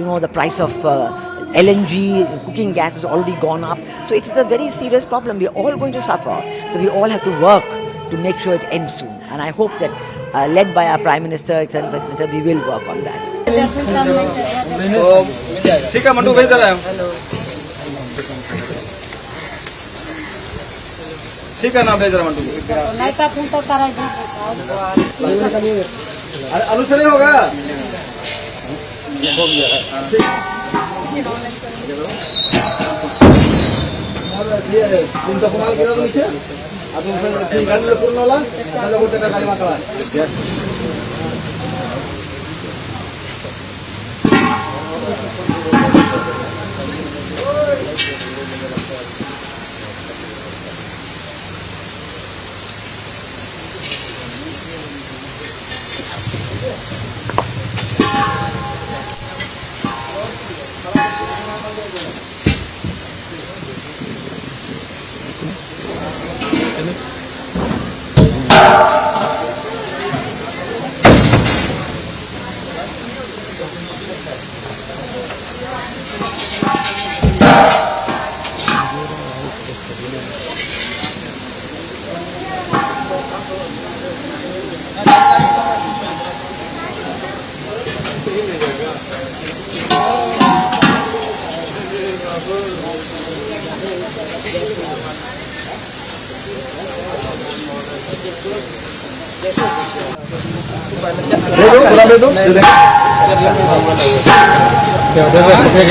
The price of LNG, cooking gas has already gone up. So it is a very serious problem. We are all going to suffer. So we all have to work to make sure it ends soon. And I hope that, led by our Prime Minister, Excellency Minister, we will work on that. ठीक है मंटू भेज दे रहा है ठीक है ना भेज रहा मंटू अरे आलू से नहीं होगा तुमचा कुणाल केला तो नीचे अजून गाडीला पूर्ण होला त्याला गोटे का गाडी माकळा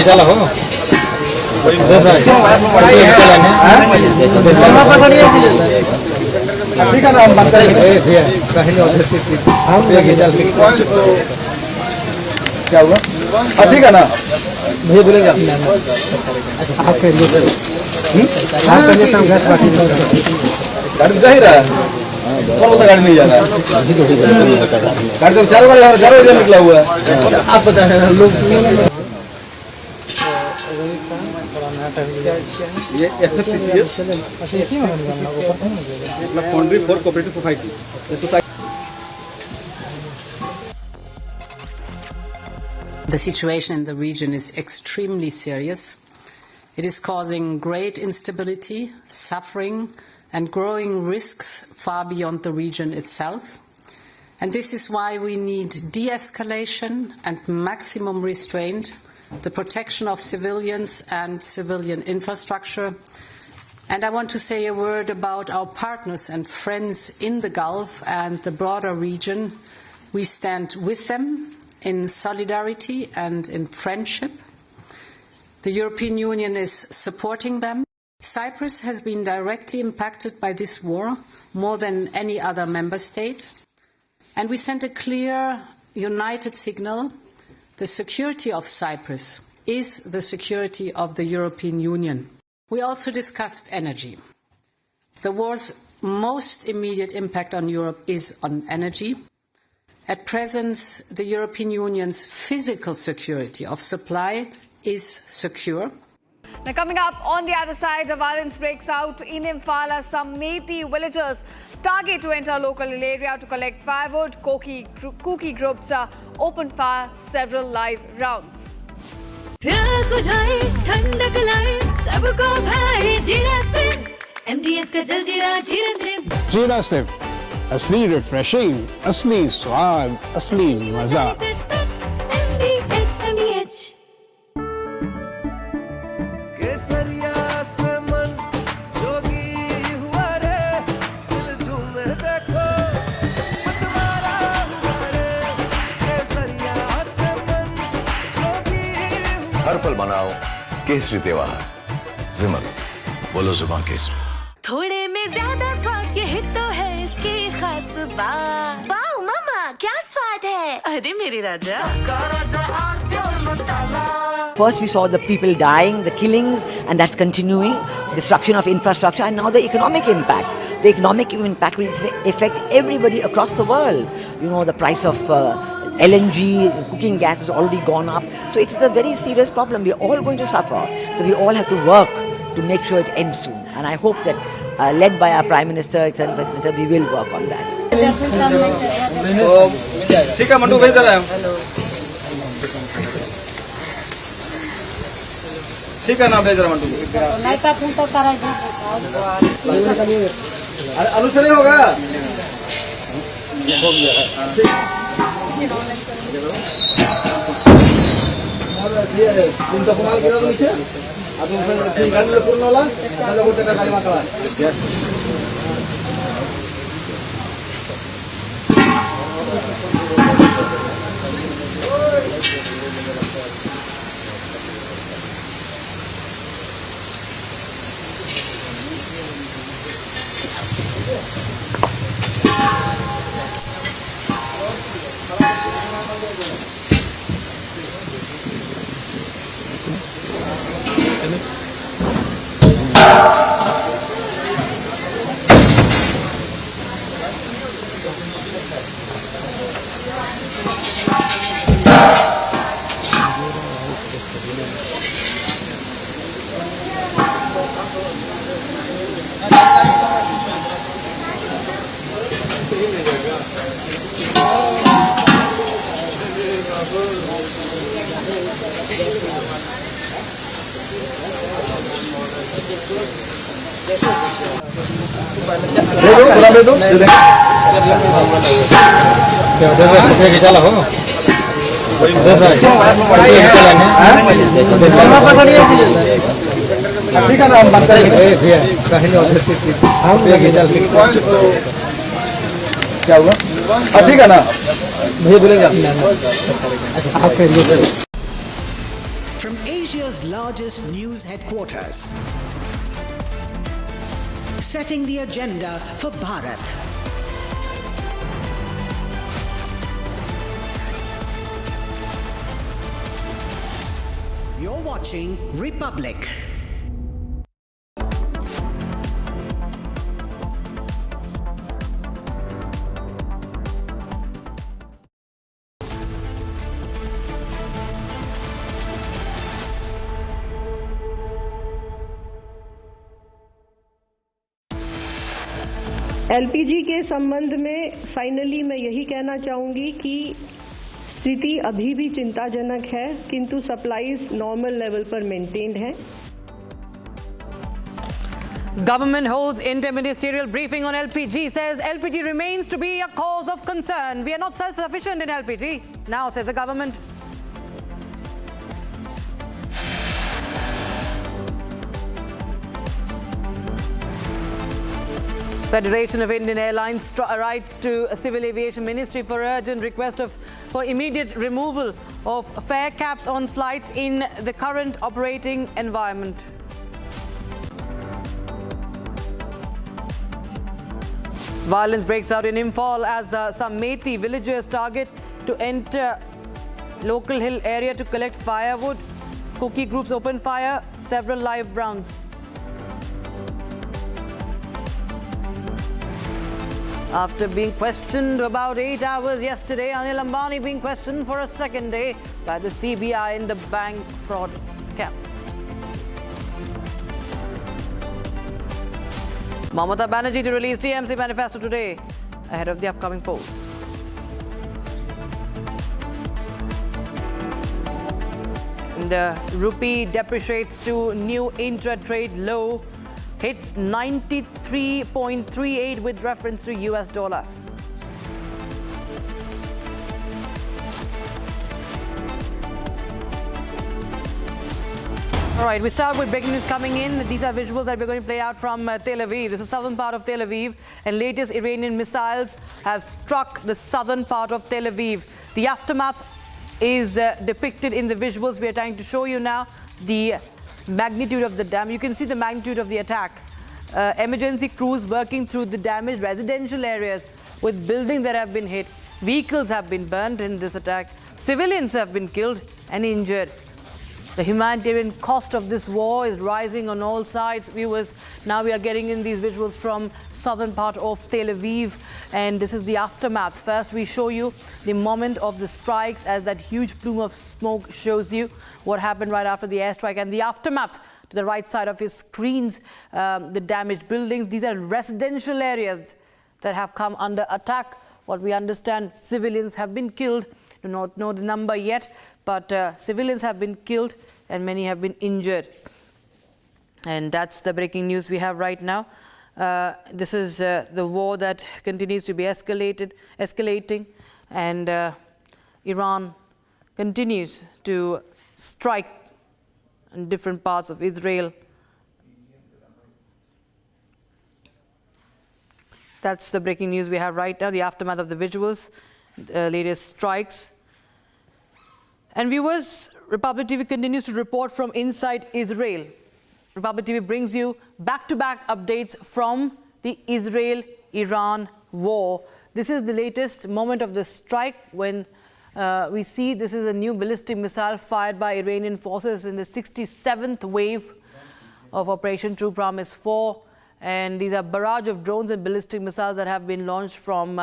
चला हो ठीक है ना हम बात करेंगे क्या हुआ ठीक है ना भैया बोलेंगे गाड़ी जा ही रहा है कौन सा गाड़ी नहीं जा रहा है गाड़ी तो 4 बजे निकला हुआ है आप बताएं लोग ये FFCCS Foundry for Cooperative Society. The situation in the region is extremely serious. It is causing great instability, suffering, and growing risks far beyond the region itself. And this is why we need de-escalation and maximum restraint, the protection of civilians and civilian infrastructure. And I want to say a word about our partners and friends in the Gulf and the broader region. We stand with them in solidarity and in friendship. The European Union is supporting them. Cyprus has been directly impacted by this war more than any other member state. And we sent a clear, united signal. The security of Cyprus is the security of the European Union. We also discussed energy. The war's most immediate impact on Europe is on energy. At present, the European Union's physical security of supply is secure. Now, coming up on the other side, violence breaks out in Imphal. Some Methi villagers target to enter a local area to collect firewood. Kuki groups open fire several live rounds. जीरा सिर्फ असली refreshing असली स्वाद असली मजा हर पल मनाओ केसरी त्योहार विमल बोलो जुबान केसरी थोड़े में ज्यादा स्वाद यही तो है इसकी खास बात। वाओ मामा क्या स्वाद है अरे मेरी राजा First we saw the people dying, the killings, and that's continuing, destruction of infrastructure, and now the economic impact. The economic impact will affect everybody across the world. The price of LNG, cooking gas has already gone up. So it is a very serious problem. We are all going to suffer. So we all have to work to make sure it ends soon. And I hope that, led by our Prime Minister, Excellency Minister, we will work on that. ठीक है मंटू भेज दे रहा है ठिकाणा भेज रहा हूँ अनुसार ही होगा तुमचा कुणाल केला नीचे अजून गाडीला पूर्ण होला त्याचा गोटे का गाडी माकळा दे दो चला हो 10 ठीक है ना हम बात करेंगे भैया कहीं उधर से हम लेके चल क्या हुआ ठीक है ना भैया बोलेंगे आप करिए From Asia's largest news headquarters, setting the agenda for Bharat. You're watching Republic. LPG के संबंध में फाइनली मैं यही कहना चाहूँगी कि स्थिति अभी भी चिंताजनक है, किंतु सप्लाईज नॉर्मल लेवल पर मेंटेन्ड है। Government holds inter-ministerial briefing on LPG, says LPG remains to be a cause of concern. We are not self-sufficient in LPG, now says the government. Federation of Indian Airlines writes to Civil Aviation Ministry for urgent request for immediate removal of fare caps on flights in the current operating environment. Violence breaks out in Imphal as some Methi villagers target to enter local hill area to collect firewood. Cookie groups open fire, several live rounds. After being questioned about 8 hours yesterday, Anil Ambani being questioned for a second day by the CBI in the bank fraud scam. Mamata Banerjee to release TMC manifesto today ahead of the upcoming polls. The rupee depreciates to new intra-trade low. Hits 93.38 with reference to US dollar. All right, we start with breaking news coming in. These are visuals that we're going to play out from Tel Aviv. This is the southern part of Tel Aviv, and latest Iranian missiles have struck the southern part of Tel Aviv. The aftermath is depicted in the visuals we are trying to show you now. The magnitude of the damage. You can see the magnitude of the attack. Emergency crews working through the damaged residential areas with buildings that have been hit. Vehicles have been burned in this attack. Civilians have been killed and injured. The humanitarian cost of this war is rising on all sides. Viewers, now we are getting in these visuals from southern part of Tel Aviv, and this is the aftermath. First, we show you the moment of the strikes as that huge plume of smoke shows you what happened right after the airstrike, and the aftermath to the right side of your screens, the damaged buildings. These are residential areas that have come under attack. What we understand, civilians have been killed. Do not know the number yet, but civilians have been killed and many have been injured. And that's the breaking news we have right now. This is the war that continues to be escalating, and Iran continues to strike in different parts of Israel. That's the breaking news we have right now, the aftermath of the visuals, latest strikes. And viewers, Republic TV continues to report from inside Israel. Republic TV brings you back-to-back updates from the Israel-Iran war. This is the latest moment of the strike when we see this is a new ballistic missile fired by Iranian forces in the 67th wave of Operation True Promise 4. And these are barrage of drones and ballistic missiles that have been launched from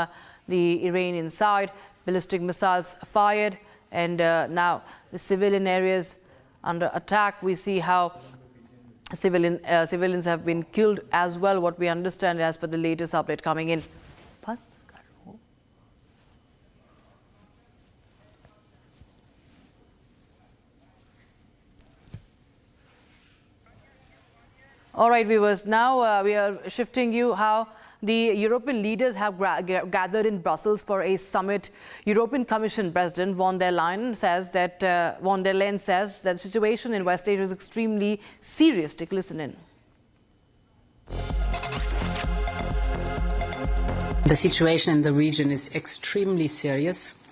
the Iranian side. Ballistic missiles fired, and now the civilian areas under attack. We see how civilians have been killed as well, what we understand as per the latest update coming in. All right, viewers, now we are shifting you how the European leaders have gathered in Brussels for a summit. European Commission President von der Leyen says that the situation in West Asia is extremely serious. Take a listen in. The situation in the region is extremely serious.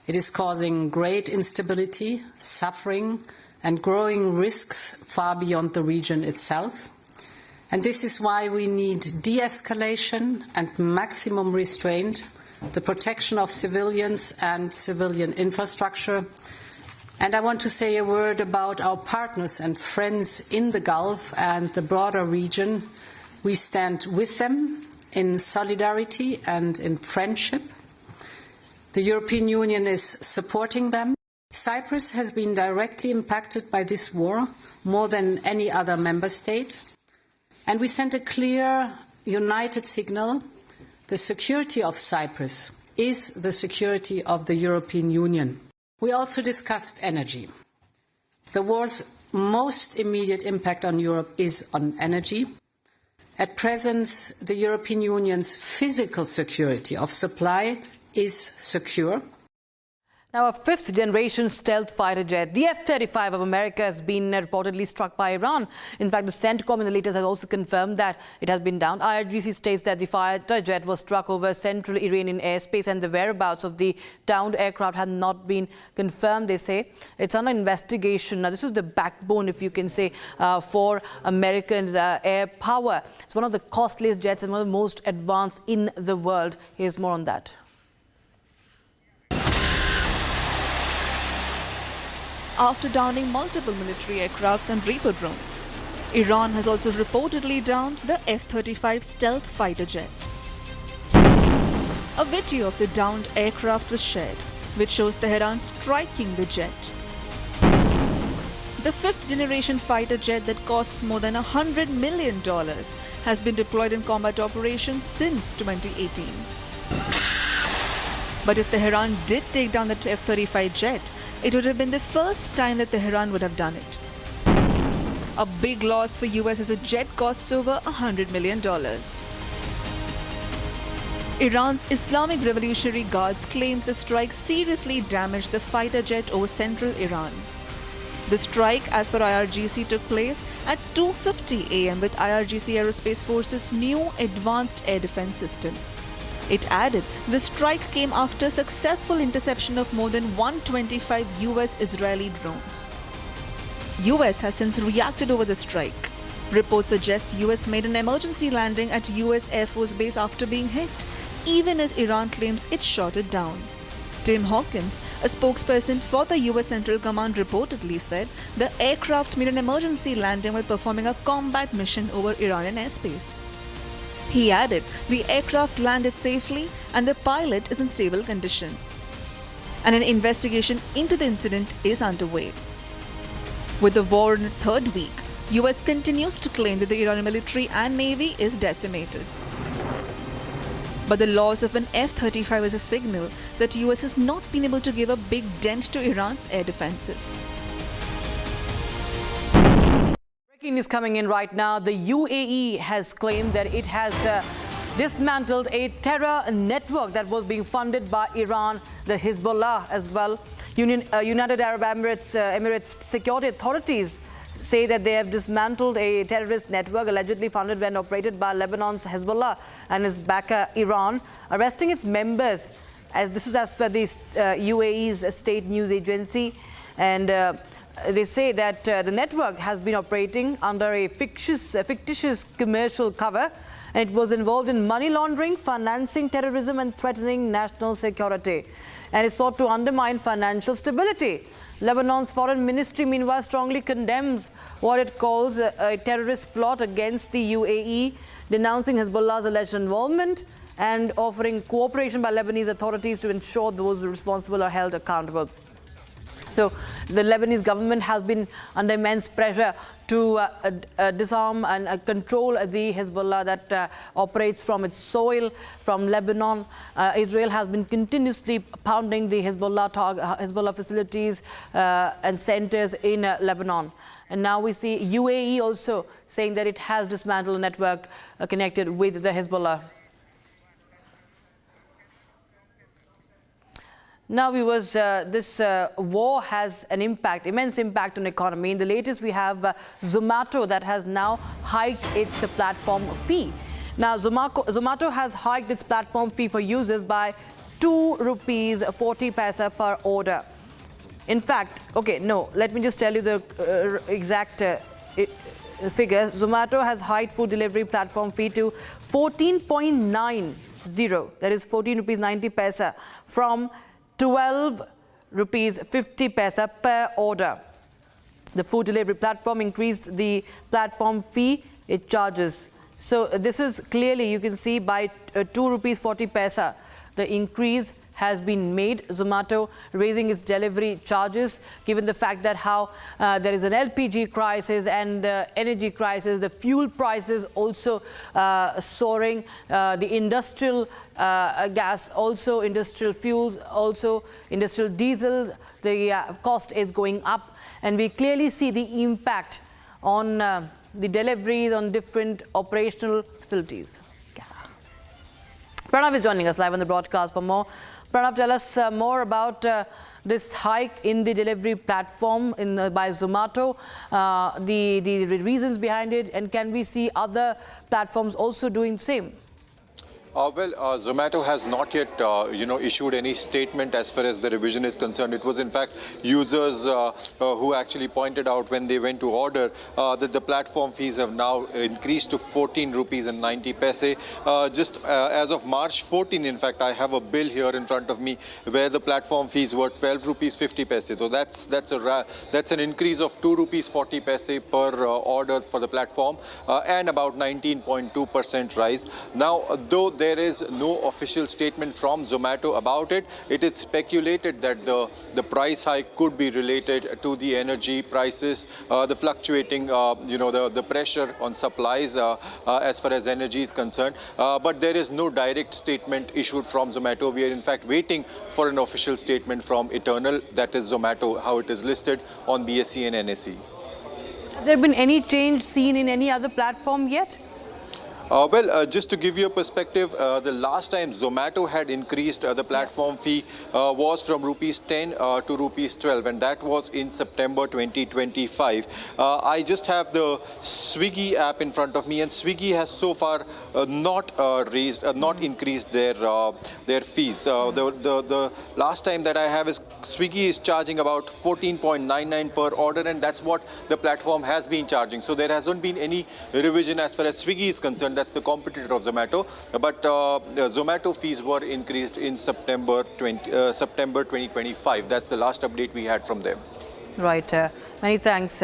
It is causing great instability, suffering, and growing risks far beyond the region itself. And this is why we need de-escalation and maximum restraint, the protection of civilians and civilian infrastructure. And I want to say a word about our partners and friends in the Gulf and the broader region. We stand with them in solidarity and in friendship. The European Union is supporting them. Cyprus has been directly impacted by this war more than any other member state. And we sent a clear, united signal. The security of Cyprus is the security of the European Union. We also discussed energy. The war's most immediate impact on Europe is on energy. At present, the European Union's physical security of supply is secure. Now, a fifth-generation stealth fighter jet, the F-35 of America, has been reportedly struck by Iran. In fact, the CENTCOM in the latest has also confirmed that it has been downed. IRGC states that the fighter jet was struck over central Iranian airspace, and the whereabouts of the downed aircraft have not been confirmed, they say. It's under investigation. Now, this is the backbone, if you can say, for Americans' air power. It's one of the costliest jets and one of the most advanced in the world. Here's more on that. After downing multiple military aircrafts and Reaper drones, Iran has also reportedly downed the F-35 stealth fighter jet. A video of the downed aircraft was shared, which shows Tehran striking the jet. The fifth-generation fighter jet that costs more than $100 million has been deployed in combat operations since 2018. But if Tehran did take down the F-35 jet, it would have been the first time that Tehran would have done it. A big loss for US as a jet costs over $100 million. Iran's Islamic Revolutionary Guards claims the strike seriously damaged the fighter jet over central Iran. The strike, as per IRGC, took place at 2:50 a.m. with IRGC Aerospace Force's new advanced air defense system. It added, the strike came after successful interception of more than 125 US-Israeli drones. US has since reacted over the strike. Reports suggest US made an emergency landing at US Air Force Base after being hit, even as Iran claims it shot it down. Tim Hawkins, a spokesperson for the US Central Command, reportedly said the aircraft made an emergency landing while performing a combat mission over Iranian airspace. He added, the aircraft landed safely and the pilot is in stable condition. And an investigation into the incident is underway. With the war in its third week, US continues to claim that the Iranian military and navy is decimated. But the loss of an F-35 is a signal that US has not been able to give a big dent to Iran's air defenses. Breaking news coming in right now. The UAE has claimed that it has dismantled a terror network that was being funded by Iran, the Hezbollah as well. United Arab Emirates security authorities say that they have dismantled a terrorist network allegedly funded and operated by Lebanon's Hezbollah and its backer Iran, arresting its members. As this is as per the UAE's state news agency, and they say that the network has been operating under a fictitious commercial cover, and it was involved in money laundering, financing terrorism and threatening national security, and it sought to undermine financial stability. Lebanon's foreign ministry, meanwhile, strongly condemns what it calls a terrorist plot against the UAE, denouncing Hezbollah's alleged involvement and offering cooperation by Lebanese authorities to ensure those responsible are held accountable. So the Lebanese government has been under immense pressure to disarm and control the Hezbollah that operates from its soil, from Lebanon. Israel has been continuously pounding the Hezbollah facilities and centers in Lebanon. And now we see UAE also saying that it has dismantled a network connected with the Hezbollah. Now, viewers, this war has an immense impact on the economy. In the latest, we have Zomato that has now hiked its platform fee. Now, Zomato has hiked its platform fee for users by ₹2.40 per order. In fact, let me just tell you the exact figures. Zomato has hiked food delivery platform fee to 14.90, that is 14 rupees 90 paisa, from 12 rupees 50 paisa per order. The food delivery platform increased the platform fee it charges. So this is clearly, you can see, by 2 rupees 40 paisa, the increase has been made. Zomato raising its delivery charges, given the fact that how there is an LPG crisis and the energy crisis, the fuel prices also soaring, the industrial gas, also industrial fuels, also industrial diesel, the cost is going up, and we clearly see the impact on the deliveries on different operational facilities. Pranav is joining us live on the broadcast for more. Pranav, tell us more about this hike in the delivery platform by Zomato, the reasons behind it, and can we see other platforms also doing the same? Zomato has not yet, issued any statement as far as the revision is concerned. It was, in fact, users who actually pointed out when they went to order that the platform fees have now increased to 14 rupees and 90 paise. Just as of March 14, in fact, I have a bill here in front of me where the platform fees were 12 rupees 50 paise. So that's an increase of 2 rupees 40 paise per order for the platform, and about 19.2% rise. Now, though there is no official statement from Zomato about it, it is speculated that the price hike could be related to the energy prices, the fluctuating, the pressure on supplies as far as energy is concerned. But there is no direct statement issued from Zomato. We are in fact waiting for an official statement from Eternal, that is Zomato, how it is listed on BSE and NSE. Has there been any change seen in any other platform yet? Just to give you a perspective, the last time Zomato had increased the platform fee was from rupees 10 to rupees 12, and that was in September 2025. I just have the Swiggy app in front of me, and Swiggy has so far not increased their fees. The last time that I have is Swiggy is charging about 14.99 per order, and that's what the platform has been charging. So there hasn't been any revision as far as Swiggy is concerned. That's the competitor of Zomato. But Zomato fees were increased in September 2025. That's the last update we had from them. Right. Many thanks,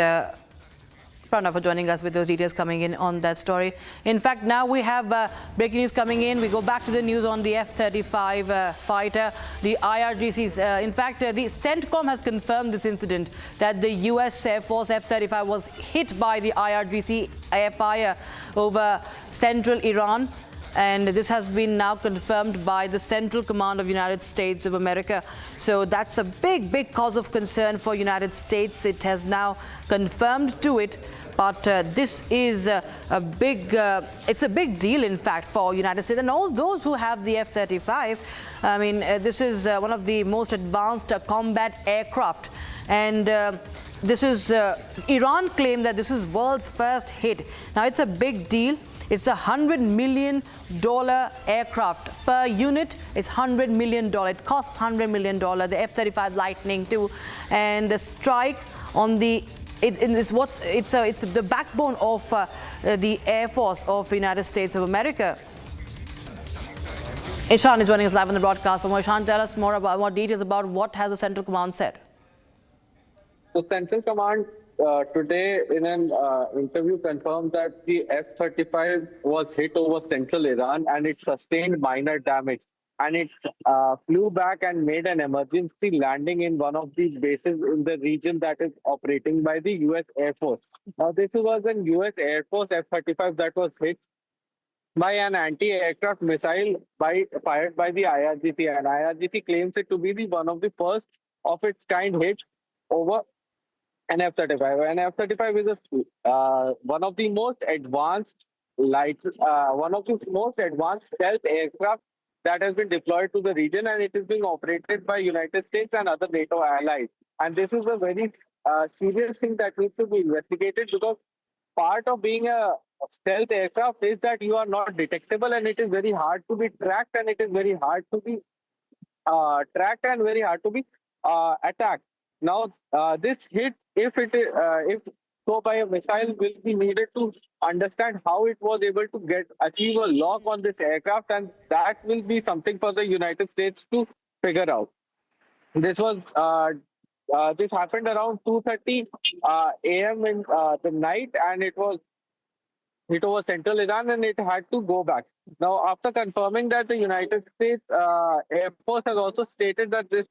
Pranav, for joining us with those details coming in on that story. In fact, now we have breaking news coming in. We go back to the news on the F-35 fighter, the IRGCs. In fact, the CENTCOM has confirmed this incident, that the US Air Force F-35 was hit by the IRGC air fire over central Iran. And this has been now confirmed by the Central Command of United States of America. So that's a big cause of concern for United States. It has now confirmed to it. But this is it's a big deal, in fact, for United States and all those who have the F-35. I mean, this is one of the most advanced combat aircraft. And this is Iran claimed that this is world's first hit. Now, it's a big deal. It's a $100 million aircraft per unit. It's $100 million. It costs $100 million. The F-35 Lightning too, and the strike on the it's the backbone of the Air Force of the United States of America. Ishan is joining us live on the broadcast. For more, Ishan, tell us more details about what has the Central Command said. The Central Command today in an interview confirmed that the F-35 was hit over central Iran and it sustained minor damage. And it flew back and made an emergency landing in one of the bases in the region that is operating by the U.S. Air Force. Now, this was an U.S. Air Force F-35 that was hit by an anti-aircraft missile fired by the IRGC. And IRGC claims it to be one of the first of its kind hit over an F-35. An F-35 is one of the most advanced stealth aircraft that has been deployed to the region, and it is being operated by United States and other NATO allies. And this is a very serious thing that needs to be investigated, because part of being a stealth aircraft is that you are not detectable, and it is very hard to be tracked, and it is very hard to be attacked. Now, this hit, if so by a missile, will be needed to understand how it was able to achieve a lock on this aircraft, and that will be something for the United States to figure out. This was this happened around 2:30 a.m. in the night, and it was hit over central Iran, and it had to go back. Now, after confirming that, the United States Air Force has also stated that this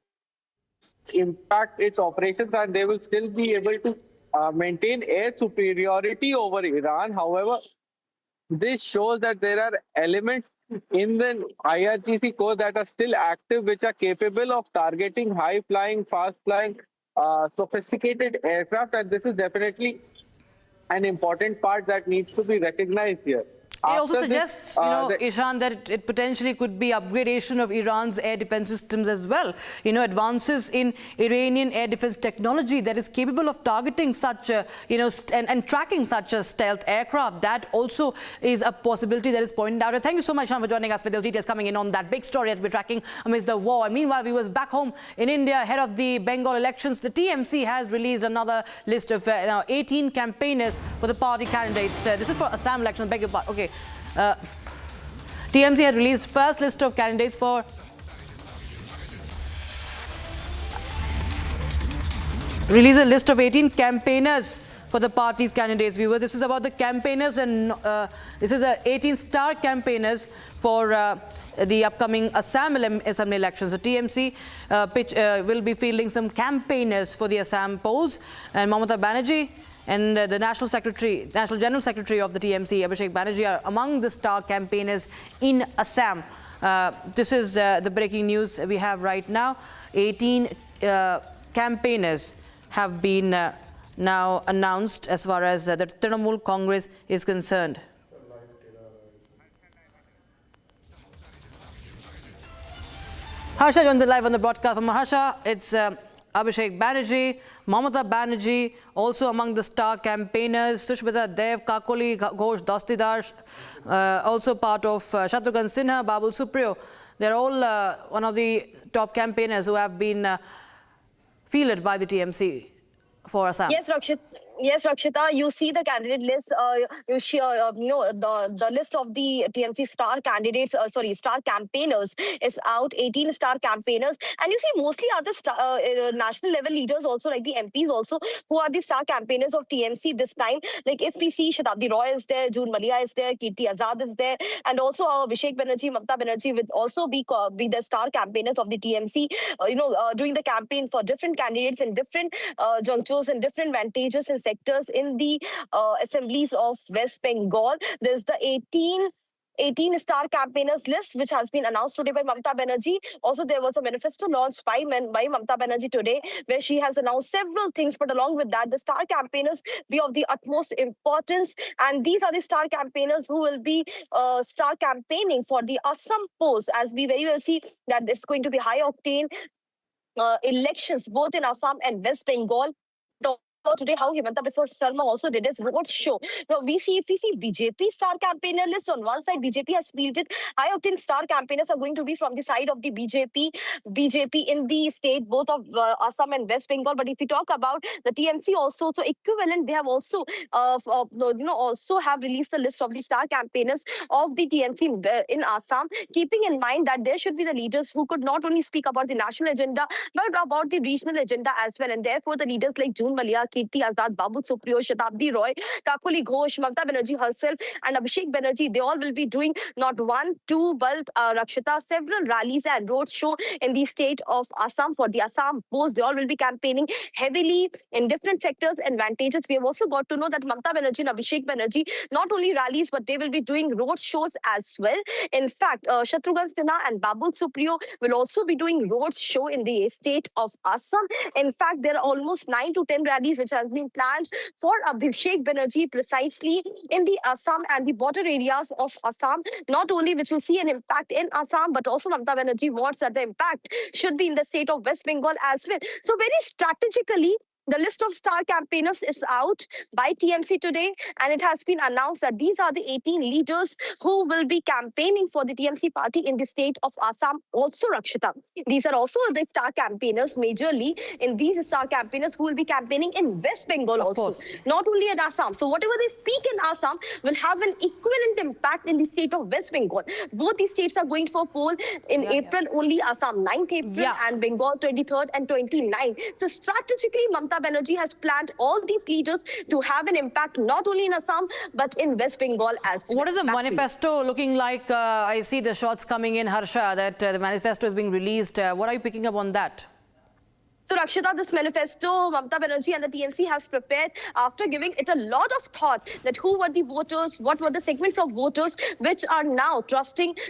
impact its operations, and they will still be able to maintain air superiority over Iran. However, this shows that there are elements in the IRGC core that are still active, which are capable of targeting high-flying, fast-flying, sophisticated aircraft, and this is definitely an important part that needs to be recognized here. It also suggests, Ishan, that it potentially could be upgradation of Iran's air defense systems as well. Advances in Iranian air defense technology that is capable of targeting such, and tracking such a stealth aircraft. That also is a possibility that is pointed out. Thank you so much, Ishan, for joining us with those details coming in on that big story that we're tracking amidst the war. And meanwhile, we was back home in India ahead of the Bengal elections. The TMC has released another list of 18 campaigners for the party candidates. This is for Assam election. Beg your pardon. Okay. TMC had released first list of candidates for release a list of 18 campaigners for the party's candidates. Viewers, this is about the campaigners, and this is 18 star campaigners for the upcoming Assam Assembly elections. So TMC will be fielding some campaigners for the Assam polls, and Mamata Banerjee and the National General Secretary of the TMC, Abhishek Banerjee, are among the star campaigners in Assam. This is the breaking news we have right now. 18 campaigners have been now announced as far as the Trinamool Congress is concerned. Harsha joins the live on the broadcast. From Harsha, it's Abhishek Banerjee, Mamata Banerjee, also among the star campaigners, Sushmita Dev, Kakoli Ghosh Dastidar, also part of Shatrughan Sinha, Babul Supriyo. They're all one of the top campaigners who have been fielded by the TMC for Assam. Yes, Rakshita, you see the candidate list, the list of the TMC star candidates, star campaigners is out, 18 star campaigners. And you see, mostly are the national level leaders also, like the MPs also, who are the star campaigners of TMC this time. Like if we see Shatabdi Roy is there, June Malia is there, Kirti Azad is there, and also our Abhishek Banerjee, Mamata Banerjee will also be the star campaigners of the TMC, doing the campaign for different candidates in different junctures and different vantages and sectors in the assemblies of West Bengal. There's the 18 18 star campaigners list, which has been announced today by Mamata Banerjee. Also, there was a manifesto launched by Mamata Banerjee today, where she has announced several things. But along with that, the star campaigners be of the utmost importance. And these are the star campaigners who will be star campaigning for the Assam post, as we very well see that it's going to be high octane elections both in Assam and West Bengal. Today, how Himanta Biswa Sarma also did his road show. Now, if we see BJP star campaigner list, on one side, BJP has fielded high-octane star campaigners are going to be from the side of the BJP in the state, both of Assam and West Bengal. But if we talk about the TMC also, so equivalent, they have also, also have released the list of the star campaigners of the TMC in Assam, keeping in mind that there should be the leaders who could not only speak about the national agenda, but about the regional agenda as well. And therefore, the leaders like June Malia, Kirti Azad, Babu Supriyo, Shatabdi Roy, Kakuli Ghosh, Mamata Banerjee herself, and Abhishek Banerjee, they all will be doing not one, two, but Rakshita, several rallies and road show in the state of Assam for the Assam post. They all will be campaigning heavily in different sectors and advantages. We have also got to know that Mamata Banerjee and Abhishek Banerjee not only rallies, but they will be doing road shows as well. In fact, Shatrughan Sinha and Babu Supriyo will also be doing road show in the state of Assam. In fact, there are almost 9 to 10 rallies which has been planned for Abhishek Banerjee precisely in the Assam and the border areas of Assam, not only which will see an impact in Assam, but also Mamata Banerjee wants that the impact should be in the state of West Bengal as well. So very strategically, the list of star campaigners is out by TMC today, and it has been announced that these are the 18 leaders who will be campaigning for the TMC party in the state of Assam. Also, Rakshita, these are also the star campaigners, majorly in these star campaigners who will be campaigning in West Bengal also, not only in Assam. So whatever they speak in Assam will have an equivalent impact in the state of West Bengal. Both these states are going for poll in April only, Assam 9th April and Bengal 23rd and 29th. So strategically, Mamata Banerjee has planned all these leaders to have an impact not only in Assam but in West Bengal as well. What is the manifesto looking like? I see the shots coming in, Harsha, that the manifesto is being released. What are you picking up on that? So, Rakshita, this manifesto, Mamata Banerjee and the TMC has prepared after giving it a lot of thought that who were the voters, what were the segments of voters which are now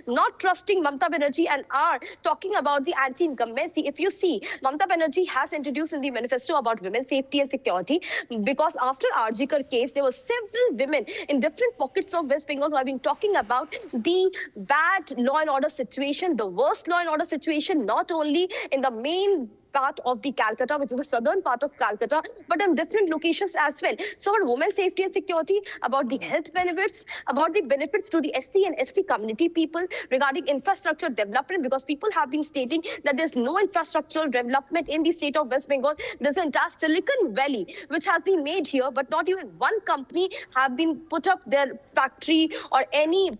not trusting Mamata Banerjee and are talking about the anti-incumbency. If you see, Mamata Banerjee has introduced in the manifesto about women's safety and security, because after Arjikar case, there were several women in different pockets of West Bengal who have been talking about the bad law and order situation, the worst law and order situation, not only in the main part of the Calcutta, which is the southern part of Calcutta, but in different locations as well. So about women's safety and security, about the health benefits, about the benefits to the SC and ST community people, regarding infrastructure development, because people have been stating that there's no infrastructural development in the state of West Bengal. There's an entire Silicon Valley which has been made here, but not even one company have been put up their factory or any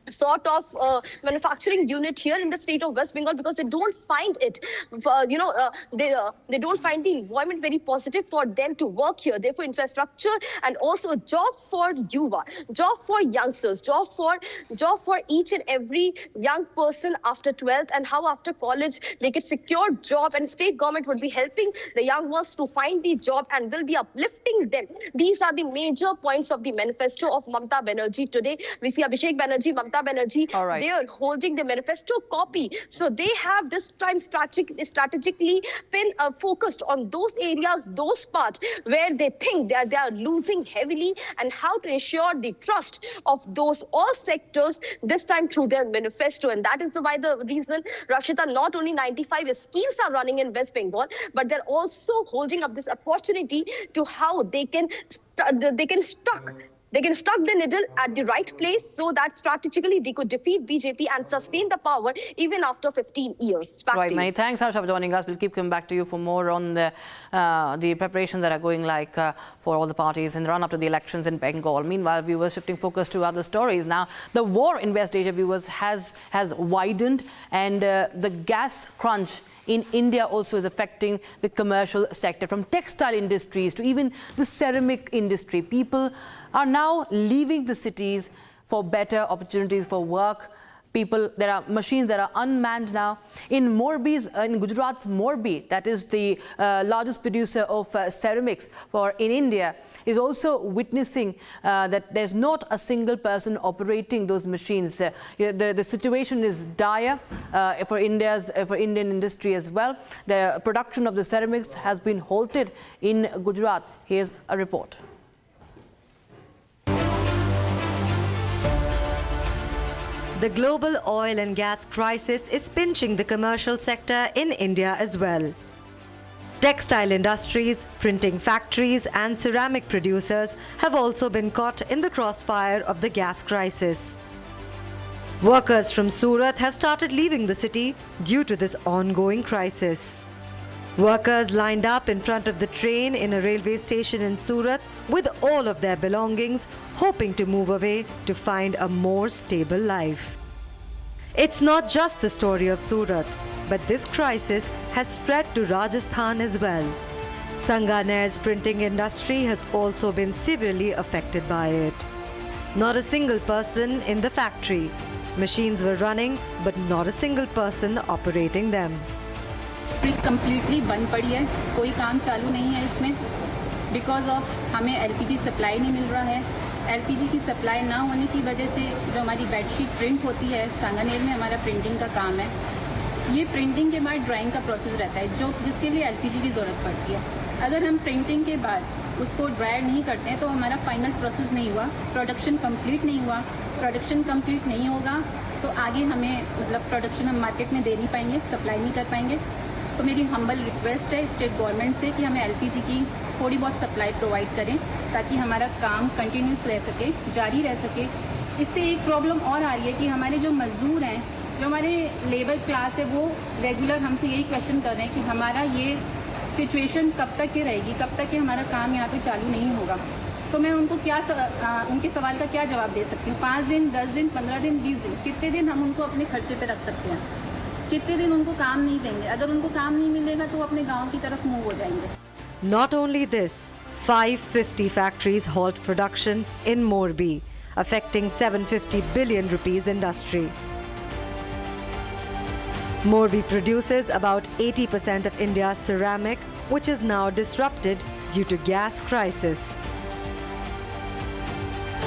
sort of manufacturing unit here in the state of West Bengal, because they don't find it, they don't find the environment very positive for them to work here. Therefore, infrastructure and also job for Yuva, job for youngsters, job for each and every young person after 12th, and how after college they get secure job, and state government would be helping the young ones to find the job and will be uplifting them. These are the major points of the manifesto of Mamata Banerjee today. We see Abhishek Banerjee, Mamata Banerjee, they are holding the manifesto copy. So they have this time strategically been focused on those areas, those parts where they think that they are losing heavily, and how to ensure the trust of those all sectors this time through their manifesto. And that is why the reason, Rakshita, not only 95 schemes are running in West Bengal, but they're also holding up this opportunity to how they can stuck the needle at the right place, so that strategically they could defeat BJP and sustain the power even after 15 years. Right, many thanks, Harsha, for joining us. We'll keep coming back to you for more on the preparations that are going like for all the parties in the run-up to the elections in Bengal. Meanwhile, viewers, shifting focus to other stories. Now, the war in West Asia, viewers, has widened, and the gas crunch in India also is affecting the commercial sector, from textile industries to even the ceramic industry. People are now leaving the cities for better opportunities for work. There are machines that are unmanned now. In Gujarat's Morbi, that is the largest producer of ceramics in India, is also witnessing that there's not a single person operating those machines. The situation is dire for Indian industry as well. The production of the ceramics has been halted in Gujarat. Here's a report. The global oil and gas crisis is pinching the commercial sector in India as well. Textile industries, printing factories and ceramic producers have also been caught in the crossfire of the gas crisis. Workers from Surat have started leaving the city due to this ongoing crisis. Workers lined up in front of the train in a railway station in Surat with all of their belongings, hoping to move away to find a more stable life. It's not just the story of Surat, but this crisis has spread to Rajasthan as well. Sanganer's printing industry has also been severely affected by it. Not a single person in the factory. Machines were running, but not a single person operating them. Completely बंद पड़ी है, कोई काम चालू नहीं है इसमें because of हमें एलपीजी सप्लाई नहीं मिल रहा है। एलपीजी की सप्लाई ना होने की वजह से जो हमारी बेडशीट प्रिंट होती है, सांगानेर में हमारा प्रिंटिंग का काम है, ये प्रिंटिंग के बाद ड्राइंग का प्रोसेस रहता है जो जिसके लिए एलपीजी की ज़रूरत पड़ती है। अगर हम प्रिंटिंग के बाद उसको ड्राई नहीं करते हैं तो हमारा फाइनल प्रोसेस नहीं हुआ, प्रोडक्शन कंप्लीट नहीं हुआ। प्रोडक्शन कंप्लीट नहीं होगा तो आगे हमें मतलब प्रोडक्शन हम मार्केट में दे नहीं पाएंगे, सप्लाई नहीं कर पाएंगे। तो मेरी हम्बल रिक्वेस्ट है स्टेट गवर्नमेंट से कि हमें एलपीजी की थोड़ी बहुत सप्लाई प्रोवाइड करें ताकि हमारा काम कंटिन्यूस रह सके, जारी रह सके। इससे एक प्रॉब्लम और आ रही है कि हमारे जो मजदूर हैं, जो हमारे लेबर क्लास है, वो रेगुलर हमसे यही क्वेश्चन कर रहे हैं कि हमारा ये सिचुएशन कब तक के रहेगी, कब तक के हमारा काम यहाँ पे चालू नहीं होगा। तो मैं उनको उनके सवाल का क्या जवाब दे सकती हूँ? 5 दिन, 10 दिन, 15 दिन, 20 दिन, कितने दिन हम उनको अपने खर्चे पे रख सकते हैं? कितने दिन उनको काम नहीं देंगे? अगर उनको काम नहीं मिलेगा तो अपने गांव की तरफ मूव हो जाएंगे। Not only this, 550 factories halt production in Morbi, affecting 750 billion rupees industry. Morbi produces about 80% of India's ceramic, which is now disrupted due to gas crisis.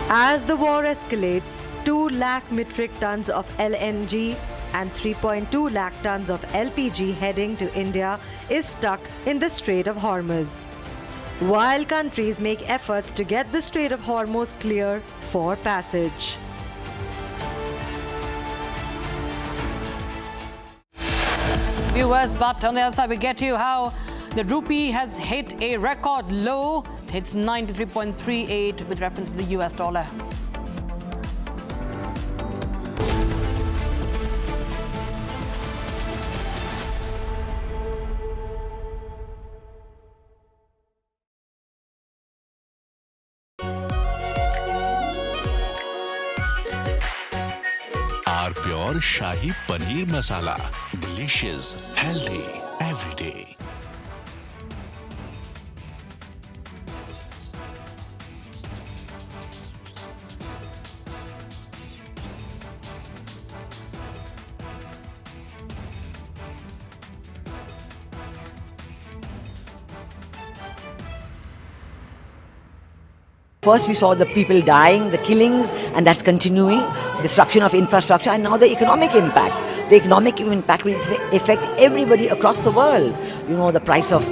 As the war escalates, 2 lakh metric tons of LNG and 3.2 lakh tons of LPG heading to India is stuck in the Strait of Hormuz. While countries make efforts to get the Strait of Hormuz clear for passage. Viewers, but on the other side we get you how the rupee has hit a record low. It's 93.38 with reference to the US dollar. Pure Shahi Paneer Masala. Delicious, healthy, every day. First we saw the people dying, the killings, and that's continuing, destruction of infrastructure, and now the economic impact. The economic impact will affect everybody across the world. You know, the price of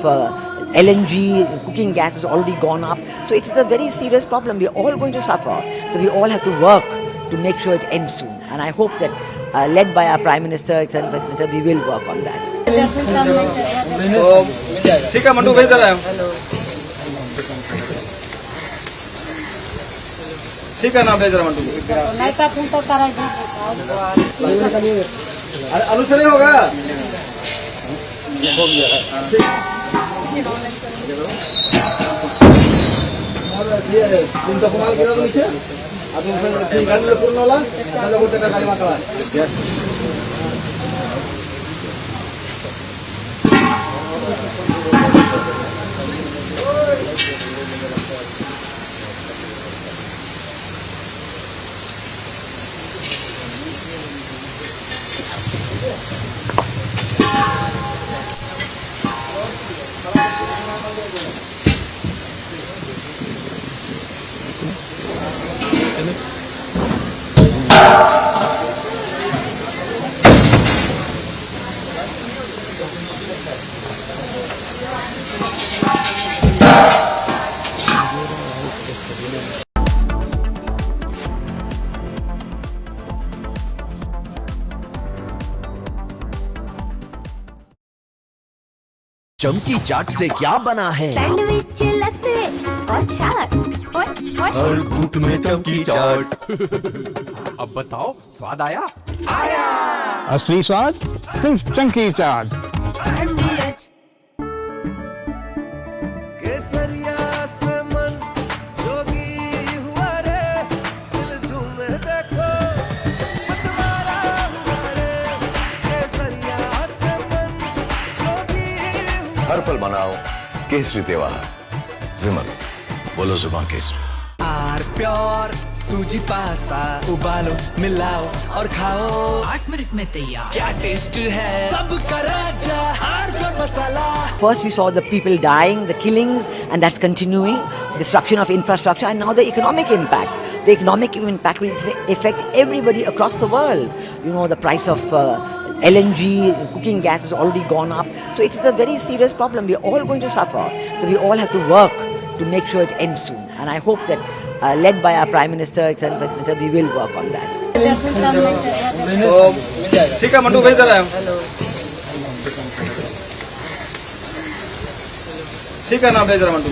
LNG, cooking gas has already gone up. So it is a very serious problem. We're all going to suffer. So we all have to work to make sure it ends soon. And I hope that, led by our Prime Minister, Executive Minister, we will work on that. ठीक है mandu भेज रहा है। ठीक है ना भेज रहा मंडू। अनुसरण होगा। हो गया। चिंता कुमार गिरा तो नीचे। अब उसमें गाड़ी में पूर्ण वाला। दादा बोलते का गाड़ी मारता है। चमकी चाट से क्या बना है? सैंडविच लस्सी और छाछ और हर घूंट में चमकी चाट। अब बताओ स्वाद आया? आया। असली स्वाद सिर्फ चंकी चाट। केसरिया से मन जोगी हुआ रे, दिल झूमे देखो मतवारा हुआ रे। केसरिया से मन जोगी हुआ। हर पल मनाओ केसरी त्योहार। विमल, बोलो जुबान केसरी। आर प्योर सूजी पास्ता उबालो मिलाओ और खाओ 8 मिनट में तैयार। क्या टेस्ट है सबका राजा R pure masala. First we saw the people dying, the killings, and that's continuing, destruction of infrastructure, and now the economic impact. The economic impact will affect everybody across the world. You know, the price of LNG, cooking gas has already gone up. So it is a very serious problem. We are all going to suffer. So we all have to work to make sure it ends soon. And I hope that, led by our Prime Minister, etc., we will work on that. ठीक है mandu भेज दे रहा है। ठीक है ना भेज रहा मंडू।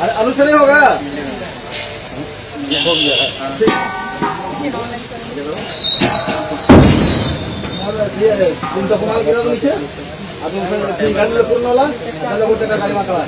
अरे अनुसार नहीं होगा। तुमचा कुणाल केला नीचे अजून गाडीला पूर्ण होला त्याला कुठे का गाडी मागला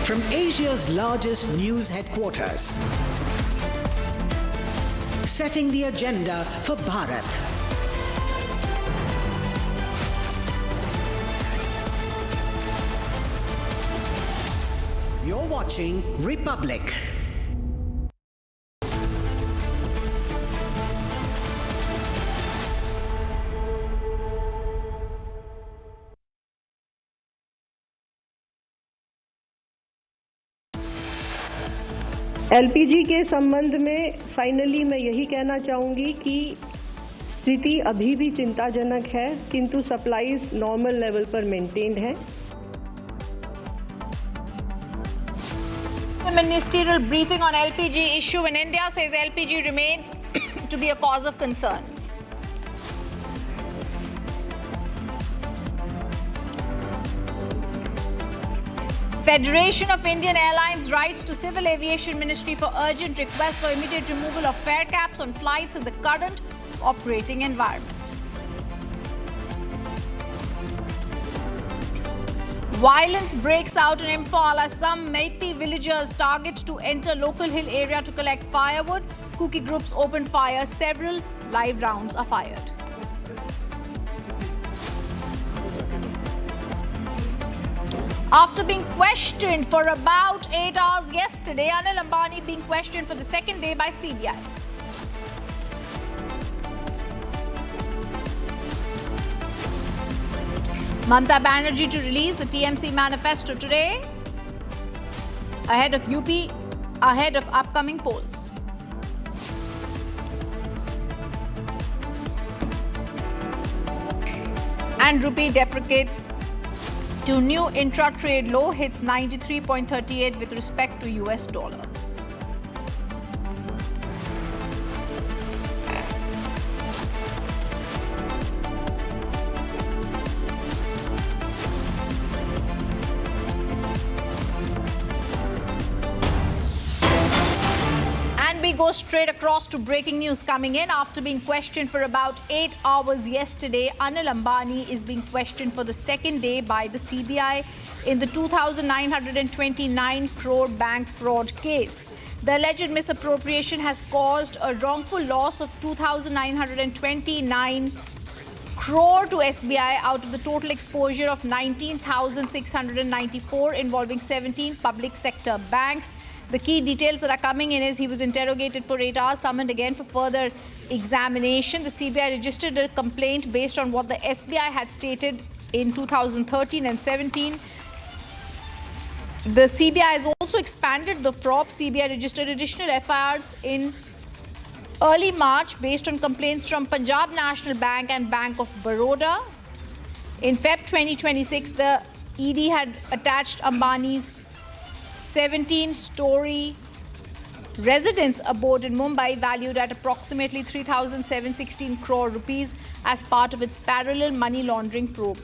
From Asia's largest news headquarters, setting the agenda for Bharat. You're watching Republic. LPG के संबंध में फाइनली मैं यही कहना चाहूँगी कि स्थिति अभी भी चिंताजनक है, किंतु सप्लाईज नॉर्मल लेवल पर मेंटेन्ड है। Inter-Ministerial briefing on LPG issue in India says LPG remains to be a cause of concern. Federation of Indian Airlines writes to Civil Aviation Ministry for urgent request for immediate removal of fare caps on flights in the current operating environment. Violence breaks out in Imphal as some Meitei villagers target to enter local hill area to collect firewood. Kuki groups open fire. Several live rounds are fired. After being questioned for about 8 hours yesterday, Anil Ambani being questioned for the second day by CBI. Mamata Banerjee to release the TMC manifesto today ahead of upcoming polls. And rupee deprecates to new intra-trade low, hits 93.38 with respect to US dollar. And we go go straight across to breaking news coming in. After being questioned for about 8 hours yesterday, Anil Ambani is being questioned for the second day by the CBI in the 2,929 crore bank fraud case. The alleged misappropriation has caused a wrongful loss of 2,929 crore to SBI out of the total exposure of 19,694 involving 17 public sector banks. The key details that are coming in is he was interrogated for 8 hours, summoned again for further examination. The CBI registered a complaint based on what the SBI had stated in 2013 and 17. The CBI has also expanded the FROP. CBI registered additional FIRs in early March based on complaints from Punjab National Bank and Bank of Baroda. In Feb 2026, the ED had attached Ambani's 17-story residence abode in Mumbai valued at approximately 3,716 crore rupees as part of its parallel money laundering probe.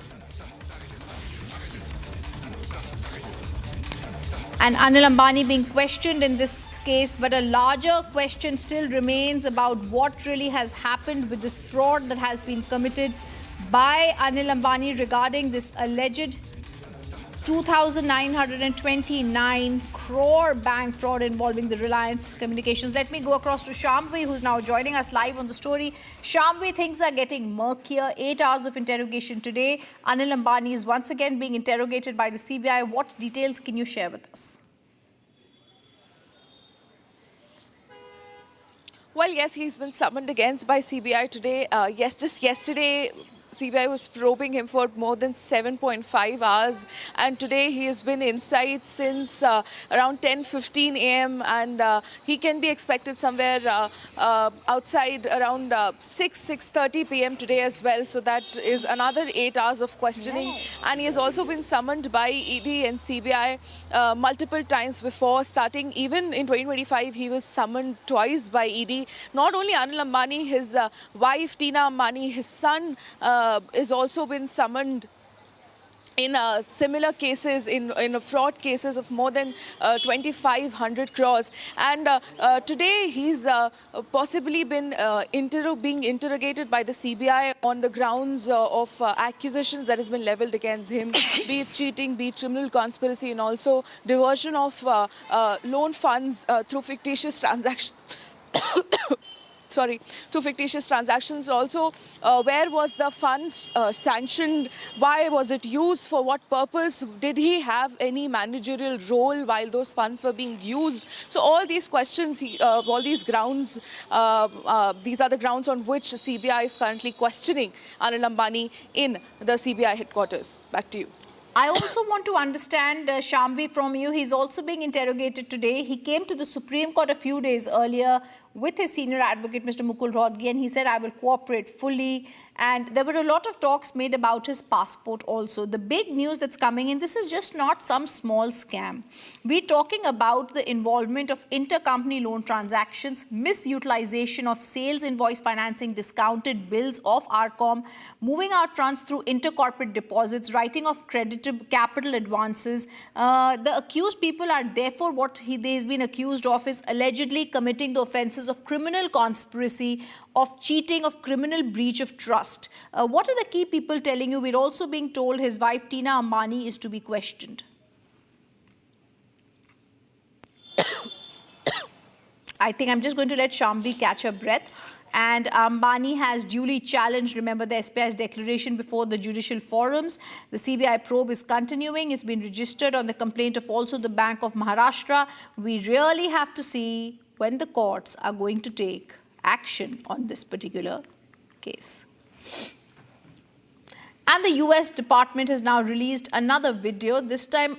And Anil Ambani being questioned in this case, but a larger question still remains about what really has happened with this fraud that has been committed by Anil Ambani regarding this alleged 2,929 crore bank fraud involving the Reliance Communications. Let me go across to Shamvi, who's now joining us live on the story. Shamvi, things are getting murkier. 8 hours of interrogation today. Anil Ambani is once again being interrogated by the CBI. What details can you share with us? Well, yes, he's been summoned again by CBI today. Just yesterday, CBI was probing him for more than 7.5 hours, and today he has been inside since around 10:15 a.m. and he can be expected somewhere outside around 6:30 p.m. today as well. So that is another 8 hours of questioning, and he has also been summoned by ED and CBI multiple times before. Starting even in 2025, he was summoned twice by ED. Not only Anil Ambani, his wife Tina Ambani, his son has also been summoned in similar cases, in fraud cases of more than 2,500 crores. And today he's possibly been being interrogated by the CBI on the grounds of accusations that has been leveled against him, be it cheating, be it criminal conspiracy, and also diversion of loan funds through fictitious transactions. Through fictitious transactions. Also, where was the funds sanctioned? Why was it used? For what purpose? Did he have any managerial role while those funds were being used? So all these questions, all these grounds, these are the grounds on which CBI is currently questioning Anil Ambani in the CBI headquarters. Back to you. I also want to understand, Shamvi, from you. He's also being interrogated today. He came to the Supreme Court a few days earlier with his senior advocate, Mr. Mukul Rohatgi, and he said, I will cooperate fully. And there were a lot of talks made about his passport also. The big news that's coming in, this is just not some small scam. We're talking about the involvement of intercompany loan transactions, misutilization of sales invoice financing, discounted bills of RCOM, moving out funds through intercorporate deposits, writing of credited capital advances. The accused people are therefore what he's been accused of is allegedly committing the offenses of criminal conspiracy, of cheating, of criminal breach of trust. What are the key people telling you? We're also being told his wife Tina Ambani is to be questioned. I think I'm just going to let Shambi catch her breath. And Ambani has duly challenged, remember, the SBI's declaration before the judicial forums. The CBI probe is continuing. It's been registered on the complaint of also the Bank of Maharashtra. We really have to see when the courts are going to take action on this particular case. And the US Department has now released another video, this time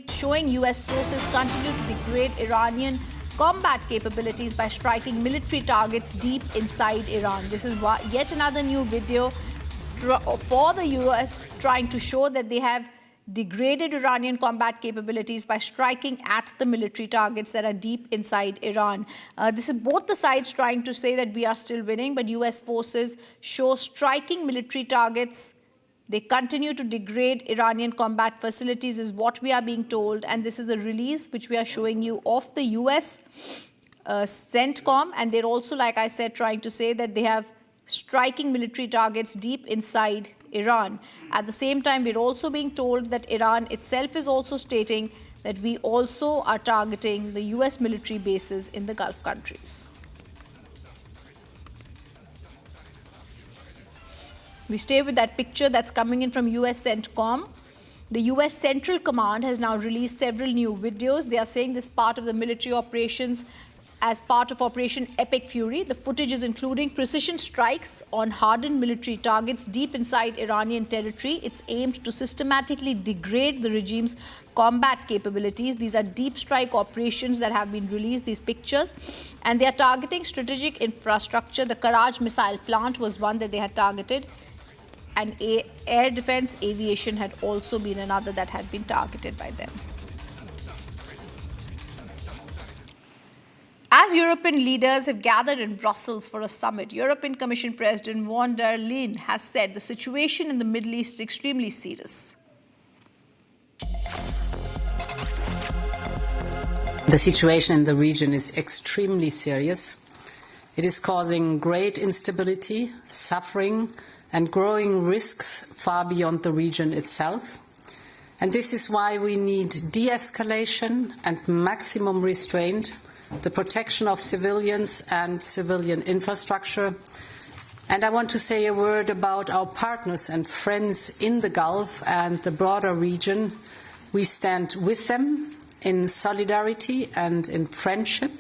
showing US forces continue to degrade Iranian combat capabilities by striking military targets deep inside Iran. This is yet another new video for the US trying to show that they have degraded Iranian combat capabilities by striking at the military targets that are deep inside Iran. This is both the sides trying to say that we are still winning, but US forces show striking military targets. They continue to degrade Iranian combat facilities is what we are being told, and this is a release which we are showing you of the US CENTCOM, and they're also, like I said, trying to say that they have striking military targets deep inside Iran. At the same time, we're also being told that Iran itself is also stating that we also are targeting the US military bases in the Gulf countries. We stay with that picture that's coming in from US CENTCOM. The US Central Command has now released several new videos. They are saying this part of the military operations as part of Operation Epic Fury. The footage is including precision strikes on hardened military targets deep inside Iranian territory. It's aimed to systematically degrade the regime's combat capabilities. These are deep strike operations that have been released, these pictures, and they are targeting strategic infrastructure. The Karaj missile plant was one that they had targeted, and air defense aviation had also been another that had been targeted by them. As European leaders have gathered in Brussels for a summit, European Commission President von der Leyen has said the situation in the Middle East is extremely serious. The situation in the region is extremely serious. It is causing great instability, suffering, and growing risks far beyond the region itself. And this is why we need de-escalation and maximum restraint, the protection of civilians and civilian infrastructure. And I want to say a word about our partners and friends in the Gulf and the broader region. We stand with them in solidarity and in friendship.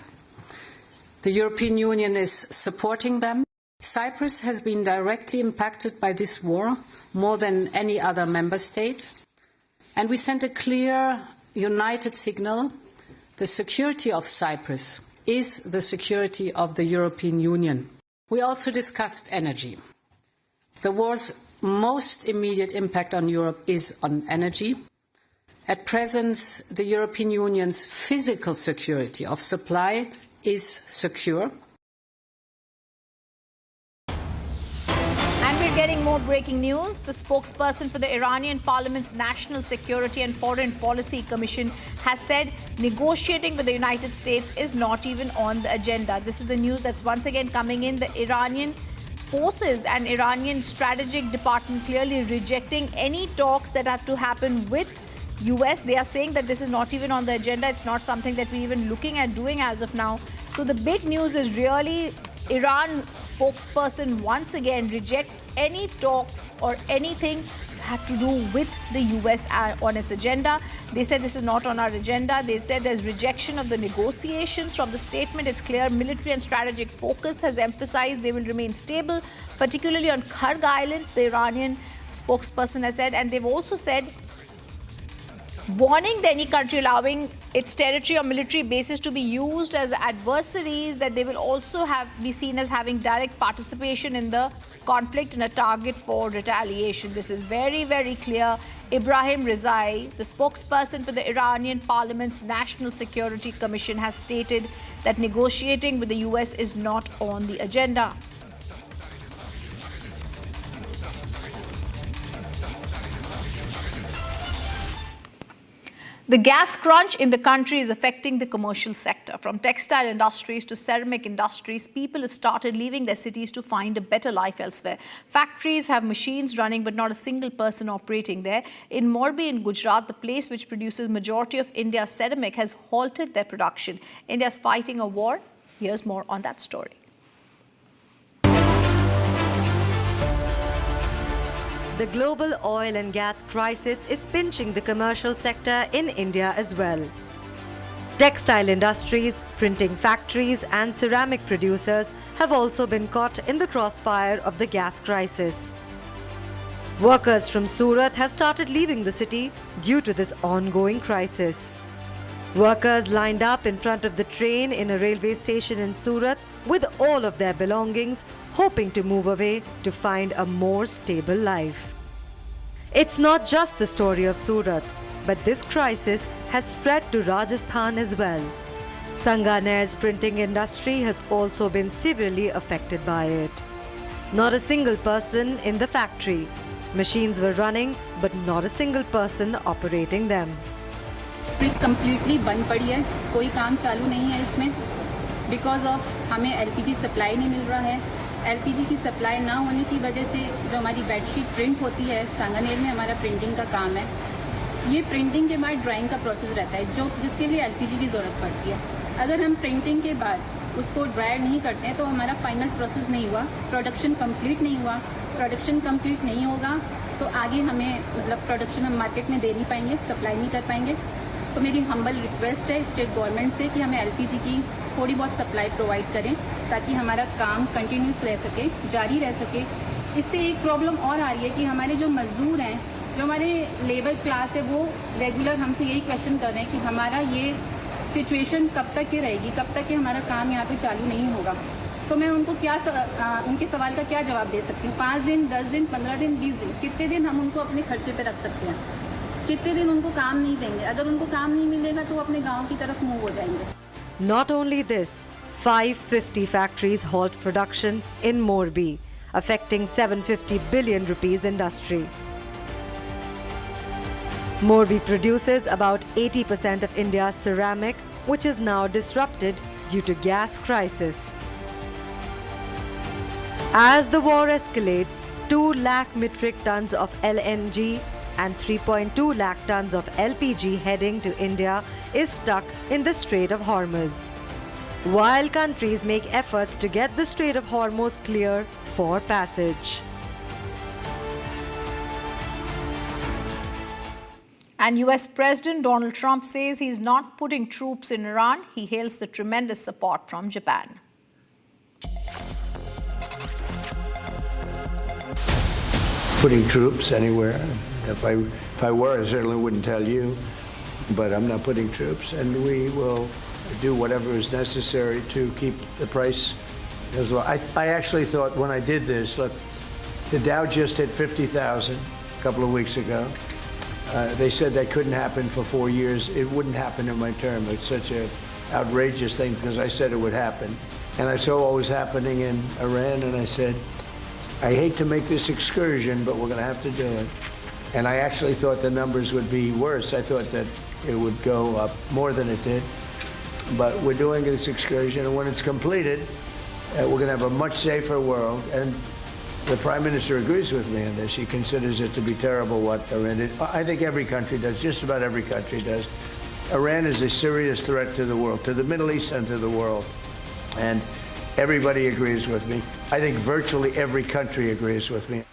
The European Union is supporting them. Cyprus has been directly impacted by this war more than any other member state. And we sent a clear, united signal. The security of Cyprus is the security of the European Union. We also discussed energy. The war's most immediate impact on Europe is on energy. At present, the European Union's physical security of supply is secure. And we're getting more breaking news. The spokesperson for the Iranian Parliament's National Security and Foreign Policy Commission has said negotiating with the United States is not even on the agenda. This is the news that's once again coming in. The Iranian forces and Iranian strategic department clearly rejecting any talks that have to happen with US. They are saying that this is not even on the agenda. It's not something that we're even looking at doing as of now. So the big news is really Iran spokesperson once again rejects any talks or anything had to do with the US on its agenda. They said this is not on our agenda. They've said there's rejection of the negotiations. From the statement, it's clear military and strategic focus has emphasized they will remain stable, particularly on Kharg Island, the Iranian spokesperson has said. And they've also said, warning any country allowing its territory or military bases to be used as adversaries, that they will also be seen as having direct participation in the conflict and a target for retaliation. This is very, very clear. Ibrahim Rizai, the spokesperson for the Iranian Parliament's National Security Commission, has stated that negotiating with the US is not on the agenda. The gas crunch in the country is affecting the commercial sector. From textile industries to ceramic industries, people have started leaving their cities to find a better life elsewhere. Factories have machines running, but not a single person operating there. In Morbi in Gujarat, the place which produces majority of India's ceramic has halted their production. India is fighting a war. Here's more on that story. The global oil and gas crisis is pinching the commercial sector in India as well. Textile industries, printing factories and ceramic producers have also been caught in the crossfire of the gas crisis. Workers from Surat have started leaving the city due to this ongoing crisis. Workers lined up in front of the train in a railway station in Surat with all of their belongings, hoping to move away to find a more stable life. It's not just the story of Surat, but this crisis has spread to Rajasthan as well. Sanganer's printing industry has also been severely affected by it. Not a single person in the factory. Machines were running, but not a single person operating them. Completely बंद पड़ी है, कोई काम चालू नहीं है इसमें because of हमें LPG सप्लाई नहीं मिल रहा है। LPG की सप्लाई ना होने की वजह से जो हमारी बेडशीट प्रिंट होती है, सांगानेर में हमारा प्रिंटिंग का काम है, ये प्रिंटिंग के बाद ड्राइंग का प्रोसेस रहता है जिसके लिए LPG की ज़रूरत पड़ती है। अगर हम प्रिंटिंग के बाद उसको ड्रायर नहीं करते हैं तो हमारा फाइनल प्रोसेस नहीं हुआ, प्रोडक्शन कंप्लीट नहीं हुआ। प्रोडक्शन कंप्लीट नहीं होगा तो आगे हमें मतलब प्रोडक्शन हम मार्केट में दे नहीं पाएंगे, सप्लाई नहीं कर पाएंगे। तो मेरी हम्बल रिक्वेस्ट है स्टेट गवर्नमेंट से कि हमें LPG की थोड़ी बहुत सप्लाई प्रोवाइड करें ताकि हमारा काम कंटिन्यूस रह सके, जारी रह सके। इससे एक प्रॉब्लम और आ रही है कि हमारे जो मजदूर हैं, जो हमारे लेबर क्लास है, वो रेगुलर हमसे यही क्वेश्चन कर रहे हैं कि हमारा ये सिचुएशन कब तक के रहेगी, कब तक के हमारा काम यहाँ पे चालू नहीं होगा। तो मैं उनको उनके सवाल का क्या जवाब दे सकती हूँ? 5 दिन, 10 दिन, 15 दिन, 20 दिन, कितने दिन हम उनको अपने खर्चे पे रख सकते हैं? कितने दिन उनको काम नहीं देंगे? अगर उनको काम नहीं मिलेगा तो अपने गाँव की तरफ मूव हो जाएंगे। Not only this, 550 factories halt production in Morbi, affecting 750 billion rupees industry. Morbi produces about 80% of India's ceramic, which is now disrupted due to gas crisis. As the war escalates, 2 lakh metric tons of LNG and 3.2 lakh tons of LPG heading to India is stuck in the Strait of Hormuz. While countries make efforts to get the Strait of Hormuz clear for passage. And US President Donald Trump says he's not putting troops in Iran. He hails the tremendous support from Japan. Putting troops anywhere. If I were, I certainly wouldn't tell you, but I'm not putting troops, and we will do whatever is necessary to keep the price as well. I actually thought when I did this, look, the Dow just hit 50,000 a couple of weeks ago. They said that couldn't happen for 4 years. It wouldn't happen in my term. It's such an outrageous thing because I said it would happen. And I saw what was happening in Iran, and I said, I hate to make this excursion, but we're going to have to do it. And I actually thought the numbers would be worse. I thought that it would go up more than it did. But we're doing this excursion, and when it's completed, we're going to have a much safer world. And the Prime Minister agrees with me on this. He considers it to be terrible what Iran did. I think every country does, just about every country does. Iran is a serious threat to the world, to the Middle East and to the world. And everybody agrees with me. I think virtually every country agrees with me.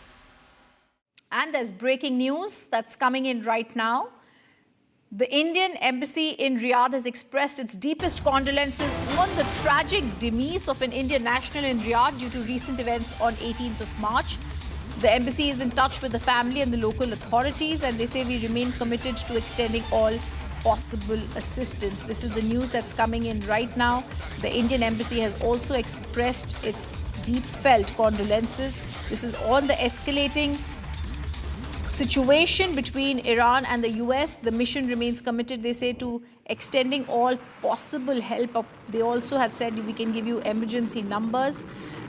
And there's breaking news that's coming in right now. The Indian embassy in Riyadh has expressed its deepest condolences on the tragic demise of an Indian national in Riyadh due to recent events on 18th of March. The embassy is in touch with the family and the local authorities, and they say we remain committed to extending all possible assistance. This is the news that's coming in right now. The Indian embassy has also expressed its deep felt condolences. This is on the escalating situation between Iran and the US. The mission remains committed, they say, to extending all possible help. They also have said we can give you emergency numbers.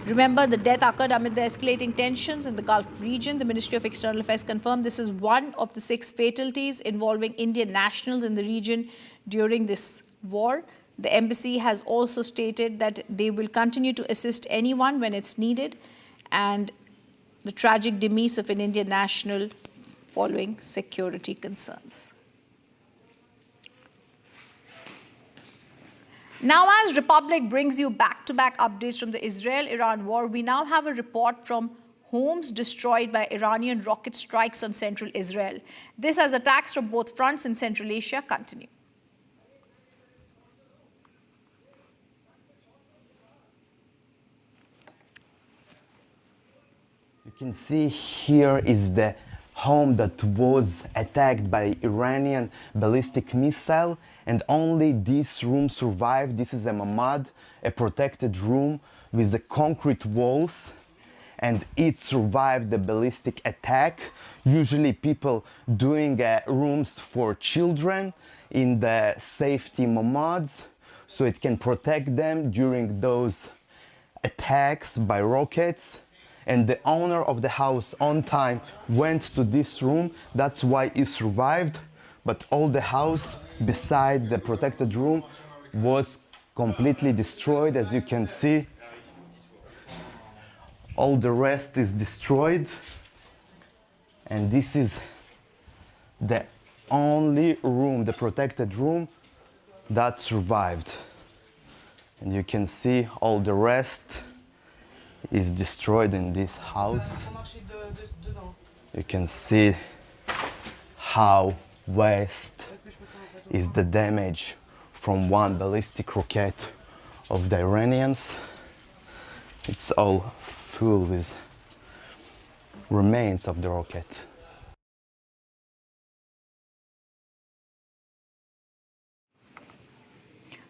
Remember, the death occurred amid the escalating tensions in the Gulf region. The Ministry of External Affairs confirmed this is one of the 6 fatalities involving Indian nationals in the region during this war. The embassy has also stated that they will continue to assist anyone when it's needed, and the tragic demise of an Indian national following security concerns. Now, as Republic brings you back-to-back updates from the Israel-Iran war, we now have a report from homes destroyed by Iranian rocket strikes on central Israel. This as attacks from both fronts in Central Asia continue. You can see here is the home that was attacked by Iranian ballistic missile, and only this room survived. This is a mamad, a protected room with the concrete walls, and it survived the ballistic attack. Usually people doing rooms for children in the safety mamads so it can protect them during those attacks by rockets. And the owner of the house on time went to this room. That's why he survived. But all the house beside the protected room was completely destroyed. As you can see, all the rest is destroyed, and this is the only room, the protected room, that survived. And you can see all the rest is destroyed in this house. You can see how vast is the damage from one ballistic rocket of the Iranians. It's all full with remains of the rocket.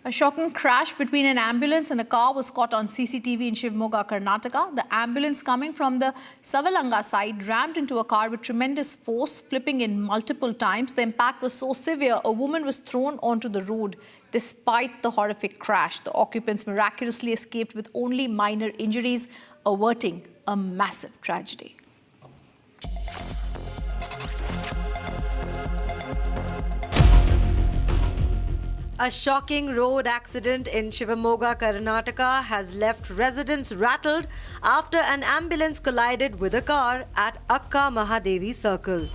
A shocking crash between an ambulance and a car was caught on CCTV in Shivamogga, Karnataka. The ambulance coming from the Savalanga side rammed into a car with tremendous force, flipping in multiple times. The impact was so severe, a woman was thrown onto the road. Despite the horrific crash, the occupants miraculously escaped with only minor injuries, averting a massive tragedy. A shocking road accident in Shivamogga, Karnataka has left residents rattled after an ambulance collided with a car at Akka Mahadevi Circle.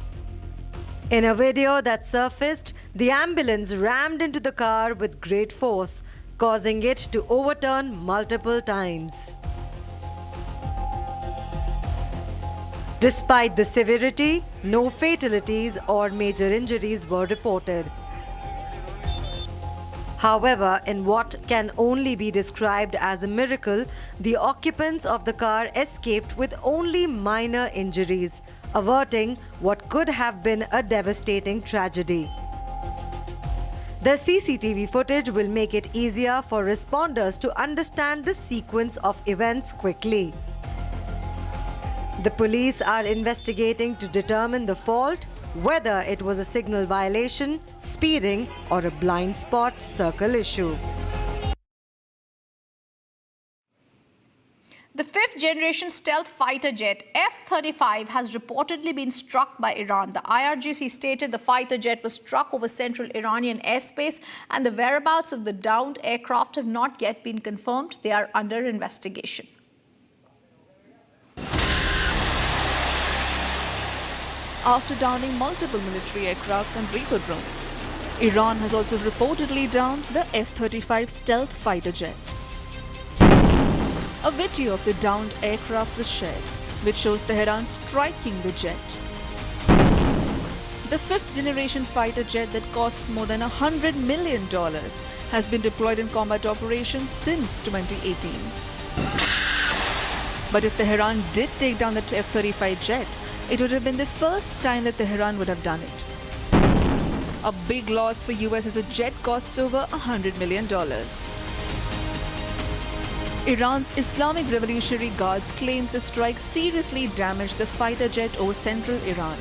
In a video that surfaced, the ambulance rammed into the car with great force, causing it to overturn multiple times. Despite the severity, no fatalities or major injuries were reported. However, in what can only be described as a miracle, the occupants of the car escaped with only minor injuries, averting what could have been a devastating tragedy. The CCTV footage will make it easier for responders to understand the sequence of events quickly. The police are investigating to determine the fault, whether it was a signal violation, speeding, or a blind spot circle issue. The fifth-generation stealth fighter jet F-35 has reportedly been struck by Iran. The IRGC stated the fighter jet was struck over central Iranian airspace, and the whereabouts of the downed aircraft have not yet been confirmed. They are under investigation. After downing multiple military aircrafts and Reaper drones, Iran has also reportedly downed the F-35 stealth fighter jet. A video of the downed aircraft was shared, which shows Tehran striking the jet. The fifth-generation fighter jet that costs more than $100 million has been deployed in combat operations since 2018. But if Tehran did take down the F-35 jet, it would have been the first time that Tehran would have done it. A big loss for US as the jet costs over $100 million. Iran's Islamic Revolutionary Guards claims the strike seriously damaged the fighter jet over central Iran.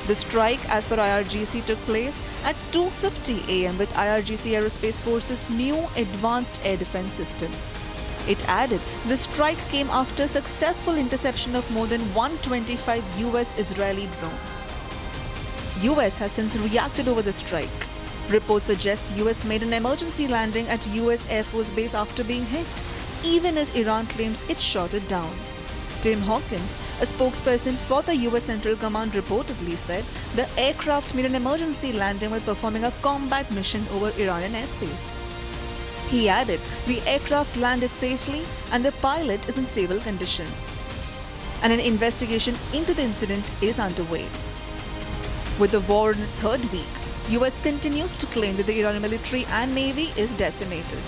The strike, as per IRGC, took place at 2:50 a.m. with IRGC Aerospace Force's new advanced air defense system. It added the strike came after successful interception of more than 125 US-Israeli drones. US has since reacted over the strike. Reports suggest US made an emergency landing at US Air Force Base after being hit, even as Iran claims it shot it down. Tim Hawkins, a spokesperson for the US Central Command, reportedly said the aircraft made an emergency landing while performing a combat mission over Iranian airspace. He added the aircraft landed safely and the pilot is in stable condition. And an investigation into the incident is underway. With the war in its third week, US continues to claim that the Iranian military and navy is decimated.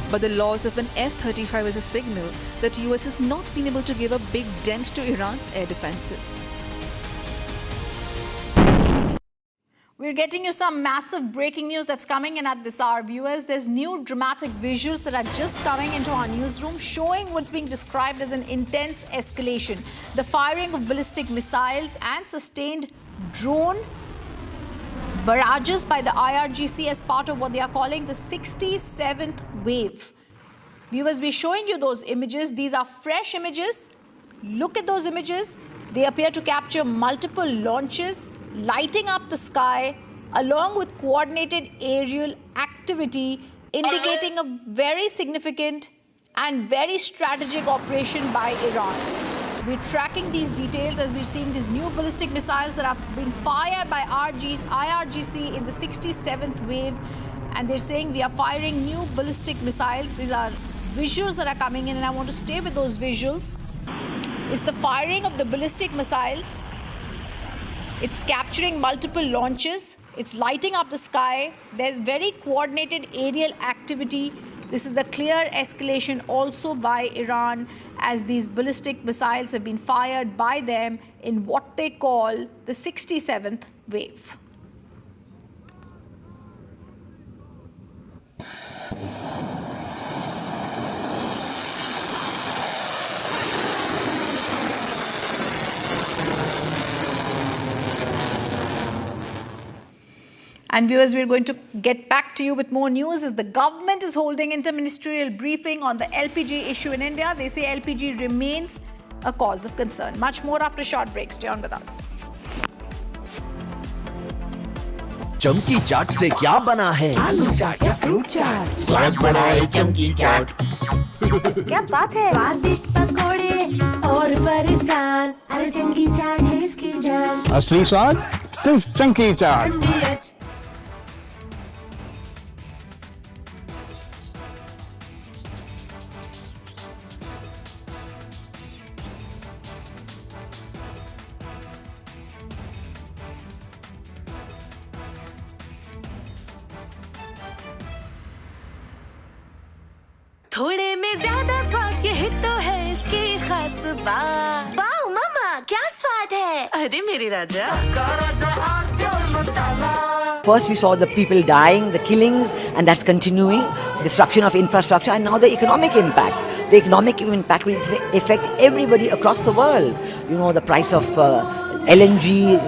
But the loss of an F-35 is a signal that US has not been able to give a big dent to Iran's air defenses. We're getting you some massive breaking news that's coming in at this hour, viewers. There's new dramatic visuals that are just coming into our newsroom showing what's being described as an intense escalation. The firing of ballistic missiles and sustained drone barrages by the IRGC as part of what they are calling the 67th wave. Viewers, we're showing you those images. These are fresh images. Look at those images. They appear to capture multiple launches, lighting up the sky, along with coordinated aerial activity indicating a very significant and very strategic operation by Iran. We're tracking these details as we're seeing these new ballistic missiles that have been fired by IRGC in the 67th wave. And they're saying we are firing new ballistic missiles. These are visuals that are coming in, and I want to stay with those visuals. It's the firing of the ballistic missiles. It's capturing multiple launches. It's lighting up the sky. There's very coordinated aerial activity. This is a clear escalation also by Iran as these ballistic missiles have been fired by them in what they call the 67th wave. And viewers, we're going to get back to you with more news as the government is holding inter-ministerial briefing on the LPG issue in India. They say LPG remains a cause of concern. Much more after a short break. Stay on with us. चमकी चाट से क्या बना है? आलू चाट या fruit चाट? स्वाद बढ़ाए चमकी चाट। क्या बात है? स्वादिष्ट पकोड़े और फरसान, अरे चमकी चाट है इसकी जान। असली स्वाद सिर्फ चमकी चाट। थोड़े में ज्यादा स्वाद, यही तो है इसकी खास बात। वाओ मामा, क्या स्वाद है? अरे मेरे राजा। First we saw the people dying, the killings, and that's continuing, destruction of infrastructure, and now the economic impact. The economic impact will affect everybody across the world. You know, the price of LNG,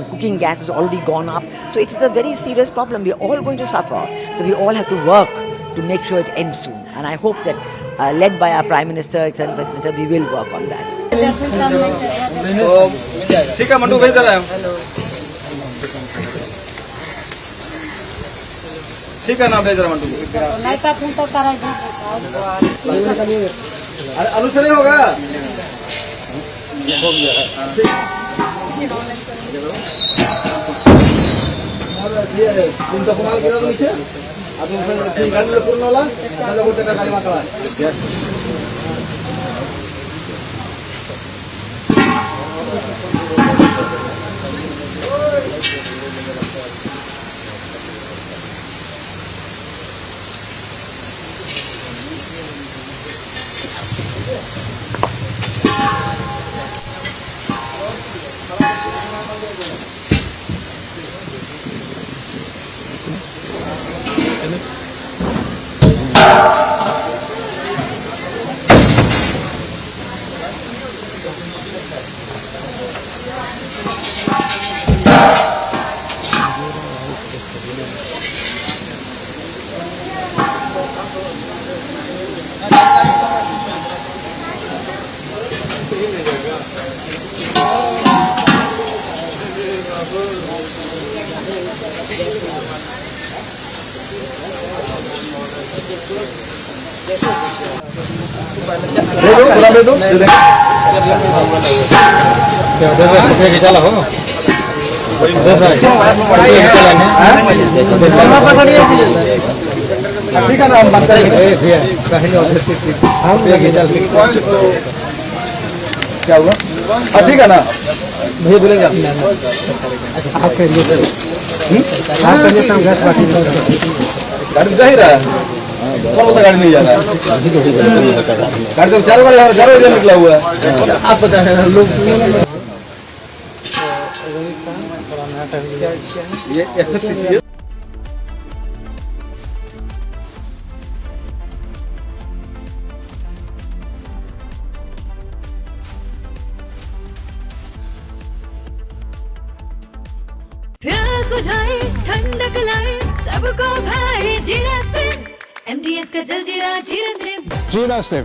cooking gas has already gone up. So it is a very serious problem. We are all going to suffer. So we all have to work to make sure it ends soon. And I hope that, led by our Prime Minister, Excellent Vice Minister, we will work on that. ठीक है mandu भेज दे रहा है। ठीक है ना भेज रहा मंडू। अनुसरण होगा। तुम तो कमाल किया तो नीचे। अब तुम गाड़ी में पूर्ण वाला, दादा बोलते का गाड़ी मारता है। दे दो चला हो ठीक है ना हम बात करेंगे क्या हुआ ठीक है ना भैया बोलेंगे गाड़ी जा ही रहा है कौन बोलता गाड़ी नहीं जा रहा है गाड़ी तो 4 बजे निकला हुआ है आप बता रहे हैं लोग ये FFCC प्यास बुझाए ठंडक लाए सबको भाई जीरा से MDH का जलजीरा जीरा से जीरा से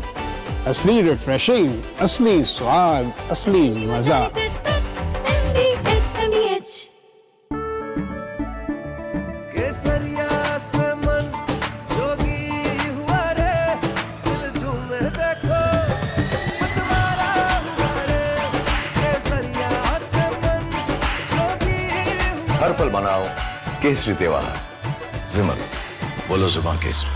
असली रिफ्रेशिंग, असली स्वाद, असली मजा। MDH केसरिया से मन जोगी हर पल मनाओ केसरी त्योहार। विमल, बोलो जुबान केसरी।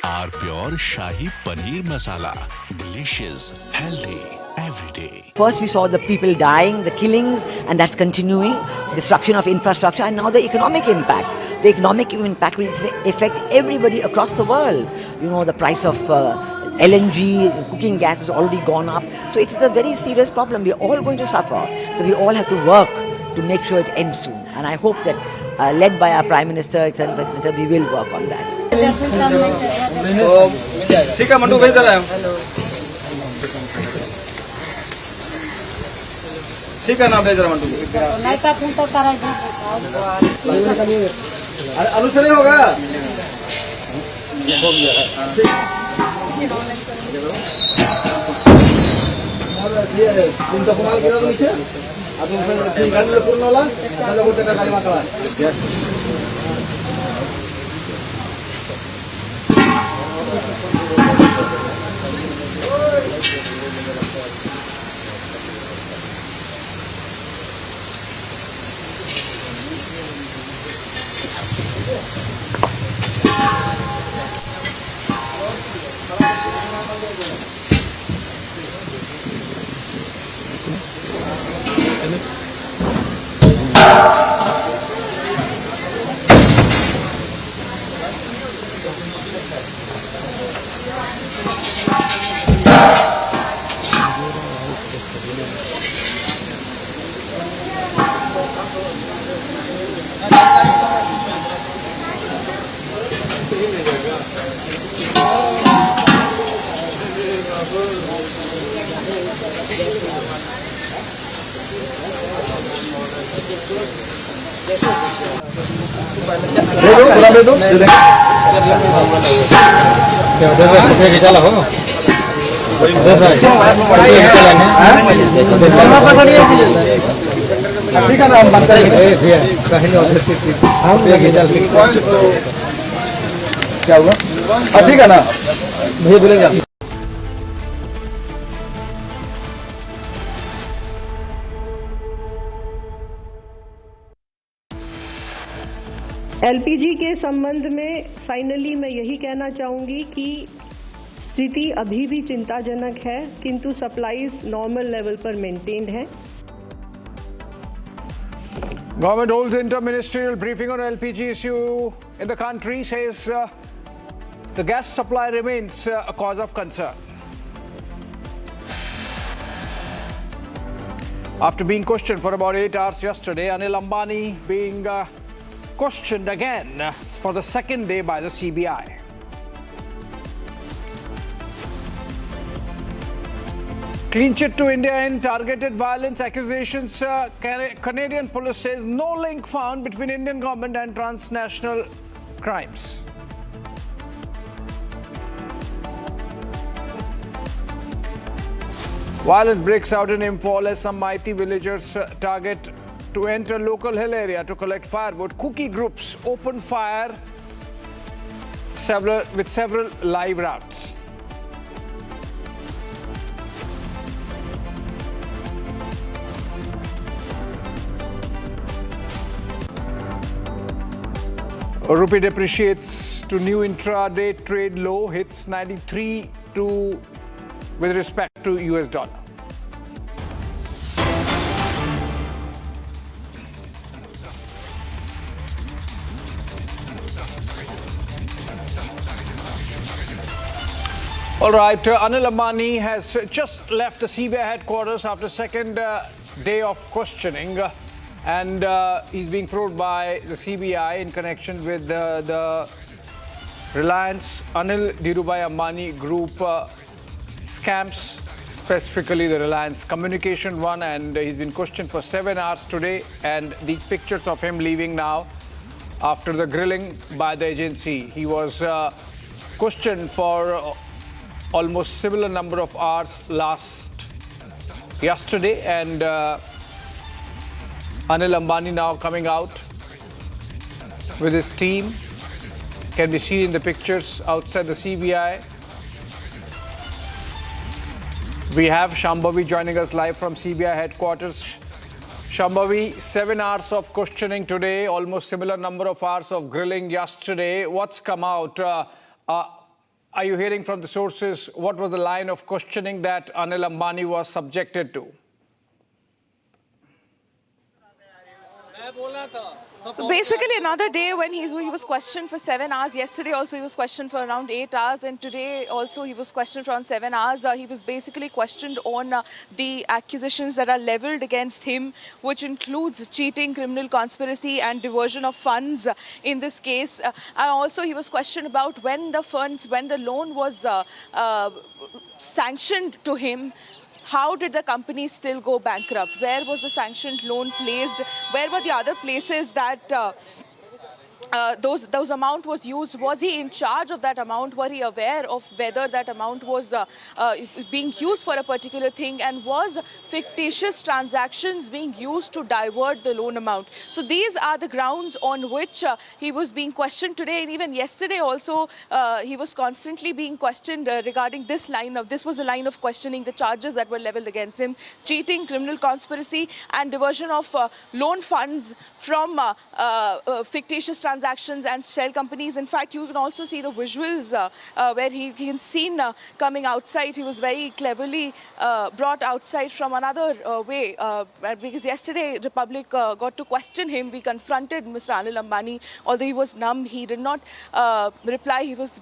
Are pure shahi paneer masala, delicious, healthy every day. First we saw the people dying, the killings, and that's continuing, destruction of infrastructure, and now the economic impact. The economic impact will affect everybody across the world. You know, the price of LNG, cooking gas has already gone up. So it is a very serious problem. We're all going to suffer. So we all have to work to make sure it ends soon. And I hope that, led by our Prime Minister, Executive Minister, we will work on that. ठीक है mandu, भेज दे रहे हैं। ठीक है ना, भेज रहा मंडू। अनुसरण होगा। तुमचा कुणाल गेला तो नीचे आता गाडीला पूर्ण होला त्याला बोलते का गाडी मागवा। चला हो ठीक है ना, हम बात करेंगे कहीं क्या हुआ। ठीक है ना, भैया बोलेंगे। LPG के संबंध में फाइनली मैं यही कहना चाहूँगी कि स्थिति अभी भी चिंताजनक है, किंतु सप्लाईज नॉर्मल लेवल पर मेंटेन्ड है। Government holds inter-ministerial briefing on LPG issue in the country, says the gas supply remains a cause of concern. After being questioned for about 8 hours yesterday, Anil Ambani being questioned again for the second day by the CBI. Clean chit to India in targeted violence accusations. Canadian police says no link found between Indian government and transnational crimes. Violence breaks out in Imphal as some mighty villagers target to enter local hill area to collect firewood. Cookie groups open fire with several live rounds. Rupee depreciates to new intraday trade low, hits 93 with respect to US dollar. All right, Anil Ambani has just left the CBI headquarters after second day of questioning. And he's being probed by the CBI in connection with the Reliance Anil Dhirubhai Ambani Group scams, specifically the Reliance Communication one. And he's been questioned for 7 hours today. And these pictures of him leaving now after the grilling by the agency. He was questioned for almost similar number of hours yesterday. And Anil Ambani now coming out with his team. Can be seen in the pictures outside the CBI. We have Shambhavi joining us live from CBI headquarters. Shambhavi, 7 hours of questioning today, almost similar number of hours of grilling yesterday. What's come out? Are you hearing from the sources what was the line of questioning that Anil Ambani was subjected to? So basically another day when he was questioned for 7 hours. Yesterday also he was questioned for around 8 hours, and today also he was questioned for around 7 hours. He was basically questioned on the accusations that are leveled against him, which includes cheating, criminal conspiracy and diversion of funds in this case. And also he was questioned about when the loan was sanctioned to him. How did the company still go bankrupt? Where was the sanctioned loan placed? Where were the other places that those amount was used? Was he in charge of that amount? Were he aware of whether that amount was being used for a particular thing? And was fictitious transactions being used to divert the loan amount? So these are the grounds on which he was being questioned today. And even yesterday also, he was constantly being questioned regarding this was the line of questioning, the charges that were leveled against him: cheating, criminal conspiracy and diversion of loan funds from fictitious transactions and shell companies. In fact, you can also see the visuals where he is seen coming outside. He was very cleverly brought outside from another way, because yesterday Republic got to question him. We confronted Mr. Anil Ambani. Although he was numb, he did not reply. He was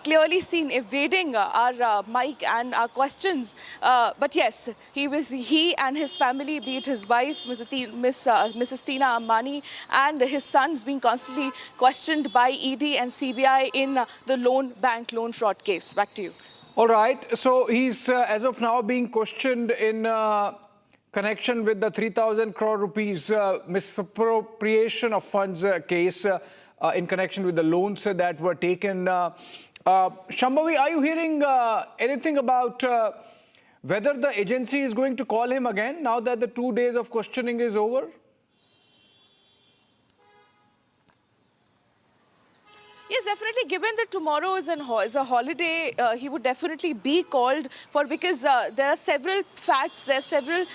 clearly seen evading our mic and our questions. But yes, he and his family, be it his wife, Mrs. Tina Ambani, and his sons, being constantly questioned by ED and CBI in the bank loan fraud case. Back to you. All right. So he's, as of now, being questioned in connection with the 3,000 crore rupees misappropriation of funds case in connection with the loans that were taken. Shambhavi, are you hearing anything about whether the agency is going to call him again now that the 2 days of questioning is over? Yes, definitely. Given that tomorrow is a holiday, he would definitely be called for, because there are several facts, there are several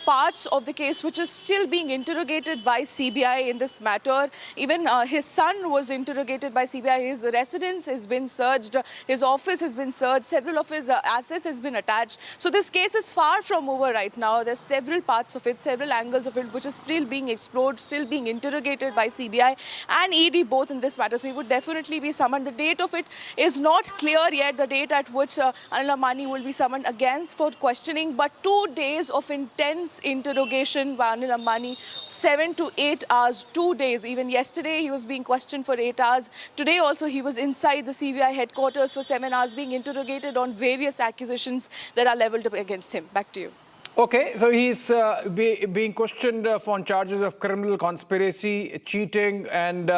parts of the case which is still being interrogated by CBI in this matter. Even his son was interrogated by CBI. His residence has been searched, his office has been searched, several of his assets has been attached. So this case is far from over right now. There's several parts of it, several angles of it, which is still being explored, still being interrogated by CBI and ED both in this matter. So he would definitely be summoned. The date of it is not clear yet, the date at which Anil Ambani will be summoned again for questioning, but 2 days of intense interrogation by Anil Ambani, 7 to 8 hours, 2 days. Even yesterday he was being questioned for 8 hours. Today also he was inside the CBI headquarters for 7 hours being interrogated on various accusations that are leveled against him. Back to you. Okay, so he's being questioned on charges of criminal conspiracy, cheating and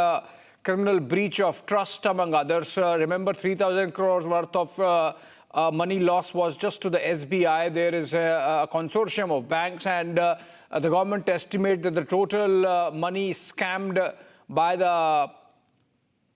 criminal breach of trust, among others. Remember, 3,000 crores worth of money loss was just to the SBI. There is a consortium of banks, and the government estimates that the total money scammed by the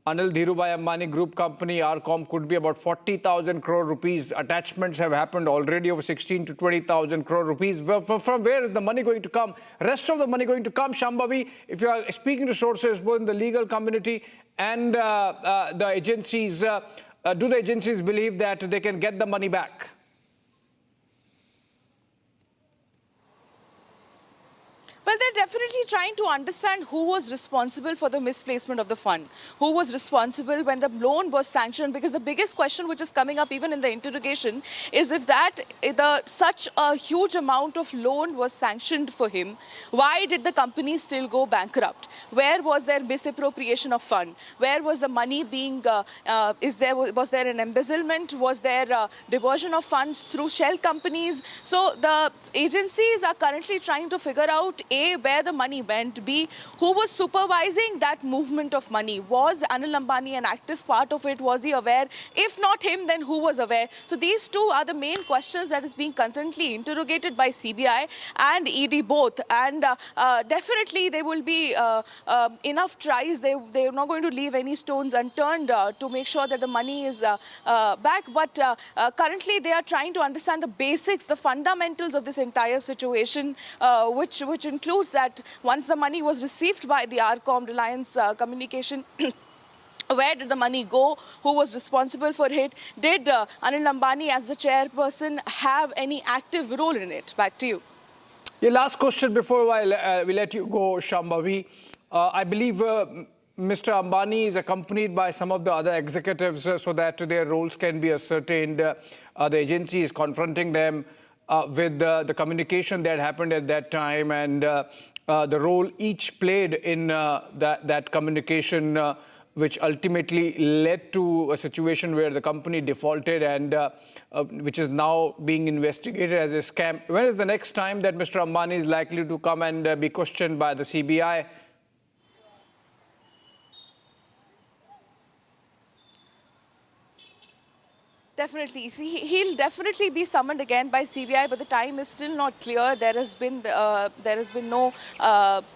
Anil Dhirubhai Ambani Group Company, RCOM, could be about 40,000 crore rupees. Attachments have happened already over 16 to 20,000 crore rupees. From where is the money going to come? Rest of the money going to come, Shambhavi, if you are speaking to sources both in the legal community and the agencies, do the agencies believe that they can get the money back? Well, they're definitely trying to understand who was responsible for the misplacement of the fund, who was responsible when the loan was sanctioned, because the biggest question which is coming up even in the interrogation is if such a huge amount of loan was sanctioned for him, why did the company still go bankrupt? Where was there misappropriation of fund? Where was the money being, was there an embezzlement? Was there diversion of funds through shell companies? So the agencies are currently trying to figure out, A, A, where the money went, B, who was supervising that movement of money. Was Anil Ambani an active part of it? Was he aware? If not him, then who was aware? So these two are the main questions that is being constantly interrogated by CBI and ED both. And definitely there will be enough tries. They're not going to leave any stones unturned to make sure that the money is back. But currently they are trying to understand the basics, the fundamentals of this entire situation, which includes that once the money was received by the RCOM, Reliance Communication, where did the money go? Who was responsible for it? Did Anil Ambani, as the chairperson, have any active role in it? Back to you. Your last question before we let you go, Shambhavi. I believe Mr. Ambani is accompanied by some of the other executives so that their roles can be ascertained. The agency is confronting them with the communication that happened at that time and the role each played in that communication, which ultimately led to a situation where the company defaulted and which is now being investigated as a scam. When is the next time that Mr. Ambani is likely to come and be questioned by the CBI? Definitely. See, he'll definitely be summoned again by CBI, but the time is still not clear. There has been no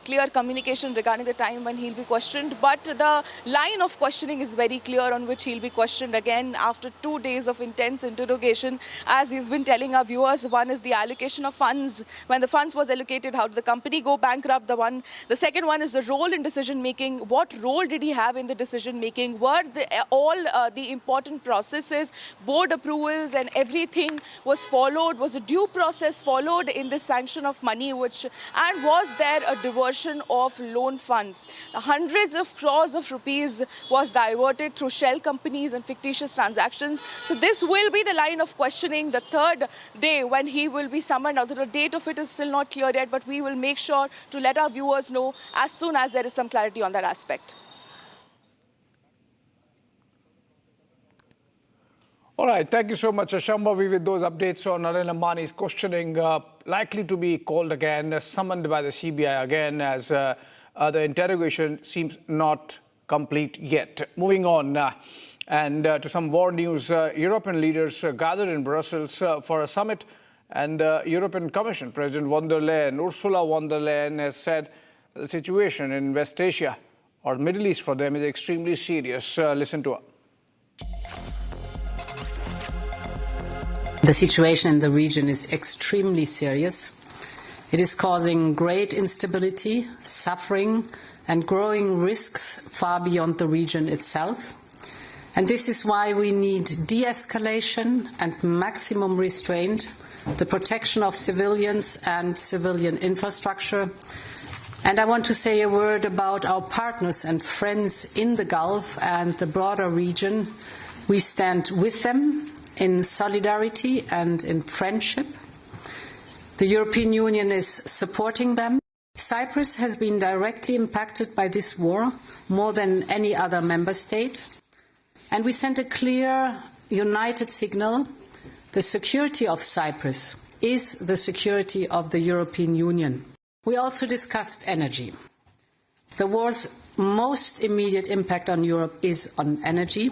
clear communication regarding the time when he'll be questioned. But the line of questioning is very clear on which he'll be questioned again after 2 days of intense interrogation. As you've been telling our viewers, one is the allocation of funds. When the funds was allocated, how did the company go bankrupt? The second one is the role in decision making. What role did he have in the decision making? Were all the important processes, board approvals and everything was followed? Was the due process followed in this sanction of money? And was there a diversion of loan funds? Hundreds of crores of rupees was diverted through shell companies and fictitious transactions. So this will be the line of questioning, the third day when he will be summoned. Although the date of it is still not clear yet, but we will make sure to let our viewers know as soon as there is some clarity on that aspect. All right, thank you so much, Shambhavi, with those updates on Anil Ambani's questioning. Likely to be called again, summoned by the CBI again, as the interrogation seems not complete yet. Moving on and to some war news, European leaders gathered in Brussels for a summit, and the European Commission President Ursula von der Leyen has said the situation in West Asia or Middle East for them is extremely serious. Listen to her. The situation in the region is extremely serious. It is causing great instability, suffering, and growing risks far beyond the region itself. And this is why we need de-escalation and maximum restraint, the protection of civilians and civilian infrastructure. And I want to say a word about our partners and friends in the Gulf and the broader region. We stand with them in solidarity and in friendship. The European Union is supporting them. Cyprus has been directly impacted by this war more than any other member state. And we sent a clear, united signal. The security of Cyprus is the security of the European Union. We also discussed energy. The war's most immediate impact on Europe is on energy.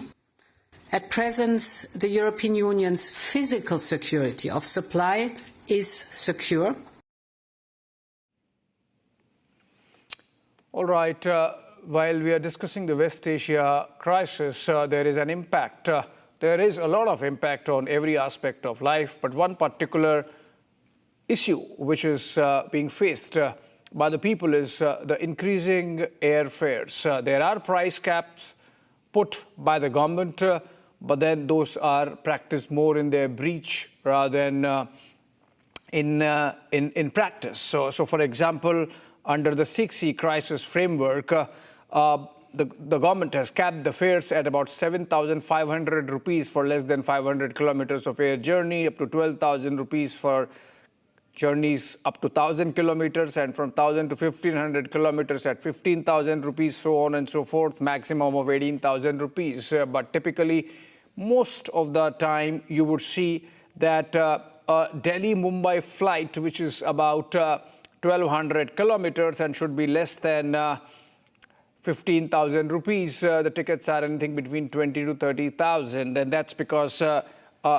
At present, the European Union's physical security of supply is secure. All right, while we are discussing the West Asia crisis, there is an impact. There is a lot of impact on every aspect of life, but one particular issue which is being faced by the people is the increasing airfares. There are price caps put by the government, but then those are practiced more in their breach rather than in practice. So for example, under the 6C crisis framework, the government has capped the fares at about 7,500 rupees for less than 500 kilometers of air journey, up to 12,000 rupees for journeys up to 1,000 kilometers, and from 1,000 to 1,500 kilometers at 15,000 rupees, so on and so forth, maximum of 18,000 rupees. But typically, most of the time, you would see that a Delhi-Mumbai flight, which is about 1,200 kilometers and should be less than 15,000 rupees. The tickets are anything between 20 to 30,000, and that's because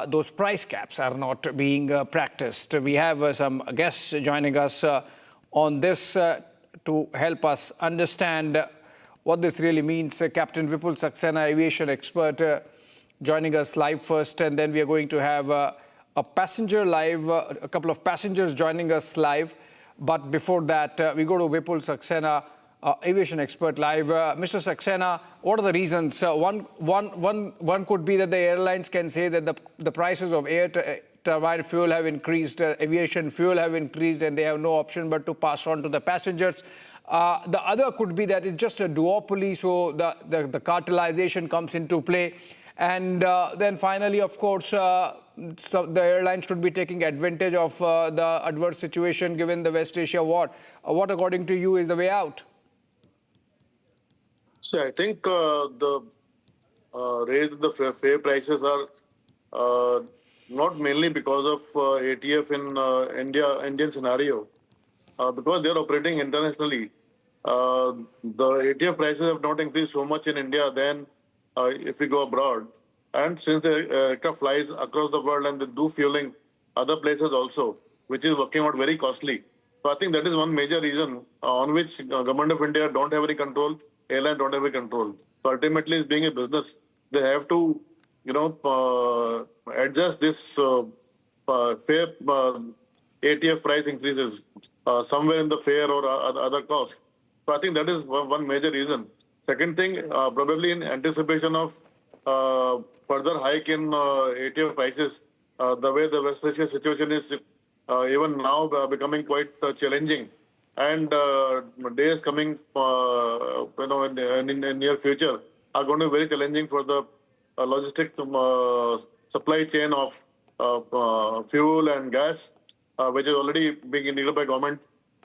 those price caps are not being practiced. We have some guests joining us on this to help us understand what this really means. Captain Vipul Saxena, aviation expert, joining us live first, and then we are going to have a passenger live, a couple of passengers joining us live. But before that, we go to Vipul Saxena, aviation expert live. Mr. Saxena, what are the reasons? One could be that the airlines can say that the prices of air turbine fuel have increased, aviation fuel have increased, and they have no option but to pass on to the passengers. The other could be that it's just a duopoly, so the cartelization comes into play. And then finally, of course, so the airlines should be taking advantage of the adverse situation given the West Asia war. What, according to you, is the way out? So I think the raise in the fare prices are not mainly because of ATF in Indian scenario, because they are operating internationally. The ATF prices have not increased so much in India than if we go abroad. And since the aircraft flies across the world and they do fueling other places also, which is working out very costly. So I think that is one major reason on which Government of India don't have any control, airline don't have any control. So ultimately, it's being a business, they have to, adjust this fare ATF price increases somewhere in the fare or other costs. So I think that is one major reason. Second thing, probably in anticipation of further hike in ATF prices, the way the West Asia situation is even now becoming quite challenging, and days coming, in near future are going to be very challenging for the logistic supply chain of fuel and gas, which is already being indicated by government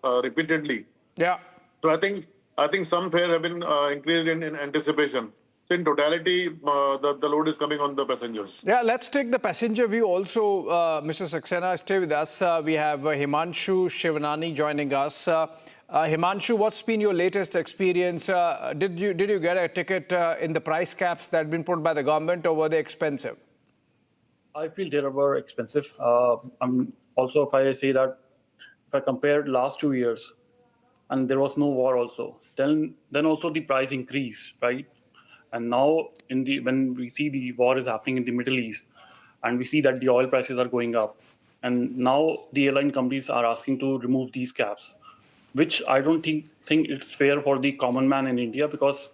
repeatedly. Yeah. So I think some fare have been increased in anticipation. So in totality, the load is coming on the passengers. Yeah, let's take the passenger view also. Mr. Saxena, stay with us. We have Himanshu Shivanani joining us. Himanshu, what's been your latest experience? Did you get a ticket in the price caps that have been put by the government, or were they expensive? I feel they were expensive. Also, if I say that, if I compare last 2 years, and there was no war also, then also the price increased, right? And now when we see the war is happening in the Middle East, and we see that the oil prices are going up, and now the airline companies are asking to remove these caps, which I don't think it's fair for the common man in India, because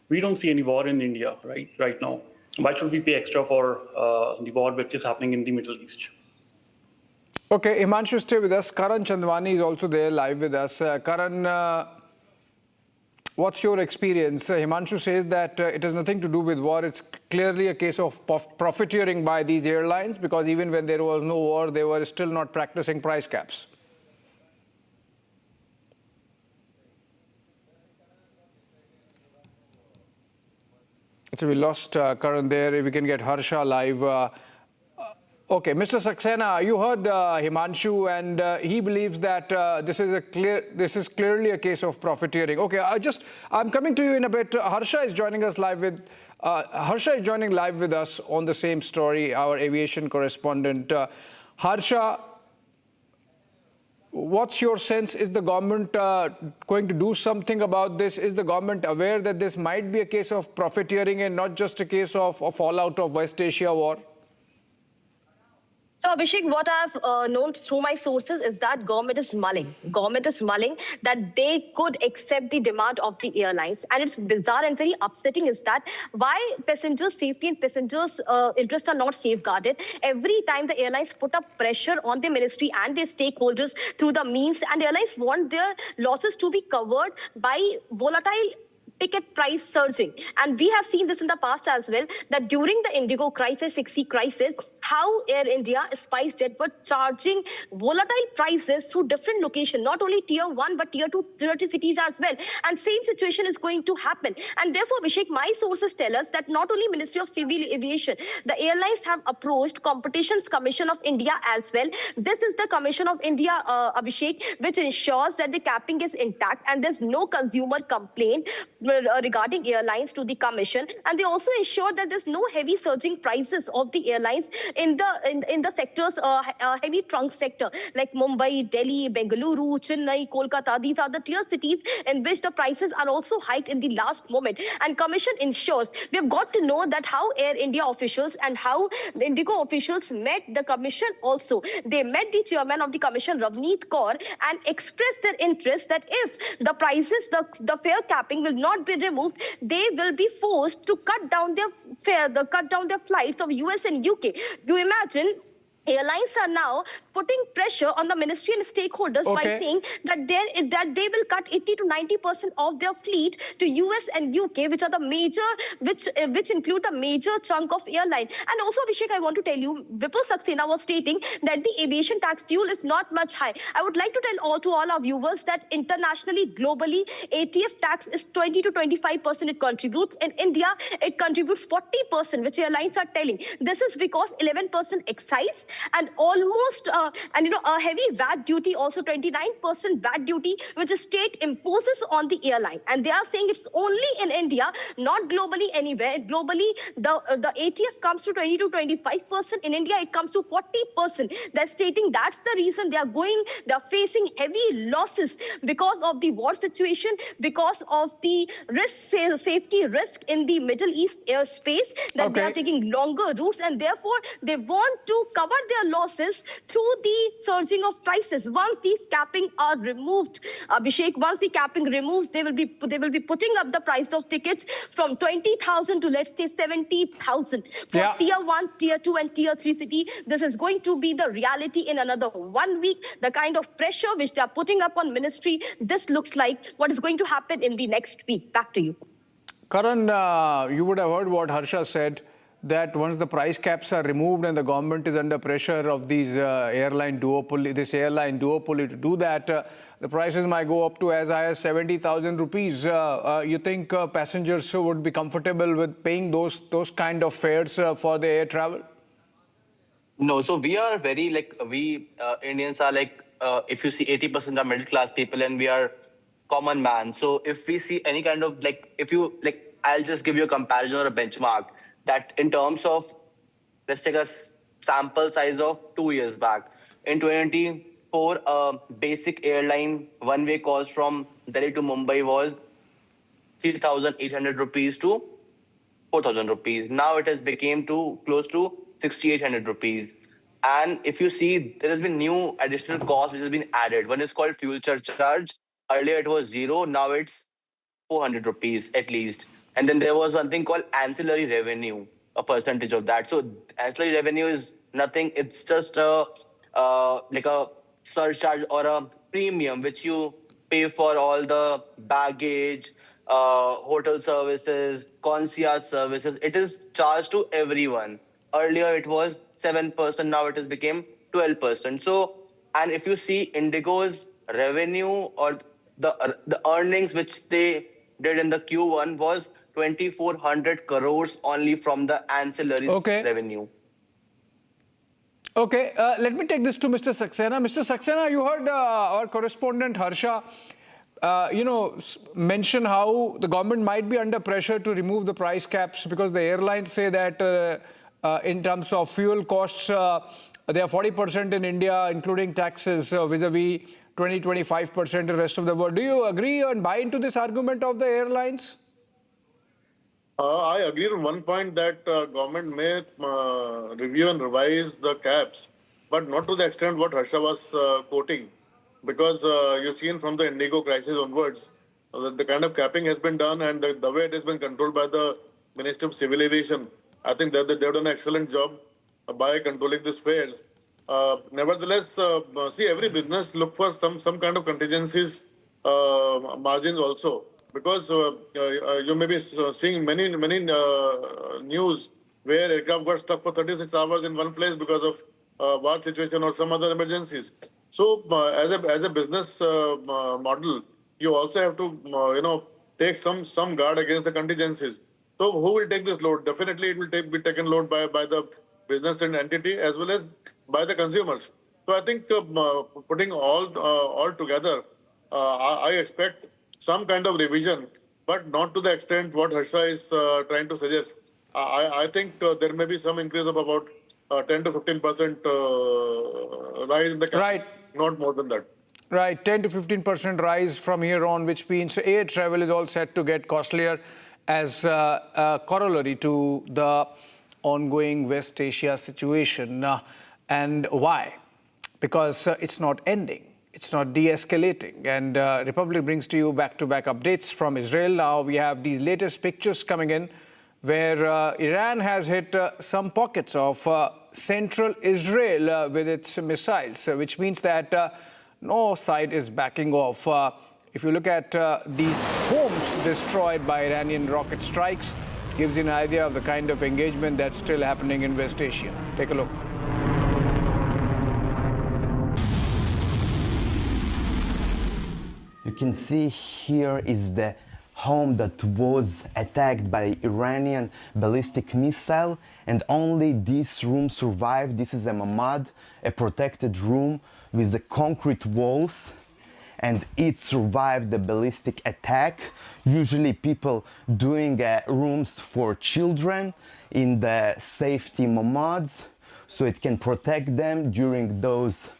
we don't see any war in India right now. Why should we pay extra for the war which is happening in the Middle East? Okay, Himanshu, stay with us. Karan Chandwani is also there live with us. Karan, what's your experience? Himanshu says that it has nothing to do with war. It's clearly a case of profiteering by these airlines, because even when there was no war, they were still not practicing price caps. So we lost Karan there. If we can get Harsha live. Okay, Mr. Saxena, you heard Himanshu, and he believes that this is clearly a case of profiteering. Okay, I'm coming to you in a bit. Harsha is joining us live with us on the same story, our aviation correspondent. Harsha, what's your sense? Is the government going to do something about this? Is the government aware that this might be a case of profiteering and not just a case of fallout of West Asia war? So, Abhishek, what I've known through my sources is that government is mulling. Government is mulling that they could accept the demand of the airlines. And it's bizarre and very upsetting is that why passengers' safety and passengers' interests are not safeguarded. Every time the airlines put up pressure on the ministry and their stakeholders through the means, and airlines want their losses to be covered by volatile ticket price surging. And we have seen this in the past as well, that during the Indigo crisis, 6C crisis, how Air India, SpiceJet were charging volatile prices through different locations, not only tier 1 but tier 2, tier 3 cities as well. And same situation is going to happen. And therefore, Abhishek, my sources tell us that not only Ministry of Civil Aviation, the airlines have approached Competitions Commission of India as well. This is the Commission of India, Abhishek, which ensures that the capping is intact and there's no consumer complaint regarding airlines to the commission. And they also ensure that there's no heavy surging prices of the airlines in the sectors, heavy trunk sector like Mumbai, Delhi, Bengaluru, Chennai, Kolkata. These are the tier cities in which the prices are also hiked in the last moment. And commission ensures, we have got to know that how Air India officials and how the Indigo officials met the commission also. They met the chairman of the commission, Ravneet Kaur, and expressed their interest that if the prices, the fare capping will not be removed, they will be forced to cut down their fare, cut down their flights of US and UK. You imagine, airlines are now putting pressure on the ministry and stakeholders by saying that they will cut 80 to 90% of their fleet to US and UK, which are the major, which include the major chunk of airline. And also, Abhishek, I want to tell you, Vipul Saxena was stating that the aviation tax fuel is not much high. I would like to tell all our viewers that internationally, globally, ATF tax is 20 to 25% it contributes. In India, it contributes 40%, which airlines are telling. This is because 11% excise and almost a heavy VAT duty, also 29% VAT duty, which the state imposes on the airline. And they are saying it's only in India, not globally anywhere. Globally, the ATF comes to 20 to 25%. In India, it comes to 40%. They're stating that's the reason they're facing heavy losses because of the war situation, because of the safety risk in the Middle East airspace, that they are taking longer routes, and therefore they want to cover their losses through the surging of prices. Once these capping are removed, Abhishek, once the capping removes, they will be putting up the price of tickets from 20,000 to, let's say, 70,000 for tier 1, tier 2 and tier 3 city. This is going to be the reality in another 1 week. The kind of pressure which they are putting up on ministry, this looks like what is going to happen in the next week. Back to you. Karan, you would have heard what Harsha said, that once the price caps are removed and the government is under pressure of these airline duopoly to do that, the prices might go up to as high as 70,000 rupees. You think passengers would be comfortable with paying those kind of fares for the air travel? No, so we are very we Indians are if you see 80% are middle class people and we are common man. So if we see any kind of I'll just give you a comparison or a benchmark. That in terms of, let's take a sample size of 2 years back. In 2024, a basic airline one-way cost from Delhi to Mumbai was 3,800 rupees to 4,000 rupees. Now it has become to close to 6,800 rupees. And if you see, there has been new additional cost which has been added. One is called fuel surcharge. Earlier it was 0, now it's 400 rupees at least. And then there was something called ancillary revenue, a percentage of that. So ancillary revenue is nothing. It's just a surcharge or a premium which you pay for all the baggage, hotel services, concierge services. It is charged to everyone. Earlier it was 7%. Now it has become 12%. So, and if you see Indigo's revenue or the earnings which they did in the Q1 was 2,400 crores only from the ancillary revenue. Okay, let me take this to Mr. Saxena. Mr. Saxena, you heard our correspondent Harsha, mention how the government might be under pressure to remove the price caps because the airlines say that in terms of fuel costs, they are 40% in India, including taxes, vis-a-vis 20-25% in the rest of the world. Do you agree and buy into this argument of the airlines? I agree on one point that government may review and revise the caps, but not to the extent what Harsha was quoting. Because you've seen from the Indigo crisis onwards, the kind of capping has been done and the way it has been controlled by the Ministry of Civil Aviation. I think that they've done an excellent job by controlling these fares. Nevertheless, see, every business look for some kind of contingencies, margins also. Because you may be seeing many news where aircraft got stuck for 36 hours in one place because of war situation or some other emergencies. So as a business model, you also have to take some guard against the contingencies. So who will take this load? Definitely, it will be taken load by the business and entity as well as by the consumers. So I think putting all together, I expect some kind of revision, but not to the extent what Harsha is trying to suggest. I think there may be some increase of about 10 to 15% rise in the Right. Not more than that. Right, 10 to 15% rise from here on, which means air travel is all set to get costlier as a corollary to the ongoing West Asia situation. And why? Because it's not ending. It's not de-escalating. And Republic brings to you back-to-back updates from Israel. Now we have these latest pictures coming in where Iran has hit some pockets of central Israel with its missiles, which means that no side is backing off. If you look at these homes destroyed by Iranian rocket strikes, gives you an idea of the kind of engagement that's still happening in West Asia. Take a look. You can see here is the home that was attacked by Iranian ballistic missile, and only this room survived. This is a mamad, a protected room with the concrete walls, and it survived the ballistic attack. Usually people doing rooms for children in the safety mamads, so it can protect them during those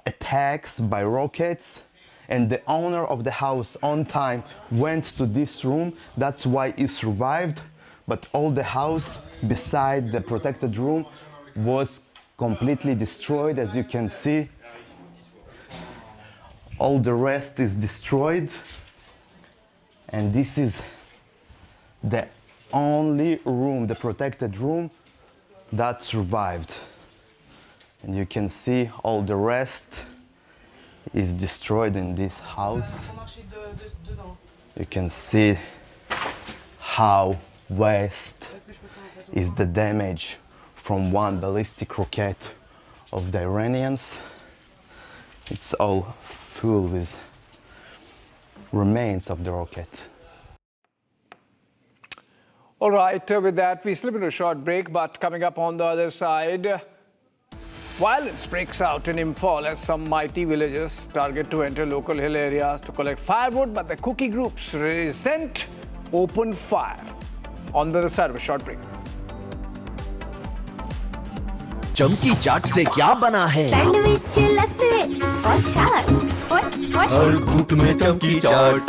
attacks by rockets. And the owner of the house on time went to this room. That's why he survived. But all the house beside the protected room was completely destroyed. As you can see, all the rest is destroyed. And this is the only room, the protected room, that survived. And you can see all the rest is destroyed in this house. You can see how vast is the damage from one ballistic rocket of the Iranians. It's all full with remains of the rocket. All right, with that, we slip into a short break, but coming up on the other side, violence breaks out in Imphal as some mighty villagers target to enter local hill areas to collect firewood, but the cookie groups resent open fire. On the other side of a short break. चमकी चाट से क्या बना है? Sandwich लस्सी और छाछ हर घूंट में चमकी चाट,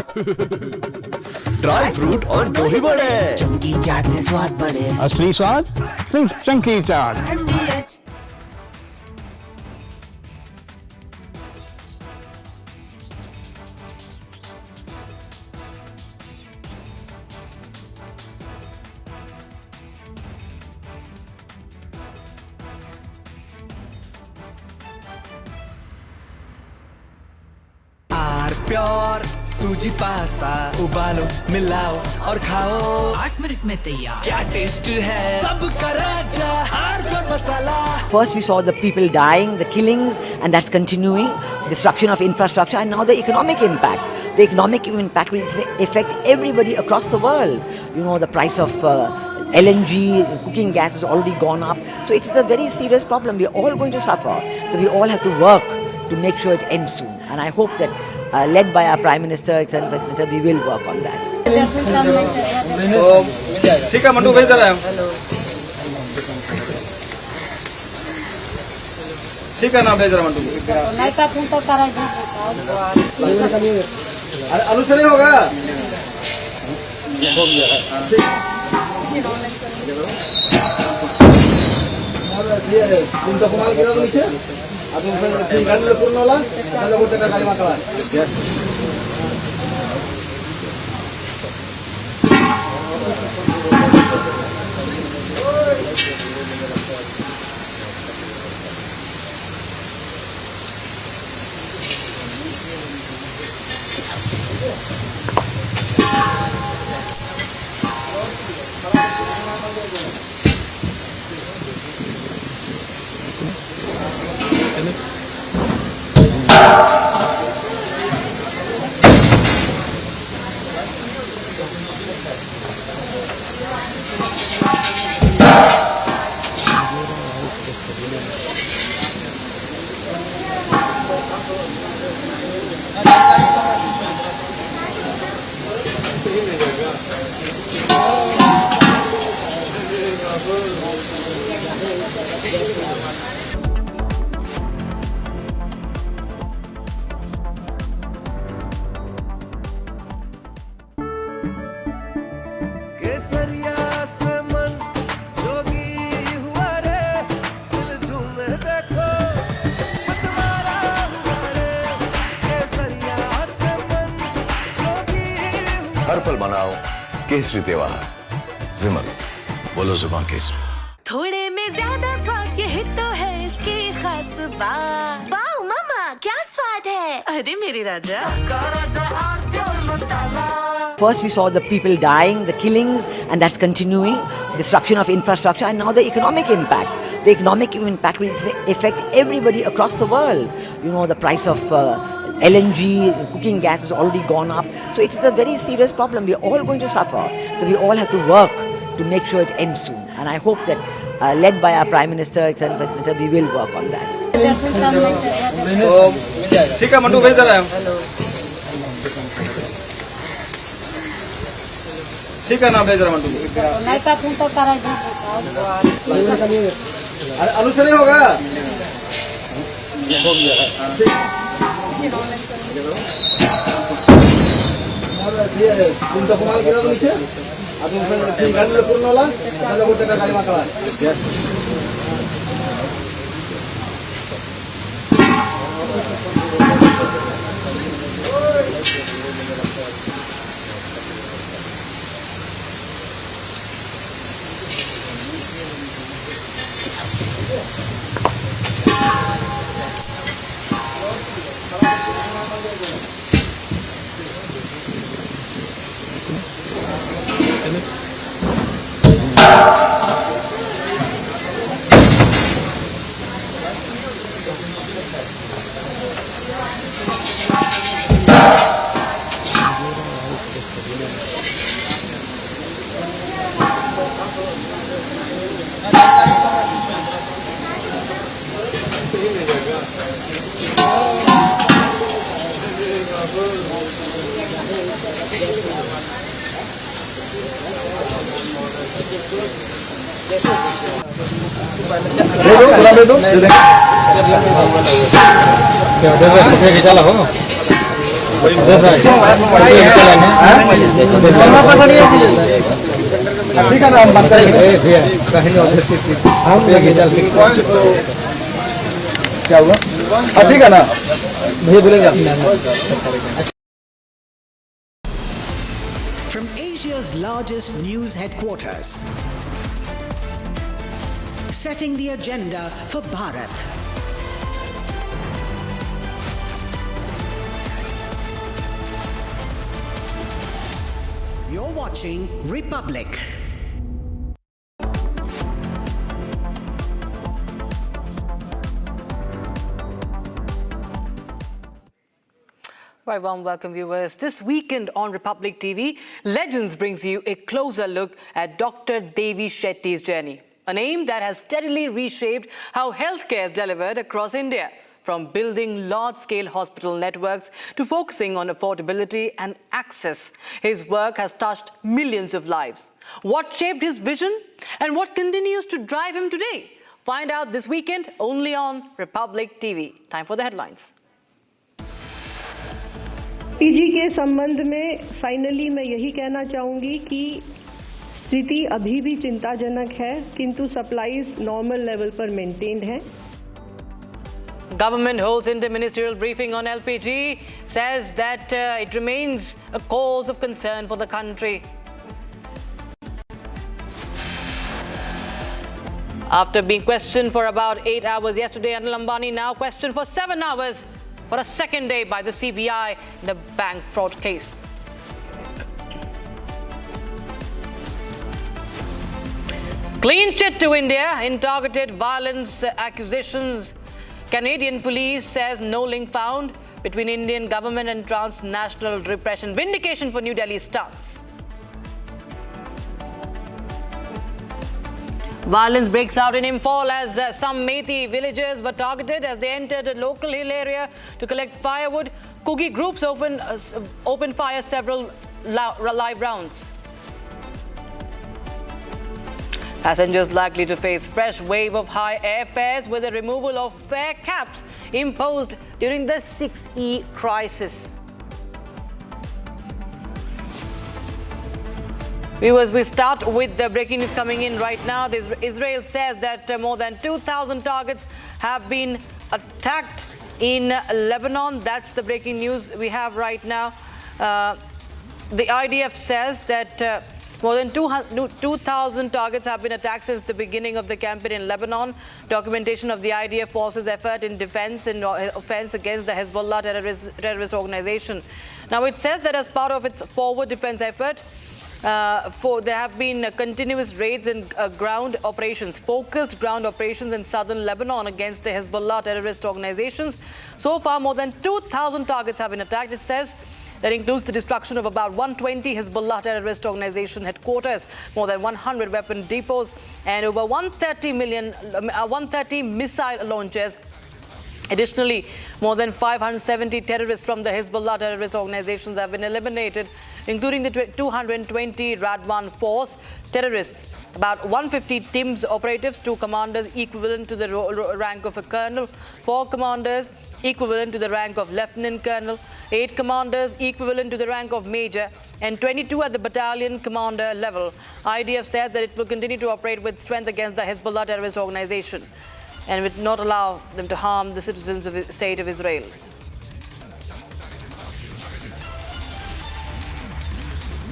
ड्राई फ्रूट और दही बड़े। चमकी चाट से स्वाद बढ़े। असली स्वाद सिर्फ चमकी चाट। प्योर सूजी पास्ता उबालो मिलाओ और खाओ 8 मिनट में तैयार। क्या टेस्ट है सबका राजा hardcore masala. First we saw the people dying, the killings, and that's continuing, destruction of infrastructure, and now the economic impact. The economic impact will affect everybody across the world. You know, the price of LNG, cooking gas has already gone up. So it is a very serious problem. We are all going to suffer. So we all have to work to make sure it ends soon. And I hope that, led by our Prime Minister, Minister, we will work on that. ठीक है mandu भेज रहा है। ठीक है ना भेज रहा मंडू। अरे आलू से नहीं होगा। तुम तो कमाल किया तो नीचे। अब तुम गाड़ी ले पूर्ण वाला। चलो बोलते का गाड़ी मारता है। केसरिया से मन जोगी हुआ रे, दिल झूमे देखो मतवारा हुआ रे। केसरिया से मन जोगी हुआ। हर पल मनाओ केसरी त्योहार। विमल, बोलो जुबान केसरी। थोड़े में ज्यादा स्वाद यही तो है इसकी खास बात। वाओ मामा, क्या स्वाद है। अरे मेरे राजा। First we saw the people dying, the killings, and that's continuing, destruction of infrastructure, and now the economic impact. The economic impact will affect everybody across the world. You know, the price of LNG, cooking gas has already gone up. So it is a very serious problem. We're all going to suffer. So we all have to work to make sure it ends soon. And I hope that, led by our Prime Minister, Executive Vice Minister, we will work on that. ठीक है मंटू भेज दे रहा हूँ। ठीक है ना भेज रहा मंटू। अरे अनुसरी होगा। तुम तो कमाल किया तो नीचे। अब तुम गाड़ी ले पूर्ण वाला। चलो वो टका गाड़ी मारवा। चला हो ठीक है ना हम बात करेंगे क्या हुआ ठीक है ना भैया बोलेंगे From Asia's largest news headquarters, setting the agenda for Bharat. You're watching Republic. Right, warm welcome viewers. This weekend on Republic TV, Legends brings you a closer look at Dr. Devi Shetty's journey, a name that has steadily reshaped how healthcare is delivered across India. From building large-scale hospital networks to focusing on affordability and access, his work has touched millions of lives. What shaped his vision and what continues to drive him today? Find out this weekend only on Republic TV. Time for the headlines. PG के संबंध में finally मैं यही कहना चाहूँगी कि स्थिति अभी भी चिंताजनक है, किंतु सप्लाईज नॉर्मल लेवल पर मेंटेन्ड है। Government holds Inter-Ministerial briefing on LPG, says that it remains a cause of concern for the country. After being questioned for about 8 hours yesterday, Anil Ambani now questioned for 7 hours for a second day by the CBI in the bank fraud case. Clean chit to India in targeted violence accusations. Canadian police says no link found between Indian government and transnational repression. Vindication for New Delhi stance. Violence breaks out in Imphal as some Methi villagers were targeted as they entered a local hill area to collect firewood. Kuki groups opened fire several live rounds. Passengers likely to face fresh wave of high airfares with the removal of fare caps imposed during the 6E crisis. Viewers, we start with the breaking news coming in right now. Israel says that more than 2,000 targets have been attacked in Lebanon. That's the breaking news we have right now. The IDF says that more than 2,000 targets have been attacked since the beginning of the campaign in Lebanon. Documentation of the IDF forces' effort in defense and offense against the Hezbollah terrorist organization. Now, it says that as part of its forward defense effort, there have been continuous raids and focused ground operations in southern Lebanon against the Hezbollah terrorist organizations. So far, more than 2,000 targets have been attacked, it says. That includes the destruction of about 120 Hezbollah terrorist organization headquarters, more than 100 weapon depots, and over 130 missile launches. Additionally, more than 570 terrorists from the Hezbollah terrorist organizations have been eliminated, including the 220 Radwan force terrorists, about 150 TIMS operatives, 2 commanders equivalent to the rank of a colonel, 4 commanders equivalent to the rank of lieutenant colonel, 8 commanders equivalent to the rank of major, and 22 at the battalion commander level. IDF says that it will continue to operate with strength against the Hezbollah terrorist organization and will not allow them to harm the citizens of the state of Israel.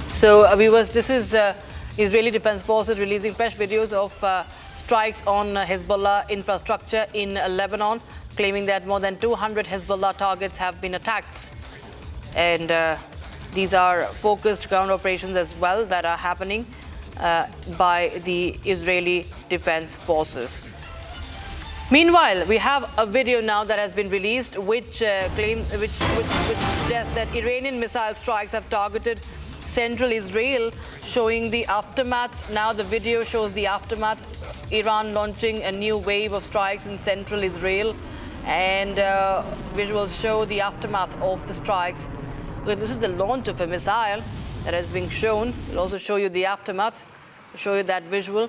So, viewers, this is Israeli Defense Forces releasing fresh videos of strikes on Hezbollah infrastructure in Lebanon, claiming that more than 200 Hezbollah targets have been attacked. And these are focused ground operations as well that are happening by the Israeli Defense Forces. Meanwhile, we have a video now that has been released which suggests that Iranian missile strikes have targeted central Israel, showing the aftermath. Now the video shows the aftermath. Iran launching a new wave of strikes in central Israel, and visuals show the aftermath of the strikes. Look, this is the launch of a missile that has been shown. We'll also show you the aftermath, show you that visual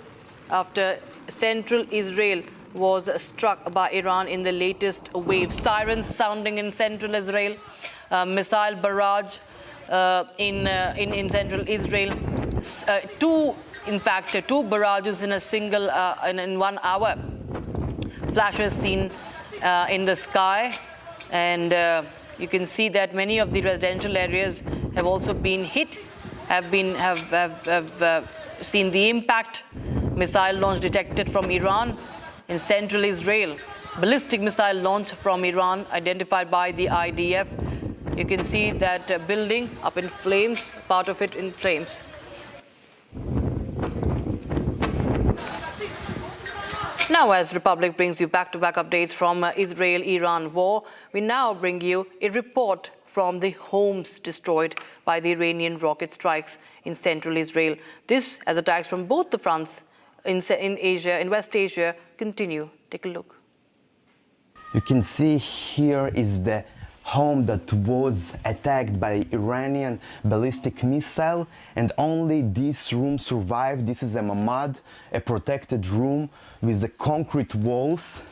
after central Israel was struck by Iran in the latest wave. Sirens sounding in central Israel, missile barrage in central Israel. Two barrages in a single in 1 hour. Flashes seen in the sky, and you can see that many of the residential areas have also been hit, have seen the impact. Missile launch detected from Iran in central Israel. Ballistic missile launch from Iran identified by the IDF. You can see that building up in flames, part of it in flames. Now, as Republic brings you back-to-back updates from Israel-Iran war, we now bring you a report from the homes destroyed by the Iranian rocket strikes in central Israel. This, as attacks from both the fronts in West Asia, continue. Take a look. You can see here is the home that was attacked by Iranian ballistic missile, and only this room survived. This is a mamad, a protected room with the concrete walls,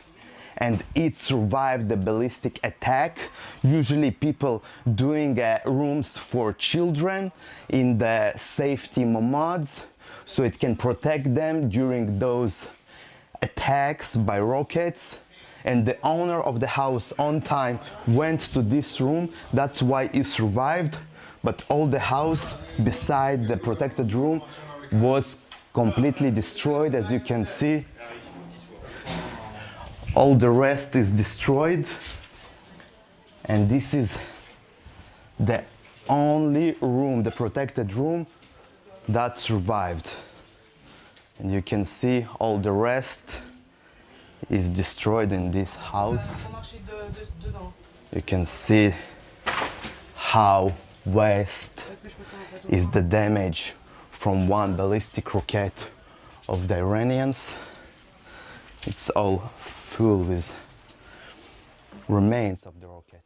and it survived the ballistic attack. Usually people doing rooms for children in the safety mamads, so it can protect them during those attacks by rockets. And the owner of the house on time went to this room. That's why he survived. But all the house beside the protected room was completely destroyed, as you can see. All the rest is destroyed. And this is the only room, the protected room, that survived. And you can see all the rest is destroyed in this house. You can see how vast is the damage from one ballistic rocket of the Iranians. It's all full with remains of the rocket.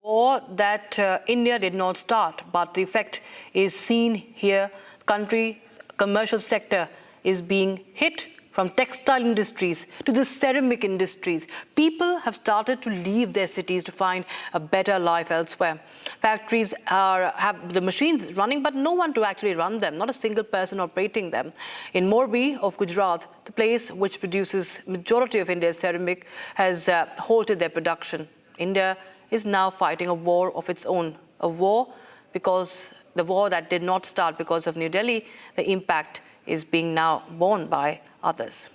War that India did not start, but the effect is seen here. Country's commercial sector is being hit, from textile industries to the ceramic industries. People have started to leave their cities to find a better life elsewhere. Factories have the machines running, but no one to actually run them, not a single person operating them. In Morbi of Gujarat, the place which produces majority of India's ceramic has halted their production. India is now fighting a war of its own, a war because the war that did not start because of New Delhi, the impact is being now borne by others.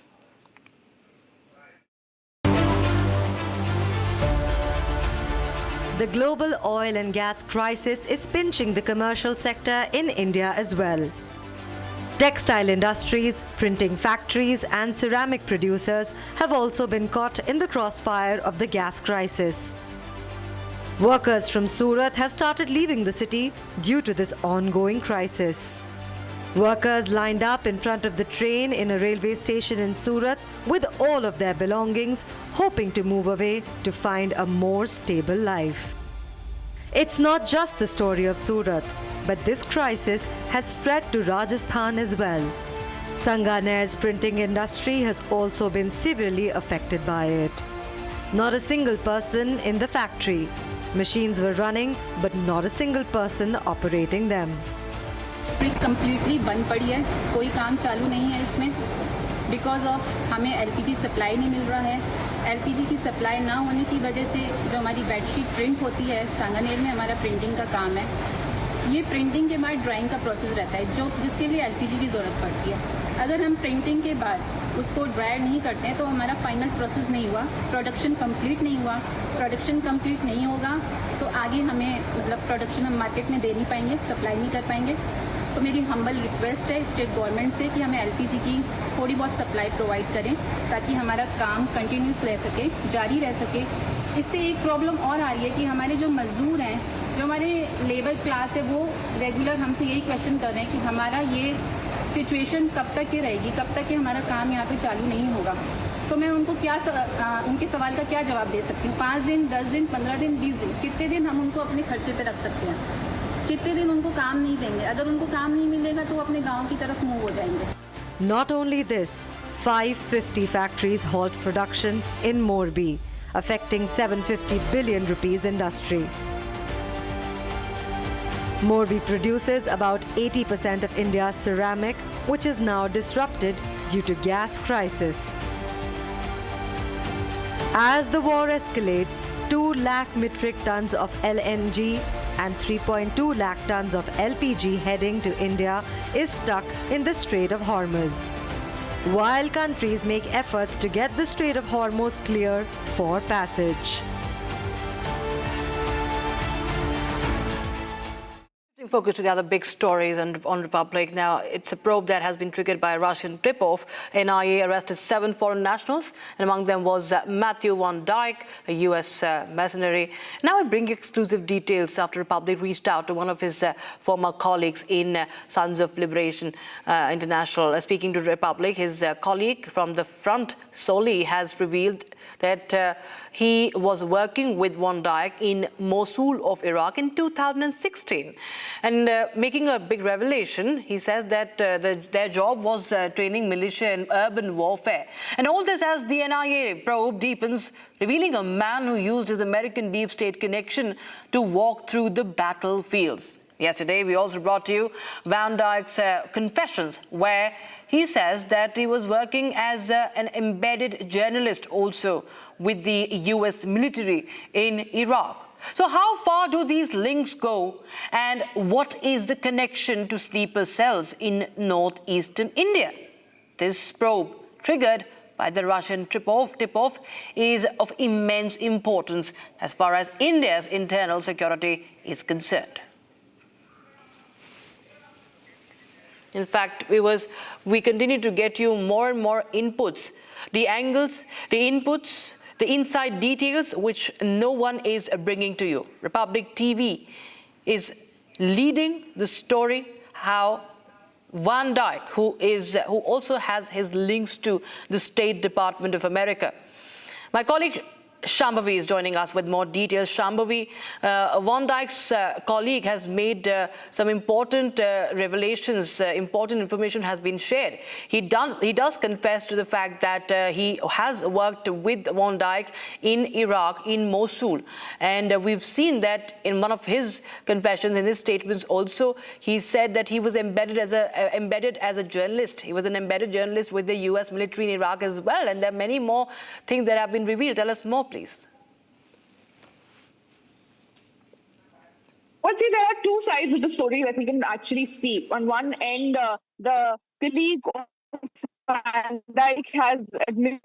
The global oil and gas crisis is pinching the commercial sector in India as well. Textile industries, printing factories and ceramic producers have also been caught in the crossfire of the gas crisis. Workers from Surat have started leaving the city due to this ongoing crisis. Workers lined up in front of the train in a railway station in Surat with all of their belongings, hoping to move away to find a more stable life. It's not just the story of Surat, but this crisis has spread to Rajasthan as well. Sanganer's printing industry has also been severely affected by it. Not a single person in the factory. Machines were running, but not a single person operating them. Completely बंद पड़ी है, कोई काम चालू नहीं है इसमें because of हमें एलपीजी सप्लाई नहीं मिल रहा है। एलपीजी की सप्लाई ना होने की वजह से जो हमारी बेडशीट प्रिंट होती है, सांगानेर में हमारा प्रिंटिंग का काम है, ये प्रिंटिंग के बाद ड्राइंग का प्रोसेस रहता है जिसके लिए एलपीजी की ज़रूरत पड़ती है। अगर हम प्रिंटिंग के बाद उसको ड्राई नहीं करते हैं तो हमारा फाइनल प्रोसेस नहीं हुआ, प्रोडक्शन कंप्लीट नहीं हुआ। प्रोडक्शन कंप्लीट नहीं होगा तो आगे हमें मतलब प्रोडक्शन हम मार्केट में दे नहीं पाएंगे, सप्लाई नहीं कर पाएंगे। तो मेरी हम्बल रिक्वेस्ट है स्टेट गवर्नमेंट से कि हमें एलपीजी की थोड़ी बहुत सप्लाई प्रोवाइड करें ताकि हमारा काम कंटिन्यूस रह सके, जारी रह सके। इससे एक प्रॉब्लम और आ रही है कि हमारे जो मजदूर हैं, जो हमारे लेबर क्लास है, वो रेगुलर हमसे यही क्वेश्चन कर रहे हैं कि हमारा ये सिचुएशन कब तक के रहेगी, कब तक के हमारा काम यहाँ पे चालू नहीं होगा। तो मैं उनको उनके सवाल का क्या जवाब दे सकती हूँ? 5 दिन, 10 दिन, 15 दिन, 20 दिन, कितने दिन हम उनको अपने खर्चे पे रख सकते हैं? कितने दिन उनको काम नहीं देंगे? अगर उनको काम नहीं मिलेगा तो अपने गांव की तरफ मूव हो जाएंगे। Not only this, 550 factories halt production in Morbi, affecting 750 billion rupees industry. Morbi produces about 80% of India's ceramic, which is now disrupted due to gas crisis. As the war escalates, 2 lakh metric tons of LNG and 3.2 lakh tons of LPG heading to India is stuck in the Strait of Hormuz. While countries make efforts to get the Strait of Hormuz clear for passage. Focus to the other big stories and on Republic. Now, it's a probe that has been triggered by a Russian tip-off. NIA arrested 7 foreign nationals, and among them was Matthew Van Dyke, a US mercenary. Now I bring you exclusive details after Republic reached out to one of his former colleagues in Sons of Liberation International. Speaking to Republic, his colleague from the front, Soli, has revealed that he was working with Van Dyke in Mosul of Iraq in 2016. And making a big revelation, he says that their job was training militia in urban warfare. And all this as the NIA probe deepens, revealing a man who used his American deep state connection to walk through the battlefields. Yesterday, we also brought to you Van Dyke's confessions, where he says that he was working as an embedded journalist also with the US military in Iraq. So how far do these links go, and what is the connection to sleeper cells in northeastern India? This probe, triggered by the Russian tip-off, is of immense importance as far as India's internal security is concerned. In fact, we continue to get you more and more inputs, the angles, the inputs, the inside details which no one is bringing to you. Republic TV is leading the story how Van Dijk, who also has his links to the State Department of America. My colleague Shambhavi is joining us with more details. Shambhavi, Van Dijk's colleague has made some important revelations, important information has been shared. He does confess to the fact that he has worked with Van Dijk in Iraq, in Mosul. And we've seen that in one of his confessions, in his statements also, he said that he was embedded as a journalist. He was an embedded journalist with the US military in Iraq as well. And there are many more things that have been revealed. Tell us more, please. Well, see, there are two sides of the story that we can actually see. On one end, the colleague of Van Dijk has admitted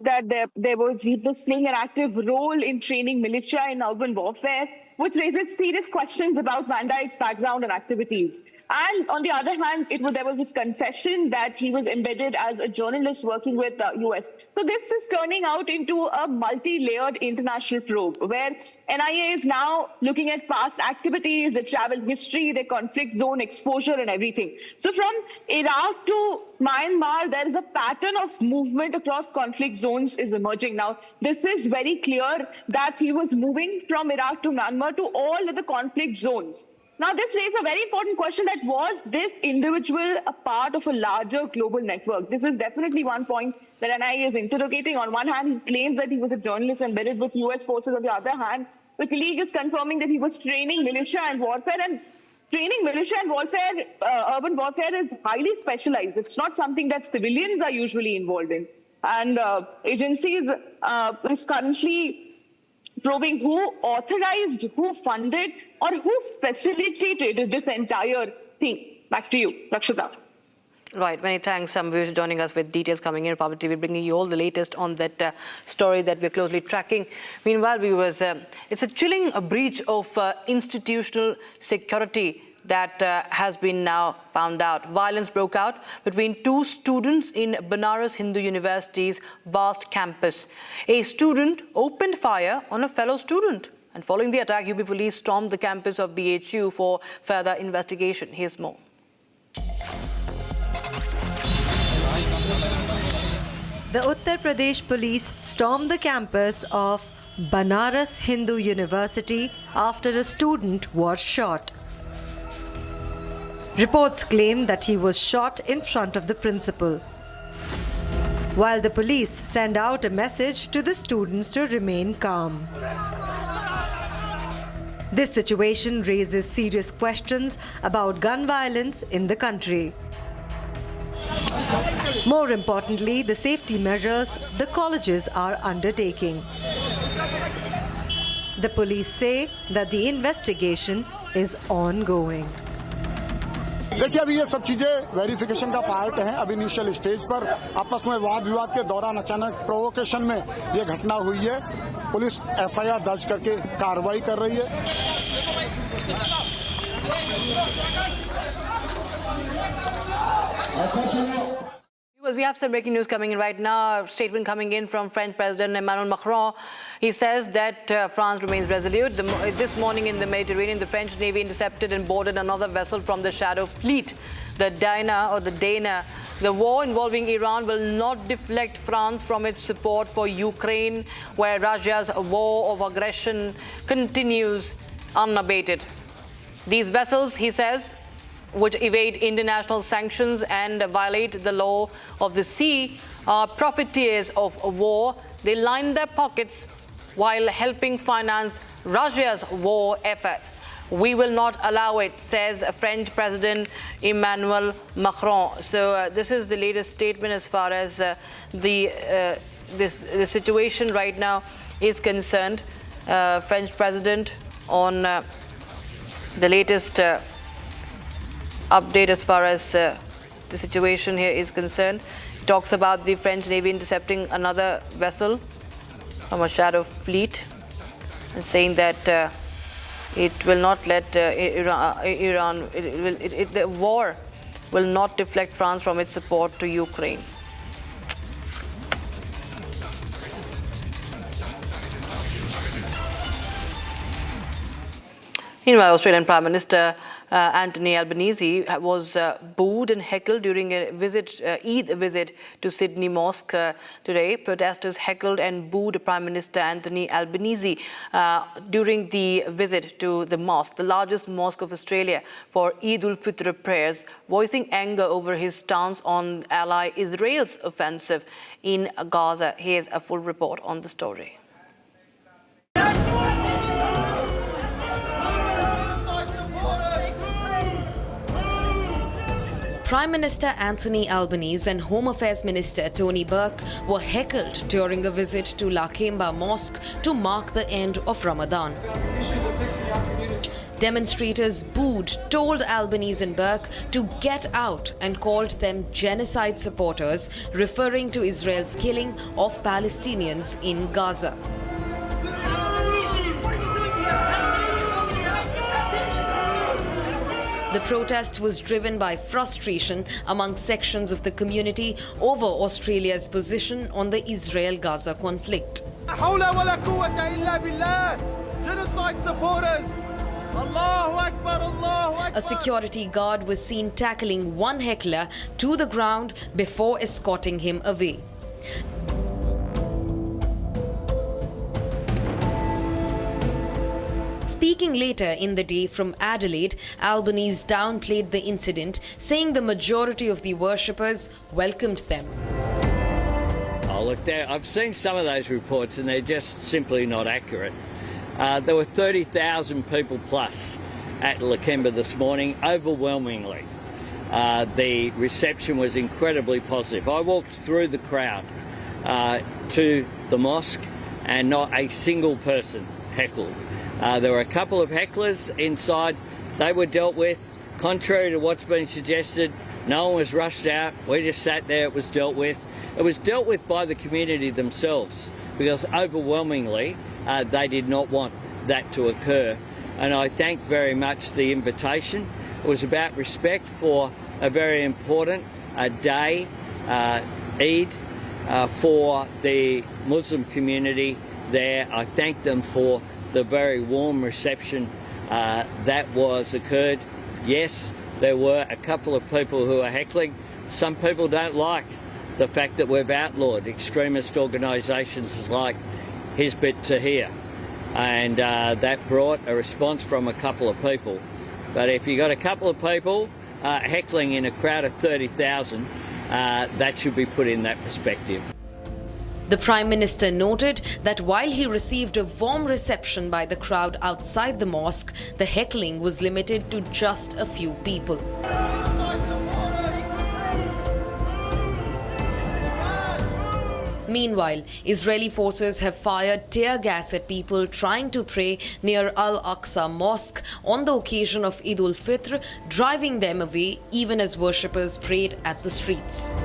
that he was playing an active role in training militia in urban warfare, which raises serious questions about Van Dijk's background and activities. And on the other hand, there was this confession that he was embedded as a journalist working with the US. So this is turning out into a multi-layered international probe where NIA is now looking at past activities, the travel history, the conflict zone exposure and everything. So from Iraq to Myanmar, there is a pattern of movement across conflict zones is emerging. Now, this is very clear that he was moving from Iraq to Myanmar to all of the conflict zones. Now, this raises a very important question that was this individual a part of a larger global network? This is definitely one point that NIA is interrogating. On one hand, he claims that he was a journalist embedded with US forces. On the other hand, the colleague is confirming that he was training militia and warfare. And training militia and warfare, urban warfare is highly specialized. It's not something that civilians are usually involved in. And agencies is currently probing who authorized, who funded, or who facilitated this entire thing. Back to you, Rakshita. Right, many thanks, Shambhavi, for joining us with details coming in. Republic TV bringing you all the latest on that story that we're closely tracking. Meanwhile, viewers, it's a chilling breach of institutional security that has been now found out. Violence broke out between two students in Banaras Hindu University's vast campus. A student opened fire on a fellow student. And following the attack, UP police stormed the campus of BHU for further investigation. Here's more. The Uttar Pradesh police stormed the campus of Banaras Hindu University after a student was shot. Reports claim that he was shot in front of the principal, while the police send out a message to the students to remain calm. This situation raises serious questions about gun violence in the country. More importantly, the safety measures the colleges are undertaking. The police say that the investigation is ongoing. देखिए अभी ये सब चीजें verification का part है। अभी initial stage पर आपस में वाद विवाद के दौरान अचानक प्रोवोकेशन में ये घटना हुई है। पुलिस एफआईआर दर्ज करके कार्रवाई कर रही है। We have some breaking news coming in right now. A statement coming in from French President Emmanuel Macron. He says that France remains resolute. This morning in the Mediterranean, the French Navy intercepted and boarded another vessel from the Shadow Fleet, the Dana. The war involving Iran will not deflect France from its support for Ukraine, where Russia's war of aggression continues unabated. These vessels, he says, which evade international sanctions and violate the law of the sea, are profiteers of war. They line their pockets while helping finance Russia's war efforts. We will not allow it, says French President Emmanuel Macron. So this is the latest statement as far as the situation right now is concerned. French President on the latest update as far as the situation here is concerned. He talks about the French Navy intercepting another vessel from a Shadow Fleet and saying that it will not let the war will not deflect France from its support to Ukraine. Meanwhile, Australian Prime Minister Anthony Albanese was booed and heckled during a Eid visit to Sydney Mosque today. Protesters heckled and booed Prime Minister Anthony Albanese during the visit to the mosque, the largest mosque of Australia, for Eid ul-Fitr prayers, voicing anger over his stance on ally Israel's offensive in Gaza. Here's a full report on the story. Prime Minister Anthony Albanese and Home Affairs Minister Tony Burke were heckled during a visit to Lakemba Mosque to mark the end of Ramadan. Demonstrators booed, told Albanese and Burke to get out and called them genocide supporters, referring to Israel's killing of Palestinians in Gaza. The protest was driven by frustration among sections of the community over Australia's position on the Israel-Gaza conflict. Genocide supporters! Allahu Akbar, Allahu Akbar! A security guard was seen tackling one heckler to the ground before escorting him away. Speaking later in the day from Adelaide, Albanese downplayed the incident, saying the majority of the worshippers welcomed them. Oh, look, I've seen some of those reports and they're just simply not accurate. There were 30,000 people plus at Lakemba this morning, overwhelmingly. The reception was incredibly positive. I walked through the crowd to the mosque and not a single person heckled. There were a couple of hecklers inside. They were dealt with. Contrary to what's been suggested, no one was rushed out. We just sat there, it was dealt with. It was dealt with by the community themselves because overwhelmingly they did not want that to occur. And I thank very much the invitation. It was about respect for a very important day, Eid, for the Muslim community there. I thank them for the very warm reception that was occurred. Yes, there were a couple of people who are heckling. Some people don't like the fact that we've outlawed extremist organisations like Hizb ut-Tahrir, and that brought a response from a couple of people. But if you got a couple of people heckling in a crowd of 30,000, that should be put in that perspective. The Prime Minister noted that while he received a warm reception by the crowd outside the mosque, the heckling was limited to just a few people. Meanwhile, Israeli forces have fired tear gas at people trying to pray near Al-Aqsa Mosque on the occasion of Eid ul-Fitr, driving them away even as worshippers prayed at the streets.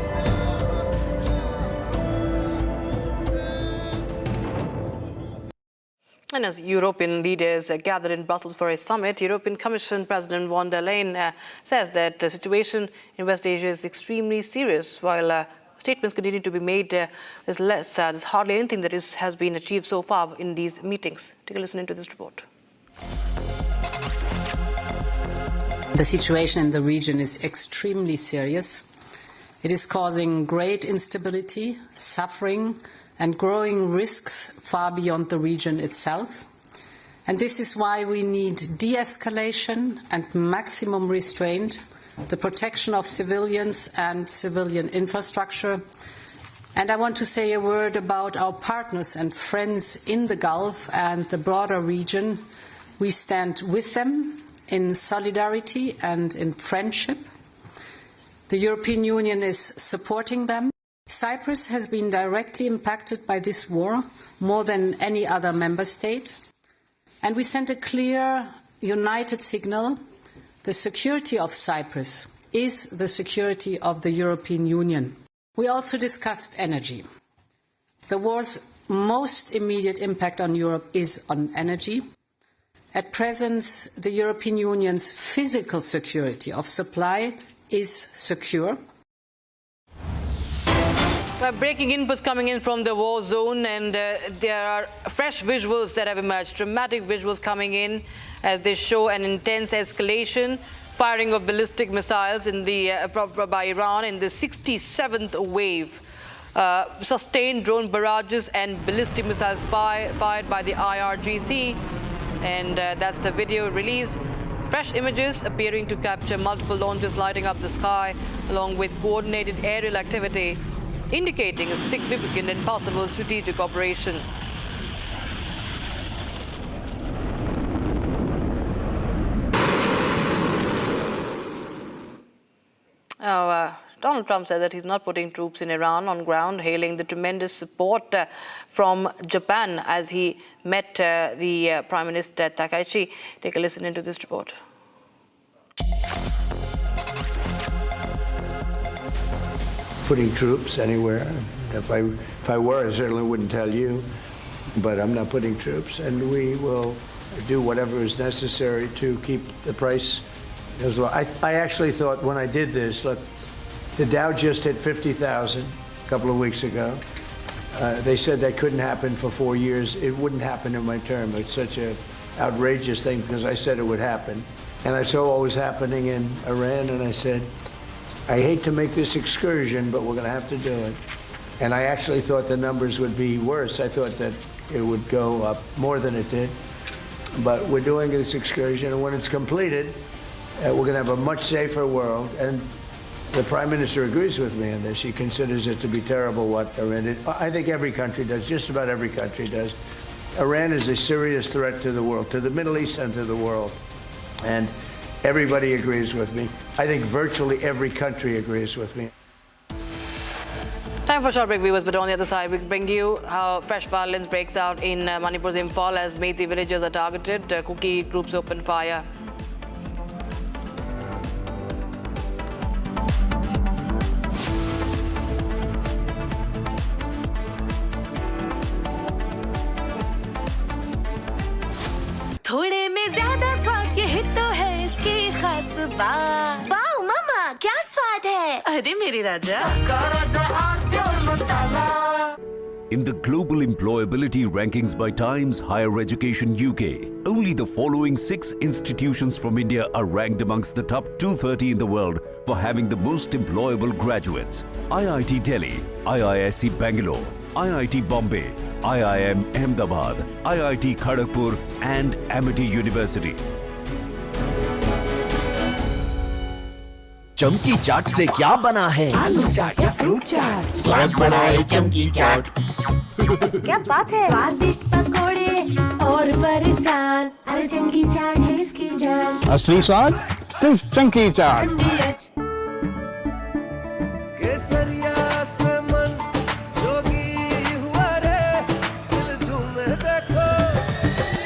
And as European leaders gathered in Brussels for a summit, European Commission President von der Leyen says that the situation in West Asia is extremely serious. While statements continue to be made, there's hardly anything that has been achieved so far in these meetings. Take a listen into this report. The situation in the region is extremely serious. It is causing great instability, suffering, and growing risks far beyond the region itself. And this is why we need de-escalation and maximum restraint, the protection of civilians and civilian infrastructure. And I want to say a word about our partners and friends in the Gulf and the broader region. We stand with them in solidarity and in friendship. The European Union is supporting them. Cyprus has been directly impacted by this war more than any other member state. And we sent a clear, united signal. The security of Cyprus is the security of the European Union. We also discussed energy. The war's most immediate impact on Europe is on energy. At present, the European Union's physical security of supply is secure. Breaking inputs coming in from the war zone, and there are fresh visuals that have emerged, dramatic visuals coming in as they show an intense escalation, firing of ballistic missiles in by Iran in the 67th wave. Sustained drone barrages and ballistic missiles fired by the IRGC, and that's the video released. Fresh images appearing to capture multiple launches lighting up the sky, along with coordinated aerial activity, indicating a significant and possible strategic operation. Now, Donald Trump said that he's not putting troops in Iran on ground, hailing the tremendous support from Japan as he met the Prime Minister Takaichi. Take a listen into this report. Putting troops anywhere. If I were, I certainly wouldn't tell you, but I'm not putting troops, and we will do whatever is necessary to keep the price as well. I actually thought when I did this, look, the Dow just hit 50,000 a couple of weeks ago. They said that couldn't happen for 4 years. It wouldn't happen in my term. It's such an outrageous thing because I said it would happen. And I saw what was happening in Iran, and I said, I hate to make this excursion, but we're going to have to do it. And I actually thought the numbers would be worse. I thought that it would go up more than it did. But we're doing this excursion, and when it's completed, we're going to have a much safer world. And the Prime Minister agrees with me on this. He considers it to be terrible what Iran did. I think every country does, just about every country does. Iran is a serious threat to the world, to the Middle East and to the world. And everybody agrees with me. I think virtually every country agrees with me. Time for a short break, viewers, but on the other side, we bring you how fresh violence breaks out in Manipur's Imphal as Meitei villagers are targeted. Kuki groups open fire. थोड़े में ज्यादा स्वाद ये तो है इसकी खास बात। वाओ मामा, क्या स्वाद है? अरे मेरी राजा। In the global employability rankings by Times Higher Education UK, only the following 6 institutions from India are ranked amongst the top 230 in the world for having the most employable graduates. IIT Delhi, IISc Bangalore, IIT Bombay, IIM Ahmedabad, IIT Kharagpur and Amity University. चमकी चाट से क्या बना है? आलू चाट या fruit चाट। स्वाद बनाए चमकी चाट। क्या बात है? स्वादिष्ट पकोड़े और बरसान, अरे चमकी चाट है इसकी जान। असली स्वाद सिर्फ चंकी चाट। केसरिया से मन जोगी हुआ रे, दिल झूमे देखो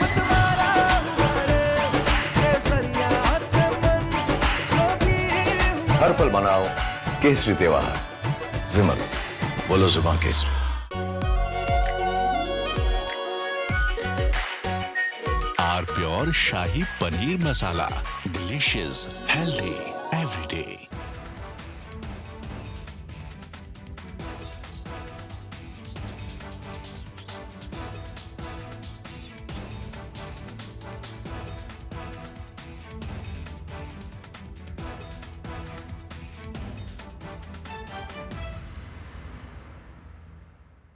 मतवारा हुआ रे। केसरिया से मन जोगी हुआ। हर पल मनाओ केसरी त्योहार। विमल, बोलो जुबान केसरी। Are pure shahi paneer masala, delicious, healthy every day.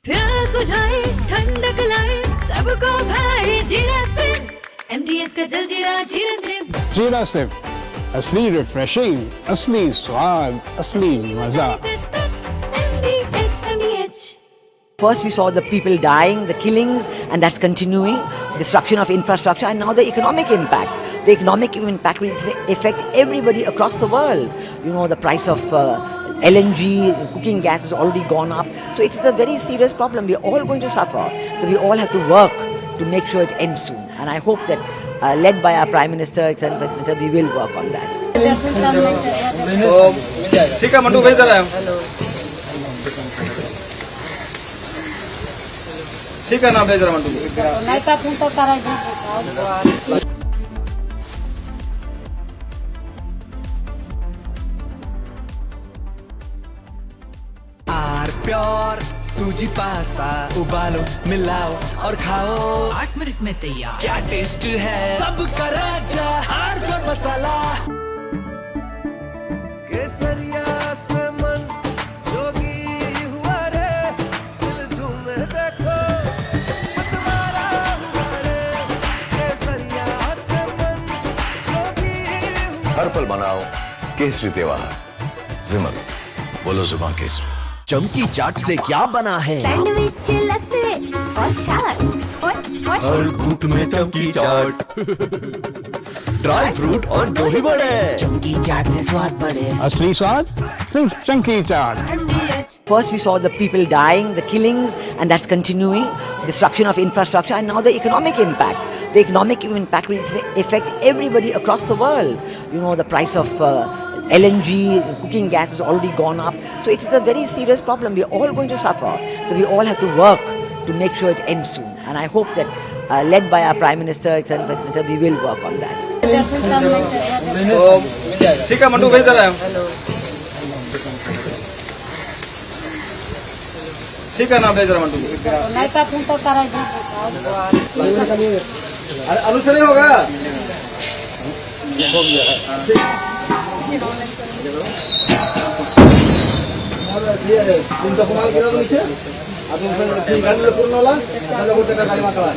प्यास बुझाए ठंडक लाए सबको भाई जीरा सिंह MDH का जलजीरा जीरा सिंह। जीरा सिर्फ असली रिफ्रेशिंग, असली स्वाद, असली मजा। First we saw the people dying, the killings, and that's continuing, destruction of infrastructure, and now the economic impact. The economic impact will affect everybody across the world. You know, the price of LNG, cooking gas has already gone up. So it is a very serious problem. We are all going to suffer. So we all have to work to make sure it ends soon. And I hope that, led by our Prime Minister, etc., we will work on that. ठीक है mandu भेज रहा है। ठीक है ना भेज रहा मंडू। और सूजी पास्ता उबालो मिलाओ और खाओ 8 मिनट में तैयार क्या टेस्ट है सबका राजा हार्डकोर मसाला केसरिया से मन जोगी हुआ रे दिल झूमे देखो मतवारा हुआ रे केसरिया से मन जोगी हर पल मनाओ केसरी त्योहार विमल बोलो जुबान केसरी चमकी चाट से क्या बना है सैंडविच लस्सी और छाछ हर घूंट में चमकी चाट ड्राई फ्रूट और दही बड़े चमकी चाट से स्वाद बढ़े असली स्वाद सिर्फ चंकी चाट First we saw the people dying, the killings, and that's continuing, destruction of infrastructure, and now the economic impact. The economic impact will affect everybody across the world. You know, the price of LNG, cooking gas has already gone up. So it is a very serious problem. We are all going to suffer. So we all have to work to make sure it ends soon. And I hope that, led by our Prime Minister, etc., we will work on that. ठीक है मंटू भेज दे रहा है ठीक है ना भेज रहा मंटू नहीं तो तुम तो करा अरे अनुसरी होगा तुमचा कुणाला केला नीचे अजून गाडीला पूर्ण होला त्याला कुठे का गाडी मागवा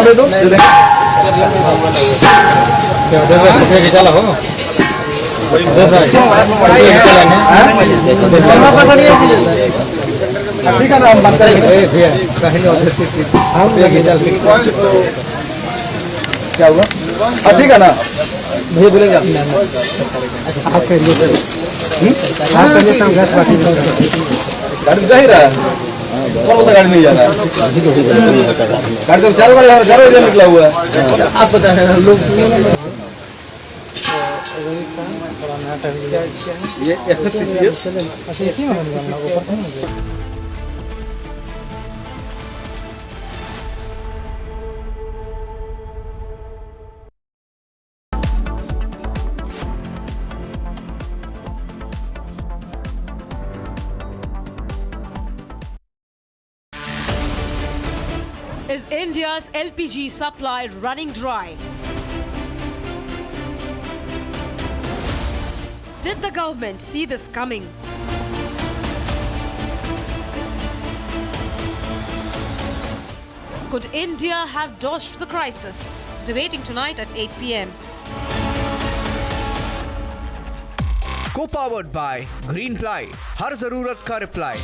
दे दो चला हो 10 ठीक है ना हम बात करेंगे कहीं क्या हुआ ठीक है ना भैया बोलेंगे गाड़ी जा ही रहा है कौन बोलता गाड़ी नहीं जा रहा है गाड़ी तो चारों बजे निकला हुआ है आप बता रहे लोग ये Is India's LPG supply running dry? Did the government see this coming? Could India have dodged the crisis? Debating tonight at 8 p.m. Co-powered by Green Ply, हर जरूरत का reply.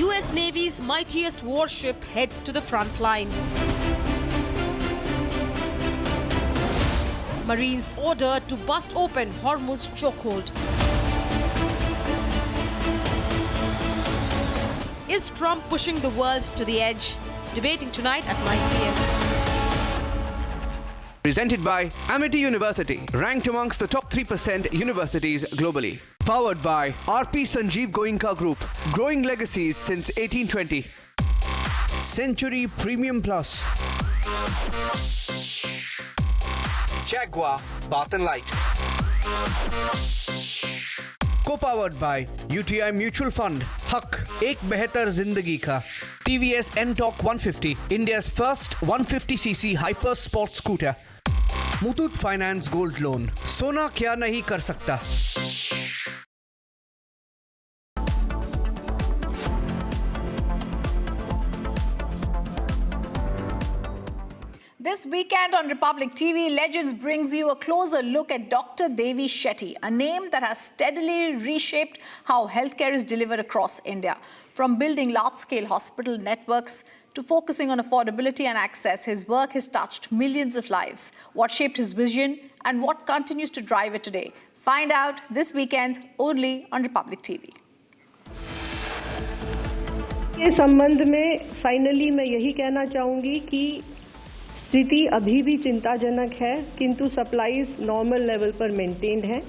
US Navy's mightiest warship heads to the front line. Marines ordered to bust open Hormuz chokehold. Is Trump pushing the world to the edge? Debating tonight at 9 p.m. Presented by Amity University, ranked amongst the top 3% universities globally. Powered by RP Sanjeev Goenka Group, growing legacies since 1820. Century Premium Plus. Jaguar Bath and Light. Co-powered by UTI Mutual Fund, Haq, Ek Behatar Zindagi Ka. TVS N-Torq 150, India's first 150cc hyper sport scooter. Muthoot finance gold loan, सोना क्या नहीं कर सकता। This weekend on Republic TV, Legends brings you a closer look at Dr. Devi Shetty, a name that has steadily reshaped how healthcare is delivered across India. From building large-scale hospital networks to focusing on affordability and access, his work has touched millions of lives. What shaped his vision and what continues to drive it today? Find out this weekend only on Republic TV. के संबंध में finally मैं यही कहना चाहूँगी कि स्थिति अभी भी चिंताजनक है, किंतु सप्लाईज नॉर्मल लेवल पर मेंटेन्ड है।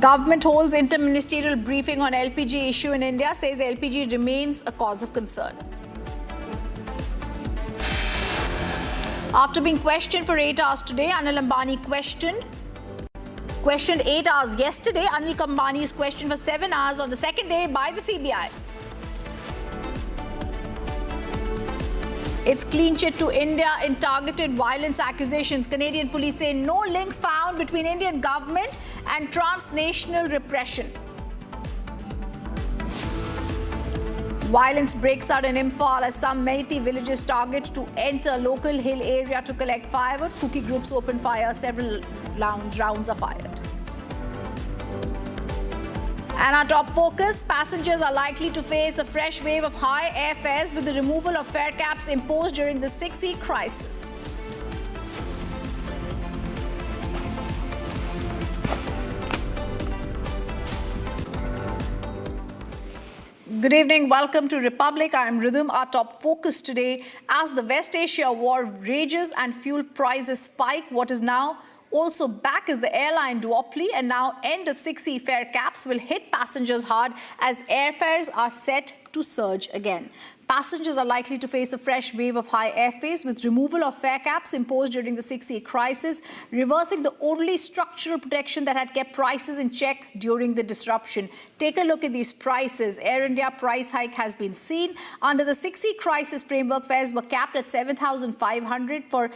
Government holds Inter-Ministerial briefing on LPG issue in India, says LPG remains a cause of concern. After being questioned for 8 hours today, Anil Ambani questioned 8 hours yesterday. Anil Ambani is questioned for 7 hours on the second day by the CBI. It's clean chit to India in targeted violence accusations. Canadian police say no link found between Indian government and transnational repression. Violence breaks out in Imphal as some Meitei villages target to enter local hill area to collect firewood. Kuki groups open fire. Several rounds are fired. And our top focus, passengers are likely to face a fresh wave of high airfares with the removal of fare caps imposed during the 6E crisis. Good evening, welcome to Republic. I am Rhythm. Our top focus today, as the West Asia war rages and fuel prices spike, what is now also back is the airline duopoly, and now end of 6E fare caps will hit passengers hard as airfares are set to surge again. Passengers are likely to face a fresh wave of high airfares with removal of fare caps imposed during the 6E crisis, reversing the only structural protection that had kept prices in check during the disruption. Take a look at these prices. Air India price hike has been seen. Under the 6E crisis framework, fares were capped at 7,500 for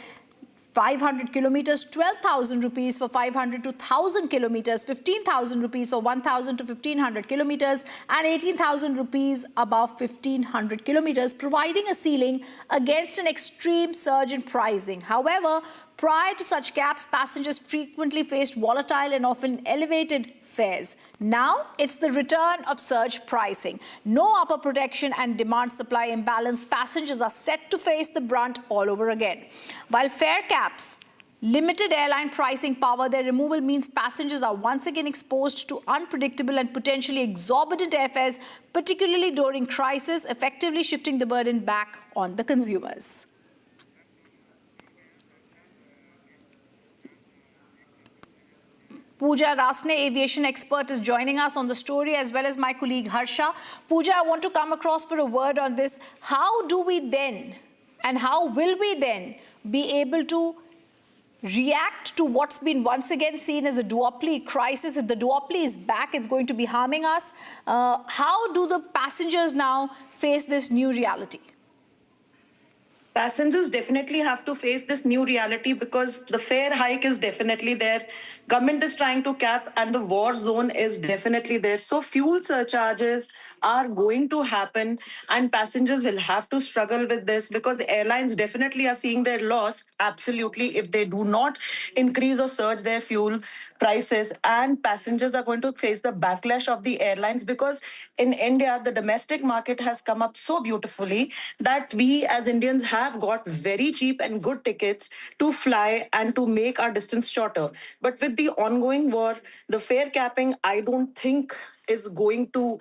500 kilometers, 12,000 rupees for 500 to 1,000 kilometers, 15,000 rupees for 1,000 to 1,500 kilometers, and 18,000 rupees above 1,500 kilometers, providing a ceiling against an extreme surge in pricing. However, prior to such caps, passengers frequently faced volatile and often elevated fares. Now, it's the return of surge pricing. No upper protection and demand-supply imbalance. Passengers are set to face the brunt all over again. While fare caps limited airline pricing power, their removal means passengers are once again exposed to unpredictable and potentially exorbitant airfares, particularly during crisis, effectively shifting the burden back on the consumers. Pooja Rasne, aviation expert, is joining us on the story, as well as my colleague Harsha. Pooja, I want to come across for a word on this. How do we then, and how will we then, be able to react to what's been once again seen as a duopoly crisis? If the duopoly is back, it's going to be harming us. How do the passengers now face this new reality? Passengers definitely have to face this new reality because the fare hike is definitely there. Government is trying to cap and the war zone is definitely there. So fuel surcharges are going to happen and passengers will have to struggle with this because the airlines definitely are seeing their loss, absolutely, if they do not increase or surge their fuel prices, and passengers are going to face the backlash of the airlines because in India, the domestic market has come up so beautifully that we as Indians have got very cheap and good tickets to fly and to make our distance shorter. But with the ongoing war, the fare capping, I don't think is going to,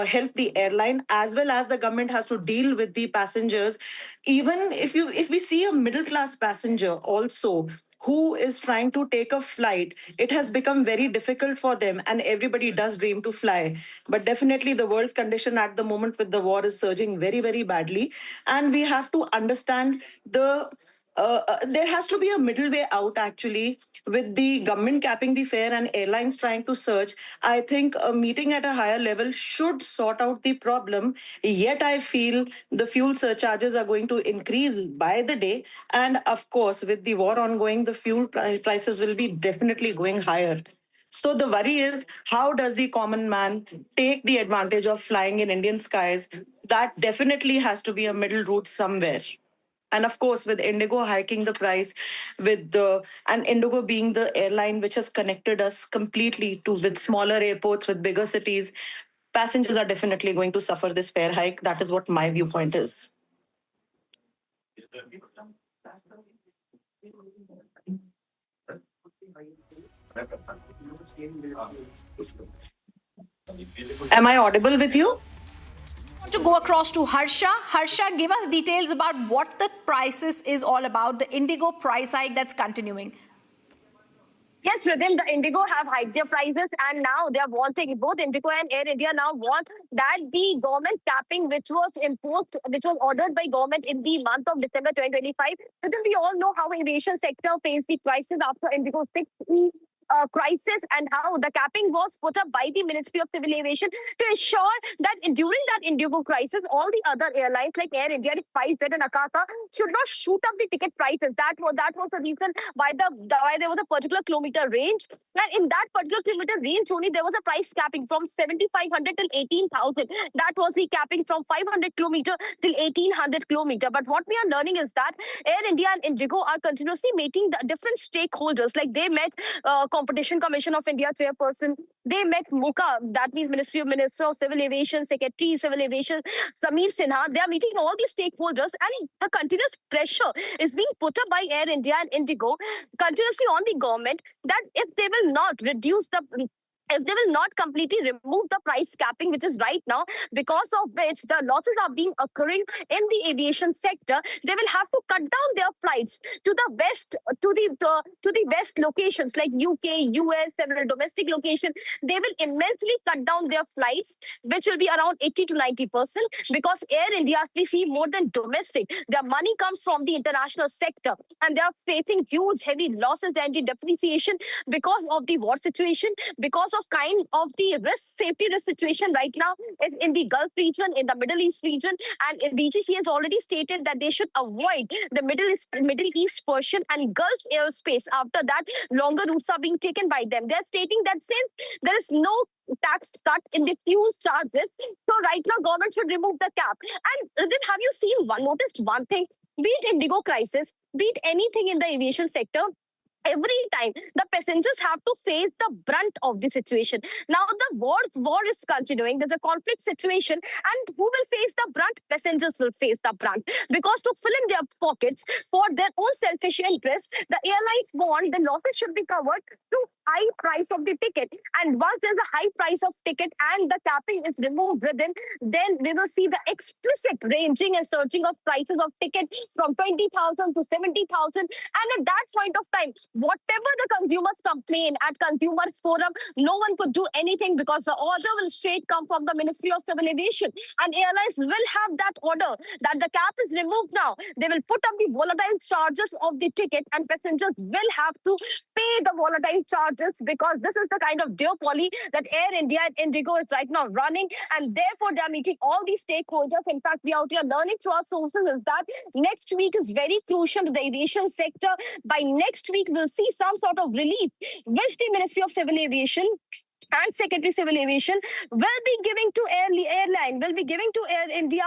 help the airline, as well as the government has to deal with the passengers. Even if we see a middle class passenger also who is trying to take a flight, it has become very difficult for them, and everybody does dream to fly. But definitely the world's condition at the moment with the war is surging very, very badly. And we have to understand the there has to be a middle way out, actually, with the government capping the fare and airlines trying to surge. I think a meeting at a higher level should sort out the problem. Yet I feel the fuel surcharges are going to increase by the day. And of course, with the war ongoing, the fuel prices will be definitely going higher. So the worry is, how does the common man take the advantage of flying in Indian skies? That definitely has to be a middle route somewhere. And of course, with Indigo hiking the price, and Indigo being the airline which has connected us completely to with smaller airports, with bigger cities, passengers are definitely going to suffer this fare hike. That is what my viewpoint is. Am I audible with you? To go across to Harsha. Harsha, give us details about what the prices is all about, the Indigo price hike that's continuing. Yes, Rhythm, the Indigo have hiked their prices and now they are wanting, both Indigo and Air India now want that the government capping which was imposed, which was ordered by government in the month of December 2025. Rhythm, we all know how aviation sector faced the crisis after Indigo 6E crisis and how the capping was put up by the Ministry of Civil Aviation to ensure that during that Indigo crisis, all the other airlines like Air India, SpiceJet and Akasa should not shoot up the ticket prices. That was the reason why there was a particular kilometer range. And in that particular kilometer range only, there was a price capping from 7,500 till 18,000. That was the capping from 500 kilometer till 1,800 kilometer. But what we are learning is that Air India and Indigo are continuously meeting the different stakeholders. Like they met Competition Commission of India chairperson. They met MUCA, that means Minister of Civil Aviation, Secretary Civil Aviation, Sameer Sinha. They are meeting all these stakeholders and the continuous pressure is being put up by Air India and Indigo continuously on the government that if they will not reduce if they will not completely remove the price capping, which is right now, because of which the losses are being occurring in the aviation sector, they will have to cut down their flights to the west, to the west locations like UK, US, several domestic locations. They will immensely cut down their flights, which will be around 80 to 90%, because Air India, we see more than domestic. Their money comes from the international sector, and they are facing huge, heavy losses and depreciation because of the war situation, because of kind of the safety risk situation right now is in the Gulf region, in the Middle East region, and DGC has already stated that they should avoid the Middle East portion and Gulf airspace. After that, longer routes are being taken by them. They're stating that since there is no tax cut in the fuel charges, so right now government should remove the cap. And then have you noticed one thing? Be it Indigo crisis, be it anything in the aviation sector, every time the passengers have to face the brunt of the situation. Now the war is continuing. There's a conflict situation, and who will face the brunt? Passengers will face the brunt, because to fill in their pockets for their own selfish interests, the airlines want the losses should be covered to high price of the ticket. And once there's a high price of ticket and the capping is removed, then we will see the explicit ranging and surging of prices of tickets from 20,000 to 70,000. And at that point of time, whatever the consumers complain at Consumers Forum, no one could do anything, because the order will straight come from the Ministry of Civil Aviation. And airlines will have that order that the cap is removed now. They will put up the volatile charges of the ticket, and passengers will have to pay the volatile charges, because this is the kind of duopoly that Air India and Indigo is right now running. And therefore, they are meeting all these stakeholders. In fact, we are learning through our sources is that next week is very crucial to the aviation sector. By next week, we'll see some sort of relief, which the Ministry of Civil Aviation and Secretary Civil Aviation will be giving to airline, will be giving to Air India,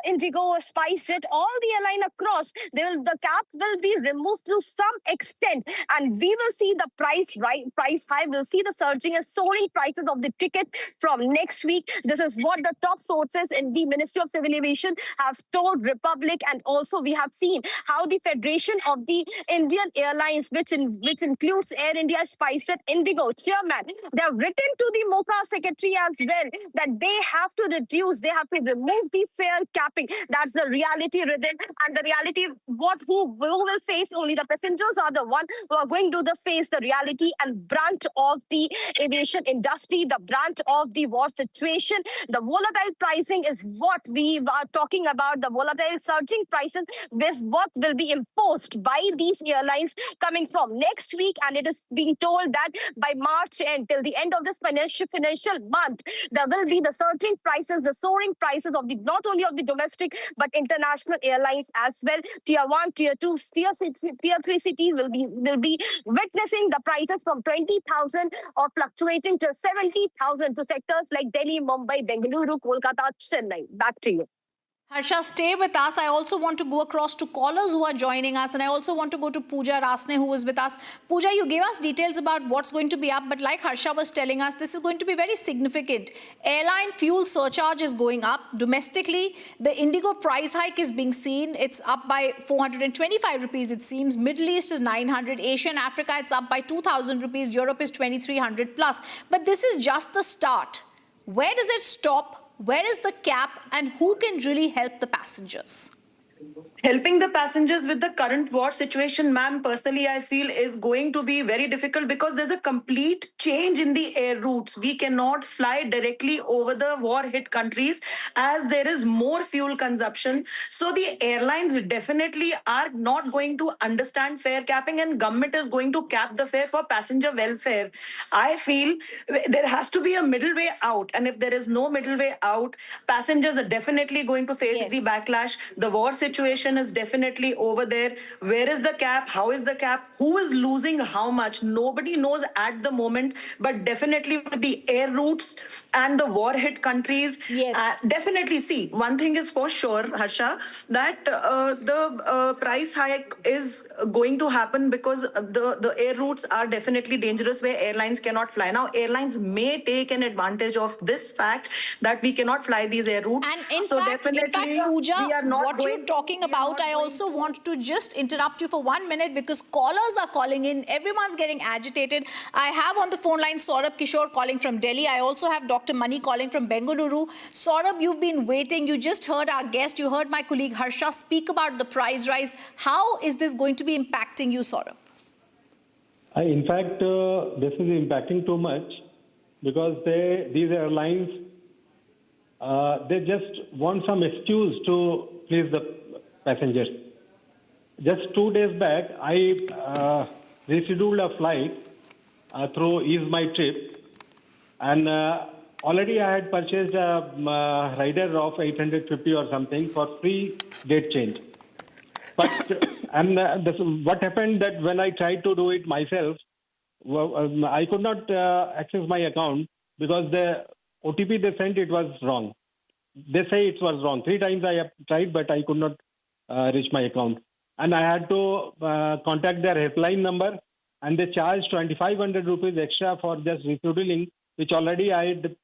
Indigo, SpiceJet, all the airline across. The cap will be removed to some extent, and we will see the price high. We'll see the surging and soaring prices of the ticket from next week. This is what the top sources in the Ministry of Civil Aviation have told Republic, and also we have seen how the Federation of the Indian Airlines, which includes Air India, SpiceJet, Indigo, chairman, they have written to the MOCA secretary as well that they have to reduce, they have to remove the fare capping. That's the reality, Rhythm. And the reality, who will face, only the passengers are the one who are going to face the reality and brunt of the aviation industry, the brunt of the war situation. The volatile pricing is what we are talking about. The volatile surging prices is what will be imposed by these airlines coming from next week. And it is being told that by March end, till the end of this financial month, there will be the surging prices, the soaring prices of the not only of the domestic but international airlines as well. Tier 1, Tier 2, Tier 3 cities will be witnessing the prices from 20,000 or fluctuating to 70,000 to sectors like Delhi, Mumbai, Bengaluru, Kolkata, Chennai. Back to you. Harsha, stay with us. I also want to go across to callers who are joining us, and I also want to go to Pooja Rasne, who is with us. Pooja, you gave us details about what's going to be up, but like Harsha was telling us, this is going to be very significant. Airline fuel surcharge is going up. Domestically, the Indigo price hike is being seen. It's up by 425 rupees, it seems. Middle East is 900. Asia and Africa, it's up by 2,000 rupees. Europe is 2,300 plus. But this is just the start. Where does it stop? Where is the cap, and who can really help the passengers? Helping the passengers with the current war situation, ma'am, personally, I feel is going to be very difficult because there's a complete change in the air routes. We cannot fly directly over the war-hit countries as there is more fuel consumption. So the airlines definitely are not going to understand fare capping, and government is going to cap the fare for passenger welfare. I feel there has to be a middle way out. And if there is no middle way out, passengers are definitely going to face the backlash. The war situation is definitely over there. Where is the cap? How is the cap? Who is losing how much? Nobody knows at the moment, but definitely with the air routes and the war-hit countries, definitely see, one thing is for sure, Harsha, that the price hike is going to happen because the air routes are definitely dangerous where airlines cannot fly. Now, airlines may take an advantage of this fact that we cannot fly these air routes. And in fact, Pooja, we are not what you're talking about, I also want to just interrupt you for 1 minute because callers are calling in. Everyone's getting agitated. I have on the phone line Saurabh Kishore calling from Delhi. I also have Dr. Mani calling from Bengaluru. Saurabh, you've been waiting. You just heard our guest. You heard my colleague Harsha speak about the price rise. How is this going to be impacting you, Saurabh? In fact, this is impacting too much because these airlines, they just want some excuse to please the passengers. Just 2 days back, I rescheduled a flight through Ease My Trip, and already I had purchased a rider of 850 or something for free date change. But what happened that when I tried to do it myself, I could not access my account because the OTP they sent, it was wrong. They say it was wrong. 3 times I have tried, but I could not reach my account. And I had to contact their helpline number, and they charged 2,500 rupees extra for just rescheduling, which already I had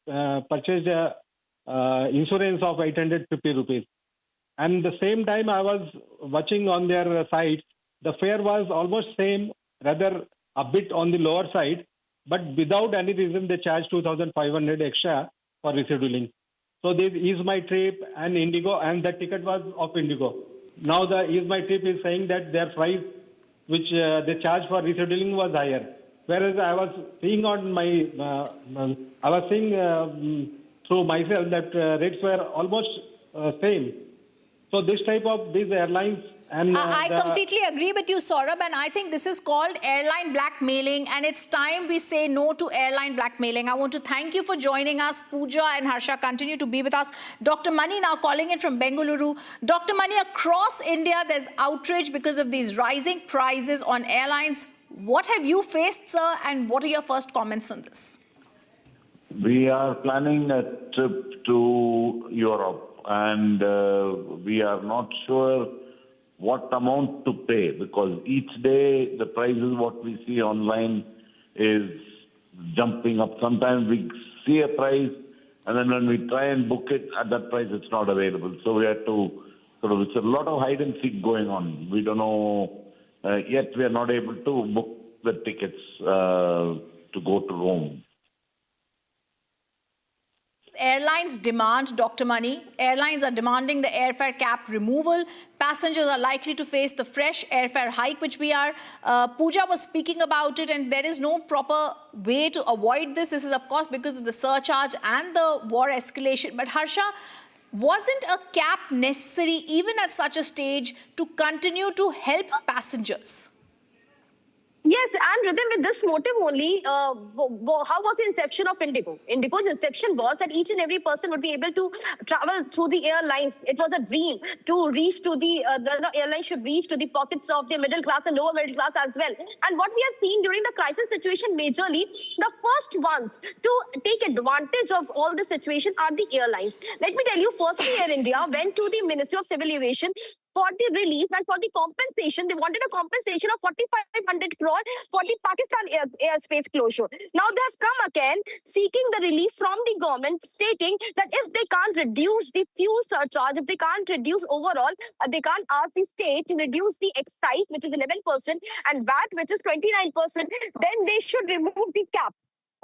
purchased a insurance of 850 rupees. And the same time I was watching on their site, the fare was almost same, rather a bit on the lower side, but without any reason they charged 2,500 extra for rescheduling. So this Ease My Trip and Indigo, and the ticket was of Indigo. Now the Ease My Trip is saying that their price, which they charge for rescheduling, was higher. Whereas I was seeing on my, through myself that rates were almost same. So this type of these airlines and I completely agree with you, Saurabh, and I think this is called airline blackmailing, and it's time we say no to airline blackmailing. I want to thank you for joining us. Pooja and Harsha continue to be with us. Dr. Mani now calling in from Bengaluru. Dr. Mani, across India, there's outrage because of these rising prices on airlines. What have you faced, sir, and what are your first comments on this? We are planning a trip to Europe, and we are not sure what amount to pay, because each day the prices what we see online is jumping up. Sometimes we see a price, and then when we try and book it at that price, it's not available. So we have to it's a lot of hide and seek going on. We don't know yet. We are not able to book the tickets to go to Rome. airlines demand, Dr. Mani, airlines are demanding the airfare cap removal. Passengers are likely to face the fresh airfare hike, which we are. Pooja was speaking about it, and there is no proper way to avoid this. This is, of course, because of the surcharge and the war escalation. But Harsha, wasn't a cap necessary even at such a stage to continue to help passengers? Yes, and Rhythm, with this motive only, how was the inception of Indigo? Indigo's inception was that each and every person would be able to travel through the airlines. It was a dream to reach to the airline should reach to the pockets of the middle class and lower middle class as well. And what we have seen during the crisis situation majorly, the first ones to take advantage of all the situation are the airlines. Let me tell you, firstly, Air India went to the Ministry of Civil Aviation for the relief and for the compensation. They wanted a compensation of 4,500 crore for the Pakistan airspace closure. Now they have come again seeking the relief from the government, stating that if they can't reduce the fuel surcharge, if they can't reduce overall, they can't ask the state to reduce the excise, which is 11%, and VAT, which is 29%, then they should remove the cap.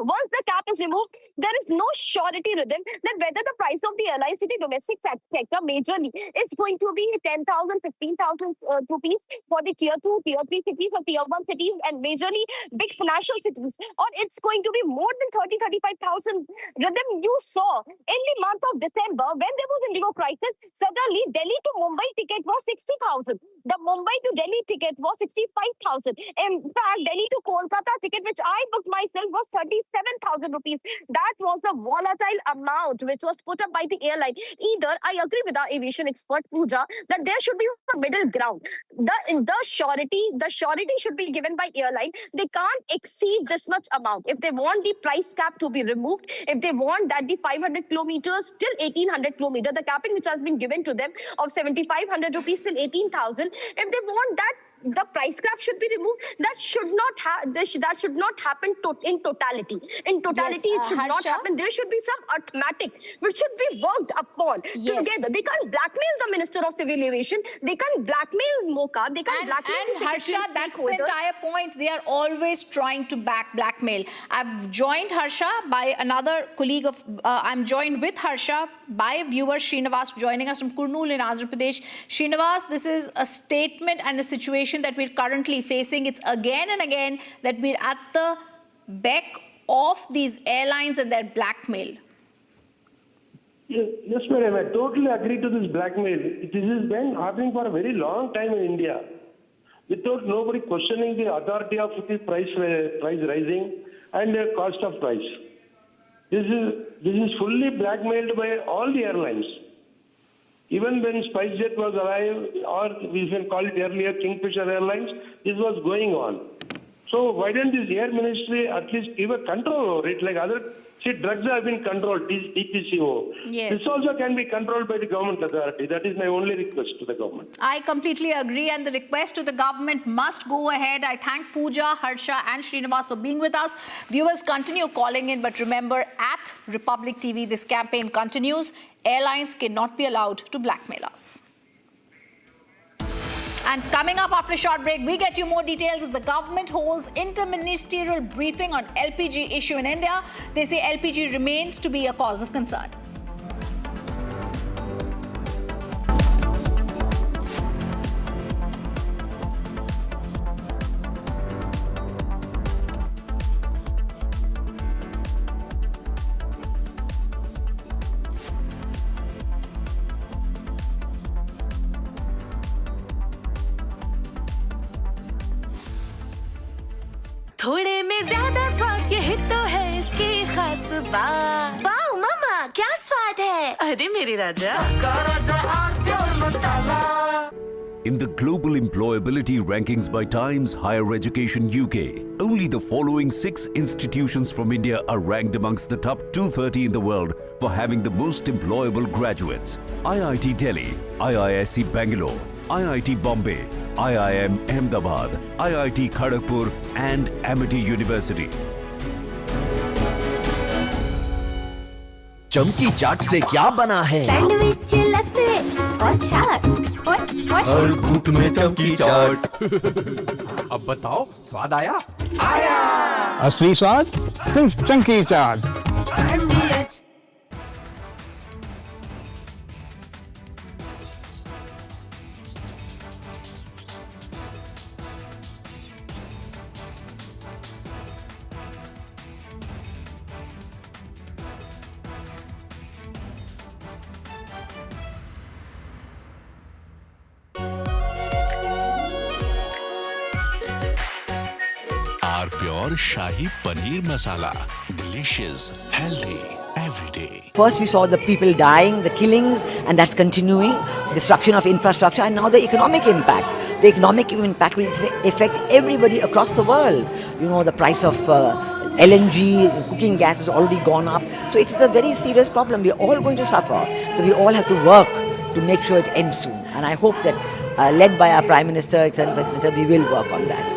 Once the cap is removed, there is no surety, Rhythm, that whether the price of the airlines to the domestic sector majorly is going to be 10,000, 15,000 rupees for the tier 2, tier 3 cities or tier 1 cities and majorly big financial cities, or it's going to be more than 30, 35,000. Rhythm, you saw in the month of December when there was Indigo crisis, suddenly Delhi to Mumbai ticket was 60,000. The Mumbai to Delhi ticket was 65,000. In fact, Delhi to Kolkata ticket, which I booked myself, was 37,000 rupees. That was the volatile amount which was put up by the airline. Either, I agree with our aviation expert, Pooja, that there should be a middle ground. The surety should be given by airline. They can't exceed this much amount. If they want the price cap to be removed, if they want that the 500 kilometers till 1,800 kilometers, the capping which has been given to them of 7,500 rupees till 18,000, if they want that, the price cap should be removed. That should not happen in totality. In totality, it should not happen. There should be some arithmetic which should be worked upon together. They can't blackmail the Minister of Civil Aviation. They can't blackmail MOCA. They can't blackmail the Harsha, that's the entire point. They are always trying to blackmail. I've joined Harsha by another colleague of. I'm joined with Harsha by a viewer, Srinivas, joining us from Kurnool in Andhra Pradesh. Srinivas, this is a statement and a situation that we're currently facing. It's again and again that we're at the beck of these airlines and their blackmail. Yes, madam. I totally agree to this blackmail. This has been happening for a very long time in India, without nobody questioning the authority of the price rising and the cost of price. This is fully blackmailed by all the airlines. Even when SpiceJet was arrived, or we can call it earlier Kingfisher Airlines, this was going on. So why didn't this Air Ministry at least give a control over it? Like other, drugs have been controlled, DPCO. Yes. This also can be controlled by the government authority. That is my only request to the government. I completely agree, and the request to the government must go ahead. I thank Pooja, Harsha and Srinivas for being with us. Viewers, continue calling in, but remember, at Republic TV, this campaign continues. Airlines cannot be allowed to blackmail us. And coming up after a short break, we get you more details as the government holds inter-ministerial briefing on LPG issue in India. They say LPG remains to be a cause of concern. थोड़े में ज्यादा स्वाद यही तो है इसकी खास बात। वाओ मामा, क्या स्वाद है? अरे मेरे राजा, सबका राजा R masala. In the global employability rankings by Times Higher Education UK, only the following 6 institutions from India are ranked amongst the top 230 in the world for having the most employable graduates. IIT Delhi, IISc Bangalore, IIT Bombay, IIM Ahmedabad, IIT Kharagpur and Amity University. चमकी चाट से क्या बना है? Sandwich, लस्सी और छाछ हर घूंट में चमकी चाट। अब बताओ, स्वाद आया? आया। असली स्वाद सिर्फ Chamki chaat. Pure shahi paneer masala, delicious, healthy, every day. First we saw the people dying, the killings, and that's continuing, destruction of infrastructure, and now the economic impact. The economic impact will affect everybody across the world. You know, the price of LNG, cooking gas has already gone up. So it is a very serious problem. We're all going to suffer. So we all have to work to make sure it ends soon. And I hope that, led by our Prime Minister, etc., we will work on that.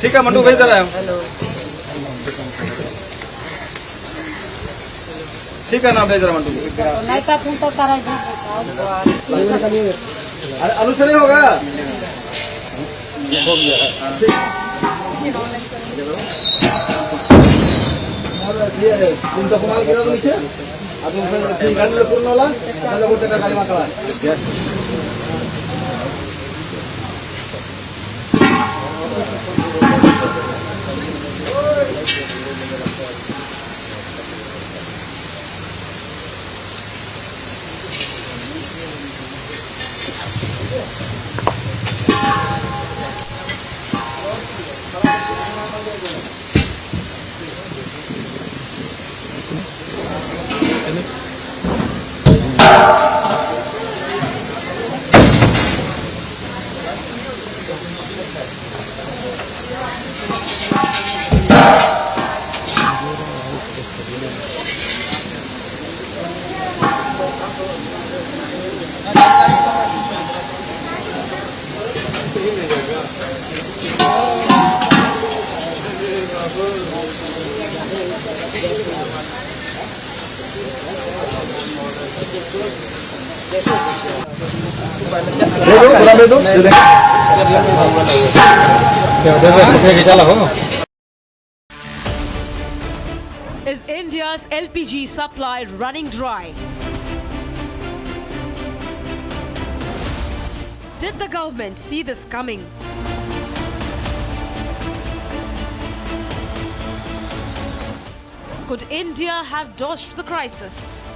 ठीक है मंटू भेज रहा है ठीक है ना भेज रहा मंटू अरे अनुसरी होगा तुमचा कुणाला केला तो नीचे अजून गाडीला पूर्ण होला त्याला कुठे का गाडी मागवा Is India's LPG supply running dry? Did the government see this coming? Could India have dodged the crisis?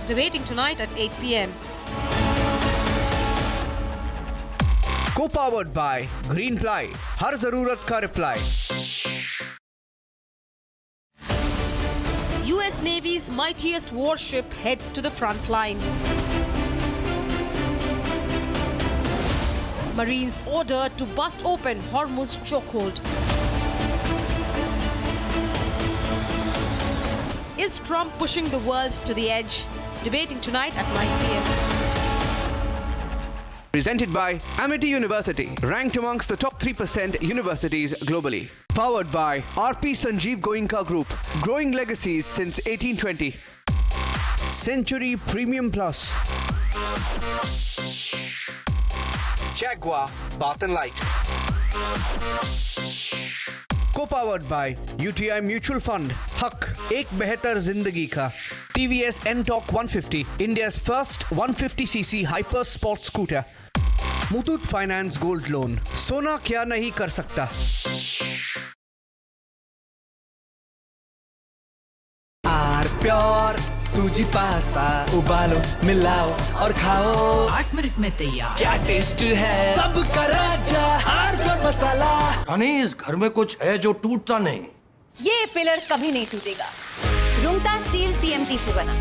Debating tonight at 8 p.m. Co-powered by Green Ply, हर जरूरत का reply. US Navy's mightiest warship heads to the front line. Marines ordered to bust open Hormuz chokehold. Is Trump pushing the world to the edge? Debating tonight at 9 p.m. Presented by Amity University, ranked amongst the top 3% universities globally. Powered by RP Sanjeev Goenka Group, growing legacies since 1820. Century Premium Plus. Jaguar Bath and Light. Co-powered by UTI Mutual Fund, Haq, Ek Behatar Zindagi Ka. TVS N-Talk 150, India's first 150cc hyper sport scooter. Muthoot Finance Gold Loan. सोना क्या नहीं कर सकता. Are pure सूजी pasta उबालो मिलाओ और खाओ 8 minute में तैयार. क्या टेस्ट है सबका राजा आर प्योर मसाला. यानी इस घर में कुछ है जो टूटता नहीं. ये पिलर कभी नहीं टूटेगा. रुंगटा स्टील टीएमटी से बना.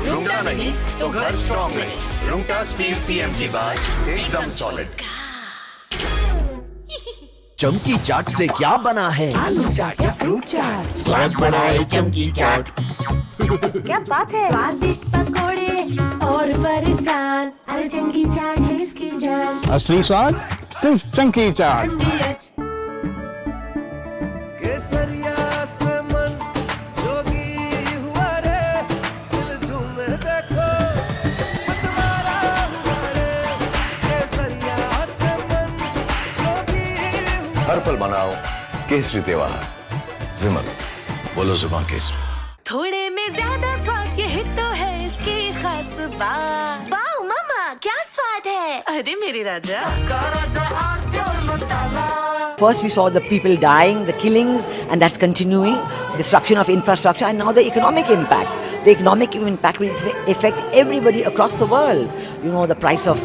रुंगटा नहीं तो घर स्ट्रॉन्ग नहीं. रुंगटा स्टील टीएमटी बार एकदम सॉलिड. चमकी चाट से क्या बना है? आलू चाट या फ्रूट चाट. स्वाद बनाए चमकी चाट. क्या बात है? स्वादिष्ट पकोड़े और बरसान. अरे चमकी चाट है इसकी जान. असली स्वाद सिर्फ चंकी चाट. केसरिया से मन जोगी हुआ रे. दिल झूमे देखो मतवारा हुआ रे. केसरिया से मन जोगी हुआ. हर पल मनाओ केसरी त्योहार. विमल बोलो जुबान केसरी. थोड़े में ज्यादा स्वाद यही तो है इसकी खास बात. वाओ मामा क्या स्वाद है. अरे मेरे राजा. First we saw the people dying, the killings, and that's continuing, destruction of infrastructure, and now the economic impact. The economic impact will affect everybody across the world. You know, the price of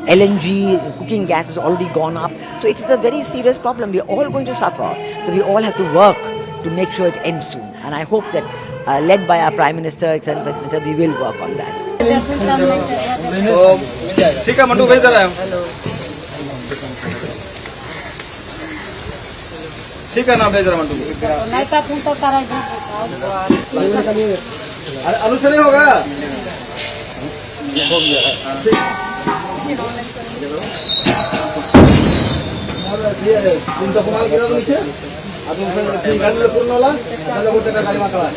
LNG, cooking gas has already gone up. So it is a very serious problem. We're all going to suffer. So we all have to work to make sure it ends soon. And I hope that, led by our Prime Minister, Executive Minister, we will work on that. ठीक है मंटू भेज रहा है ठीक है ना भेज रहा मंटू अरे अनुसर होगा तुमचा कुणाला केला नीचे अजून गाडीला पूर्ण होला माझा गोटे का गाडी मागवा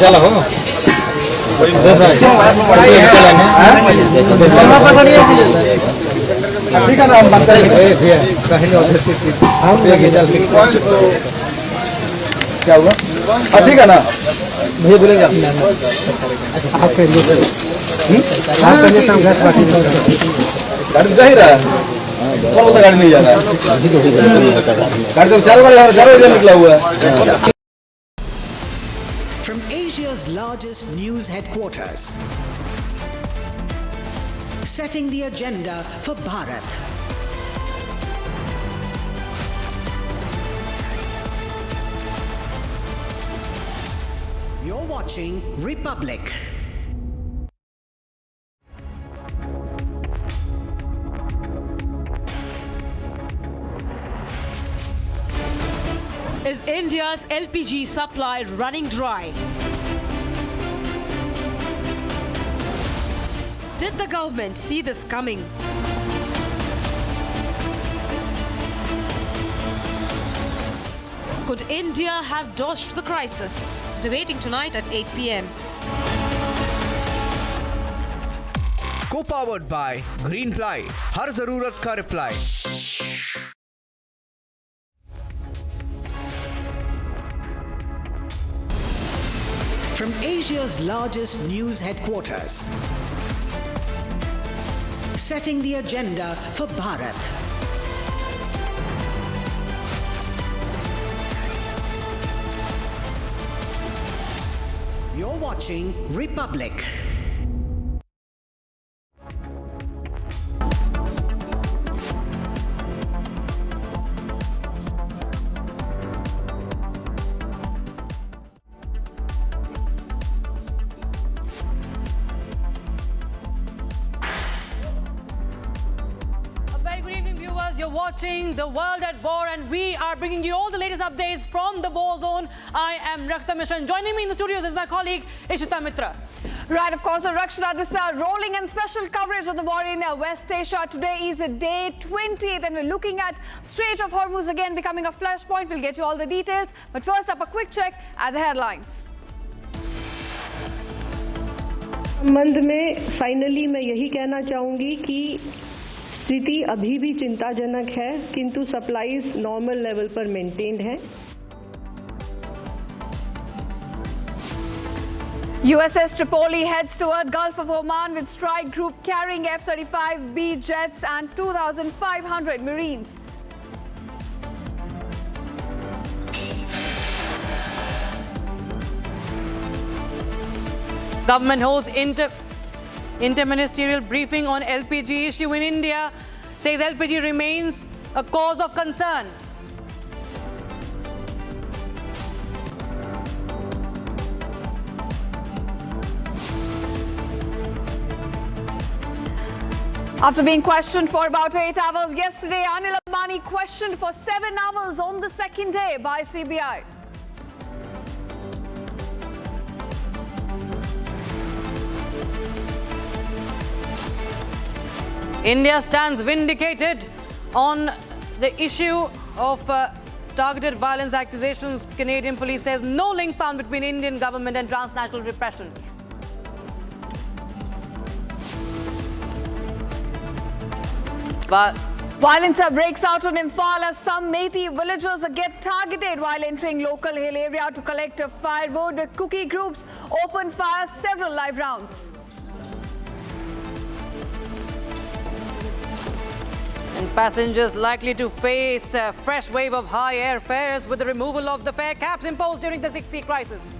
चला हो ठीक है ना हम बात करेंगे कहीं क्या हुआ ठीक है ना भैया बोलेंगे गाड़ी जा ही रहा है कौन सा गाड़ी नहीं जा रहा है गाड़ी तो चारों गाड़ी निकला हुआ है From Asia's largest news headquarters, setting the agenda for Bharat. You're watching Republic. Is India's LPG supply running dry? Did the government see this coming? Could India have dodged the crisis? Debating tonight at 8 p.m. Co-powered by Green Ply, हर जरूरत का reply. From Asia's largest news headquarters, setting the agenda for Bharat. You're watching Republic. You're watching The World at War, and we are bringing you all the latest updates from the war zone. I am Rakshita Mishra, and joining me in the studios is my colleague Ishita Mitra. Right, of course, Rakshita, this is our rolling and special coverage of the war in West Asia. Today is the day 20th, and we're looking at Strait of Hormuz again becoming a flashpoint. We'll get you all the details, but first up, a quick check at the headlines. संबंध में finally मैं यही कहना चाहूँगी कि स्थिति अभी भी चिंताजनक है, किंतु सप्लाईज नॉर्मल लेवल पर मेंटेन्ड है. USS Tripoli heads toward Gulf of Oman with strike group carrying F-35B jets and 2,500 Marines. Government holds Inter-Ministerial briefing on LPG issue in India. Says LPG remains a cause of concern. After being questioned for about 8 hours yesterday, Anil Ambani questioned for 7 hours on the second day by CBI. India stands vindicated on the issue of targeted violence accusations. Canadian police says no link found between Indian government and transnational repression. But violence breaks out in Imphal as some Methi villagers get targeted while entering local hill area to collect firewood. Cookie groups opened fire several live rounds. And passengers likely to face a fresh wave of high airfares with the removal of the fare caps imposed during the 6C crisis.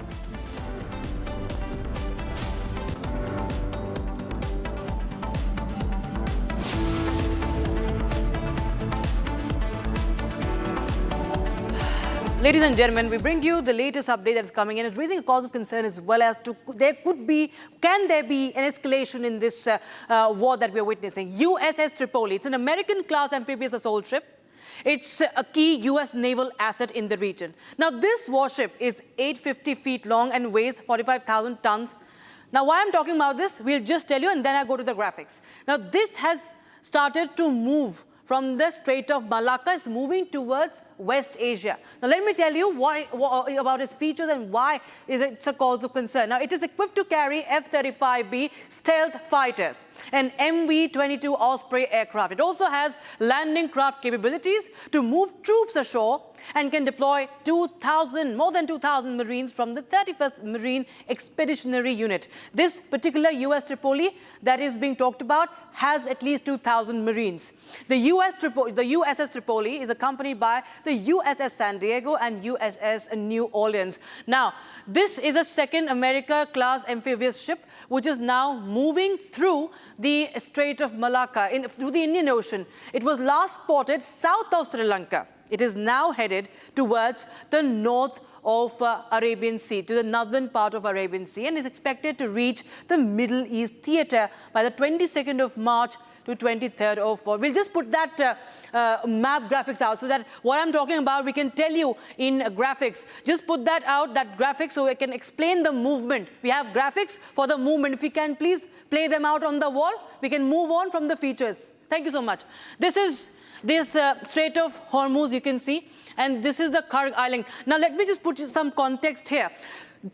Ladies and gentlemen, we bring you the latest update that's coming in. It's raising a cause of concern as well as to can there be an escalation in this war that we're witnessing? USS Tripoli, it's an American-class amphibious assault ship. It's a key US naval asset in the region. Now, this warship is 850 feet long and weighs 45,000 tons. Now, why I'm talking about this, we'll just tell you and then I go to the graphics. Now, this has started to move from the Strait of Malacca, is moving towards West Asia. Now, let me tell you why about its features and why it's a cause of concern. Now, it is equipped to carry F-35B stealth fighters and MV-22 Osprey aircraft. It also has landing craft capabilities to move troops ashore and can deploy more than 2,000 Marines from the 31st Marine Expeditionary Unit. This particular US Tripoli that is being talked about has at least 2,000 Marines. The USS Tripoli is accompanied by the USS San Diego and USS New Orleans. Now, this is a second America-class amphibious ship which is now moving through the Strait of Malacca, through the Indian Ocean. It was last spotted south of Sri Lanka. It is now headed towards the north of Arabian Sea, to the northern part of Arabian Sea, and is expected to reach the Middle East theater by the 22nd of March to 23rd of March. We'll just put that map graphics out so that what I'm talking about, we can tell you in graphics. Just put that out, that graphic, so we can explain the movement. We have graphics for the movement. If we can please play them out on the wall, we can move on from the features. Thank you so much. This is this Strait of Hormuz, you can see, and this is the Karg Island. Now, let me just put some context here.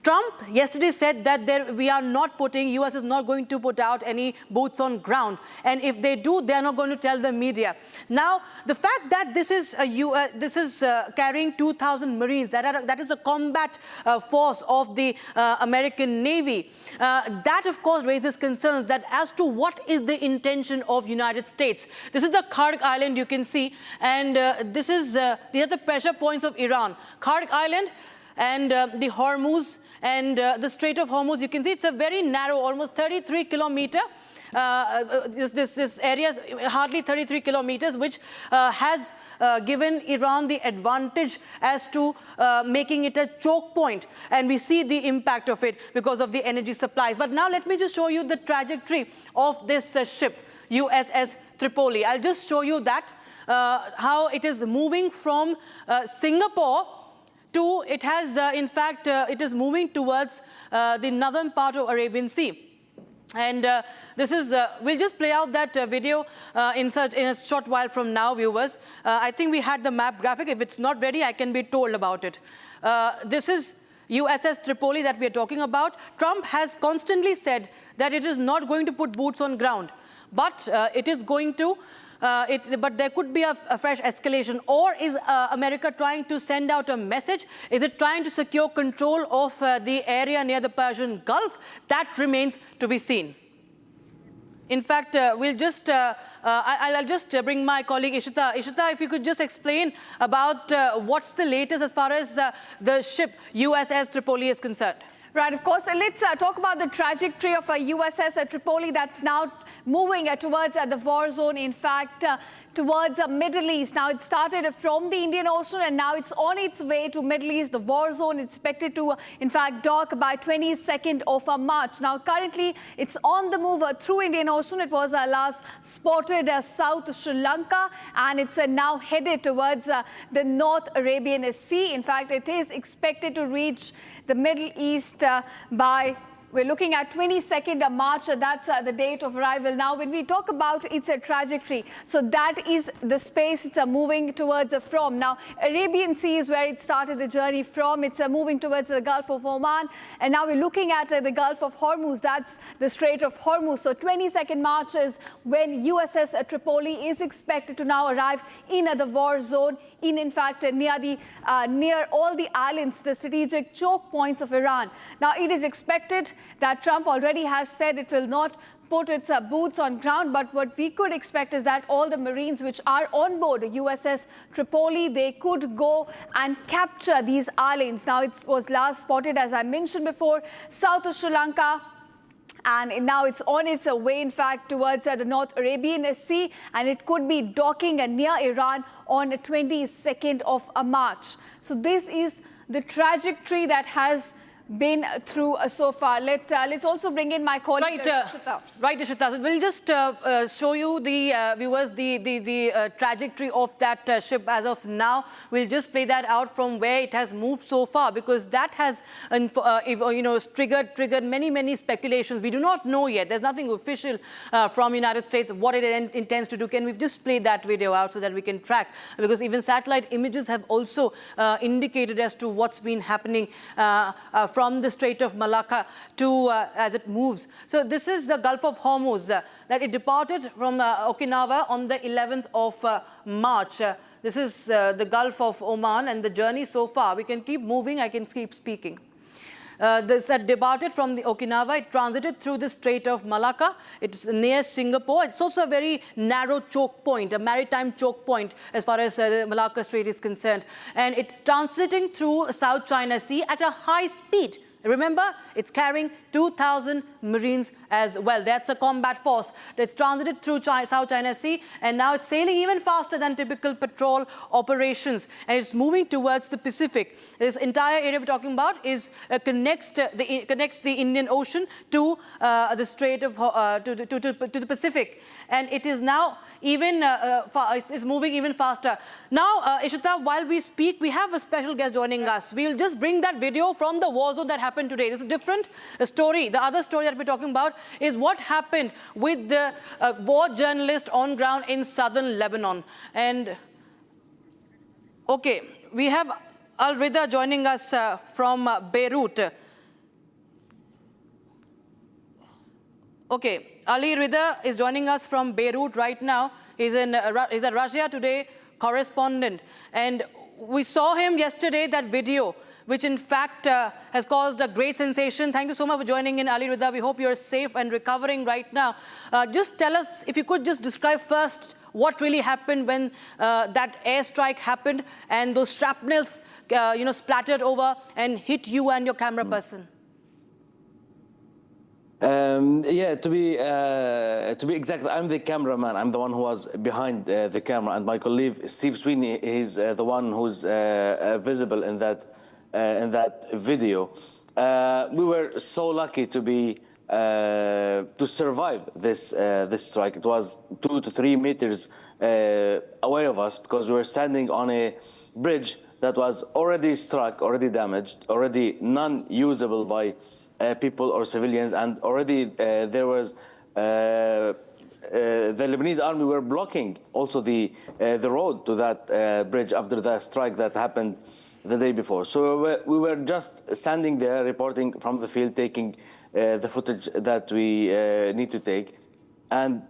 Trump yesterday said that we are not putting, US is not going to put out any boots on ground. And if they do, they're not going to tell the media. Now, the fact that this is carrying 2,000 Marines, that is a combat force of the American Navy, that of course raises concerns that as to what is the intention of United States. This is the Karg Island, you can see, and these are the pressure points of Iran. Karg Island and the Hormuz and the Strait of Hormuz, you can see it's a very narrow, almost 33 kilometer. This area is hardly 33 kilometers, which has given Iran the advantage as to making it a choke point. And we see the impact of it because of the energy supplies. But now let me just show you the trajectory of this ship, USS Tripoli. I'll just show you that, how it is moving from Singapore to, it has, in fact, it is moving towards the northern part of Arabian Sea. And this is, we'll just play out that video in a short while from now, viewers. I think we had the map graphic. If it's not ready, I can be told about it. This is USS Tripoli that we are talking about. Trump has constantly said that it is not going to put boots on ground, but it is going to but there could be a fresh escalation. Or is America trying to send out a message? Is it trying to secure control of the area near the Persian Gulf? That remains to be seen. In fact, we'll just, I'll just bring my colleague Ishita. Ishita, if you could just explain about what's the latest as far as the ship USS Tripoli is concerned. Right, of course. Let's talk about the trajectory of USS Tripoli that's now moving towards the war zone, in fact, towards the Middle East. Now, it started from the Indian Ocean and now it's on its way to Middle East. The war zone expected to, in fact, dock by 22nd of March. Now, currently, it's on the move through Indian Ocean. It was last spotted South Sri Lanka, and it's now headed towards the North Arabian Sea. In fact, it is expected to reach the Middle East by, we're looking at 22nd of March. That's the date of arrival. Now, when we talk about its trajectory, so that is the space it's moving towards from. Now, Arabian Sea is where it started the journey from. It's moving towards the Gulf of Oman. And now we're looking at the Gulf of Hormuz. That's the Strait of Hormuz. So 22nd March is when USS Tripoli is expected to now arrive in the war zone, in fact, near all the islands, the strategic choke points of Iran. Now, it is expected that Trump already has said it will not put its boots on ground, but what we could expect is that all the Marines which are on board USS Tripoli, they could go and capture these islands. Now, it was last spotted, as I mentioned before, south of Sri Lanka, and now it's on its way, in fact, towards the North Arabian Sea, and it could be docking near Iran on the 22nd of March. So this is the trajectory that has been through so far. Let's also bring in my colleague, Ishita. Right, Ishita. So we'll just show you the viewers the trajectory of that ship as of now. We'll just play that out from where it has moved so far, because that has triggered many speculations. We do not know yet. There's nothing official from United States what it intends to do. Can we just play that video out so that we can track? Because even satellite images have also indicated as to what's been happening from the Strait of Malacca to as it moves. So this is the Gulf of Hormuz that it departed from Okinawa on the 11th of March. This is the Gulf of Oman, and the journey so far, we can keep moving, I can keep speaking. This had departed from the Okinawa. It transited through the Strait of Malacca. It's near Singapore. It's also a very narrow choke point, a maritime choke point as far as the Malacca Strait is concerned. And it's transiting through South China Sea at a high speed. Remember, it's carrying 2,000 Marines as well. That's a combat force. It's transited through South China Sea, and now it's sailing even faster than typical patrol operations, and it's moving towards the Pacific. This entire area we're talking about is connects the Indian Ocean to the Strait of to the Pacific, and it is now even it's moving even faster. Now, Ishita, while we speak, we have a special guest joining us. We'll just bring that video from the war zone that happened today. This is a different story. The other story that we're talking about is what happened with the war journalist on ground in southern Lebanon. And okay, we have Al-Rida joining us from Beirut. Okay, Ali Rida is joining us from Beirut right now. He's a Russia Today correspondent. And we saw him yesterday, that video, which in fact has caused a great sensation. Thank you so much for joining in, Ali Rida. We hope you're safe and recovering right now. Just tell us, if you could just describe first what really happened when that airstrike happened and those shrapnels, splattered over and hit you and your camera person. Yeah, to be exact, I'm the cameraman. I'm the one who was behind the camera, and my colleague Steve Sweeney is the one who's visible in that video. We were so lucky to be to survive this strike. It was 2 to 3 meters away of us, because we were standing on a bridge that was already struck, already damaged, already non-usable by people or civilians, and already there was the Lebanese army were blocking also the road to that bridge after the strike that happened the day before. So we were just standing there reporting from the field, taking the footage that we need to take, and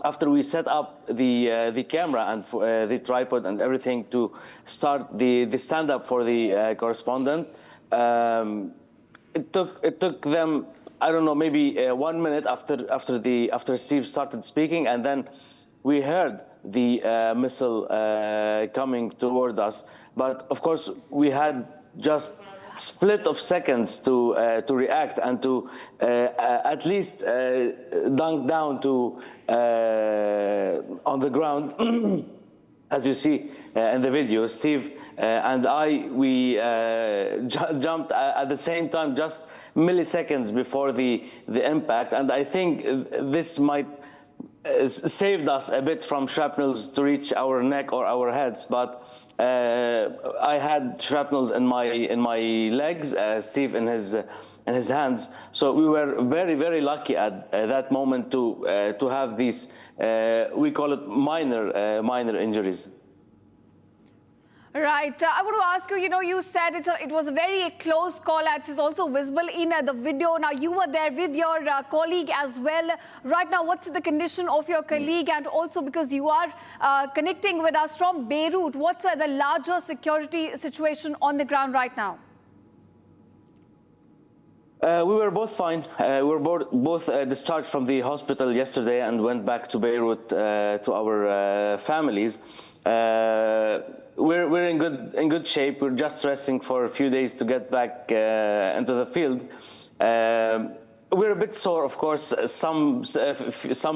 after we set up the camera and the tripod and everything to start the stand-up for the correspondent. It took them, I don't know, maybe 1 minute after Steve started speaking, and then we heard the missile coming toward us. But of course, we had just split of seconds to react and to at least dunk down to on the ground. As you see in the video, Steve and we jumped at the same time, just milliseconds before the impact, and I think this might saved us a bit from shrapnels to reach our neck or our heads, but I had shrapnels in my legs, Steve in his hands. So we were very, very lucky at that moment to have these we call it minor injuries. Right. I want to ask you, you said it was a very close call. It is also visible in the video. Now, you were there with your colleague as well. Right now, what's the condition of your colleague? And also, because you are connecting with us from Beirut, what's the larger security situation on the ground right now? We were both fine. We were both discharged from the hospital yesterday and went back to Beirut to our families. We're in good shape. We're just resting for a few days to get back into the field. We're a bit sore, of course, some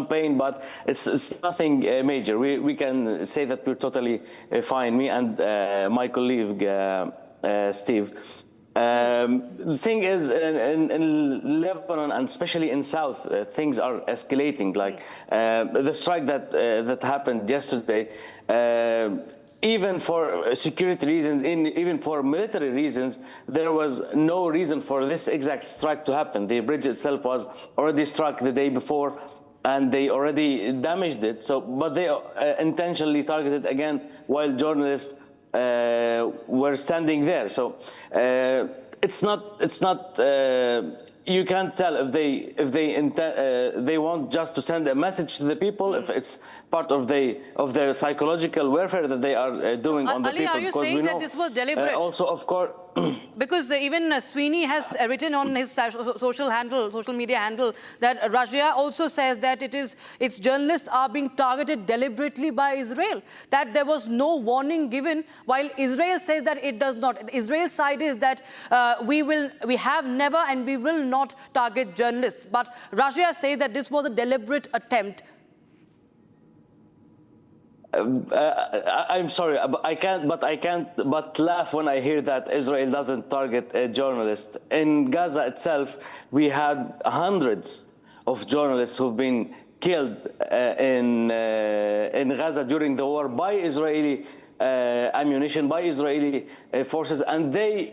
pain, but it's nothing major. We can say that we're totally fine, me and my colleague, Steve. The thing is, in Lebanon and especially in South, things are escalating. Like the strike that happened yesterday, even for security reasons, even for military reasons, there was no reason for this exact strike to happen. The bridge itself was already struck the day before, and they already damaged it. So, but they intentionally targeted again while journalists were standing there. So it's not. You can't tell if they want just to send a message to the people, if it's part of their psychological warfare that they are doing on the Ali, people. are you saying that this was deliberate? Also, of course. Because even Sweeney has written on his social media handle, that Russia also says that its journalists are being targeted deliberately by Israel. That there was no warning given, while Israel says that it does not. Israel's side is that we have never and we will not target journalists. But Russia says that this was a deliberate attempt. I'm sorry, I can't but laugh when I hear that Israel doesn't target a journalist. In Gaza itself, we had hundreds of journalists who've been killed in Gaza during the war by Israeli ammunition, by Israeli forces, and they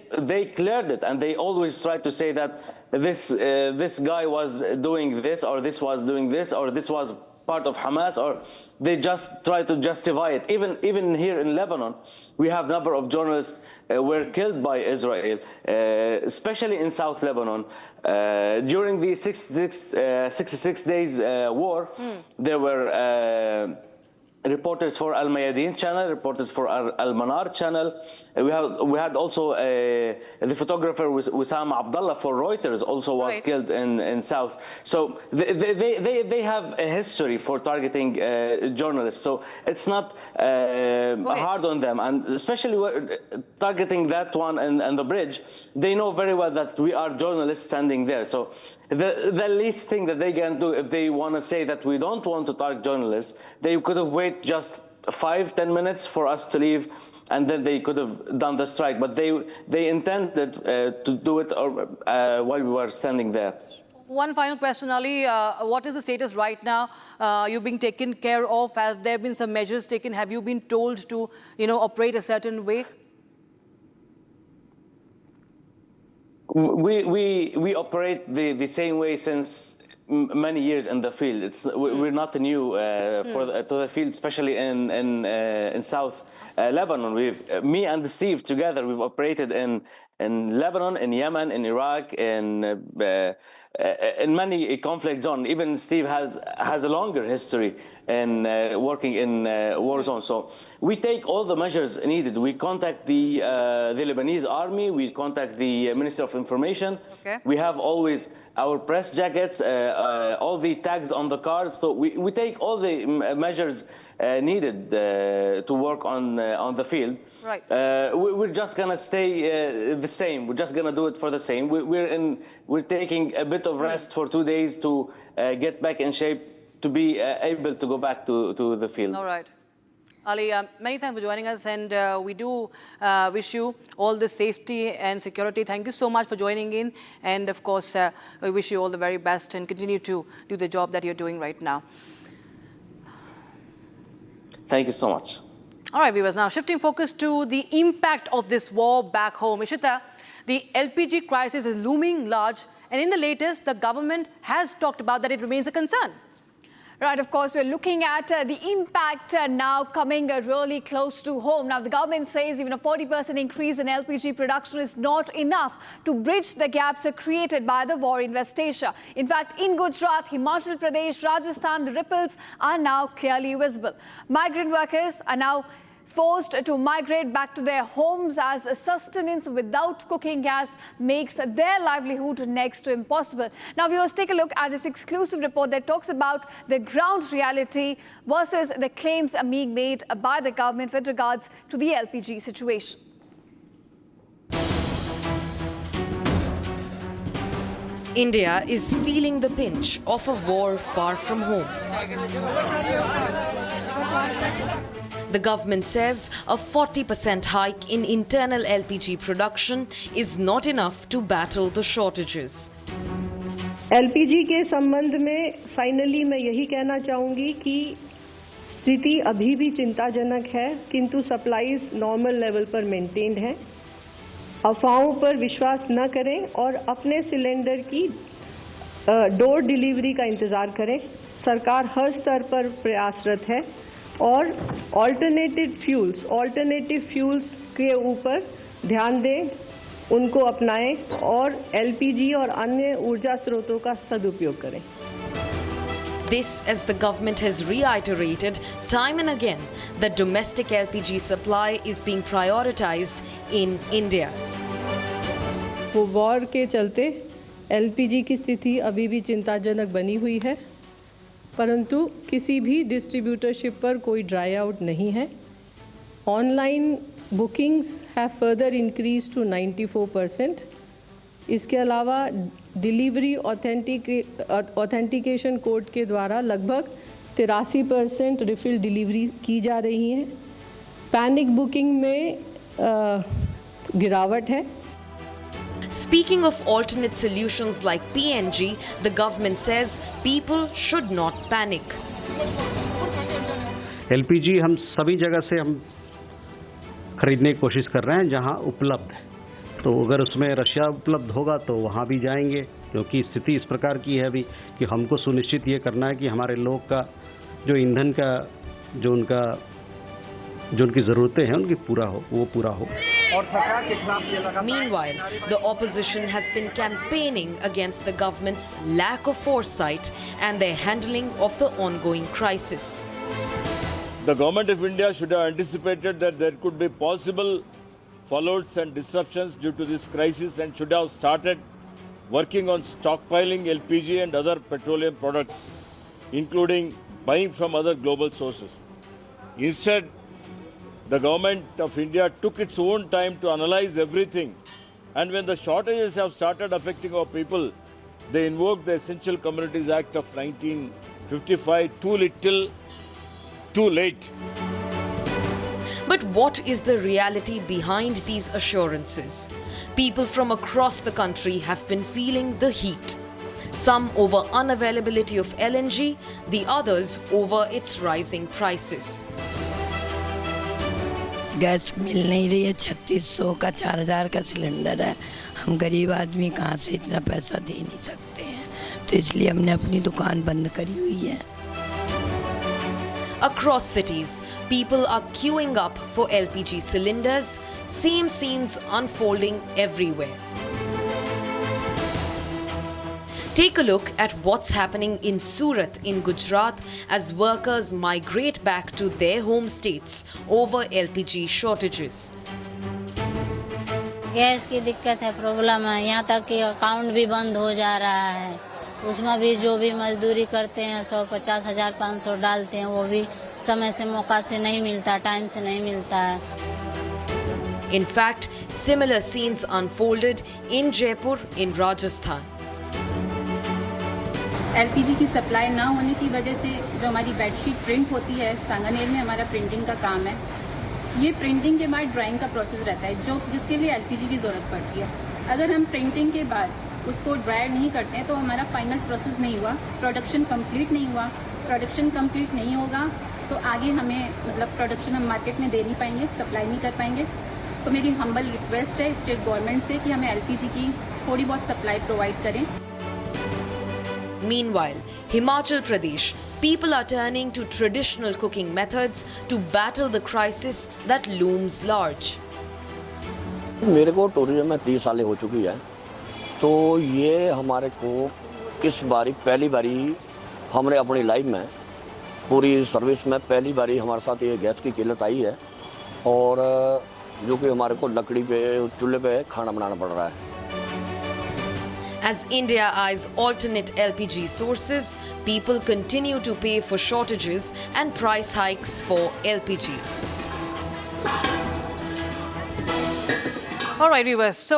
cleared it, and they always try to say that this guy was doing this, or this was doing this, or this was part of Hamas, or they just try to justify it. Even here in Lebanon, we have a number of journalists were killed by Israel, especially in South Lebanon. During the 66 days war, there were reporters for Al Mayadeen channel, reporters for Al Manar channel. We had also the photographer Wissam Abdullah for Reuters also was killed in South. So they have a history for targeting journalists. So it's not hard on them, and especially targeting that one and the bridge. They know very well that we are journalists standing there. So the least thing that they can do, if they want to say that we don't want to target journalists, they could have waited just 5-10 minutes for us to leave, and then they could have done the strike. But they intended to do it while we were standing there. One final question, Ali. What is the status right now? You're being taken care of. Have there been some measures taken? Have you been told to, operate a certain way? We operate the same way since many years in the field. We're not new to the field, especially in South Lebanon. Me and Steve together, we've operated in Lebanon, in Yemen, in Iraq, in many conflict zones. Even Steve has a longer history in working in war zones. So we take all the measures needed. We contact the Lebanese army. We contact the Ministry of Information. Okay. We have always our press jackets, all the tags on the cars. So we take all the measures needed to work on the field. Right. We're just gonna stay the same. We're just gonna do it for the same. We're taking a bit of rest for 2 days to get back in shape to be able to go back to the field. All right. Ali, many thanks for joining us, and we do wish you all the safety and security. Thank you so much for joining in, and of course, we wish you all the very best and continue to do the job that you're doing right now. Thank you so much. All right, viewers, now shifting focus to the impact of this war back home. Ishita, the LPG crisis is looming large, and in the latest, the government has talked about that it remains a concern. Right, of course, we're looking at the impact now coming really close to home. Now, the government says even a 40% increase in LPG production is not enough to bridge the gaps created by the war in West Asia. In fact, in Gujarat, Himachal Pradesh, Rajasthan, the ripples are now clearly visible. Migrant workers are now forced to migrate back to their homes as sustenance without cooking gas makes their livelihood next to impossible. Now, viewers, take a look at this exclusive report that talks about the ground reality versus the claims being made by the government with regards to the LPG situation. India is feeling the pinch of a war far from home. The government says a 40% hike in internal LPG production is not enough to battle the shortages. LPG के संबंध में finally मैं यही कहना चाहूँगी कि स्थिति अभी भी चिंताजनक है, किंतु सप्लाईज नॉर्मल लेवल पर मेंटेन्ड है। अफवाहों पर विश्वास न करें और अपने सिलेंडर की डोर डिलीवरी का इंतज़ार करें। सरकार हर स्तर पर प्रयासरत है और ऑल्टरनेटिव फ्यूल्स के ऊपर ध्यान दें, उनको अपनाएं और एलपीजी और अन्य ऊर्जा स्रोतों का सदुपयोग करें। This as the government has reiterated time and again that domestic LPG supply is being prioritized in India. वो वॉर के चलते एलपीजी की स्थिति अभी भी चिंताजनक बनी हुई है, परंतु किसी भी डिस्ट्रीब्यूटरशिप पर कोई ड्राई आउट नहीं है। Online bookings have further increase to 94%। इसके अलावा डिलीवरी ऑथेंटिकेशन कोड के द्वारा लगभग 83% रिफिल डिलीवरी की जा रही है। पैनिक बुकिंग में गिरावट है। Speaking of alternate solutions like PNG, the government says people should not panic. LPG हम सभी जगह से हम खरीदने की कोशिश कर रहे हैं जहां उपलब्ध है, तो अगर उसमें रशिया उपलब्ध होगा तो वहां भी जाएंगे, क्योंकि स्थिति इस प्रकार की है अभी कि हमको सुनिश्चित ये करना है कि हमारे लोग का जो ईंधन का जो उनकी ज़रूरतें हैं उनकी पूरा हो। Meanwhile, the opposition has been campaigning against the government's lack of foresight and their handling of the ongoing crisis. The government of India should have anticipated that there could be possible fallouts and disruptions due to this crisis and should have started working on stockpiling LPG and other petroleum products, including buying from other global sources. Instead, the government of India took its own time to analyze everything, and when the shortages have started affecting our people, they invoked the Essential Commodities Act of 1955, too little, too late. But what is the reality behind these assurances? People from across the country have been feeling the heat. Some over unavailability of LNG, the others over its rising prices. Gas मिल नहीं रही है, 3600 का 4000 का cylinder है। हम गरीब आदमी कहाँ से इतना पैसा दे नहीं सकते हैं, तो इसलिए हमने अपनी दुकान बंद करी हुई है। Across cities, people are queuing up for LPG cylinders. Same scenes unfolding everywhere. Take a look at what's happening in Surat in Gujarat as workers migrate back to their home states over LPG shortages. Gas की दिक्कत है, problem है, यहाँ तक कि account भी बंद हो जा रहा है। उसमें भी जो भी मजदूरी करते हैं 150, 1500 डालते हैं, वो भी समय से मौका से नहीं मिलता, टाइम से नहीं मिलता है। In fact, similar scenes unfolded in Jaipur in Rajasthan. LPG की सप्लाई ना होने की वजह से जो हमारी बेडशीट प्रिंट होती है, सांगानेर में हमारा प्रिंटिंग का काम है, ये प्रिंटिंग के बाद ड्राइंग का प्रोसेस रहता है जो जिसके लिए LPG की ज़रूरत पड़ती है। अगर हम प्रिंटिंग के बाद उसको ड्रायर नहीं करते हैं तो हमारा फाइनल प्रोसेस नहीं हुआ, प्रोडक्शन कंप्लीट नहीं हुआ। प्रोडक्शन कंप्लीट नहीं होगा तो आगे हमें मतलब प्रोडक्शन हम मार्केट में दे नहीं पाएंगे, सप्लाई नहीं कर पाएंगे। तो मेरी हम्बल रिक्वेस्ट है स्टेट गवर्नमेंट से कि हमें LPG की थोड़ी बहुत सप्लाई प्रोवाइड करें। Meanwhile, Himachal Pradesh, people are turning to traditional cooking methods to battle the crisis that looms large. मेरे को टूरिज्म में 30 साल हो चुकी है, तो ये हमारे को इस बारी पहली बारी हमने अपनी लाइफ में पूरी सर्विस में पहली बारी हमारे साथ ये गैस की किल्लत आई है और जो कि हमारे को लकड़ी पे चूल्हे पे खाना बनाना पड़ रहा है। As India eyes alternate LPG sources, people continue to pay for shortages and price hikes for LPG. All right, viewers. So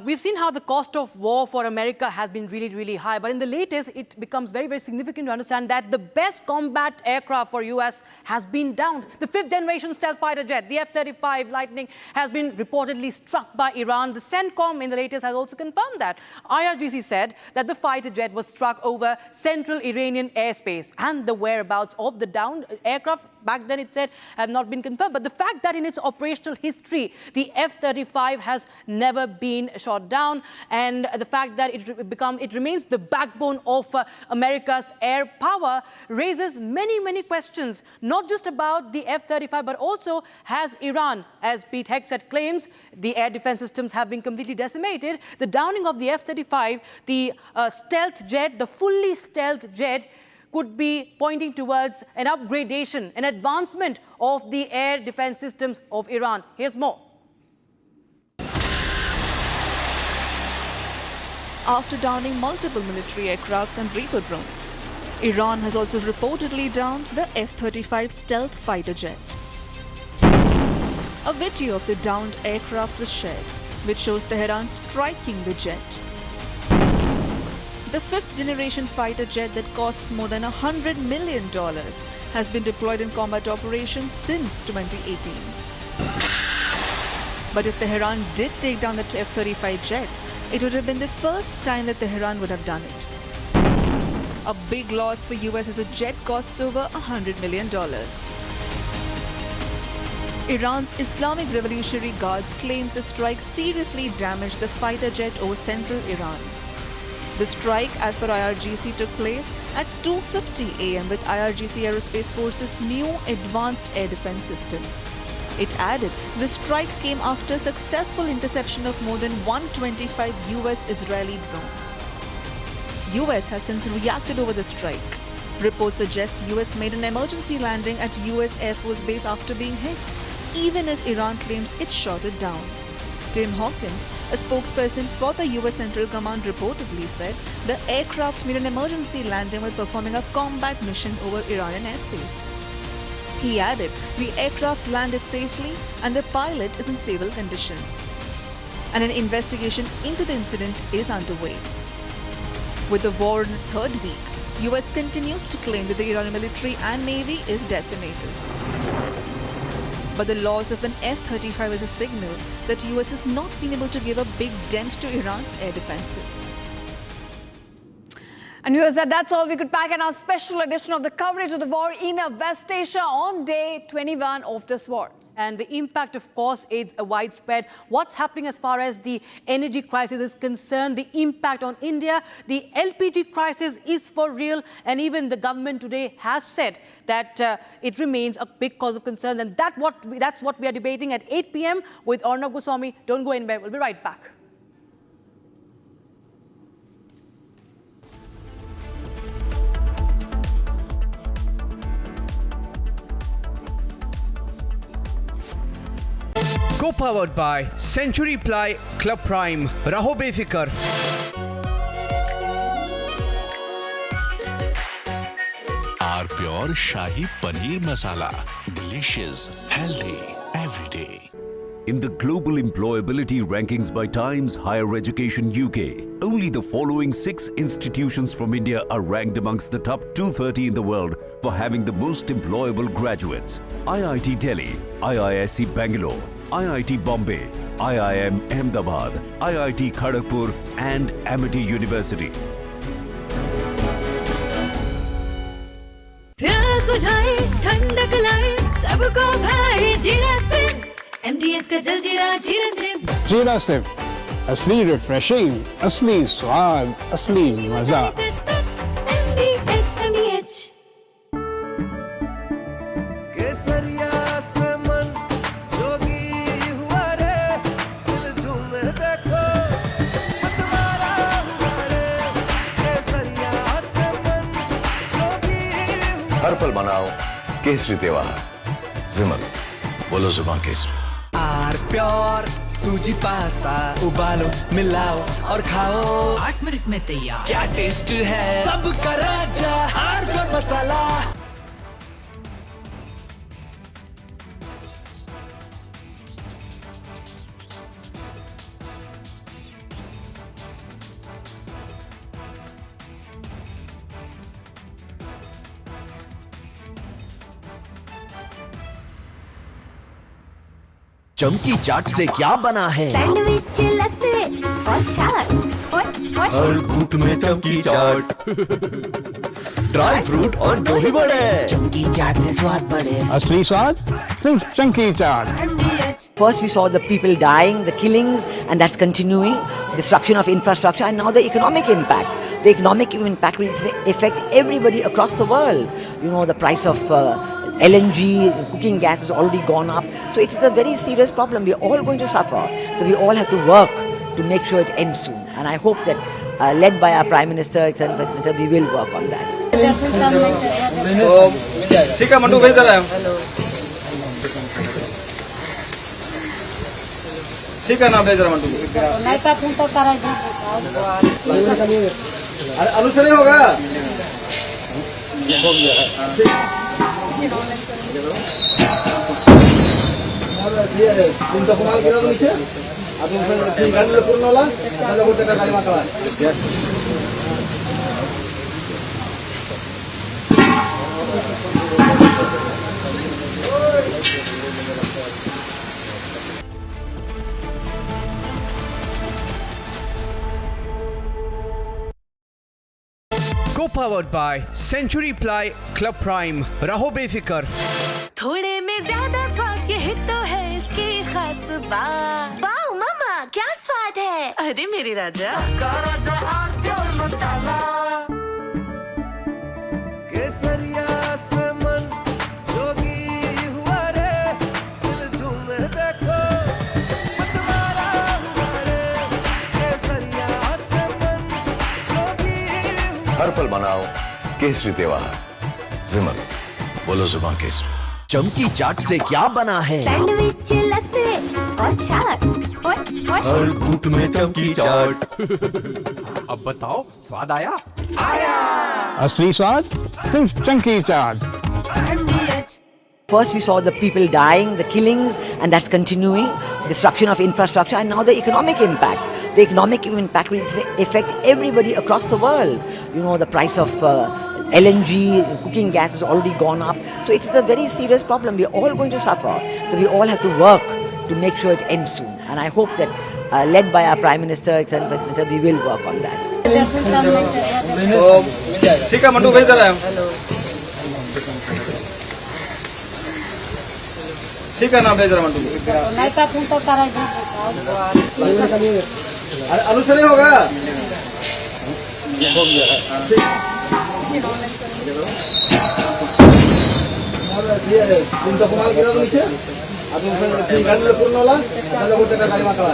we've seen how the cost of war for America has been really, really high. But in the latest, it becomes very, very significant to understand that the best combat aircraft for US has been downed. The 5th generation stealth fighter jet, the F-35 Lightning, has been reportedly struck by Iran. The CENTCOM in the latest has also confirmed that. IRGC said that the fighter jet was struck over central Iranian airspace, and the whereabouts of the downed aircraft back then it said have not been confirmed. But the fact that in its operational history, the F-35 has never been shot down, and the fact that it remains the backbone of America's air power raises many, many questions, not just about the F-35, but also has Iran, as Pete Hegseth claims, the air defense systems have been completely decimated. The downing of the F-35, the stealth jet, the fully stealth jet, could be pointing towards an upgradation, an advancement of the air defense systems of Iran. Here's more. After downing multiple military aircrafts and Reaper drones, Iran has also reportedly downed the F-35 stealth fighter jet. A video of the downed aircraft was shared, which shows Tehran striking the jet. The 5th generation fighter jet that costs more than $100 million has been deployed in combat operations since 2018. But if Tehran did take down the F-35 jet, it would have been the first time that Tehran would have done it. A big loss for US as the jet costs over $100 million. Iran's Islamic Revolutionary Guards claims the strike seriously damaged the fighter jet over central Iran. The strike, as per IRGC, took place at 2:50 a.m. with IRGC Aerospace Force's new advanced air defense system. It added the strike came after successful interception of more than 125 US-Israeli drones. US has since reacted over the strike. Reports suggest US made an emergency landing at US Air Force Base after being hit, even as Iran claims it shot it down. Tim Hawkins, a spokesperson for the US Central Command, reportedly said the aircraft made an emergency landing while performing a combat mission over Iranian airspace. He added the aircraft landed safely and the pilot is in stable condition. And an investigation into the incident is underway. With the war in its third week, US continues to claim that the Iranian military and navy is decimated. But the loss of an F-35 is a signal that US has not been able to give a big dent to Iran's air defenses. And viewers, that's all we could pack in our special edition of the coverage of the war in West Asia on day 21 of this war. And the impact, of course, is widespread. What's happening as far as the energy crisis is concerned, the impact on India, the LPG crisis is for real. And even the government today has said that it remains a big cause of concern. And that's what we are debating at 8 p.m. with Arnab Goswami. Don't go anywhere. We'll be right back. Co-powered by Century Ply Club Prime. Raho befikar. R Pure Shahi Paneer Masala. Delicious, healthy, every day. In the global employability rankings by Times Higher Education UK, only the following 6 institutions from India are ranked amongst the top 230 in the world for having the most employable graduates. IIT Delhi, IISc Bangalore, IIT Bombay, IIM Ahmedabad, IIT Kharagpur and Amity University. प्यास बुझाए ठंडक लाए सबको भाई जीरा से MDH का जलजीरा जीरा से जीरा से असली रिफ्रेशिंग, असली स्वाद, असली मजा। MDH केसरिया से मन जोगी हुआ रे दिल झूमे देखो मतवारा हुआ रे केसरिया से मन जोगी हर पल मनाओ केसरी त्योहार। विमल, बोलो जुबान केसरी। आर प्योर सूजी पास्ता उबालो मिलाओ और खाओ 8 मिनट में तैयार। क्या टेस्ट है सबका राजा आर प्योर मसाला। चमकी चाट से क्या बना है? सैंडविच लस्सी और छाछ हर घूंट में चमकी चाट, ड्राई फ्रूट और दही बड़े। चमकी चाट से स्वाद बढ़े। असली स्वाद सिर्फ चंकी चाट। First we saw the people dying, the killings, and that's continuing, destruction of infrastructure, and now the economic impact. The economic impact will affect everybody across the world. You know, the price of LNG, cooking gas has already gone up. So it is a very serious problem. We are all going to suffer. So we all have to work to make sure it ends soon. And I hope that, led by our Prime Minister, etc., we will work on that. ठीक है mandu भेज दे रहा है। ठीक है ना भेज रहा मंडू। अरे अनुसरण होगा। हो गया। तुमचा कुणाल गेला तो नीचे अजून गाडीला पूर्ण होला आता बोलते का गाडी मागवा Co-powered by Century Ply Club Prime. रहो बेफिक्र। थोड़े में ज्यादा स्वाद ये तो है इसकी खास बात। वाओ मामा क्या स्वाद है। अरे मेरे राजा राजा आर प्योर मसाला केसरिया से मन जोगी हुआ रे दिल झूमे देखो मतवारा हुआ रे केसरिया से मन जोगी हर पल मनाओ केसरी त्योहार। विमल, बोलो जुबान केसरी। चमकी चाट से क्या बना है? सैंडविच लस्सी और छाछ हर घूंट में चमकी चाट। अब बताओ स्वाद आया? असली स्वाद सिर्फ चंकी चाट। First we saw the people dying, the killings, and that's continuing, destruction of infrastructure, and now the economic impact. The economic impact will affect everybody across the world. You know, the price of LNG, cooking gas has already gone up. So it is a very serious problem. We are all going to suffer. So we all have to work to make sure it ends soon. And I hope that, led by our Prime Minister, etc., we will work on that. ठीक है mandu भेज दे रहा है। ठीक है ना भेज रहा मंडू। अरे अनुसरण होगा। हो गया। तुमचा कुणाल गेला तो नीचे अजून गाडीला पूर्ण होला आता बोलते का गाडी मागवा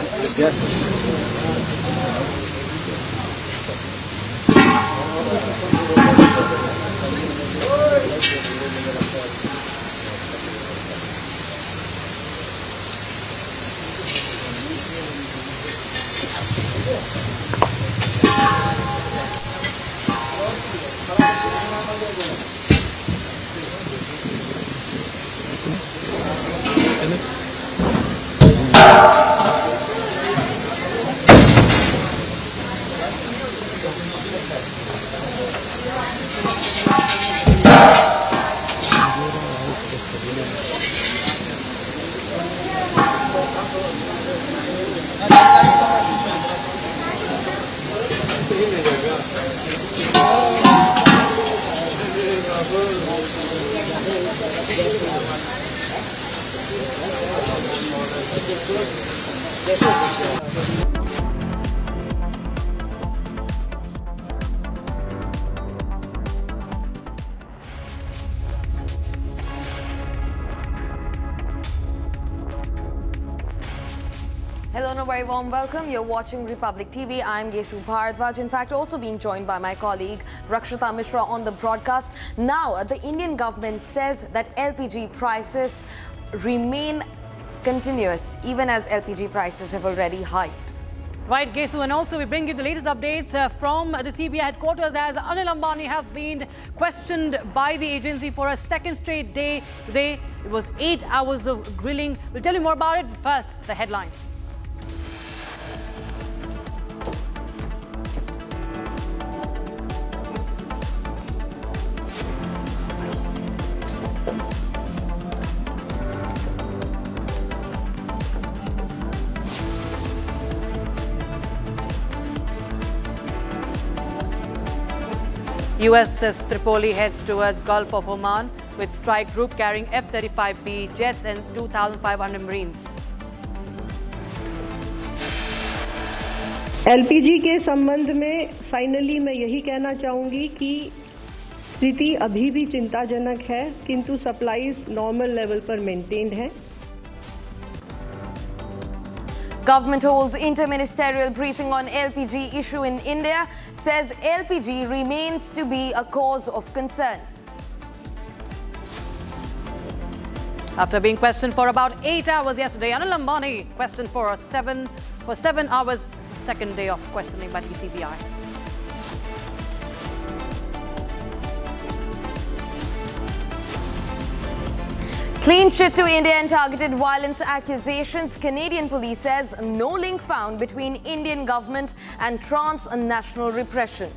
Hello and a very warm welcome. You're watching Republic TV. I'm Gesu Bharadwaj. In fact, also being joined by my colleague Rakshita Mishra on the broadcast. Now, the Indian government says that LPG prices remain continuous, even as LPG prices have already hiked. Right, Gesu, and also we bring you the latest updates from the CBI headquarters as Anil Ambani has been questioned by the agency for a second straight day. Today, it was 8 hours of grilling. We'll tell you more about it. First, the headlines. USS Tripoli heads towards Gulf of Oman with strike group carrying F-35B jets and 2,500 Marines. LPG के संबंध में finally मैं यही कहना चाहूँगी कि स्थिति अभी भी चिंताजनक है, किंतु सप्लाईज नॉर्मल लेवल पर मेंटेन्ड है. Government holds Inter-Ministerial briefing on LPG issue in India, says LPG remains to be a cause of concern. After being questioned for about 8 hours yesterday, Anil Ambani questioned for 7 hours, second day of questioning by the CBI. Clean chit to India and targeted violence accusations. Canadian police says no link found between Indian government and transnational repression.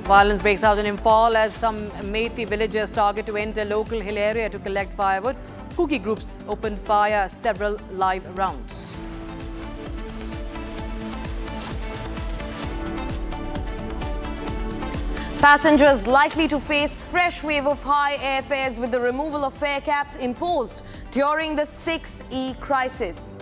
Violence breaks out in Imphal as some Meitei villagers target to enter local hill area to collect firewood. Kuki groups opened fire several live rounds. Passengers likely to face fresh wave of high airfares with the removal of fare caps imposed during the 6E crisis.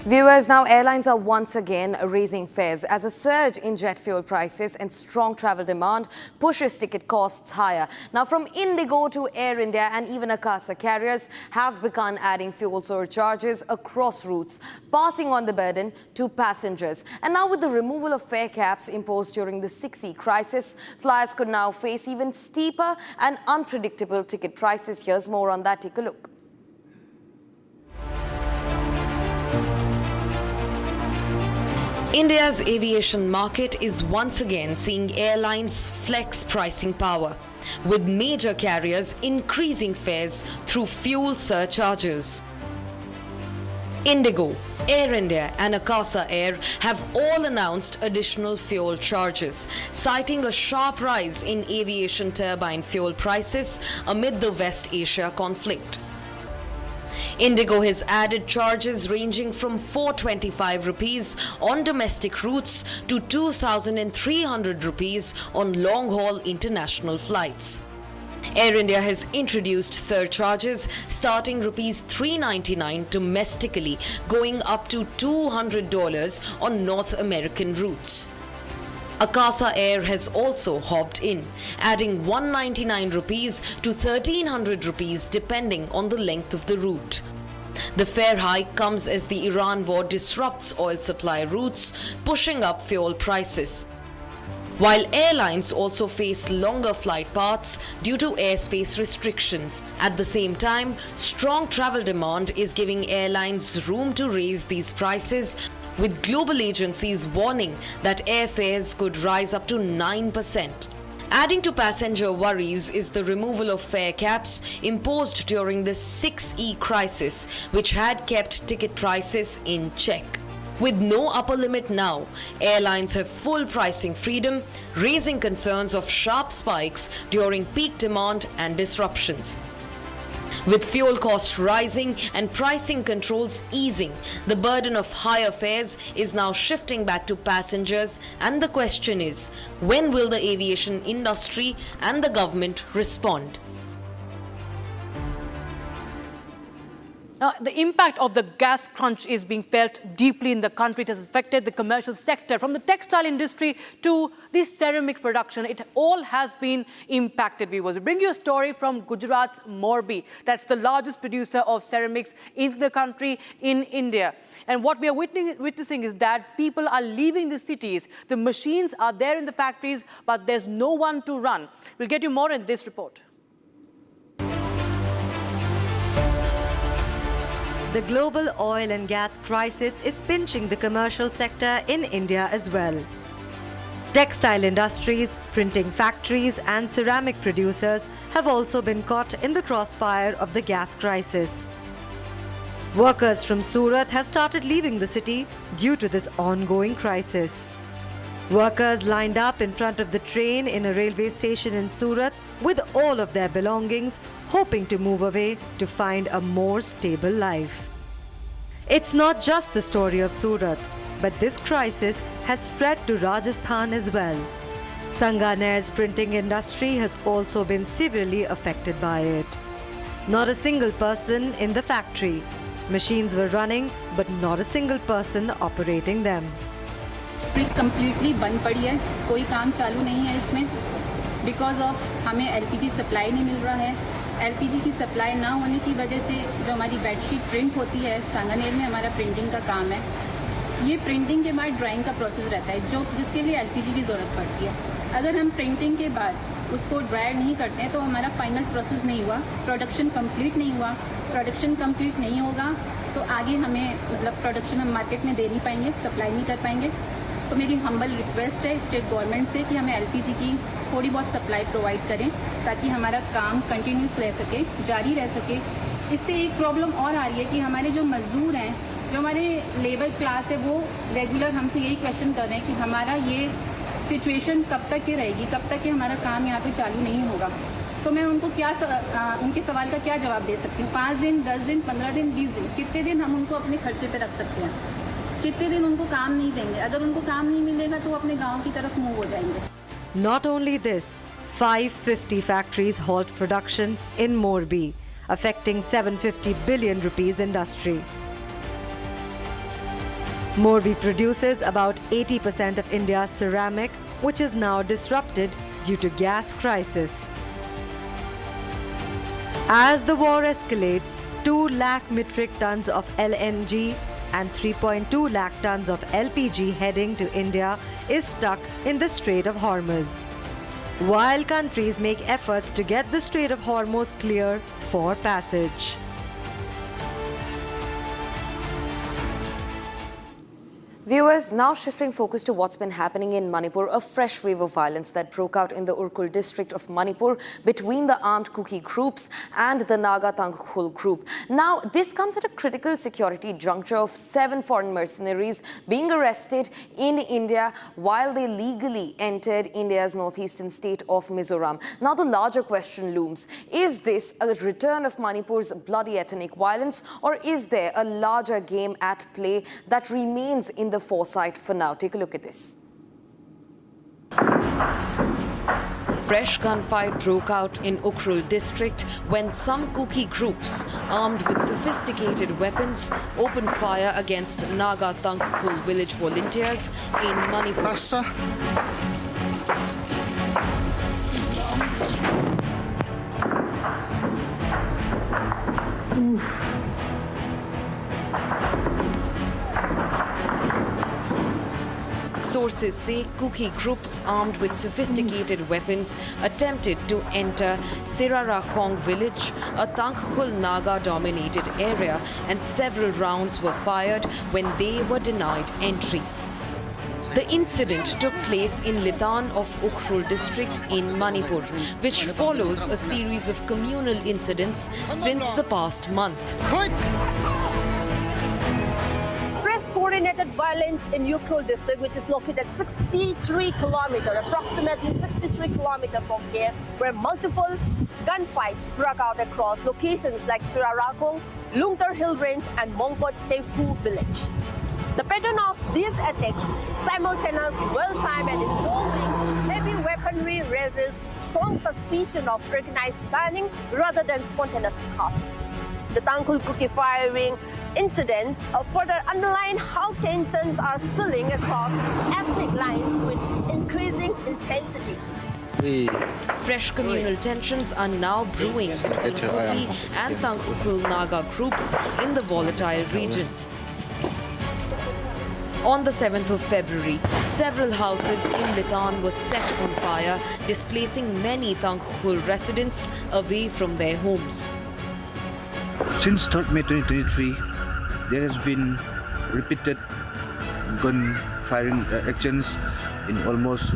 Viewers, now airlines are once again raising fares as a surge in jet fuel prices and strong travel demand pushes ticket costs higher. Now, from Indigo to Air India and even Akasa carriers have begun adding fuel surcharges across routes, passing on the burden to passengers. And now with the removal of fare caps imposed during the 6E crisis, flyers could now face even steeper and unpredictable ticket prices. Here's more on that. Take a look. India's aviation market is once again seeing airlines flex pricing power, with major carriers increasing fares through fuel surcharges. Indigo, Air India and Akasa Air have all announced additional fuel charges, citing a sharp rise in aviation turbine fuel prices amid the West Asia conflict. Indigo has added charges ranging from 425 rupees on domestic routes to 2,300 rupees on long-haul international flights. Air India has introduced surcharges starting rupees 399 domestically, going up to $200 on North American routes. Akasa Air has also hopped in, adding 199 rupees to 1,300 rupees depending on the length of the route. The fare hike comes as the Iran war disrupts oil supply routes, pushing up fuel prices. While airlines also face longer flight paths due to airspace restrictions. At the same time, strong travel demand is giving airlines room to raise these prices, with global agencies warning that airfares could rise up to 9%. Adding to passenger worries is the removal of fare caps imposed during the 6E crisis, which had kept ticket prices in check. With no upper limit now, airlines have full pricing freedom, raising concerns of sharp spikes during peak demand and disruptions. With fuel costs rising and pricing controls easing, the burden of higher fares is now shifting back to passengers, and the question is, when will the aviation industry and the government respond? Now, the impact of the gas crunch is being felt deeply in the country. It has affected the commercial sector, from the textile industry to the ceramic production. It all has been impacted, viewers. We bring you a story from Gujarat's Morbi. That's the largest producer of ceramics in the country, in India. And what we are witnessing is that people are leaving the cities. The machines are there in the factories, but there's no one to run. We'll get you more in this report. The global oil and gas crisis is pinching the commercial sector in India as well. Textile industries, printing factories and ceramic producers have also been caught in the crossfire of the gas crisis. Workers from Surat have started leaving the city due to this ongoing crisis. Workers lined up in front of the train in a railway station in Surat with all of their belongings, hoping to move away to find a more stable life. It's not just the story of Surat, but this crisis has spread to Rajasthan as well. Sanganer's printing industry has also been severely affected by it. Not a single person in the factory. Machines were running, but not a single person operating them. Completely बंद पड़ी है, कोई काम चालू नहीं है इसमें because of हमें एलपीजी सप्लाई नहीं मिल रहा है. एलपीजी की सप्लाई ना होने की वजह से जो हमारी बेडशीट प्रिंट होती है, सांगानेर में हमारा प्रिंटिंग का काम है. ये प्रिंटिंग के बाद ड्राइंग का प्रोसेस रहता है जिसके लिए एलपीजी की ज़रूरत पड़ती है. अगर हम प्रिंटिंग के बाद उसको ड्राई नहीं करते हैं तो हमारा फाइनल प्रोसेस नहीं हुआ, प्रोडक्शन कंप्लीट नहीं हुआ. प्रोडक्शन कंप्लीट नहीं होगा तो आगे हमें मतलब प्रोडक्शन हम मार्केट में दे नहीं पाएंगे, सप्लाई नहीं कर पाएंगे. तो मेरी हम्बल रिक्वेस्ट है स्टेट गवर्नमेंट से कि हमें एलपीजी की थोड़ी बहुत सप्लाई प्रोवाइड करें ताकि हमारा काम कंटिन्यूस रह सके, जारी रह सके. इससे एक प्रॉब्लम और आ रही है कि हमारे जो मजदूर हैं, जो हमारे लेबर क्लास है, वो रेगुलर हमसे यही क्वेश्चन कर रहे हैं कि हमारा ये सिचुएशन कब तक के रहेगी, कब तक के हमारा काम यहाँ पे चालू नहीं होगा. तो मैं उनको उनके सवाल का क्या जवाब दे सकती हूँ? 5 दिन, 10 दिन, 15 दिन, 20 दिन, कितने दिन हम उनको अपने खर्चे पे रख सकते हैं? कितने दिन उनको काम नहीं देंगे? अगर उनको काम नहीं मिलेगा तो अपने गांव की तरफ मूव हो जाएंगे. Not only this, 550 factories halt production in Morbi, affecting 750 billion rupees industry. Morbi produces about 80% of India's ceramic, which is now disrupted due to gas crisis. As the war escalates, 2 lakh metric tons of LNG and 3.2 lakh tons of LPG heading to India is stuck in the Strait of Hormuz. While countries make efforts to get the Strait of Hormuz clear for passage. Viewers, now shifting focus to what's been happening in Manipur, a fresh wave of violence that broke out in the Urkul district of Manipur between the armed Kuki groups and the Naga Tangkhul group. Now, this comes at a critical security juncture of 7 foreign mercenaries being arrested in India while they legally entered India's northeastern state of Mizoram. Now, the larger question looms. Is this a return of Manipur's bloody ethnic violence, or is there a larger game at play that remains in the foresight for now? Take a look at this. Fresh gunfight broke out in Ukhrul district when some Kuki groups, armed with sophisticated weapons, opened fire against Naga Tangkhul village volunteers in Manipur. Sources say Kuki groups armed with sophisticated weapons attempted to enter Sirarakhong village, a Tangkhul Naga-dominated area, and several rounds were fired when they were denied entry. The incident took place in Litan of Ukhrul district in Manipur, which follows a series of communal incidents since the past month. Foreign escalated violence in Ukhrul district, which is located 63 kilometers, approximately 63 kilometers from here, where multiple gunfights broke out across locations like Surarakong, Lungtar Hill Range and Mongkot Chengpu village. The pattern of these attacks, simultaneous, well-timed and involving heavy weaponry, raises strong suspicion of organized planning rather than spontaneous causes. The Tangkhul Kuki firing incidents further underline how tensions are spilling across ethnic lines with increasing intensity. Fresh communal tensions are now brewing between Kuki and Tangkhul Naga groups in the volatile region. On the 7th of February, several houses in Litan were set on fire, displacing many Tangkhul residents away from their homes. Since 3rd May 2023, there has been repeated gun firing actions in almost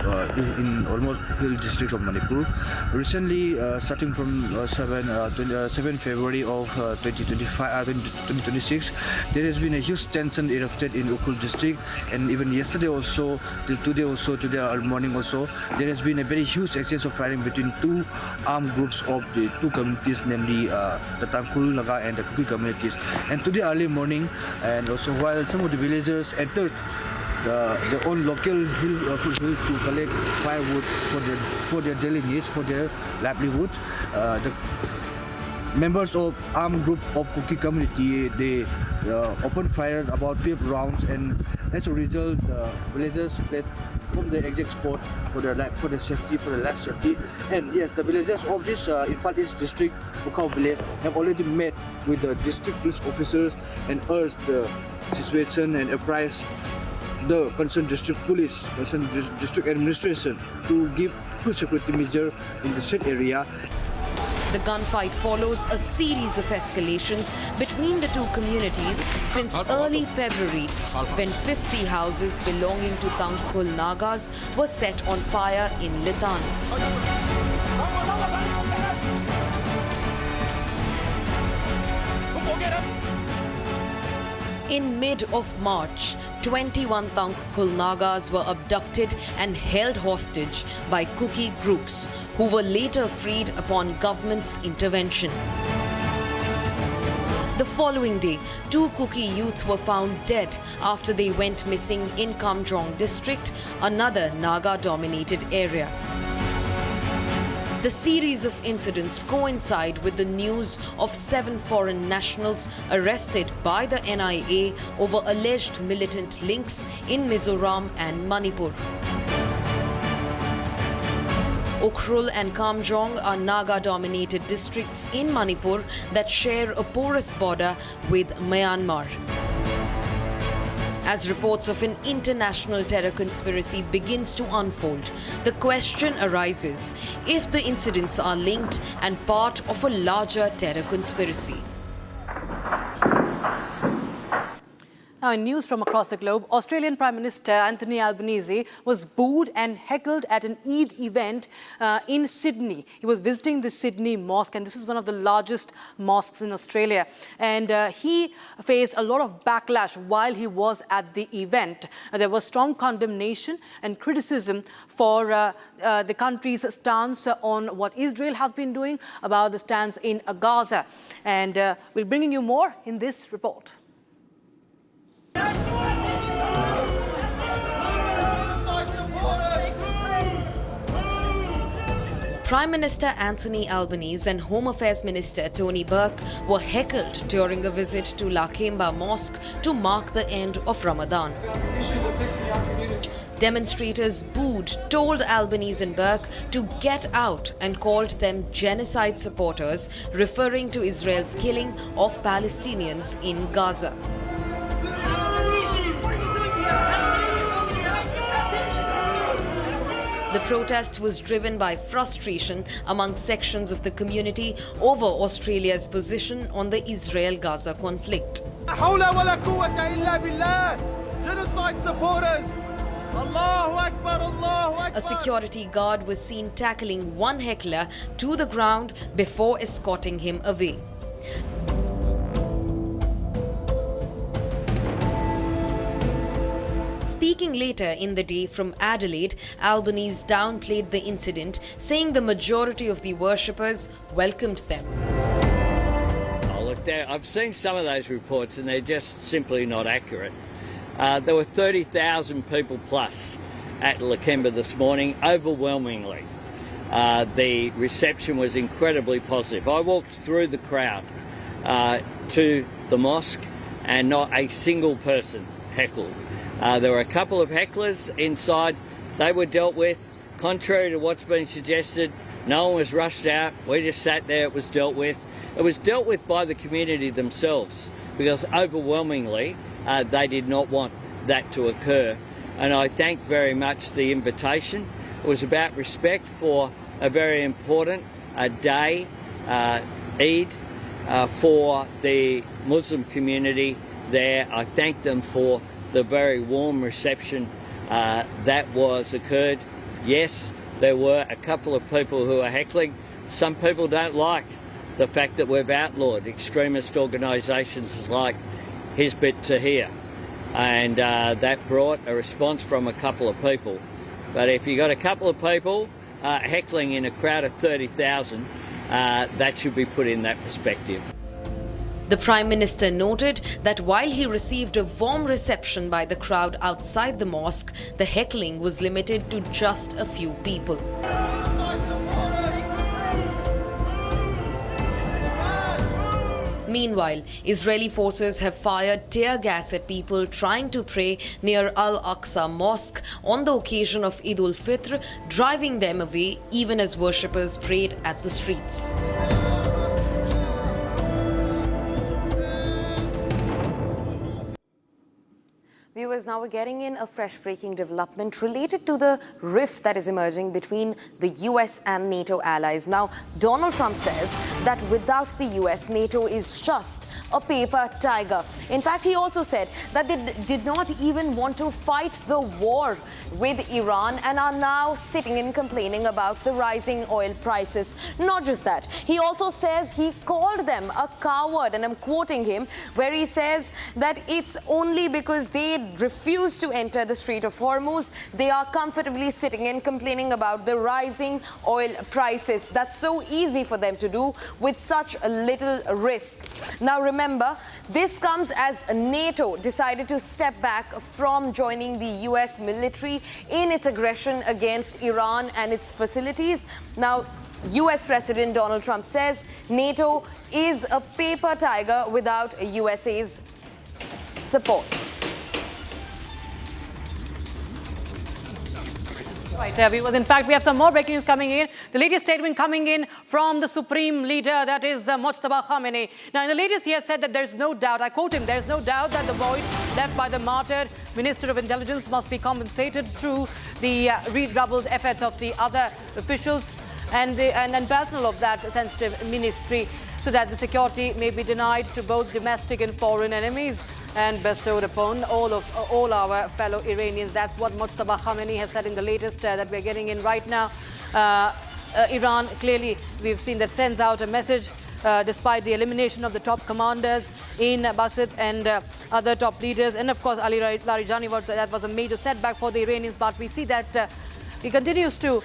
hill district of Manipur. Recently, starting from 7 February of 2026, there has been a huge tension erupted in Ukhrul district, and even yesterday also, till today morning also, there has been a very huge exchange of firing between two armed groups of the two communities, namely the Tangkhul Naga and the Kuki communities. And today early morning, and also while some of the villagers entered their own local hill to collect firewood for their daily needs, for their livelihoods, the members of armed group of Kuki community, they opened fire about 12 rounds, and as a result, villagers fled from the exact spot for their safety, for their life safety. And yes, the villagers of this Imphal East district, Bukau village, have already met with the district police officers and urged the situation and apprised the concerned district police, concerned district administration to give full security measure in the said area. The gunfight follows a series of escalations between the two communities since early February, when 50 houses belonging to Tangkhul Nagas were set on fire in Litan. In mid of March, 21 Tangkhul Nagas were abducted and held hostage by Kuki groups, who were later freed upon government's intervention. The following day, 2 Kuki youth were found dead after they went missing in Kamjong district, another Naga-dominated area. The series of incidents coincide with the news of 7 foreign nationals arrested by the NIA over alleged militant links in Mizoram and Manipur. Ukhrul and Kamjong are Naga-dominated districts in Manipur that share a porous border with Myanmar. As reports of an international terror conspiracy begins to unfold, the question arises if the incidents are linked and part of a larger terror conspiracy. Now, in news from across the globe, Australian Prime Minister Anthony Albanese was booed and heckled at an Eid event in Sydney. He was visiting the Sydney Mosque, and this is one of the largest mosques in Australia. And he faced a lot of backlash while he was at the event. There was strong condemnation and criticism for the country's stance on what Israel has been doing, about the stance in Gaza. And we're bringing you more in this report. Prime Minister Anthony Albanese and Home Affairs Minister Tony Burke were heckled during a visit to Lakemba Mosque to mark the end of Ramadan. Demonstrators booed, told Albanese and Burke to get out, and called them genocide supporters, referring to Israel's killing of Palestinians in Gaza. The protest was driven by frustration among sections of the community over Australia's position on the Israel-Gaza conflict. Genocide supporters! Allahu Akbar, Allahu Akbar! A security guard was seen tackling one heckler to the ground before escorting him away. Speaking later in the day from Adelaide, Albanese downplayed the incident, saying the majority of the worshippers welcomed them. Oh, look, I've seen some of those reports and they're just simply not accurate. There were 30,000 people plus at Lakemba this morning, overwhelmingly. The reception was incredibly positive. I walked through the crowd to the mosque and not a single person heckled. There were a couple of hecklers inside. They were dealt with. Contrary to what's been suggested, no one was rushed out. We just sat there, it was dealt with. It was dealt with by the community themselves because overwhelmingly they did not want that to occur. And I thank very much the invitation. It was about respect for a very important day, Eid, for the Muslim community there. I thank them for the very warm reception that was occurred. Yes, there were a couple of people who are heckling. Some people don't like the fact that we've outlawed extremist organisations like Hizb ut-Tahrir, and that brought a response from a couple of people. But if you got a couple of people heckling in a crowd of 30,000, that should be put in that perspective. The Prime Minister noted that while he received a warm reception by the crowd outside the mosque, the heckling was limited to just a few people. Meanwhile, Israeli forces have fired tear gas at people trying to pray near Al-Aqsa Mosque on the occasion of Eid al-Fitr, driving them away even as worshippers prayed at the streets. Viewers, now we're getting in a fresh breaking development related to the rift that is emerging between the US and NATO allies. Now, Donald Trump says that without the US, NATO is just a paper tiger. In fact, he also said that they did not even want to fight the war with Iran and are now sitting and complaining about the rising oil prices. Not just that, he also says he called them a coward, and I'm quoting him, where he says that it's only because they refuse to enter the Strait of Hormuz, they are comfortably sitting and complaining about the rising oil prices. That's so easy for them to do with such a little risk. Now remember, this comes as NATO decided to step back from joining the US military in its aggression against Iran and its facilities. Now, US President Donald Trump says NATO is a paper tiger without USA's support. Right, viewers. In fact, we have some more breaking news coming in. The latest statement coming in from the Supreme Leader, that is Mujtaba Khamenei. Now, in the latest, he has said that there's no doubt, I quote him, there's no doubt that the void left by the martyred Minister of Intelligence must be compensated through the redoubled efforts of the other officials and personnel of that sensitive ministry, so that the security may be denied to both domestic and foreign enemies and bestowed upon all our fellow Iranians. That's what Mujtaba Khamenei has said in the latest that we're getting in right now. Iran, clearly, we've seen that sends out a message despite the elimination of the top commanders in Basit and other top leaders. And of course, Ali Larijani, that was a major setback for the Iranians. But we see that he continues to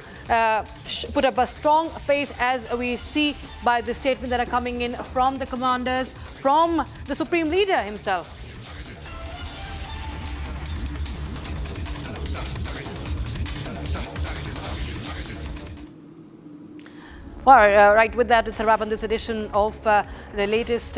put up a strong face, as we see by the statement that are coming in from the commanders, from the Supreme Leader himself. Well, right, with that, it's a wrap on this edition of the latest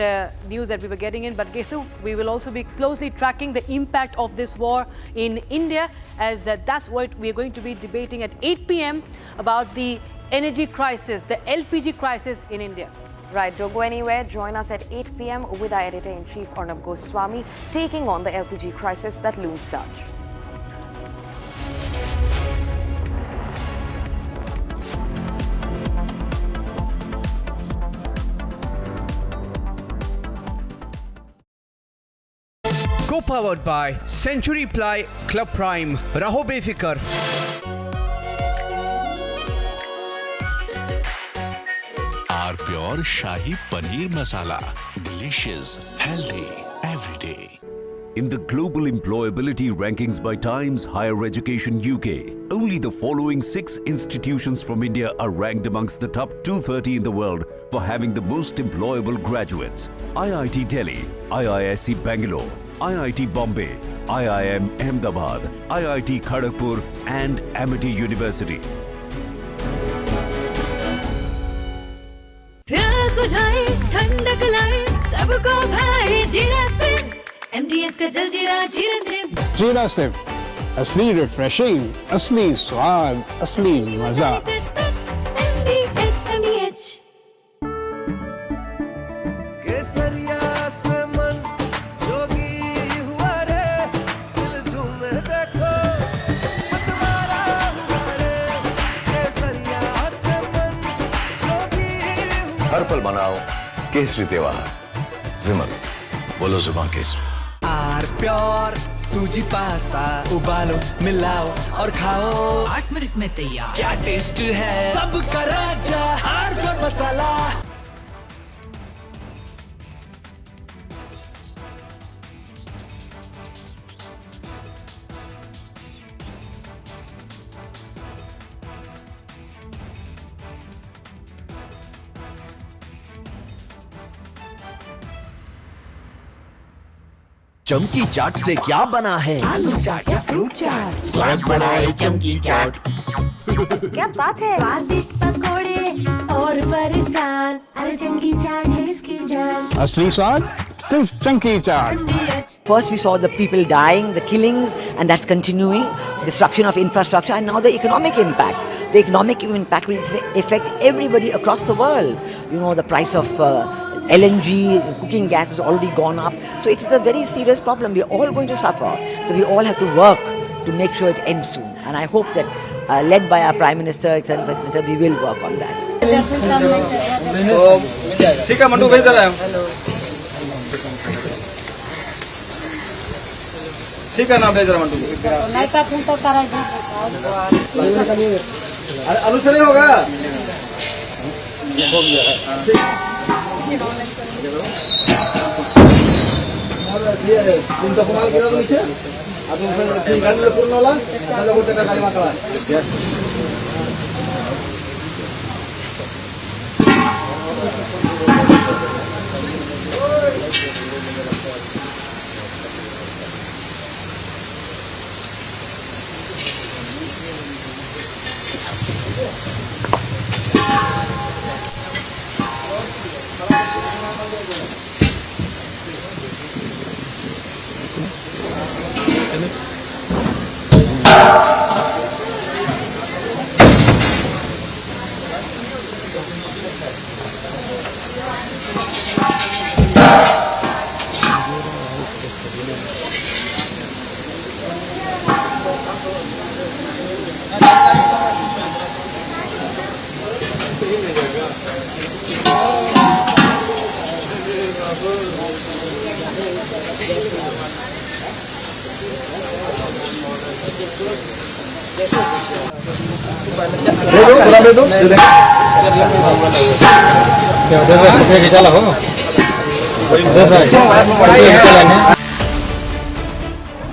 news that we were getting in. But Gesu, we will also be closely tracking the impact of this war in India, as that's what we're going to be debating at 8 p.m. about the energy crisis, the LPG crisis in India. Right, don't go anywhere. Join us at 8 p.m. with our Editor-in-Chief, Arnab Goswami, taking on the LPG crisis that looms large. Co-powered by Century Ply Club Prime. Raho befikar. Our pure Shahi Paneer Masala. Delicious, healthy, every day. In the global employability rankings by Times Higher Education UK, only the following 6 institutions from India are ranked amongst the top 230 in the world for having the most employable graduates: IIT Delhi, IISc Bangalore, IIT Bombay, IIM Ahmedabad, IIT Kharagpur and Amity University. प्यास बुझाए ठंडक लाए सबको भाए जीरा से MDH का जल जीरा जीरा से जीरा सिप असली रिफ्रेशिंग, असली स्वाद, असली मजा। MDH केसरिया से मन जोगी हुआ रे, दिल झूमे देखो मतवारा हुआ रे। केसरिया से मन जोगी हर पल मनाओ केसरी त्योहार। विमल, बोलो जुबान केसरी। आर प्योर सूजी पास्ता उबालो मिलाओ और खाओ 8 मिनट में तैयार। क्या टेस्ट है सबका राजा आर प्योर मसाला। चमकी चाट से क्या बना है? आलू चाट या फ्रूट चाट, स्वाद बनाए चमकी चाट। क्या बात है, स्वादिष्ट पकोड़े और फरसान, अरे चंकी चाट है इसकी जान। असली स्वाद सिर्फ चंकी चाट। First we saw the people dying, the killings, and that's continuing, destruction of infrastructure, and now the economic impact. The economic impact will affect everybody across the world. You know, the price of LNG, cooking gas has already gone up. So it is a very serious problem. We are all going to suffer. So we all have to work to make sure it ends soon. And I hope that, led by our Prime Minister, etc., we will work on that. ठीक है मंटू भेज दे रहा हूँ। ठीक है ना भेज रहा मंटू। नहीं तो फिर तो करा अरे अनुसरी होगा। तुम तो कमाल किया तो नीचे अब तुम गाड़ी ले पूर्ण वाला दादा को टका गाड़ी मारवा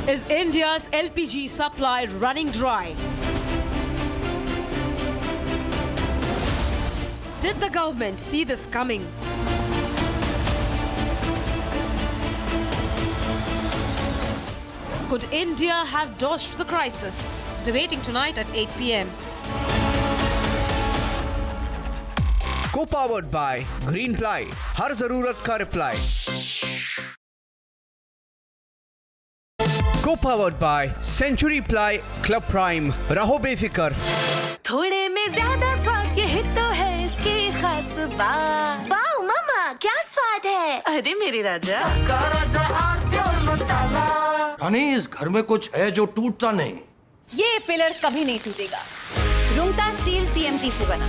Is India's LPG supply running dry? Did the government see this coming? Could India have dodged the crisis? Debating tonight at 8 p.m. Co-powered by Green Ply, हर जरूरत का reply. Co-powered by Century Ply Club Prime, रहो बेफिक्र। थोड़े में ज्यादा स्वाद, यही तो है इसकी खास बात। वाओ मामा क्या स्वाद है, अरे मेरी राजा। राजा आर प्योर मसाला। रानी इस घर में कुछ है जो टूटता नहीं। ये पिलर कभी नहीं टूटेगा। रुंगटा स्टील TMT से बना।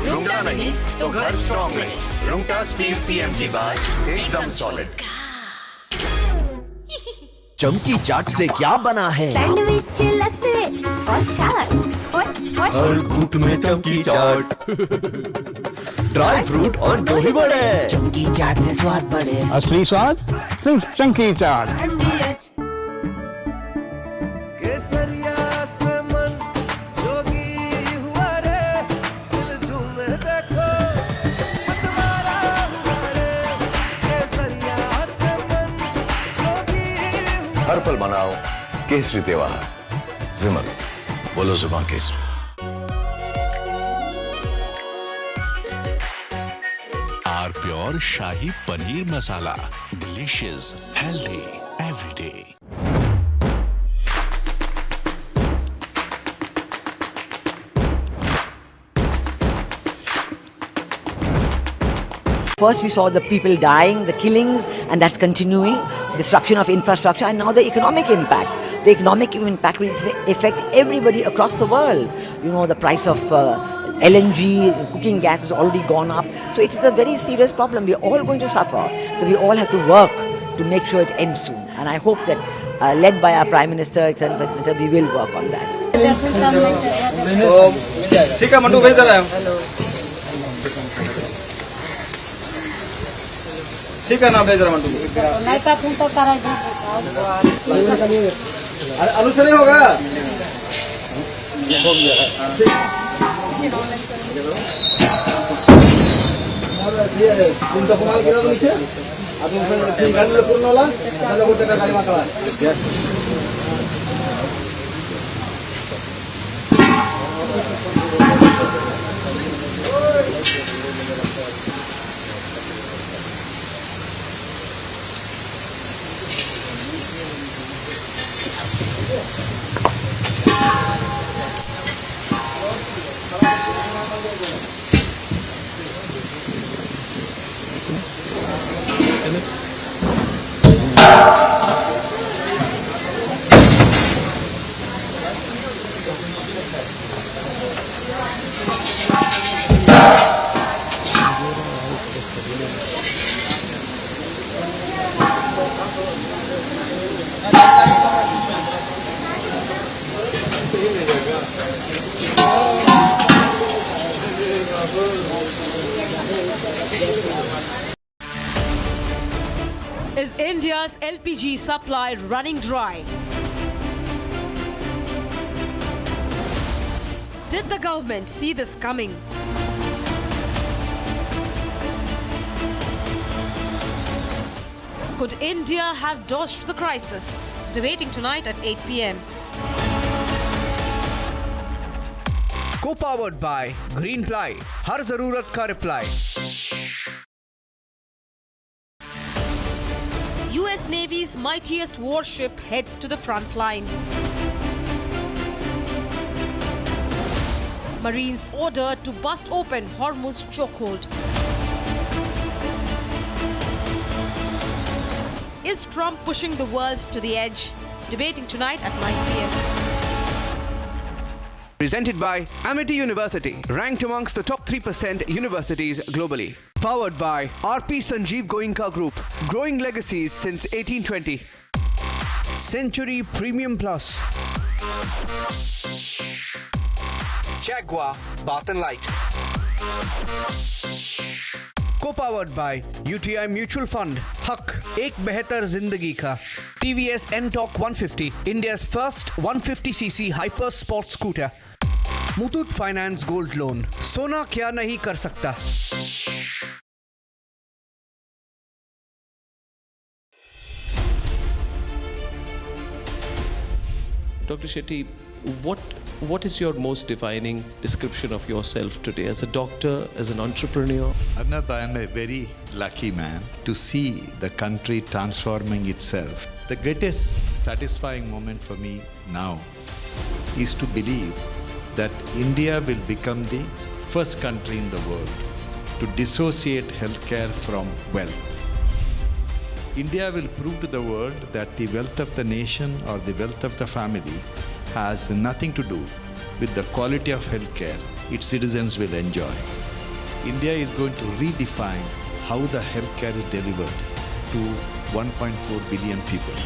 रुंगटा नहीं तो घर स्ट्रॉन्ग नहीं। रुंगटा स्टील TMT बार एकदम सॉलिड। चमकी चाट से क्या बना है? सैंडविच लस्सी और छाछ। हर घूंट में चमकी चाट। ड्राई फ्रूट और दही बड़े। चंकी चाट से स्वाद बढ़े। असली स्वाद सिर्फ चंकी चाट। केसरिया से मन जोगी हुआ रे, दिल झूमे देखो मतवारा हुआ रे। केसरिया से मन जोगी हुआ। हर पल मनाओ केसरी त्योहार। विमल, बोलो जुबान केसरी। Are pure shahi paneer masala, delicious, healthy every day. First we saw the people dying, the killings, and that's continuing, destruction of infrastructure, and now the economic impact. The economic impact will affect everybody across the world. You know, the price of LNG, cooking gas has already gone up. So it is a very serious problem. We are all going to suffer. So we all have to work to make sure it ends soon. And I hope that, led by our Prime Minister, Executive Minister, we will work on that. ठीक है mandu भेज दे रहा है। ठीक है ना भेज रहा मंडू। आलू से नहीं होगा। तुमचा कुणाल गेला तो नीचे अजून गाडीला पूर्ण होला त्याला गोटे का गाडी माकळा। Is India's LPG supply running dry? Did the government see this coming? Could India have dodged the crisis? Debating tonight at 8 p.m. Co-powered by Green Ply, हर जरूरत का reply. US Navy's mightiest warship heads to the front line. Marines ordered to bust open Hormuz chokehold. Is Trump pushing the world to the edge? Debating tonight at 9 p.m. Presented by Amity University, ranked amongst the top 3% universities globally. Powered by RP Sanjeev Goenka Group, growing legacies since 1820. Century Premium Plus. Jaguar Bath and Light. Co-powered by UTI Mutual Fund, हक एक बेहतर जिंदगी का। TVS N-Torq 150, India's first 150cc hyper sport scooter. Muthoot finance gold loan, सोना क्या नहीं कर सकता। Dr. Shetty, what is your most defining description of yourself today as a doctor, as an entrepreneur? Arnab, I am a very lucky man to see the country transforming itself. The greatest satisfying moment for me now is to believe that India will become the first country in the world to dissociate healthcare from wealth. India will prove to the world that the wealth of the nation or the wealth of the family has nothing to do with the quality of healthcare its citizens will enjoy. India is going to redefine how the healthcare is delivered to 1.4 billion people.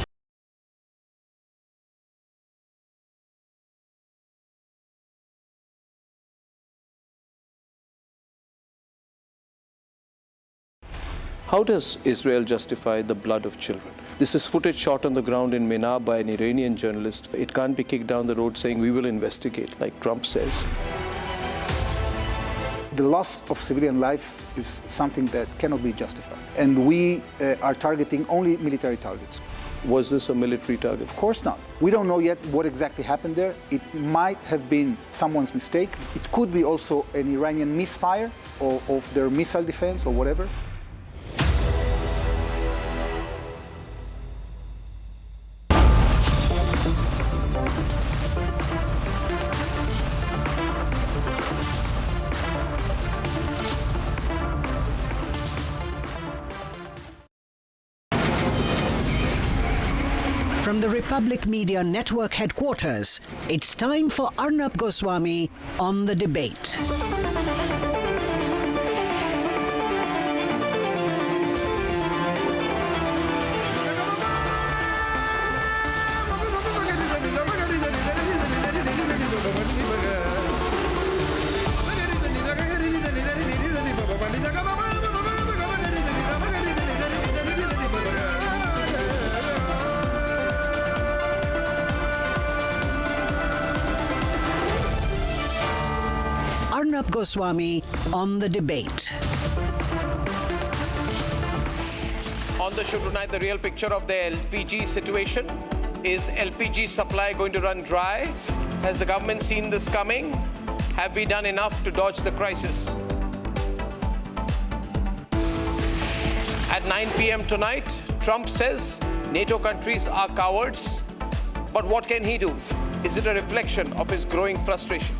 How does Israel justify the blood of children? This is footage shot on the ground in Mina by an Iranian journalist. It can't be kicked down the road saying we will investigate, like Trump says. The loss of civilian life is something that cannot be justified. And we are targeting only military targets. Was this a military target? Of course not. We don't know yet what exactly happened there. It might have been someone's mistake. It could be also an Iranian misfire of their missile defense or whatever. From the Republic Media Network headquarters, it's time for Arnab Goswami on The Debate. Arnab Goswami on The Debate. On the show tonight, the real picture of the LPG situation. Is LPG supply going to run dry? Has the government seen this coming? Have we done enough to dodge the crisis? At 9 p.m. tonight, Trump says NATO countries are cowards. But what can he do? Is it a reflection of his growing frustration?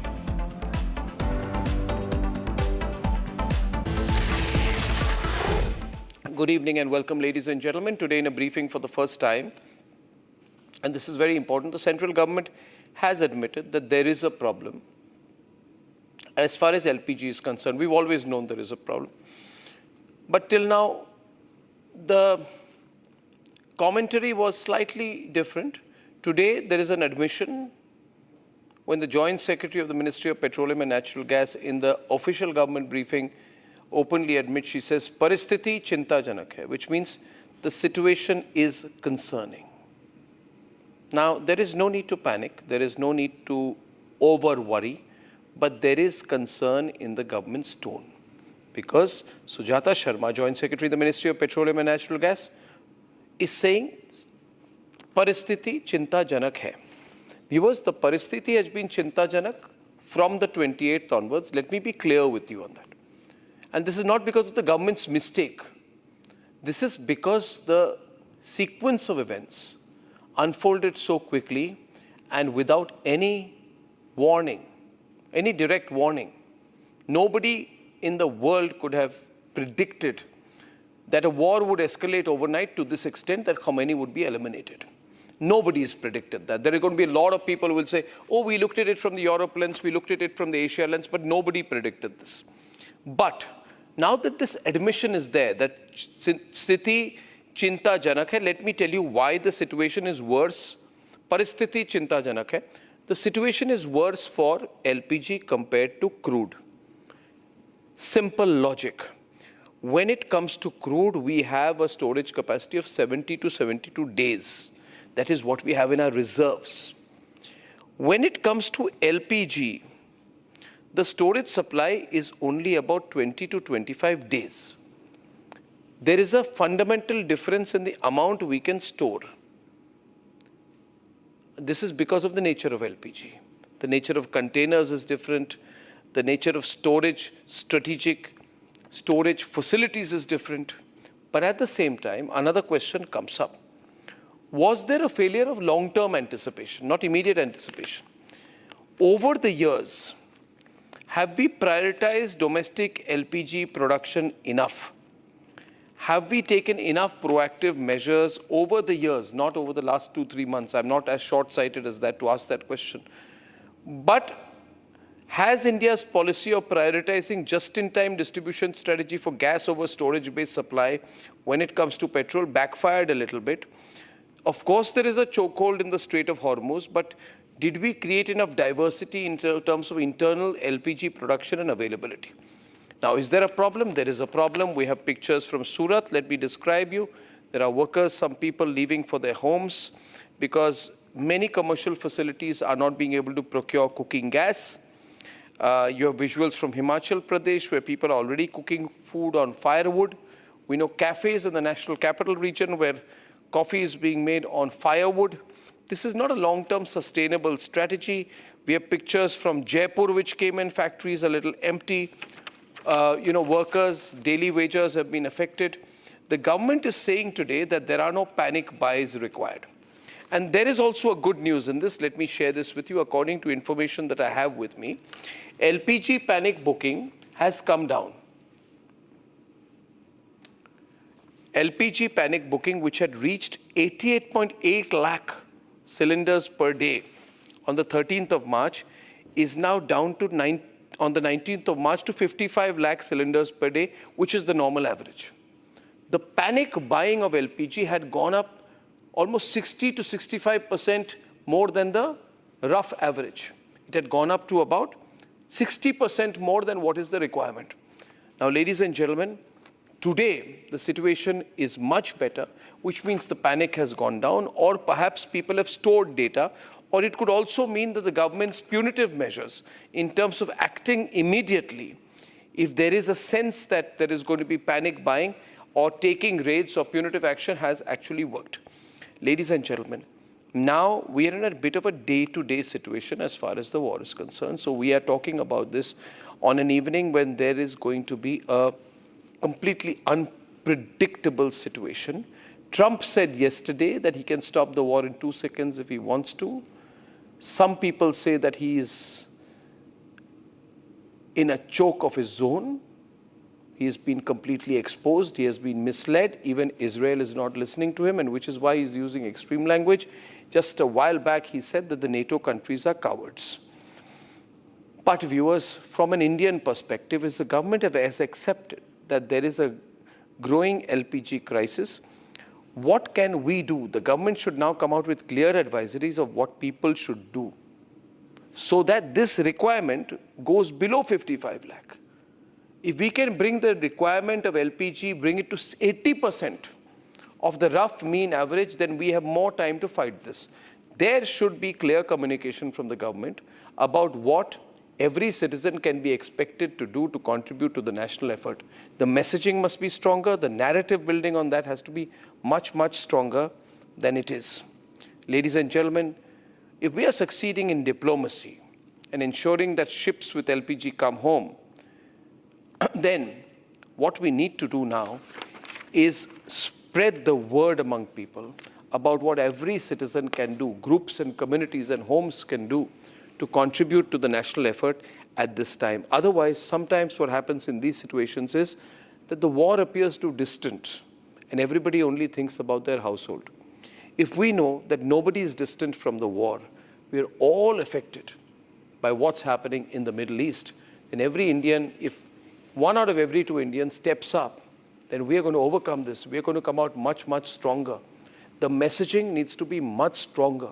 Good evening and welcome, ladies and gentlemen. Today in a briefing for the first time, and this is very important, the central government has admitted that there is a problem. As far as LPG is concerned, we've always known there is a problem. But till now, the commentary was slightly different. Today, there is an admission when the Joint Secretary of the Ministry of Petroleum and Natural Gas in the official government briefing openly admits, she says, Paristhiti chintajanak hai, which means the situation is concerning. Now, there is no need to panic. There is no need to over-worry. But there is concern in the government's tone. Because Sujata Sharma, Joint Secretary of the Ministry of Petroleum and Natural Gas, is saying, Paristhiti chintajanak hai. Viewers, the Paristhiti has been chintajanak from the 28th onwards. Let me be clear with you on that. And this is not because of the government's mistake. This is because the sequence of events unfolded so quickly and without any warning, any direct warning. Nobody in the world could have predicted that a war would escalate overnight to this extent that Khomeini would be eliminated. Nobody has predicted that. There are going to be a lot of people who will say, oh, we looked at it from the Europe lens, we looked at it from the Asia lens, but nobody predicted this. But now that this admission is there, that Sthiti Chinta Janak hai, let me tell you why the situation is worse. Paristhiti Chinta Janak hai. The situation is worse for LPG compared to crude. Simple logic. When it comes to crude, we have a storage capacity of 70 to 72 days. That is what we have in our reserves. When it comes to LPG, the storage supply is only about 20 to 25 days. There is a fundamental difference in the amount we can store. This is because of the nature of LPG. The nature of containers is different. The nature of storage, strategic storage facilities is different. But at the same time, another question comes up. Was there a failure of long-term anticipation, not immediate anticipation? Over the years, have we prioritized domestic LPG production enough? Have we taken enough proactive measures over the years, not over the last 2-3 months? I'm not as short-sighted as that to ask that question. But has India's policy of prioritizing just-in-time distribution strategy for gas over storage-based supply when it comes to petrol backfired a little bit? Of course, there is a chokehold in the Strait of Hormuz, but did we create enough diversity in terms of internal LPG production and availability? Now, is there a problem? There is a problem. We have pictures from Surat. Let me describe you. There are workers, some people leaving for their homes because many commercial facilities are not being able to procure cooking gas. You have visuals from Himachal Pradesh where people are already cooking food on firewood. We know cafes in the national capital region where coffee is being made on firewood. This is not a long-term sustainable strategy. We have pictures from Jaipur which came in, factories a little empty. Workers, daily wages have been affected. The government is saying today that there are no panic buys required. And there is also a good news in this. Let me share this with you. According to information that I have with me, LPG panic booking has come down. LPG panic booking, which had reached 88.8 lakh cylinders per day on the 13th of March, is now down to on the 19th of March to 55 lakh cylinders per day, which is the normal average. The panic buying of LPG had gone up almost 60 to 65% more than the rough average. It had gone up to about 60% more than what is the requirement. Now, ladies and gentlemen, today the situation is much better, which means the panic has gone down, or perhaps people have stored data, or it could also mean that the government's punitive measures in terms of acting immediately, if there is a sense that there is going to be panic buying or taking raids or punitive action, has actually worked. Ladies and gentlemen, now we are in a bit of a day-to-day situation as far as the war is concerned. So we are talking about this on an evening when there is going to be a completely unpredictable situation. Trump said yesterday that he can stop the war in 2 seconds if he wants to. Some people say that he is in a choke of his own. He has been completely exposed. He has been misled. Even Israel is not listening to him, and which is why he's using extreme language. Just a while back, he said that the NATO countries are cowards. But viewers, from an Indian perspective, is the government has accepted that there is a growing LPG crisis. What can we do? The government should now come out with clear advisories of what people should do so that this requirement goes below 55 lakh. If we can bring the requirement of LPG, bring it to 80% of the rough mean average, then we have more time to fight this. There should be clear communication from the government about what every citizen can be expected to do to contribute to the national effort. The messaging must be stronger. The narrative building on that has to be much, much stronger than it is. Ladies and gentlemen, if we are succeeding in diplomacy and ensuring that ships with LPG come home, then what we need to do now is spread the word among people about what every citizen can do, groups and communities and homes can do to contribute to the national effort at this time. Otherwise, sometimes what happens in these situations is that the war appears too distant and everybody only thinks about their household. If we know that nobody is distant from the war, we are all affected by what's happening in the Middle East, then every Indian, if 1 out of every 2 Indians steps up, then we are going to overcome this. We are going to come out much, much stronger. The messaging needs to be much stronger.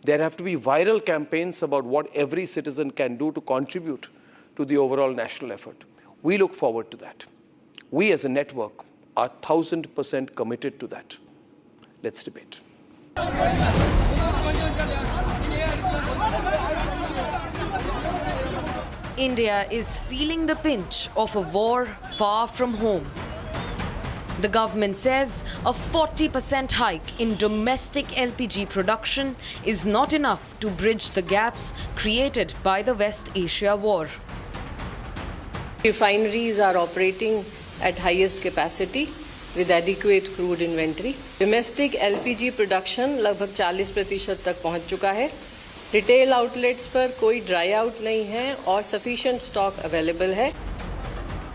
There have to be viral campaigns about what every citizen can do to contribute to the overall national effort. We look forward to that. We as a network are 1000% committed to that. Let's debate. India is feeling the pinch of a war far from home. The government says a 40% hike in domestic LPG production is not enough to bridge the gaps created by the West Asia war. Refineries are operating at highest capacity with adequate crude inventory. Domestic LPG production लगभग 40% तक पहुंच चुका है. Retail outlets पर कोई dry out नहीं है और sufficient stock available है.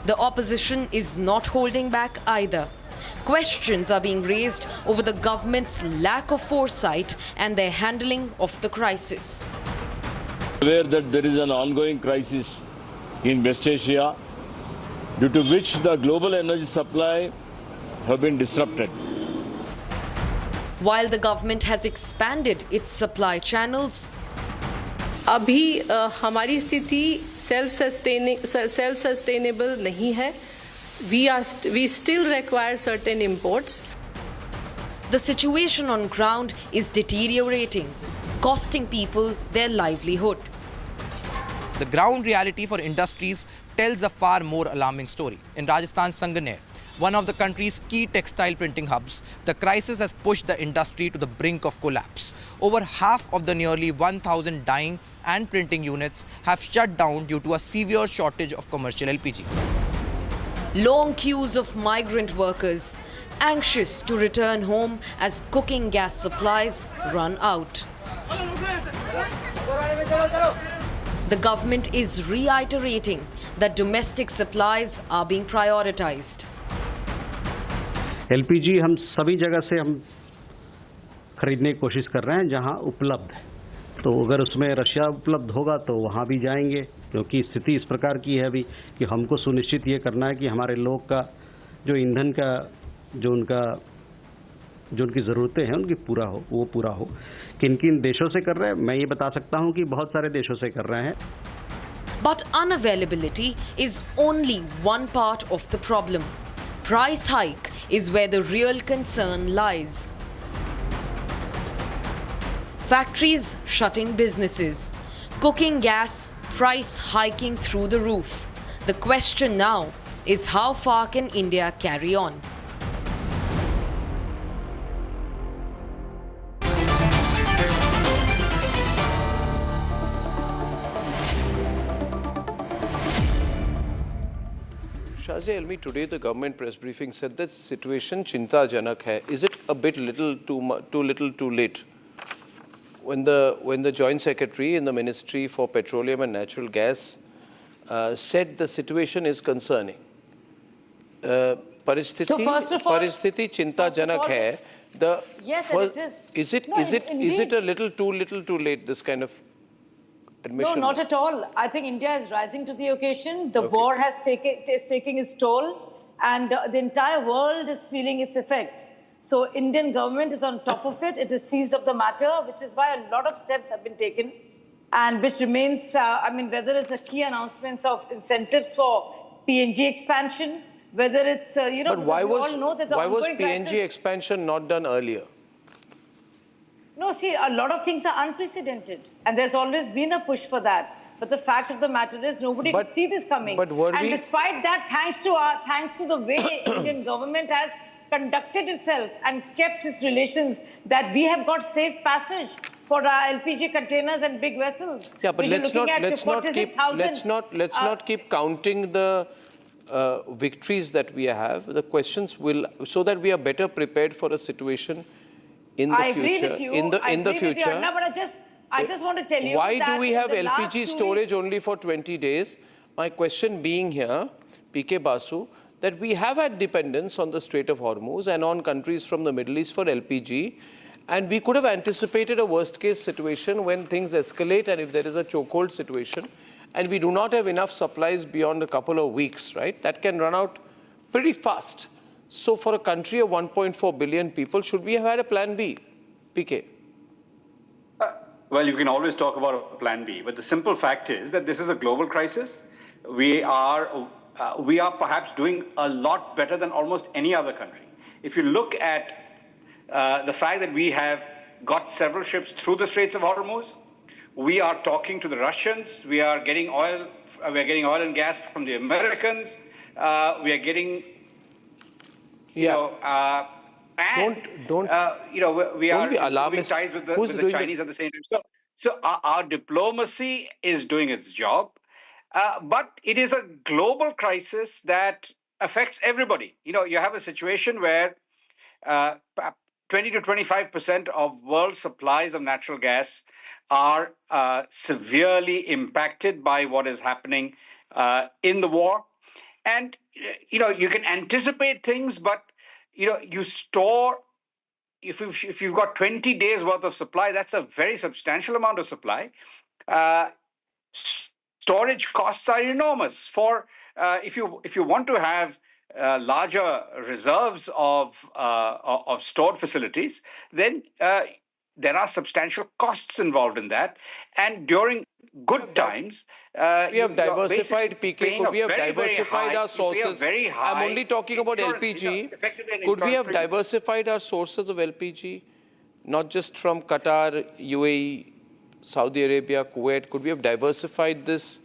The opposition is not holding back either. Questions are being raised over the government's lack of foresight and their handling of the crisis. Aware that there is an ongoing crisis in West Asia, due to which the global energy supply have been disrupted. While the government has expanded its supply channels, अभी हमारी स्थिति self-sustainable नहीं है. We still require certain imports. The situation on ground is deteriorating, costing people their livelihood. The ground reality for industries tells a far more alarming story. In Rajasthan's Sanganer, one of the country's key textile printing hubs, the crisis has pushed the industry to the brink of collapse. Over half of the nearly 1,000 dyeing and printing units have shut down due to a severe shortage of commercial LPG. Long queues of migrant workers, anxious to return home as cooking gas supplies run out. The government is reiterating that domestic supplies are being prioritized. LPG हम सभी जगह से हम खरीदने की कोशिश कर रहे हैं जहां उपलब्ध है, तो अगर उसमें रशिया उपलब्ध होगा तो वहां भी जाएंगे, क्योंकि स्थिति इस प्रकार की है अभी कि हमको सुनिश्चित ये करना है कि हमारे लोग का जो ईंधन का जो उनकी ज़रूरतें हैं उनकी वो पूरा हो. किन किन देशों से कर रहे हैं मैं ये बता सकता हूं कि बहुत सारे देशों से कर रहे हैं. But unavailability is only one part of the problem. Price hike is where the real concern lies. Factories shutting businesses, cooking gas price hiking through the roof. The question now is how far can India carry on? Shazia Elmi, today the government press briefing said that situation chintajanak hai. Is it a bit too late? When the Joint Secretary in the Ministry for Petroleum and Natural Gas said the situation is concerning. Paristhiti chintajanak hai. Yes, it is. Is it a little too late, this kind of admission? No, not at all. I think India is rising to the occasion. The war is taking its toll, and the entire world is feeling its effect. So Indian government is on top of it. It is seized of the matter, which is why a lot of steps have been taken, and which remains, whether it's the key announcements of incentives for PNG expansion, whether it's, but why was PNG crisis, expansion not done earlier? No, see, a lot of things are unprecedented, and there's always been a push for that. But the fact of the matter is, nobody could see this coming. And despite that, thanks to the way Indian government has conducted itself and kept its relations, that we have got safe passage for our LPG containers and big vessels. Yeah, but let's not keep counting the victories that we have. The questions will, so that we are better prepared for a situation in the future. Agree with you. In the future. With you, Anna, but I just want to tell you why that do we have LPG storage only for 20 days? My question being here, PK Basu, that we have had dependence on the Strait of Hormuz and on countries from the Middle East for LPG, and we could have anticipated a worst-case situation when things escalate and if there is a chokehold situation, and we do not have enough supplies beyond a couple of weeks, right? That can run out pretty fast. So for a country of 1.4 billion people, should we have had a plan B? PK? Well, you can always talk about a plan B, but the simple fact is that this is a global crisis. We are perhaps doing a lot better than almost any other country. If you look at the fact that we have got several ships through the Straits of Hormuz, we are talking to the Russians, we are getting oil and gas from the Americans, we are getting, we are moving ties with the Chinese at the same time. So our diplomacy is doing its job, but it is a global crisis that affects everybody. You have a situation where 20 to 25% of world supplies of natural gas are severely impacted by what is happening in the war. And, you can anticipate things, but, you store, if you've got 20 days worth of supply, that's a very substantial amount of supply. Storage costs are enormous. For if you want to have larger reserves of stored facilities, then there are substantial costs involved in that. And during good times, we have diversified PK. Could we have diversified our sources? I'm only talking about LPG. Could we have diversified our sources of LPG? Not just from Qatar, UAE, Saudi Arabia, Kuwait. Could we have diversified this?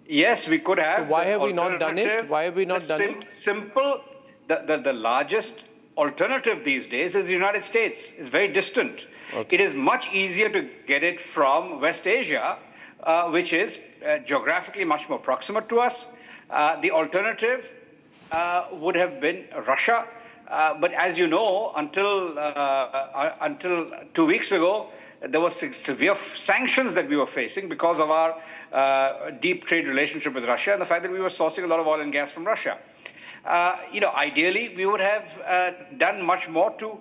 Yes, we could have. So why have we not done it? Why have we not done it? Simple, the largest alternative these days is the United States. It's very distant. Okay. It is much easier to get it from West Asia, which is geographically much more proximate to us. The alternative would have been Russia. But as you know, until 2 weeks ago, there were severe sanctions that we were facing because of our deep trade relationship with Russia and the fact that we were sourcing a lot of oil and gas from Russia. Ideally, we would have done much more to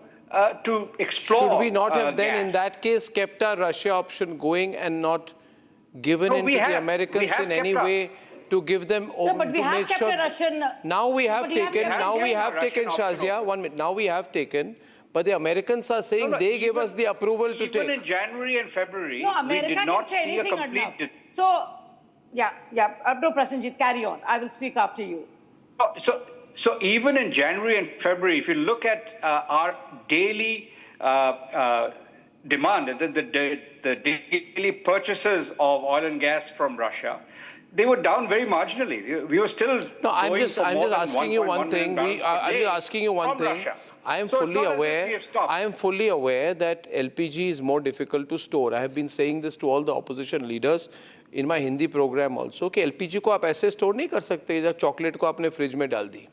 explore. Should we not have then, gas. in that case, kept our Russia option going and not given in to the Americans in any way to give them but we to have make kept sure? a Russian. Now we have taken. Now we have taken, Russian Shazia. 1 minute. Now we have taken. But the Americans are saying they gave us the approval to take. Even in January and February, No, we America did not can say see a anything, complete. So, no, Prasenjit, carry on. I will speak after you. So even in January and February, if you look at our daily demand, the daily purchases of oil and gas from Russia, they were down very marginally. We were still. No, I'm going just for more than asking you one 1.1 thing. million barrels per I'm day just asking you one from thing. Russia. I am So it's fully not as if we aware. have stopped. I am fully aware that LPG is more difficult to store. I have been saying this to all the opposition leaders in my Hindi program also. कि LPG को आप ऐसे store नहीं कर सकते जब chocolate को आपने fridge में डाल दी.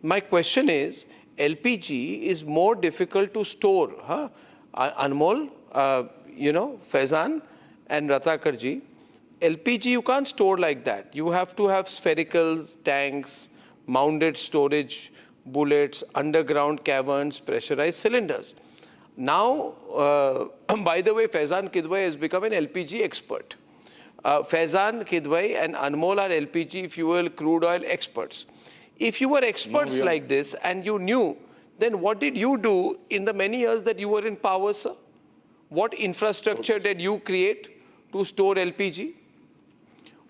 My question is, LPG is more difficult to store. Huh? Anmol, Faizan and Ratakar ji, LPG you can't store like that. You have to have spherical tanks, mounted storage, bullets, underground caverns, pressurized cylinders. Now, by the way, Faizan Kidwai has become an LPG expert. Faizan Kidwai and Anmol are LPG fuel, crude oil experts. If you were experts like this and you knew, then what did you do in the many years that you were in power, sir? What infrastructure did you create to store LPG?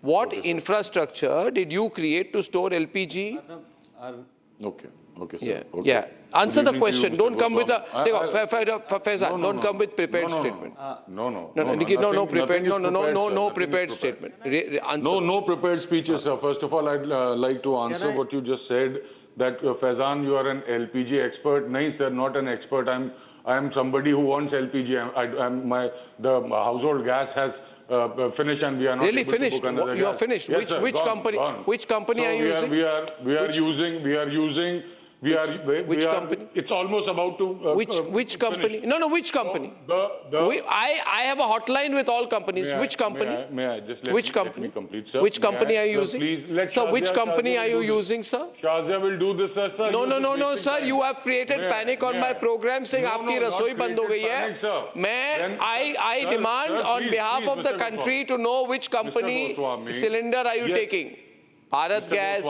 What infrastructure did you create to store LPG? Okay, sir. Yeah, okay. yeah. Answer the question. Don't come with a. Faizan, don't come with prepared statement. No, prepared statement. No prepared speeches, sir. First of all, I'd like to answer what you just said. That Faizan, you are an LPG expert. No, sir, not an expert. I am somebody who wants LPG. The household gas has finished, and we are not really able finished. To book another You are gas. finished. Yes, Which sir, company? Gone. Which company So are you using? We are using. Which company? It's almost about to. Which company? Finish. No, which company? I have a hotline with all companies. Which company? May I just let me complete, sir? Which company are you using? Please let Sir, which Shazia company are you will do using, sir? Shazia will do this, sir. No, sir. You have created panic on my program saying आपकी रसोई बंद हो गई है. I demand on behalf of the country to know which company cylinder are you taking? Bharat Gas,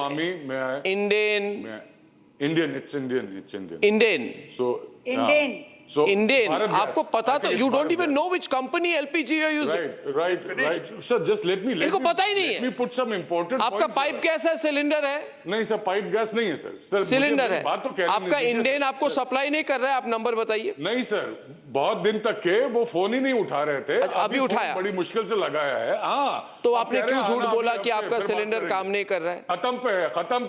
Indian, it's Indian. Indian. So, Indian. So, Indian. आपको पता तो you don't even know which company LPG you are using. Right. Sir, just let me put some important आपका points. Pipe gas है, cylinder है? नहीं sir, pipe gas नहीं है sir. Cylinder है. बात तो कह आपका इंडियन आपको सप्लाई नहीं कर रहा है, आप नंबर बताइए. नहीं सर, बहुत दिन तक के वो फोन ही नहीं उठा रहे थे. अभी उठाया. बड़ी मुश्किल से लगाया है. हाँ. तो आपने क्यों झूठ बोला कि आपका सिलेंडर काम नहीं कर रहा है? खत्म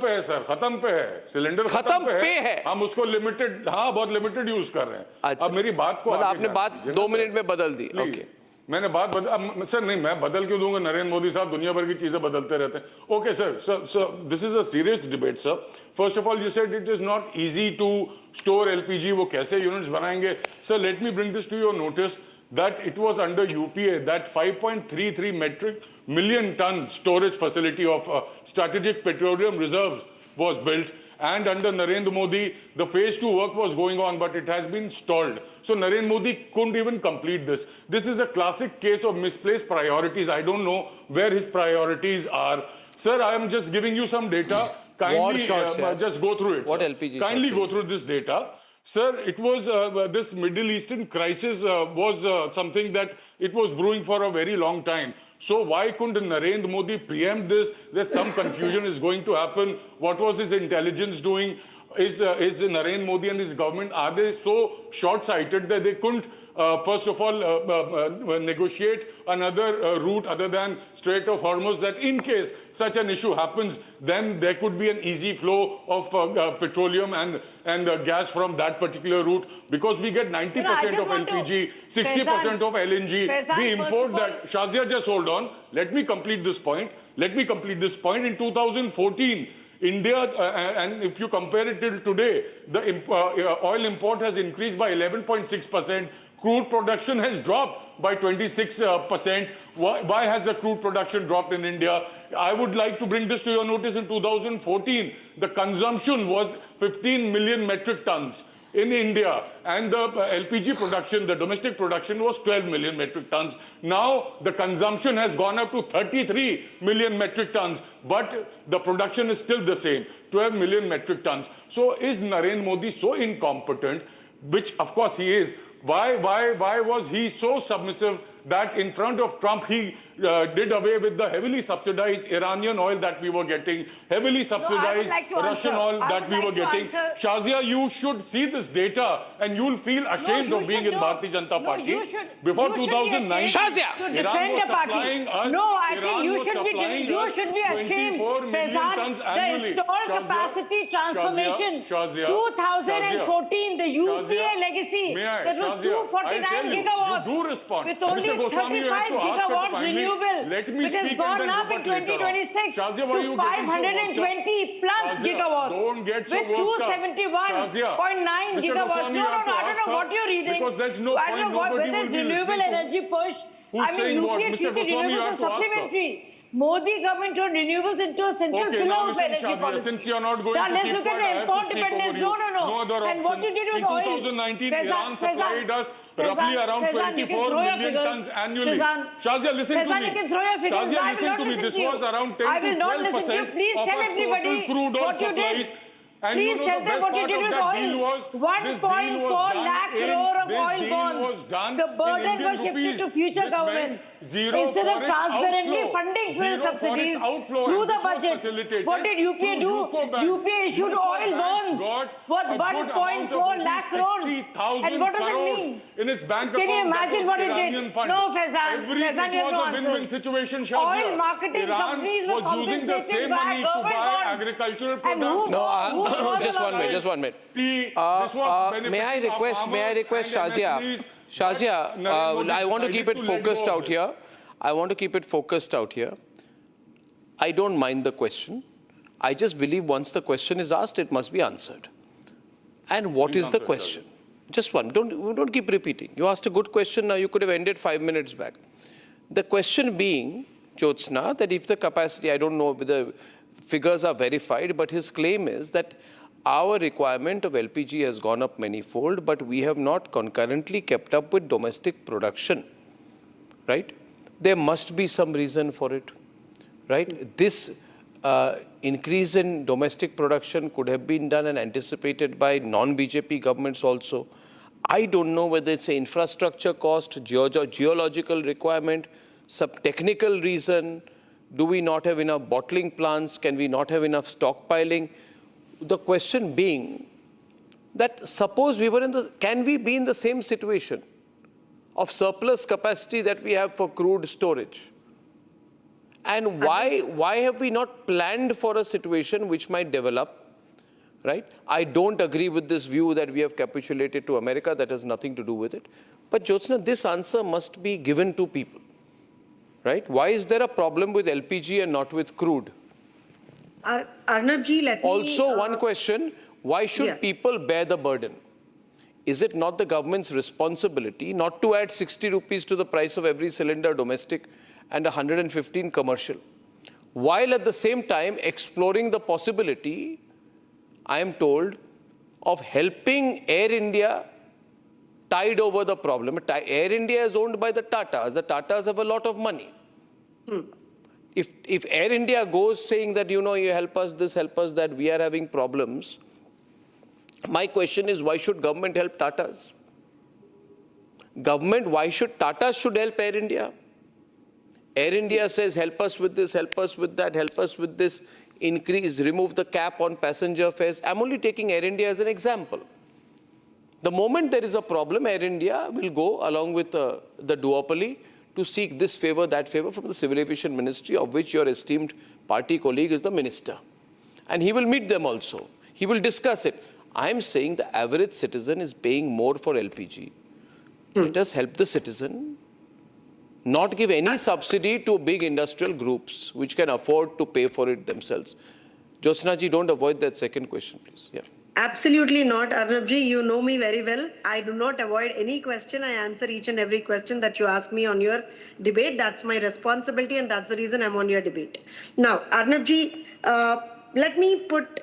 पे है सर, खत्म पे है. सिलेंडर खत्म पे है. हम उसको लिमिटेड, हाँ बहुत लिमिटेड यूज कर रहे हैं. अब मेरी बात को आपने बात 2 मिनट में बदल दी. ओके, मैंने बात बदल, सर नहीं, मैं बदल क्यों दूंगा? नरेंद्र मोदी साहब दुनिया भर की चीजें बदलते रहते हैं. Okay sir, this is a serious debate sir. First of all you said it is not easy to store LPG. वो कैसे यूनिट्स बनाएंगे? Sir let me bring this to your notice that it was under UPA that 5.33 million ton storage facility of strategic petroleum reserves was built. And under Narendra Modi, the phase 2 work was going on, but it has been stalled. So Narendra Modi couldn't even complete this. This is a classic case of misplaced priorities. I don't know where his priorities are. Sir, I am just giving you some data. Kindly just go through it. What LPG? Kindly go through this data. Sir, it was this Middle Eastern crisis was something that it was brewing for a very long time. So why couldn't Narendra Modi preempt this? There's some confusion is going to happen. What was his intelligence doing? Is Narendra Modi and his government, are they so short-sighted that they couldn't, first of all, negotiate another route other than Strait of Hormuz, that in case such an issue happens, then there could be an easy flow of petroleum and gas from that particular route, because we get 90% of LPG, 60% of LNG. We import that. Shazia, just hold on. Let me complete this point. In 2014, India, and if you compare it till today, the oil import has increased by 11.6%. Crude production has dropped by 26%. Why has the crude production dropped in India? I would like to bring this to your notice. In 2014, the consumption was 15 million metric tons in India, and the LPG production, the domestic production, was 12 million metric tons. Now the consumption has gone up to 33 million metric tons, but the production is still the same, 12 million metric tons. So is Narendra Modi so incompetent, which of course he is? Why was he so submissive that in front of Trump he did away with the heavily subsidized Iranian oil that we were getting, heavily subsidized Russian oil that we were getting? Shazia, you should see this data and you'll feel ashamed of being in Bharatiya Janata Party. Before 2009, Shazia, Iran was supplying us. No, I think you should be ashamed. The installed capacity transformation, 2014, the UPA legacy, that was 249 gigawatts. You do respond. With only 35 gigawatts renewable, which has gone up in 2026 to 520 plus gigawatts, with 271.9 gigawatts. No, I don't know what you're reading. Because there's no point. I don't know whether there's renewable energy push. I mean, UPA treated renewables as supplementary. Modi government turned renewables into a central pillar of energy policy. Since you're not going now to let's keep look at quiet, the import dependence. No. And what you did with oil. In 2019, Iran supplied us roughly around 24 million tons annually. Shazia, listen to me. You can throw your figures. Shazia, listen to me. This was around 10 to 12% I will not listen to you. Please tell everybody what you did. And please tell them what you did with oil. 1.4 lakh crore of oil bonds. The burden was shifted to future governments. Instead of transparently funding fuel subsidies through the budget, what did UPA do? UPA issued oil bonds worth 1.4 lakh crores. And what does it mean? In its bank Can you imagine what it did? No, Faizan, you have no answers. Situation, oil marketing companies were compensated by government bonds. Agricultural products. Just one minute. May I request Shazia, I want to keep it focused out here. I don't mind the question. I just believe once the question is asked, it must be answered. And what is the question? Just one. Don't keep repeating. You asked a good question. Now you could have ended 5 minutes back. The question being, Jyotsna, that if the capacity, I don't know whether figures are verified, but his claim is that our requirement of LPG has gone up manyfold, but we have not concurrently kept up with domestic production, right? There must be some reason for it, right? This increase in domestic production could have been done and anticipated by non-BJP governments also. I don't know whether it's an infrastructure cost, geological requirement, some technical reason. Do we not have enough bottling plants? Can we not have enough stockpiling? The question being that suppose can we be in the same situation of surplus capacity that we have for crude storage? And why have we not planned for a situation which might develop, right? I don't agree with this view that we have capitulated to America. That has nothing to do with it. But Jyotsna, this answer must be given to people, right? Why is there a problem with LPG and not with crude? Arnabji, let me... Also, one question, why should people bear the burden? Is it not the government's responsibility not to add 60 rupees to the price of every cylinder domestic and 115 commercial, while at the same time exploring the possibility, I am told, of helping Air India tide over the problem? Air India is owned by the Tatas. The Tatas have a lot of money. If Air India goes saying that, you help us this, help us that, we are having problems, My question is, why should government help Tatas? Government, why should Tata should help Air India? Air India says, help us with this, help us with that, help us with this, increase, remove the cap on passenger fares. I'm only taking Air India as an example. The moment there is a problem, Air India will go along with the duopoly to seek this favor, that favor from the Civil Aviation Ministry, of which your esteemed party colleague is the minister. And he will meet them also. He will discuss it. I'm saying the average citizen is paying more for LPG. Let us help the citizen, not give any subsidy to big industrial groups which can afford to pay for it themselves. Jyotsna ji, don't avoid that second question, please. Yeah. Absolutely not, Arnabji. You know me very well. I do not avoid any question. I answer each and every question that you ask me on your debate. That's my responsibility, and that's the reason I'm on your debate. Now, Arnabji, let me put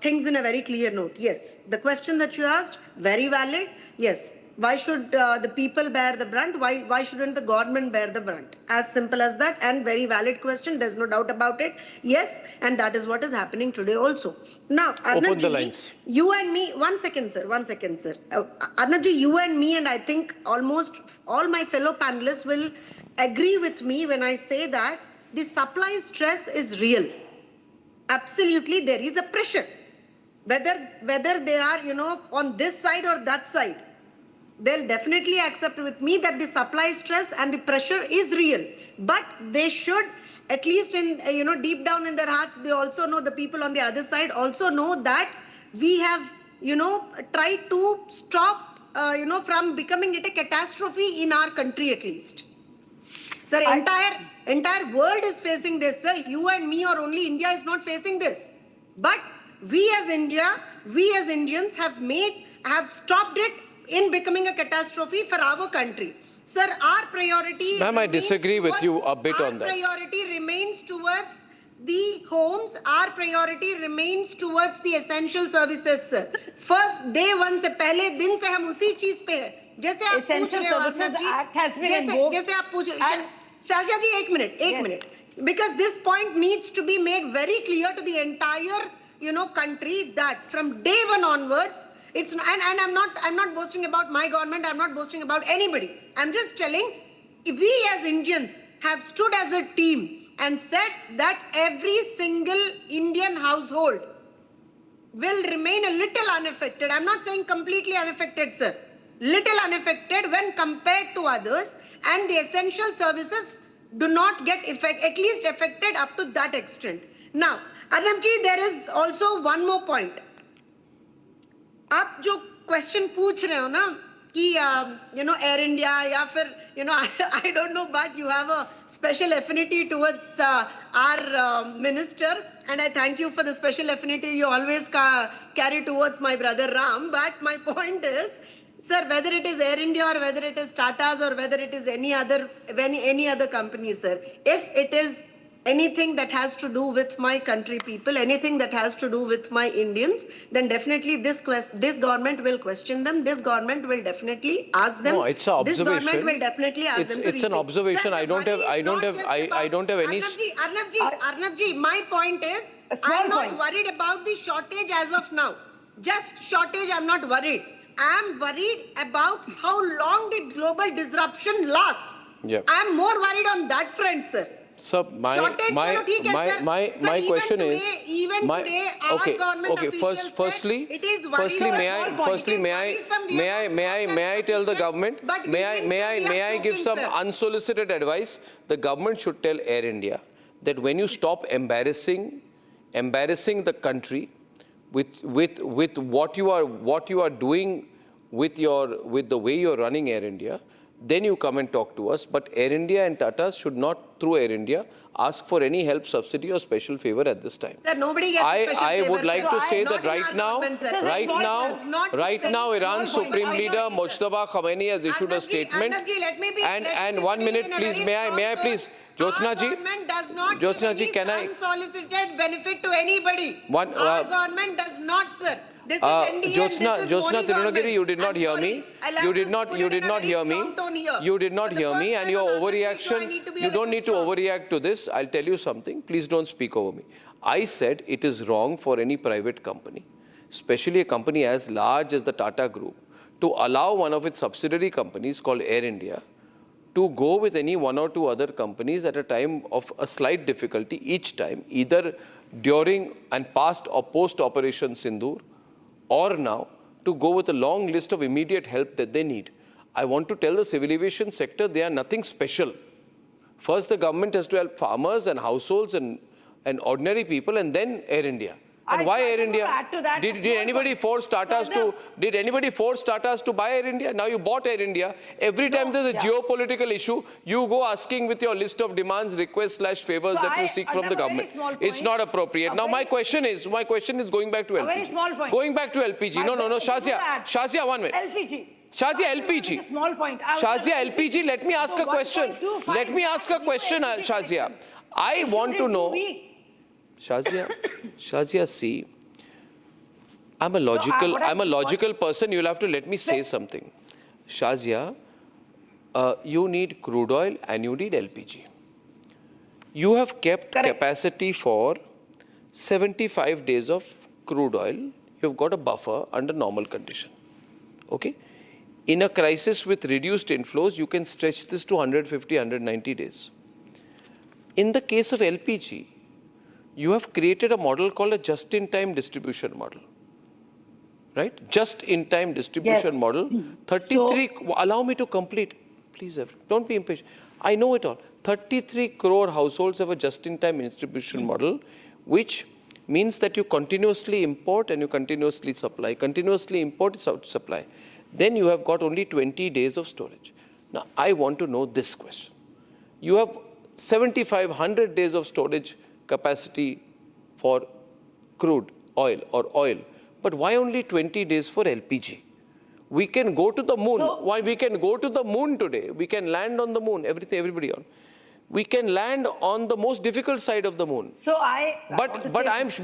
things in a very clear note. Yes, the question that you asked, very valid. Yes. Why should the people bear the brunt? Why shouldn't the government bear the brunt? As simple as that, and very valid question. There's no doubt about it. Yes, and that is what is happening today also. Now, open the lines. You and me, one second, sir. Arnabji, you and me, and I think almost all my fellow panelists will agree with me when I say that the supply stress is real. Absolutely, there is a pressure. Whether they are, on this side or that side, they'll definitely accept with me that the supply stress and the pressure is real. But they should, at least in, deep down in their hearts, they also know, the people on the other side also know that we have, tried to stop, from becoming it a catastrophe in our country at least. Sir, entire world is facing this, sir. You and me or only India is not facing this. But we as India, we as Indians have stopped it in becoming a catastrophe for our country. Sir, our priority... Ma'am, I disagree with you a bit on that. Our priority remains towards the homes. Our priority remains towards the essential services, sir. First day one से पहले दिन से हम उसी चीज पे हैं. जैसे आप पूछ रहे हो, Services Act has been invoked. जैसे आप पूछ Sharja ji, एक minute. Because this point needs to be made very clear to the entire, country that from day one onwards, it's and I'm not boasting about my government. I'm not boasting about anybody. I'm just telling, we as Indians have stood as a team and said that every single Indian household will remain a little unaffected. I'm not saying completely unaffected, sir. Little unaffected when compared to others, and the essential services do not get at least affected up to that extent. Now, Arnabji, there is also one more point. आप जो question पूछ रहे हो ना कि air India या फिर I don't know, but you have a special affinity towards our minister, and I thank you for the special affinity you always carry towards my brother Ram. But my point is, sir, whether it is Air India or whether it is Tata's or whether it is any other company, sir, if it is anything that has to do with my country people, anything that has to do with my Indians, then definitely this government will question them. This government will definitely ask them. No, it's an observation. This government will definitely ask them. It's an observation. I don't have any. Arnabji, my point is, I'm not worried about the shortage as of now. Just shortage, I'm not worried. I'm worried about how long the global disruption lasts. Yeah. I'm more worried on that front, sir. So my question is, may I tell the government, may I give some unsolicited advice? The government should tell Air India that when you stop embarrassing the country with what you are doing with the way you're running Air India, then you come and talk to us. But Air India and Tata should not, through Air India, ask for any help, subsidy or special favor at this time. Sir, nobody gets special favor. I would like to say that right now, Iran's Supreme Leader Mojtaba Khamenei has issued a statement. And 1 minute, please, may I please, Jyotsna ji, can I? Unsolicited benefit to anybody. Our government does not, sir. Jyotsna Tirunagiri, you did not hear me. You did not hear me. You did not hear me, and your overreaction, you don't need to overreact to this. I'll tell you something. Please don't speak over me. I said it is wrong for any private company especially a company as large as the Tata Group, to allow one of its subsidiary companies called Air India to go with any one or two other companies at a time of a slight difficulty each time, either during and past or post Operation Sindoor, or now to go with a long list of immediate help that they need. I want to tell the civil aviation sector they are nothing special. First, the government has to help farmers and households and ordinary people, and then Air India. And why Air India? Did anybody force Tatas to buy Air India? Now you bought Air India. Every time there's a geopolitical issue, you go asking with your list of demands, requests / favors that you seek from the government. It's not appropriate. Now my question is going back to LPG. A very small point. Going back to LPG. No, Shazia, 1 minute. LPG. Shazia, LPG. Small point. Shazia, LPG, let me ask a question. Shazia. I want to know. Shazia, see, I'm a logical person. You'll have to let me say something. Shazia, you need crude oil and you need LPG. You have kept capacity for 75 days of crude oil. You've got a buffer under normal condition. Okay? In a crisis with reduced inflows, you can stretch this to 150, 190 days. In the case of LPG, you have created a model called a just-in-time distribution model. Right? Just-in-time distribution model. 33, allow me to complete. Please, don't be impatient. I know it all. 33 crore households have a just-in-time distribution model, which means that you continuously import and you continuously supply. Continuously import, supply. Then you have got only 20 days of storage. Now, I want to know this question. You have 7,500 days of storage capacity for crude oil or oil. But why only 20 days for LPG? We can go to the moon. Why we can go to the moon today? We can land on the moon. Everybody on. We can land on the most difficult side of the moon. So I'm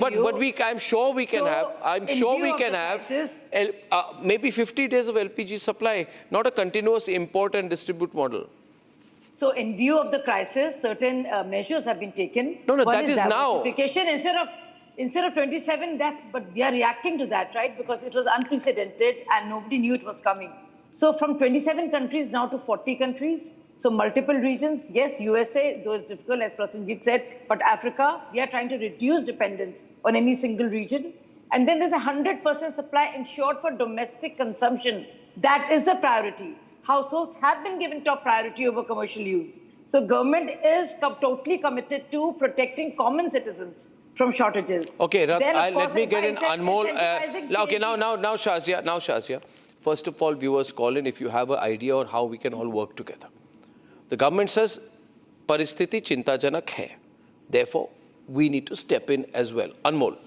sure we can have maybe 50 days of LPG supply, not a continuous import and distribute model. So in view of the crisis, certain measures have been taken. No, that is now. Instead of 27, but we are reacting to that, right? Because it was unprecedented and nobody knew it was coming. So from 27 countries now to 40 countries, so multiple regions. Yes, USA, though it's difficult, as Prasenjit said, but Africa, we are trying to reduce dependence on any single region. And then there's 100% supply ensured for domestic consumption. That is the priority. Households have been given top priority over commercial use. So government is totally committed to protecting common citizens from shortages. Okay, let me get in Anmol. Okay, now Shazia. First of all, viewers call in if you have an idea on how we can all work together. The government says, Paristhiti chintajanak hai. Therefore, we need to step in as well. Anmol.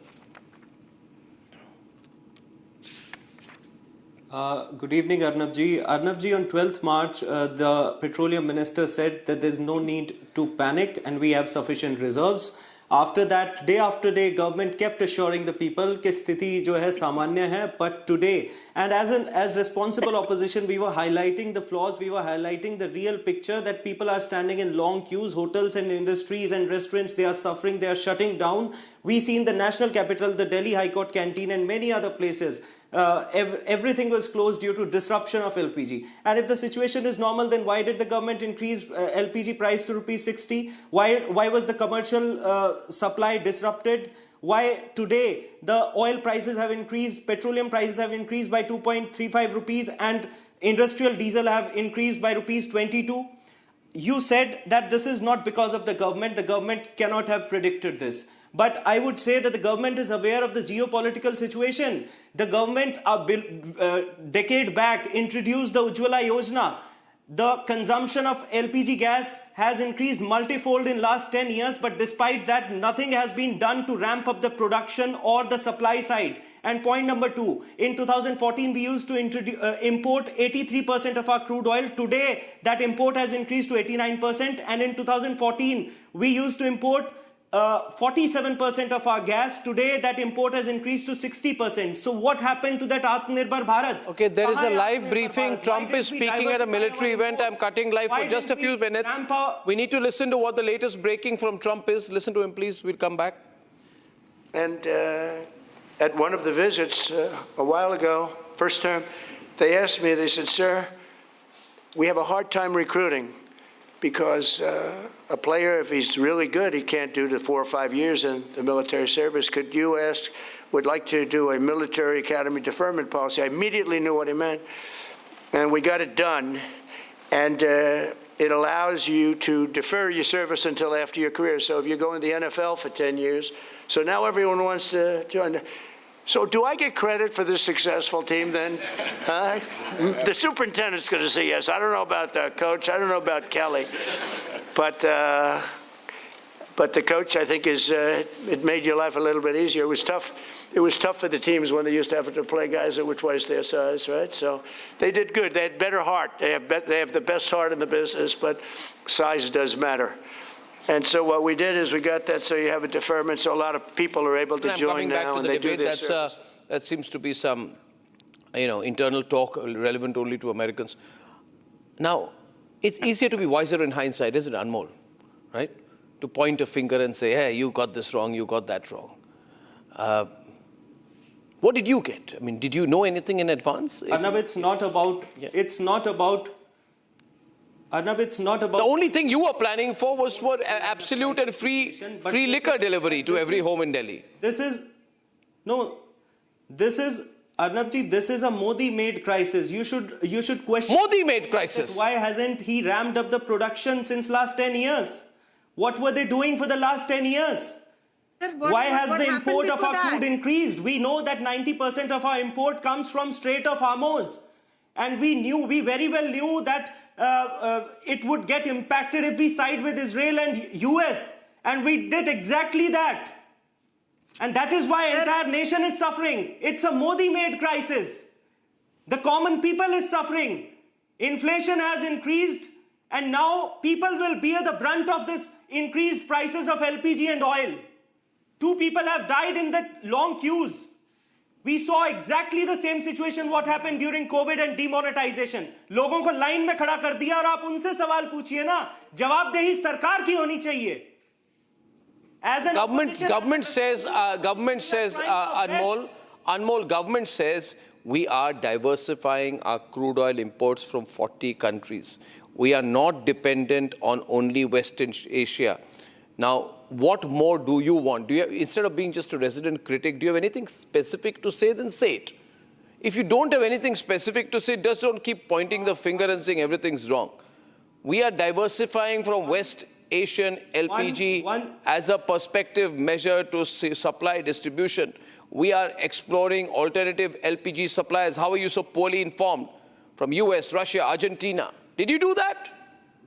Good evening, Arnabji. Arnabji, on 12th March, the Petroleum Minister said that there's no need to panic and we have sufficient reserves. After that, day after day, government kept assuring the people that sthiti jo hai samanya hai, but today, and as responsible opposition, we were highlighting the flaws, we were highlighting the real picture that people are standing in long queues, hotels and industries and restaurants, they are suffering, they are shutting down. We see in the national capital, the Delhi High Court canteen and many other places, everything was closed due to disruption of LPG. And if the situation is normal, then why did the government increase LPG price to ₹60? Why was the commercial supply disrupted? Why today the oil prices have increased, petroleum prices have increased by 2.35 rupees and industrial diesel have increased by ₹22? You said that this is not because of the government cannot have predicted this. But I would say that the government is aware of the geopolitical situation. The government, a decade back, introduced the Ujjwala Yojana. The consumption of LPG gas has increased multifold in last 10 years, but despite that, nothing has been done to ramp up the production or the supply side. And point number 2, in 2014, we used to import 83% of our crude oil. Today, that import has increased to 89%. And in 2014, we used to import 47% of our gas. Today that import has increased to 60%. So what happened to that Atmanirbhar Bharat? Okay, there is a live briefing. Trump is speaking at a military event. I'm cutting live for just a few minutes. We need to listen to what the latest breaking from Trump is. Listen to him, please. We'll come back. And at one of the visits a while ago, first term, they asked me, they said, sir, we have a hard time recruiting because a player, if he's really good, he can't do the 4 or 5 years in the military service. Could you would like to do a military academy deferment policy? I immediately knew what he meant. And we got it done. And it allows you to defer your service until after your career. So if you go in the NFL for 10 years, so now everyone wants to join. So do I get credit for this successful team then? The superintendent's going to say yes. I don't know about the coach. I don't know about Kelly. But the coach, I think, it made your life a little bit easier. It was tough. It was tough for the teams when they used to have to play guys that were twice their size, right? So they did good. They had better heart. They have the best heart in the business, but size does matter. And so what we did is we got that so you have a deferment, so a lot of people are able to join now, and they do their service. That seems to be some, internal talk relevant only to Americans. Now, it's easier to be wiser in hindsight, isn't it, Anmol? Right? To point a finger and say, hey, you got this wrong, you got that wrong. What did you get? I mean, did you know anything in advance? Arnab, it's not about, Arnab, it's not about... The only thing you were planning for was for absolute and free liquor delivery to every home in Delhi. Arnabji, this is a Modi-made crisis. You should question... Modi-made crisis? Why hasn't he ramped up the production since last 10 years? What were they doing for the last 10 years? Why has the import of our crude increased? We know that 90% of our import comes from Strait of Hormuz. And we very well knew that it would get impacted if we side with Israel and US. And we did exactly that. And that is why the entire nation is suffering. It's a Modi-made crisis. The common people is suffering. Inflation has increased. And now people will bear the brunt of this increased prices of LPG and oil. 2 people have died in the long queues. We saw exactly the same situation what happened during COVID and demonetization. लोगों को line में खड़ा कर दिया और आप उनसे सवाल पूछिए ना, जवाबदेही सरकार की होनी चाहिए. Government says, Anmol, government says we are diversifying our crude oil imports from 40 countries. We are not dependent on only Western Asia. Now, what more do you want? Do you have, instead of being just a resident critic, do you have anything specific to say? Then say it. If you don't have anything specific to say, just don't keep pointing the finger and saying everything's wrong. We are diversifying from West Asian LPG as a prospective measure to supply distribution. We are exploring alternative LPG suppliers. How are you so poorly informed? From US, Russia, Argentina. Did you do that?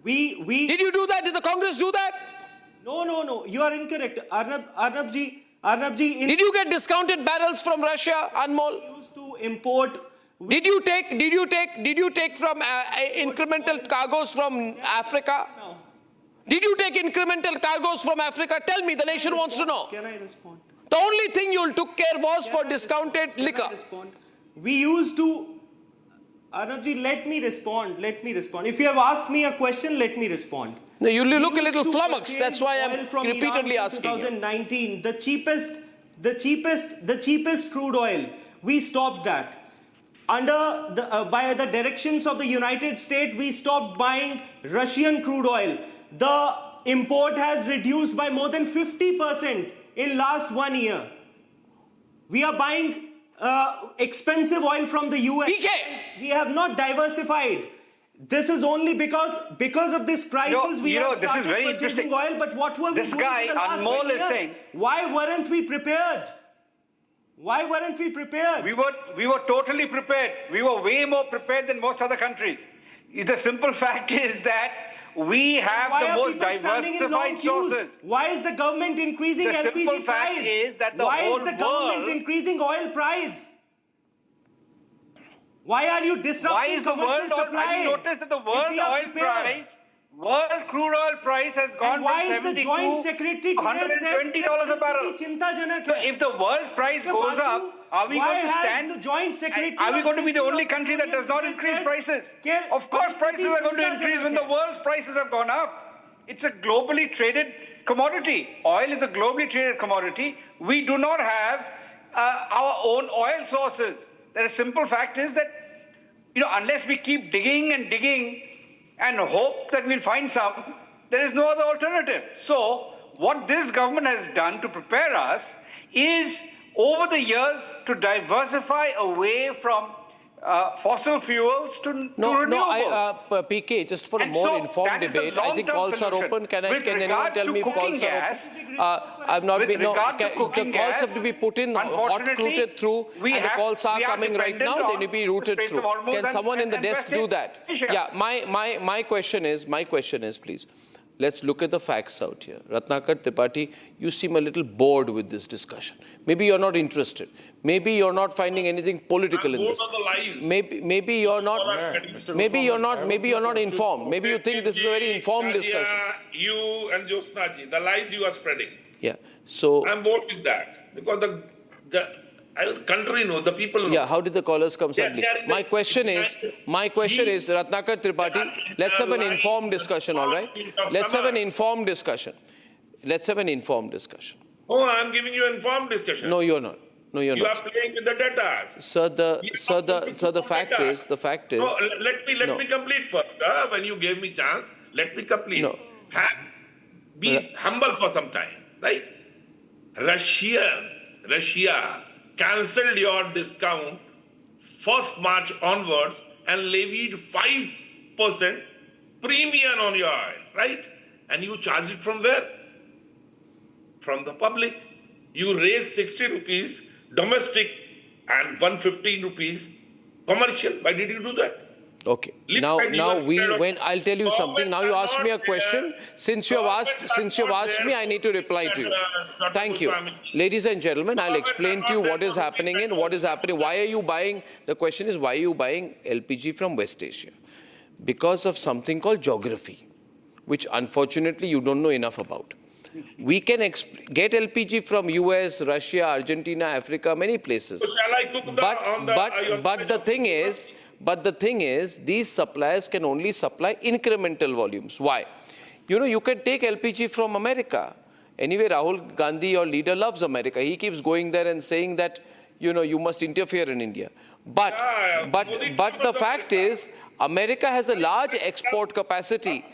Did you do that? Did the Congress do that? No. You are incorrect. Arnabji. Did you get discounted barrels from Russia, Anmol? We used to import. Did you take from incremental cargoes from Africa? No. Did you take incremental cargoes from Africa? Tell me, the nation wants to know. Can I respond? The only thing you took care was for discounted liquor. We used to... Arnabji, let me respond. If you have asked me a question, let me respond. No, you look a little flummoxed. That's why I'm repeatedly asking. 2019, the cheapest crude oil, we stopped that. By the directions of the United States, we stopped buying Russian crude oil. The import has reduced by more than 50% in last 1 year. We are buying expensive oil from the US. We have not diversified. This is only because of this crisis we have started purchasing oil. But what were we doing guy, in the last 10 years? saying, why weren't we prepared? We were totally prepared. We were way more prepared than most other countries. The simple fact is that we have the most diversified sources. Why is the government increasing LPG price? The simple fact is that the whole world... Why is the government increasing oil price? Why are you disrupting commercial supply? Have you noticed that the world crude oil price has gone from $70 to $120 a barrel? So if the world price goes up, are we going to stand? Are we going to be the only country that does not increase prices? Of course, prices are going to increase when the world's prices have gone up. It's a globally traded commodity. Oil is a globally traded commodity. We do not have our own oil sources. The simple fact is that, unless we keep digging and digging and hope that we'll find some, there is no other alternative. So what this government has done to prepare us is, over the years, to diversify away from fossil fuels to renewables. PK, just for a more informed debate, I think calls are open. Can anyone tell me if calls are open? I've not been. No, the calls have to be put in, hot routed through, and the calls are coming right now. They need to be routed through. Can someone in the desk do that? Yeah. My question is, please. Let's look at the facts out here. Ratnakar Tripathi, you seem a little bored with this discussion. Maybe you're not interested. Maybe you're not finding anything political in this. Maybe you're not. Maybe you're not informed. Maybe you think this is a very informed discussion. You and Jyotsna ji, the lies you are spreading. Yeah. So I'm bored with that because the country knows, the people know. Yeah, how did the callers come suddenly? My question is, Ratnakar Tripathi, let's have an informed discussion, all right? Let's have an informed discussion. Oh, I'm giving you informed discussion. No, you're not. You are playing with the data. Sir, the fact is. No, let me complete first. When you gave me chance, let me complete. No. Be humble for some time, right? Russia cancelled your discount 1st March onwards and levied 5% premium on your oil, right? And you charge it from where? From the public. You raised 60 rupees domestic and 115 rupees commercial. Why did you do that? Okay. Now I'll tell you something. Now you ask me a question. Since you have asked me, I need to reply to you. Thank you. Ladies and gentlemen, I'll explain to you what is happening. Why are you buying? The question is, why are you buying LPG from West Asia? Because of something called geography, which unfortunately you don't know enough about. We can get LPG from US, Russia, Argentina, Africa, many places. So shall I cook But the thing is, these suppliers can only supply incremental volumes. Why? You can take LPG from America. Anyway, Rahul Gandhi, your leader, loves America. He keeps going there and saying that, you must interfere in India. But the fact is, America has a large export capacity.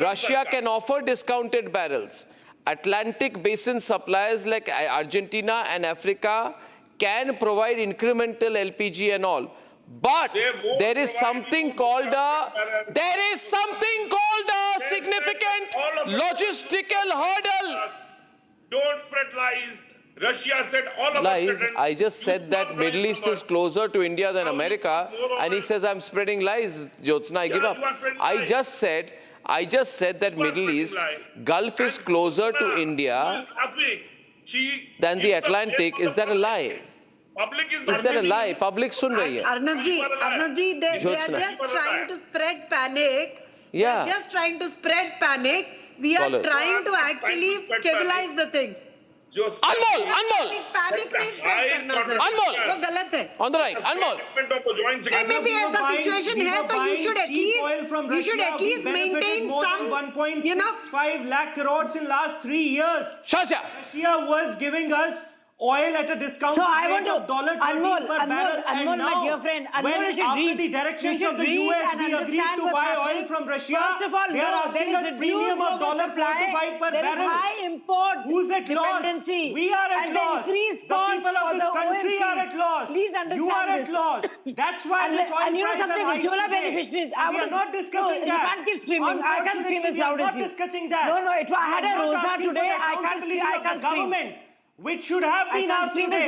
Russia can offer discounted barrels. Atlantic basin suppliers like Argentina and Africa can provide incremental LPG and all. But there is something called a significant logistical hurdle. Don't spread lies. Russia said all of lies. I just said that Middle East is closer to India than America, and he says I'm spreading lies. Jyotsna, I give up. I just said that Middle East, Gulf is closer to India than the Atlantic. Is that a lie? Is that a lie? Public sun rahi hai. Arnab ji, they are just trying to spread panic. Yeah. They are just trying to spread panic. We are trying to actually stabilize the things. Anmol! Panic On the right, Anmol! Maybe as a situation here, so you should at least maintain some, 1.65 lakh crores in last 3 years. Shasha! Russia was giving us oil at a discount rate of $13 per barrel, and now, my dear friend, when after the directions of the US, we agreed to buy oil from Russia, they are asking us premium of $4.5 per barrel. There is high import Who's at loss? We are at loss. The people of this country are at loss. Please understand You are at loss. That's why this oil and you know prices something, are high Ujjwala today. beneficiaries. We are not discussing that. You can't keep screaming. I can't scream as loud as you. We are not discussing that. No, I had a rosa today. I can't scream. Which should have been asked today.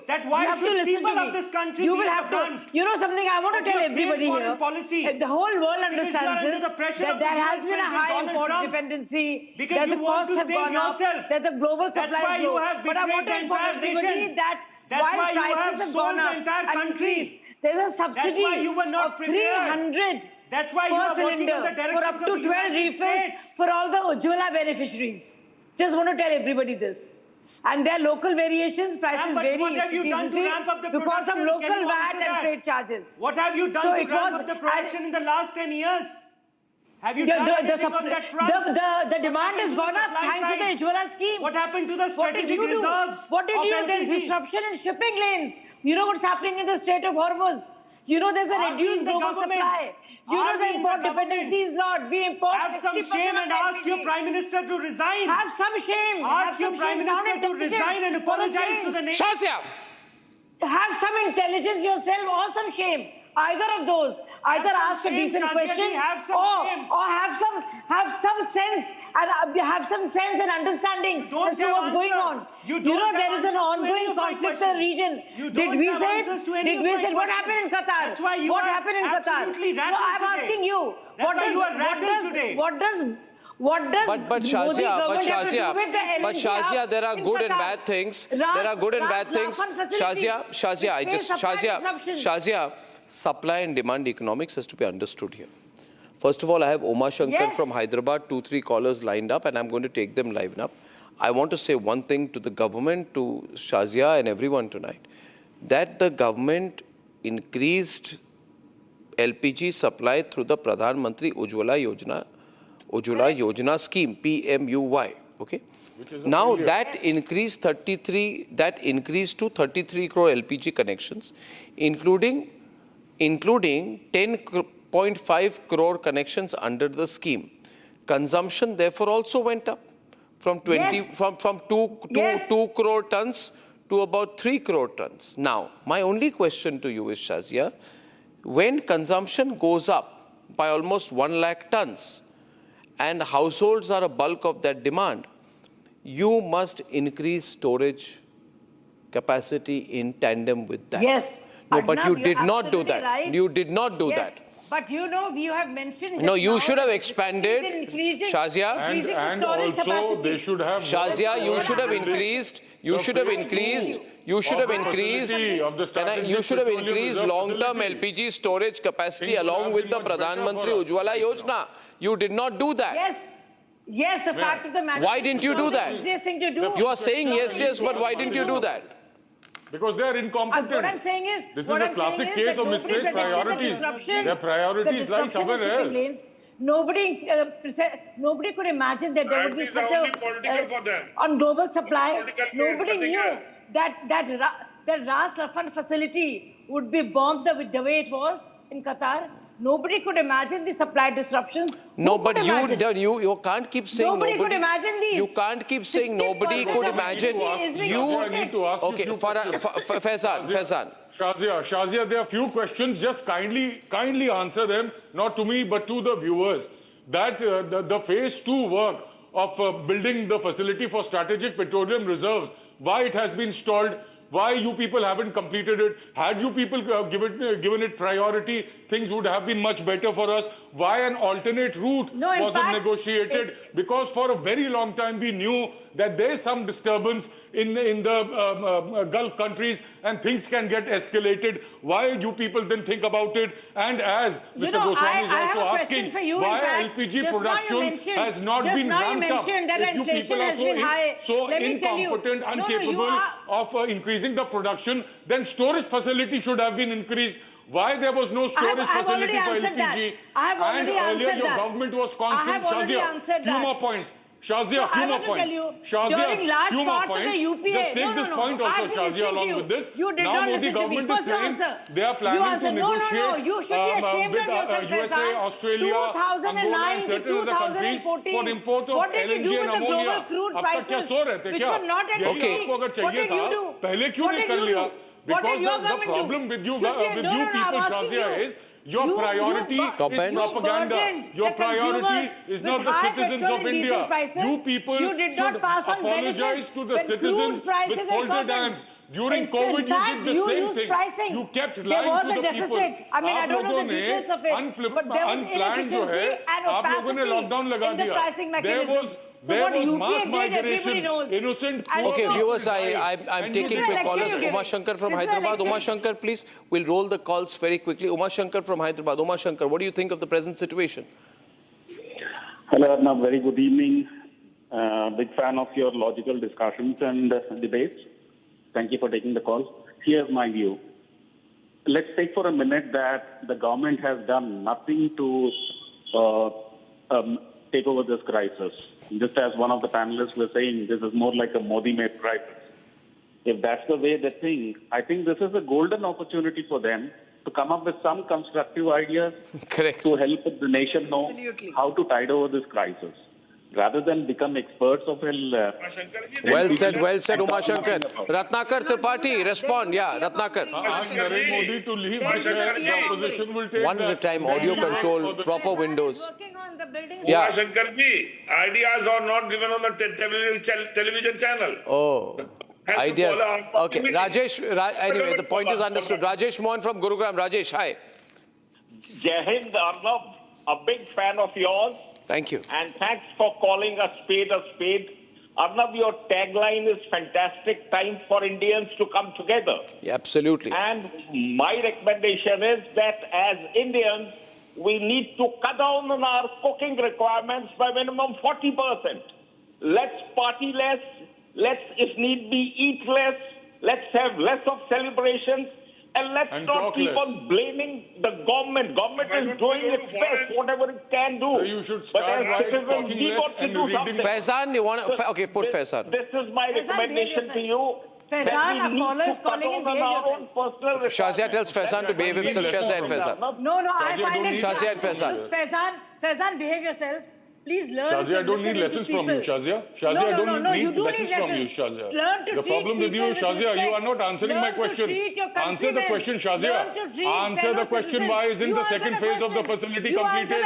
That why should people of this country be at the front? You know something, I want to tell everybody here. Policy. The whole world understands this, that there has been a high import dependency, that the costs have gone up, that the global supply is low. But I want to inform everybody that while prices have gone up and increased, there is a subsidy of 300 per cylinder for up to 12 refills for all the Ujjwala beneficiaries. Just want to tell everybody this. And their local variations, prices vary what have you done to ramp up the because of production? local VAT and freight charges. What have you done to ramp up the production in the last 10 years? Have you done anything on that front? The demand has gone up thanks to the Ujjwala scheme. What happened to the strategic reserves? What did you do? There's LPG? disruption in shipping lanes. You know what's happening in the Strait of Hormuz. You know there's a reduced global supply. You know the import dependency is not. We import 60% Have some shame and ask your Prime Minister to resign. Have some shame. Ask your Prime Minister to resign and apologize to the nation. Shazia! Have some intelligence yourself or some shame. Either of those. Either ask a decent question or have some sense and understanding as to what's going on. You know there is an ongoing conflict in the region. Did we say it? Did we say what happened in Qatar? That's why you what are happened in Qatar? absolutely No, rattled I'm today. asking you. That's why you are rattled today. What does But Modi government have to do with the LNG but Shazia, hub there are in good and Qatar? bad things. Ras- There are good and Ras bad things. Laffan facility, Shazia, supply and demand economics has to be understood here. First of all, I have Uma Shankar from Hyderabad, 2-3 callers lined up, and I'm going to take them live now. I want to say one thing to the government, to Shazia and everyone tonight, that the government increased LPG supply through the Pradhan Mantri Ujjwala Yojana scheme, PMUY. Okay. Now that increased to 33 crore LPG connections, including 10.5 crore connections under the scheme. Consumption therefore also went up from 2 crore tons to about 3 crore tons. Now, my only question to you is, Shazia, when consumption goes up by almost 1 lakh tons and households are a bulk of that demand, you must increase storage capacity in tandem with that. Yes. No, but you Arnab, did you're not do that. absolutely right. You did not do that. But you know, you have mentioned. No, you should have expanded. Shazia, and also they should have. Shazia, you should have increased. You should have increased. You should have increased. You should have increased long-term LPG storage capacity along with the Pradhan Mantri Ujjwala Yojana. You did not do that. Yes, the fact of the matter. Why didn't you do that? The easiest thing to do. You are saying yes, but why didn't you do that? Because they are incompetent. What I'm saying is, this is a classic case of misplaced priorities. Their priorities lie somewhere else. Nobody could imagine that there would be such a on global supply. Nobody knew that Ras Laffan facility would be bombed the way it was in Qatar. Nobody could imagine the supply disruptions. No, but you can't keep saying nobody. Nobody could imagine these. You can't keep saying nobody could imagine. I need to ask okay, Faizan. Shazia, there are few questions. Just kindly answer them, not to me, but to the viewers. That the phase 2 work of building the facility for strategic petroleum reserves, why it has been stalled, why you people haven't completed it. Had you people given it priority, things would have been much better for us. Why an alternate route wasn't negotiated? Because for a very long time we knew that there is some disturbance in the Gulf countries and things can get escalated. Why you people didn't think about it? And as Mr. Goswami is also asking, why LPG production has not been ramped up? If you people are so incompetent, incapable of increasing the production, then storage facility should have been increased. Why there was no storage facility for LPG? And earlier your government was constant. Shazia, few more points. Shazia, few more points. Shazia, few more points. Just take this point also, Shazia, along with this. Now Modi government is saying they are planning to negotiate with USA, Australia, Angola and certain other countries for import of LNG and ammonia. अब तक क्या सो रहे थे क्या? यही आपको अगर चाहिए था, पहले क्यों नहीं कर लिया? Because the problem with you people, Shazia, is your priority is propaganda. Your priority is not the citizens of India. You people should apologize to the citizens with folded hands. During COVID, you did the same thing. You kept lying to the people. I mean, I don't know the details of it, but there was inefficiency and opacity in the pricing mechanism. So what UPA did, everybody knows. Okay, viewers, I'm taking quick callers. Uma Shankar from Hyderabad. Uma Shankar, please. We'll roll the calls very quickly. Uma Shankar from Hyderabad. Uma Shankar, what do you think of the present situation? Hello, Arnab. Very good evening. Big fan of your logical discussions and debates. Thank you for taking the call. Here's my view. Let's take for a minute that the government has done nothing to take over this crisis. Just as one of the panelists was saying, this is more like a Modi-made crisis. If that's the way they think, I think this is a golden opportunity for them to come up with some constructive ideas to help the nation know how to tide over this crisis, rather than become experts of Well said, Uma Shankar. Ratnakar Tripathi, respond. Yeah, Ratnakar. Ask Narendra Modi to leave the chair. The opposition will take One at a time, audio control, proper windows. Yeah. Shankarji, ideas are not given on the television channel. Oh, ideas. Okay, Rajesh, anyway, the point is understood. Rajesh Mohan from Gurugram. Rajesh, hi. Jai Hind, Arnab, a big fan of yours. Thank you. And thanks for calling a spade a spade. Arnab, your tagline is fantastic, time for Indians to come together. Yeah, absolutely. And my recommendation is that as Indians, we need to cut down on our cooking requirements by minimum 40%. Let's party less. Let's, if need be, eat less. Let's have less of celebrations. And let's not keep on blaming the government. Government is doing its best, whatever it can do. So you should start by talking less and reading. Faizan, you want to... Okay, put Faizan. This is my recommendation to you. Faizan, a caller is calling him behave yourself. Shazia tells Faizan to behave himself. Shazia and Faizan. No, I find it... Shazia and Faizan. Faizan, behave yourself. Please learn Shazia, I don't need lessons from you, Shazia. Shazia, I don't need lessons from you, Shazia. Learn to the problem with you, Shazia, you are not answering my question. Answer the question, Shazia. Answer the question, why isn't the second phase of the facility completed?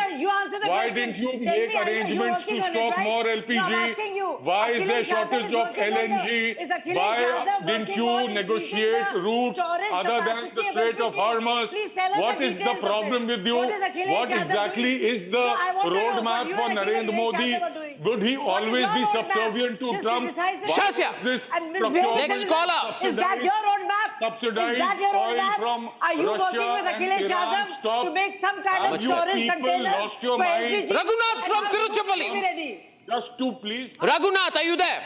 Why didn't you make arrangements to stock more LPG? Why is there shortage of LNG? Why didn't you negotiate routes other than the Strait of Hormuz? What is the problem with you? What exactly is the roadmap for Narendra Modi? Would he always be subservient to Trump? Shazia! Next caller. Is that your roadmap? Subsidized oil from Are you Russia working with Akhilesh Yadav to make some kind of storage container for LPG? Raghunath from Tiruchirappalli. Just two, please. Raghunath, are you there?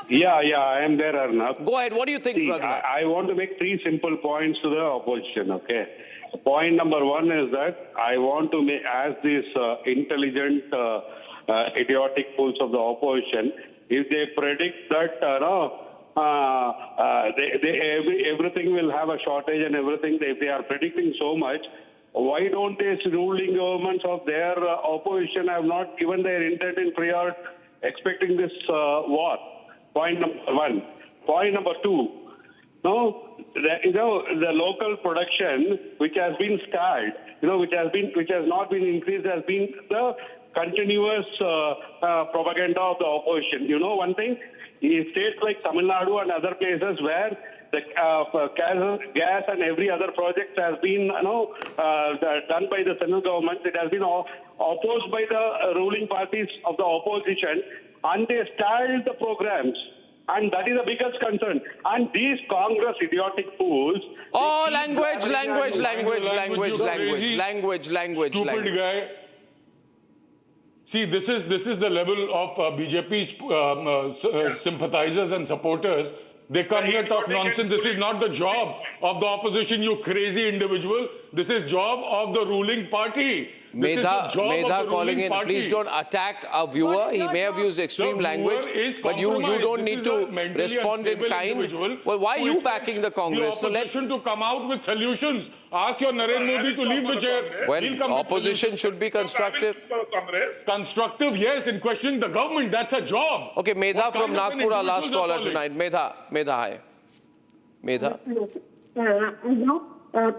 Yeah, I am there, Arnab. Go ahead. What do you think, Raghunath? I want to make three simple points to the opposition, okay? Point number one is that I want to ask these intelligent, idiotic fools of the opposition, if they predict that everything will have a shortage and everything, if they are predicting so much, why don't these ruling governments of their opposition have not given their intent in prior expecting this war? Point number one. Point number two. No, the local production, which has been stalled, which has not been increased, has been the continuous propaganda of the opposition. You know one thing, in states like Tamil Nadu and other places where the gas and every other project has been done by the central government, it has been opposed by the ruling parties of the opposition, and they stalled the programs. And that is the biggest concern. And these Congress idiotic fools... Oh, language. Stupid guy. See, this is the level of BJP sympathizers and supporters. They come here, talk nonsense. This is not the job of the opposition, you crazy individual. This is job of the ruling party. Medha calling in, please don't attack a viewer. He may have used extreme language, but you don't need to respond in kind. Well, why are you backing the Congress? The opposition to come out with solutions. Ask your Narendra Modi to leave the chair. Well, opposition should be constructive. Constructive, yes, in questioning the government. That's a job. Okay, Medha from Nagpur, our last caller tonight. Medha, hi. Medha.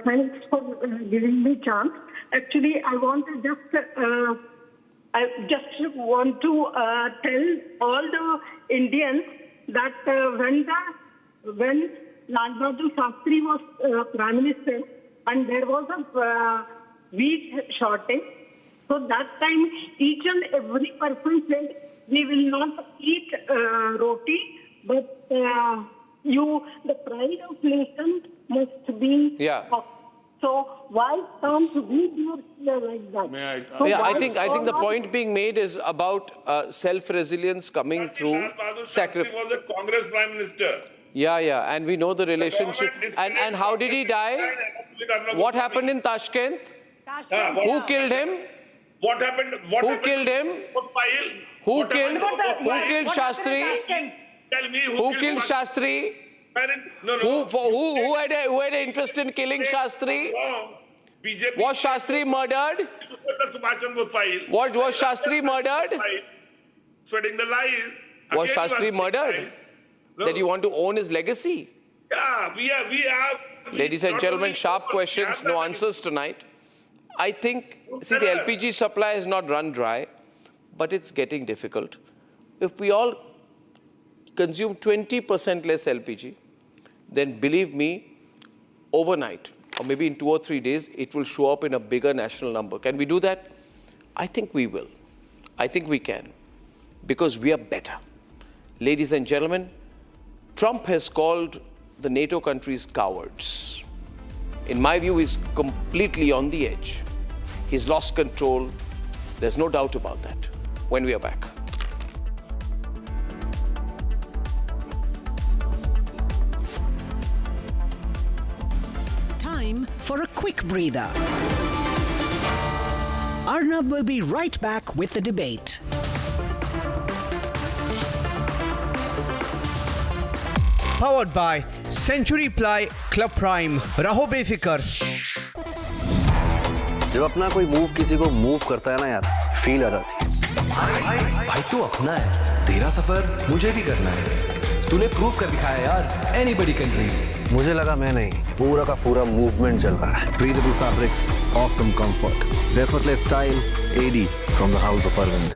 Thanks for giving me chance. Actually, I want to just want to tell all the Indians that when Lal Bahadur Shastri was Prime Minister and there was a wheat shortage, so that time each and every person said, we will not eat roti, but the pride of nation must be... Yeah. So why can't we do like that? I think the point being made is about self-resilience coming through sacrifice. Was a Congress Prime Minister. Yeah, and we know the relationship. And how did he die? What happened in Tashkent? Who killed him? What happened? Who killed him? Who killed Shastri? Tell me Who killed Shastri? Who had an interest in killing Shastri? Was Shastri murdered? What was Shastri murdered? Spreading the lies. Was Shastri murdered? That you want to own his legacy? Yeah, we have. Ladies and gentlemen, sharp questions, no answers tonight. I think, see, the LPG supply has not run dry, but it's getting difficult. If we all consume 20% less LPG, then believe me, overnight, or maybe in 2 or 3 days, it will show up in a bigger national number. Can we do that? I think we will. I think we can, because we are better. Ladies and gentlemen, Trump has called the NATO countries cowards. In my view, he's completely on the edge. He's lost control. There's no doubt about that. When we are back. Time for a quick breather. Arnab will be right back with the debate. Powered by Century Ply Club Prime. रहो बेफिक्र. जब अपना कोई move किसी को move करता है ना यार, फील आ जाती है. भाई तू अपना है, तेरा सफर मुझे भी करना है. तूने प्रूव कर दिखाया यार. Anybody can dream. मुझे लगा मैं नहीं, पूरा का पूरा मूवमेंट चल रहा है. Breathable fabrics, awesome comfort, effortless style, AD from the House of Arvind.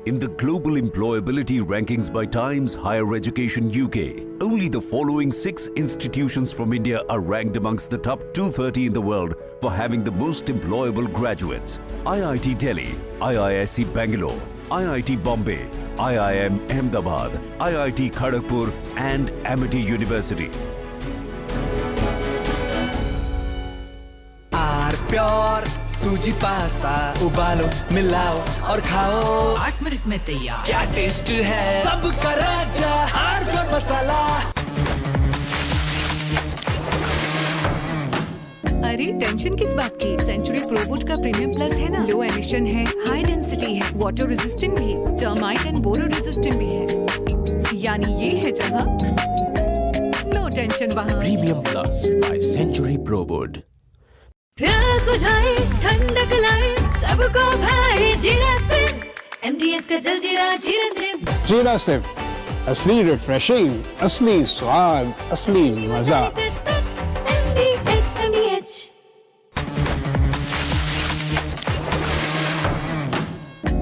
In the global employability rankings by Times Higher Education UK, only the following 6 institutions from India are ranked amongst the top 230 in the world for having the most employable graduates. IIT Delhi, IISc Bangalore, IIT Bombay, IIM Ahmedabad, IIT Kharagpur and Amity University. Pure सूजी pasta उबालो मिलाओ और खाओ. 8 minute में तैयार. क्या taste है सबका राजा हार्डकोर मसाला. अरे टेंशन किस बात की? सेंचुरी प्रोबूट का प्रीमियम प्लस है ना. लो एमिशन है, हाई डेंसिटी है, वाटर रेजिस्टेंट भी, टर्माइट एंड बोरो रेजिस्टेंट भी है. यानी ये है जहां नो टेंशन वहां. प्रीमियम प्लस बाय सेंचुरी प्रोबूट. प्यास बुझाए ठंडक लाए सबको भाई जीरा सिंह. MDH का जल जीरा जीरा सिंह. जीरा सिंह असली रिफ्रेशिंग, असली स्वाद, असली मजा. MDH.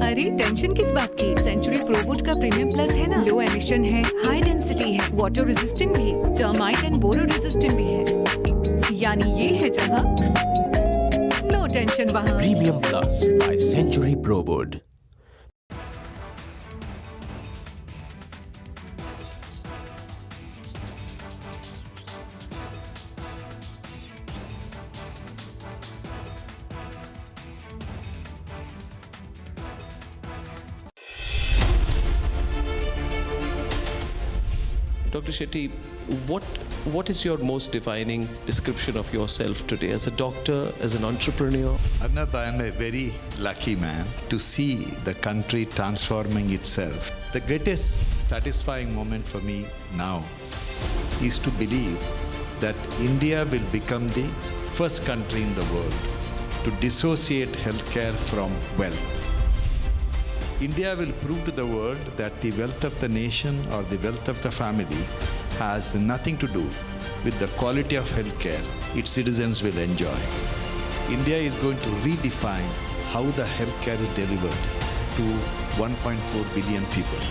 अरे टेंशन किस बात की? सेंचुरी प्रोबूट का प्रीमियम प्लस है ना. लो एमिशन है, हाई डेंसिटी है, वाटर रेजिस्टेंट भी, टर्माइट एंड बोरो रेजिस्टेंट भी है. यानी ये है जहां नो टेंशन वहां. Premium plus by Century Prowud. Dr. Shetty, what is your most defining description of yourself today as a doctor, as an entrepreneur? Arnab, I am a very lucky man to see the country transforming itself. The greatest satisfying moment for me now is to believe that India will become the first country in the world to dissociate healthcare from wealth. India will prove to the world that the wealth of the nation or the wealth of the family has nothing to do with the quality of healthcare its citizens will enjoy. India is going to redefine how the healthcare is delivered to 1.4 billion people.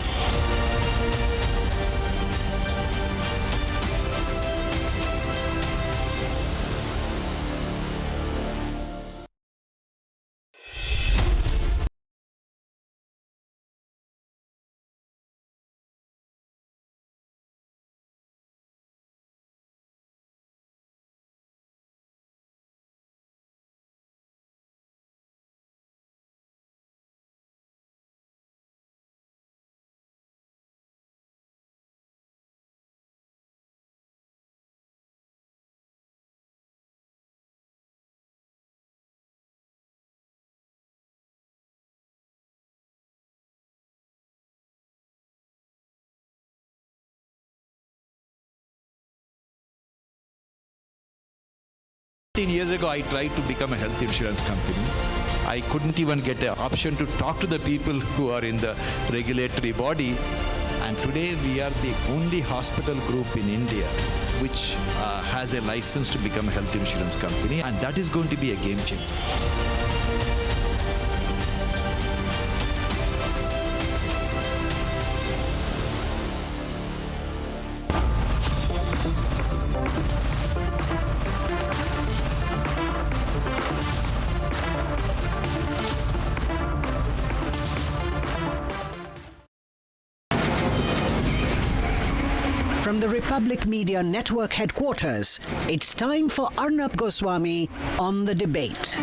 15 years ago, I tried to become a health insurance company. I couldn't even get an option to talk to the people who are in the regulatory body. And today we are the only hospital group in India which has a license to become a health insurance company. And that is going to be a game changer. From the Republic Media Network headquarters, it's time for Arnab Goswami on the debate.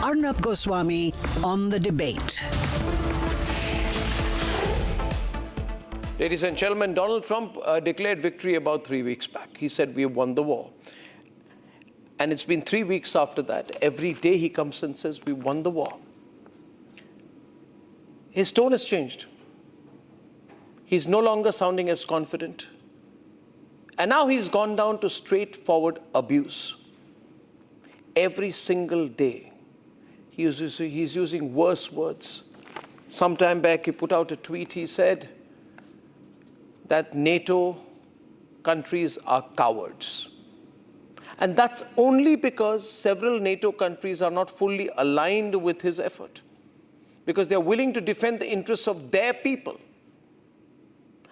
Arnab Goswami on the debate. Ladies and gentlemen, Donald Trump declared victory about 3 weeks back. He said, we have won the war. And it's been 3 weeks after that. Every day he comes and says, we won the war. His tone has changed. He's no longer sounding as confident. And now he's gone down to straightforward abuse. Every single day, he's using worse words. Some time back, he put out a tweet. He said that NATO countries are cowards. And that's only because several NATO countries are not fully aligned with his effort, because they're willing to defend the interests of their people.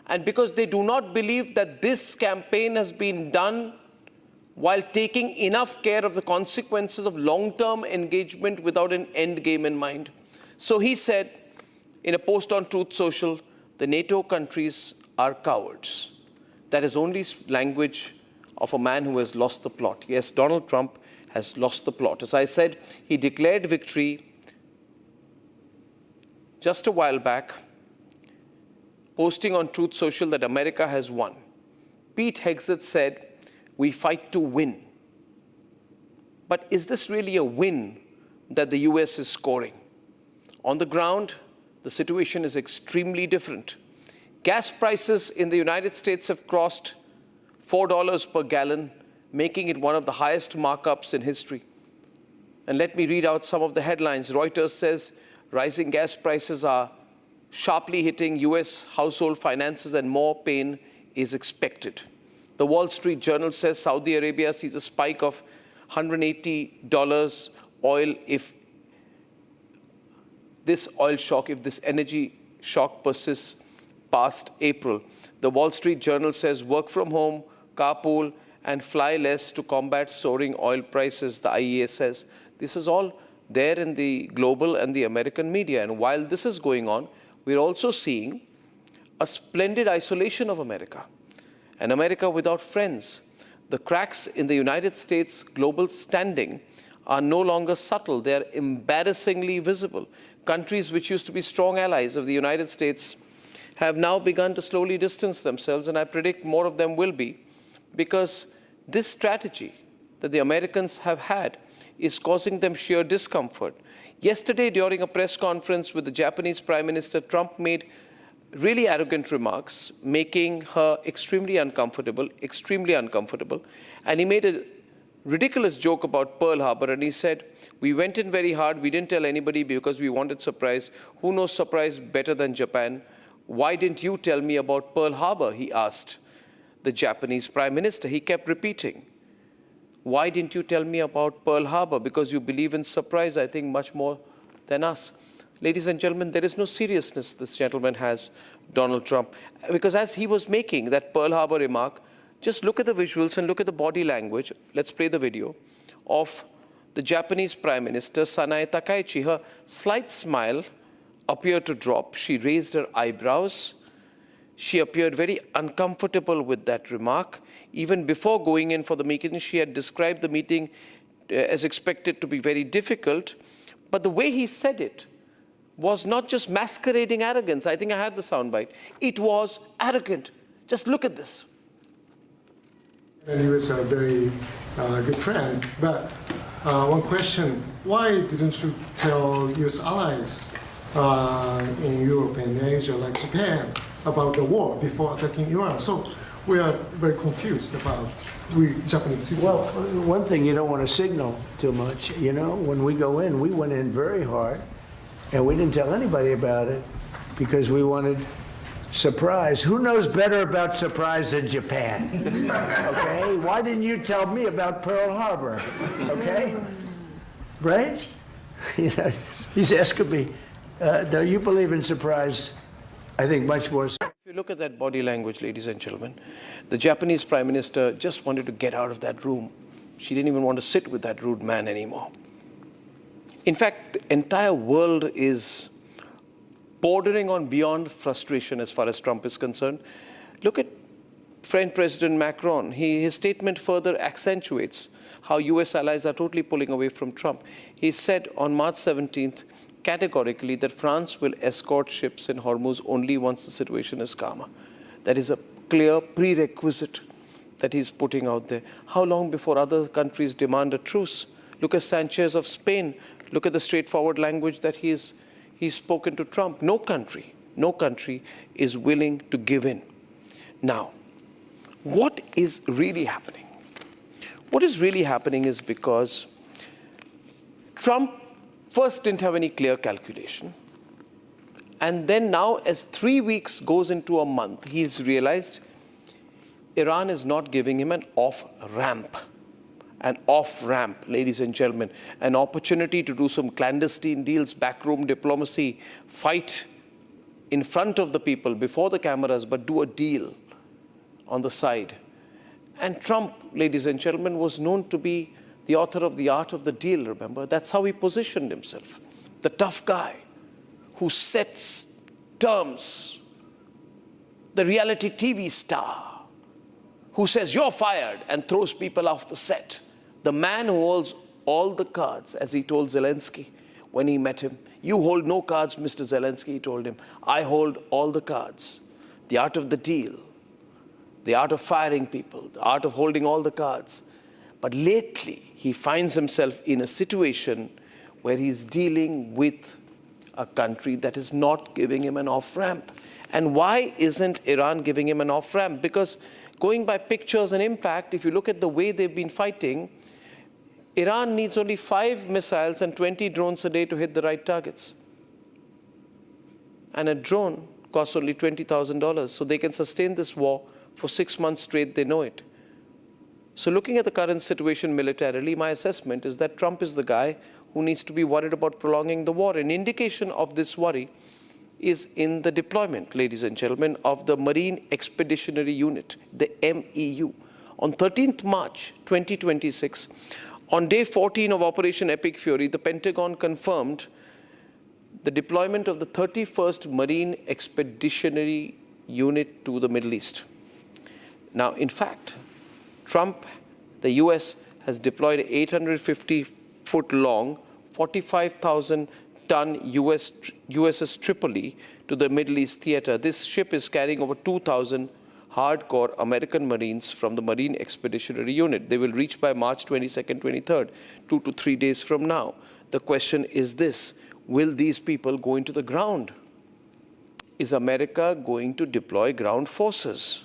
And because they do not believe that this campaign has been done while taking enough care of the consequences of long-term engagement without an end game in mind. So he said in a post on Truth Social, the NATO countries are cowards. That is only language of a man who has lost the plot. Yes, Donald Trump has lost the plot. As I said, he declared victory just a while back, posting on Truth Social that America has won. Pete Hegseth said, we fight to win. But is this really a win that the US is scoring? On the ground, the situation is extremely different. Gas prices in the United States have crossed $4 per gallon, making it one of the highest markups in history. And let me read out some of the headlines. Reuters says rising gas prices are sharply hitting US household finances and more pain is expected. The Wall Street Journal says Saudi Arabia sees a spike of $180 oil if this energy shock persists past April. The Wall Street Journal says work from home, carpool, and fly less to combat soaring oil prices, the IEA says. This is all there in the global and the American media. And while this is going on, we're also seeing a splendid isolation of America. An America without friends. The cracks in the United States' global standing are no longer subtle. They are embarrassingly visible. Countries which used to be strong allies of the United States have now begun to slowly distance themselves, and I predict more of them will be, because this strategy that the Americans have had is causing them sheer discomfort. Yesterday, during a press conference with the Japanese Prime Minister, Trump made really arrogant remarks, making her extremely uncomfortable, and he made a ridiculous joke about Pearl Harbor, and he said, we went in very hard, we didn't tell anybody because we wanted surprise. Who knows surprise better than Japan? Why didn't you tell me about Pearl Harbor, he asked the Japanese Prime Minister. He kept repeating, why didn't you tell me about Pearl Harbor? Because you believe in surprise, I think, much more than us. Ladies and gentlemen, there is no seriousness this gentleman has, Donald Trump. Because as he was making that Pearl Harbor remark, just look at the visuals and look at the body language. Let's play the video of the Japanese Prime Minister, Sanae Takaichi. Her slight smile appeared to drop. She raised her eyebrows. She appeared very uncomfortable with that remark. Even before going in for the meeting, she had described the meeting as expected to be very difficult, but the way he said it was not just masquerading arrogance. I think I had the soundbite. It was arrogant. Just look at this. And he was a very good friend. But one question, why didn't you tell US allies in Europe and Asia, like Japan, about the war before attacking Iran? So we are very confused about we Japanese citizens. Well, one thing, you don't want to signal too much. You know, when we go in, we went in very hard, and we didn't tell anybody about it because we wanted surprise. Who knows better about surprise than Japan? Okay? Why didn't you tell me about Pearl Harbor? Okay? Right? You know, he's asking me, do you believe in surprise? I think much more so. If you look at that body language, ladies and gentlemen, the Japanese Prime Minister just wanted to get out of that room. She didn't even want to sit with that rude man anymore. In fact, the entire world is bordering on beyond frustration as far as Trump is concerned. Look at French President Macron. His statement further accentuates how US allies are totally pulling away from Trump. He said on March 17th, categorically, that France will escort ships in Hormuz only once the situation is calmer. That is a clear prerequisite that he's putting out there. How long before other countries demand a truce? Look at Sanchez of Spain. Look at the straightforward language that he's spoken to Trump. No country is willing to give in. Now, what is really happening? What is really happening is because Trump first didn't have any clear calculation. And then now, as 3 weeks goes into a month, he's realized Iran is not giving him an off-ramp. An off-ramp, ladies and gentlemen, an opportunity to do some clandestine deals, backroom diplomacy, fight in front of the people, before the cameras, but do a deal on the side. And Trump, ladies and gentlemen, was known to be the author of the art of the deal, remember? That's how he positioned himself. The tough guy who sets terms. The reality TV star who says, "You're fired," and throws people off the set. The man who holds all the cards, as he told Zelensky when he met him. "You hold no cards, Mr. Zelensky," he told him. "I hold all the cards." The art of the deal, the art of firing people, the art of holding all the cards. But lately, he finds himself in a situation where he's dealing with a country that is not giving him an off-ramp. And why isn't Iran giving him an off-ramp? Because going by pictures and impact, if you look at the way they've been fighting, Iran needs only 5 missiles and 20 drones a day to hit the right targets. And a drone costs only $20,000. So they can sustain this war for 6 months straight, they know it. So looking at the current situation militarily, my assessment is that Trump is the guy who needs to be worried about prolonging the war. An indication of this worry is in the deployment, ladies and gentlemen, of the Marine Expeditionary Unit, the MEU. On 13th March 2026, on day 14 of Operation Epic Fury, the Pentagon confirmed the deployment of the 31st Marine Expeditionary Unit to the Middle East. Now, in fact, Trump, the US, has deployed 850-foot-long, 45,000-ton USS Tripoli to the Middle East theater. This ship is carrying over 2,000 hardcore American Marines from the Marine Expeditionary Unit. They will reach by March 22nd, 23rd, 2 to 3 days from now. The question is this: will these people go into the ground? Is America going to deploy ground forces?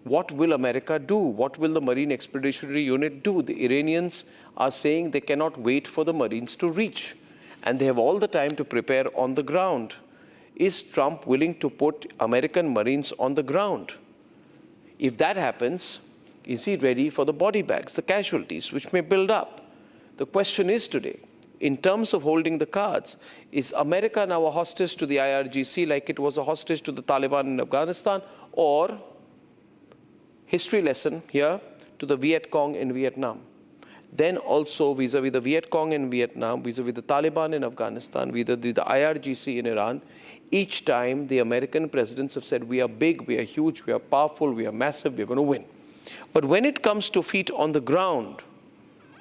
What will America do? What will the Marine Expeditionary Unit do? The Iranians are saying they cannot wait for the Marines to reach, and they have all the time to prepare on the ground. Is Trump willing to put American Marines on the ground? If that happens, is he ready for the body bags, the casualties, which may build up? The question is today, in terms of holding the cards, is America now a hostage to the IRGC like it was a hostage to the Taliban in Afghanistan, or history lesson here to the Viet Cong in Vietnam? Then also vis-a-vis the Viet Cong in Vietnam, vis-a-vis the Taliban in Afghanistan, vis-a-vis the IRGC in Iran, each time the American presidents have said, we are big, we are huge, we are powerful, we are massive, we are going to win. But when it comes to feet on the ground,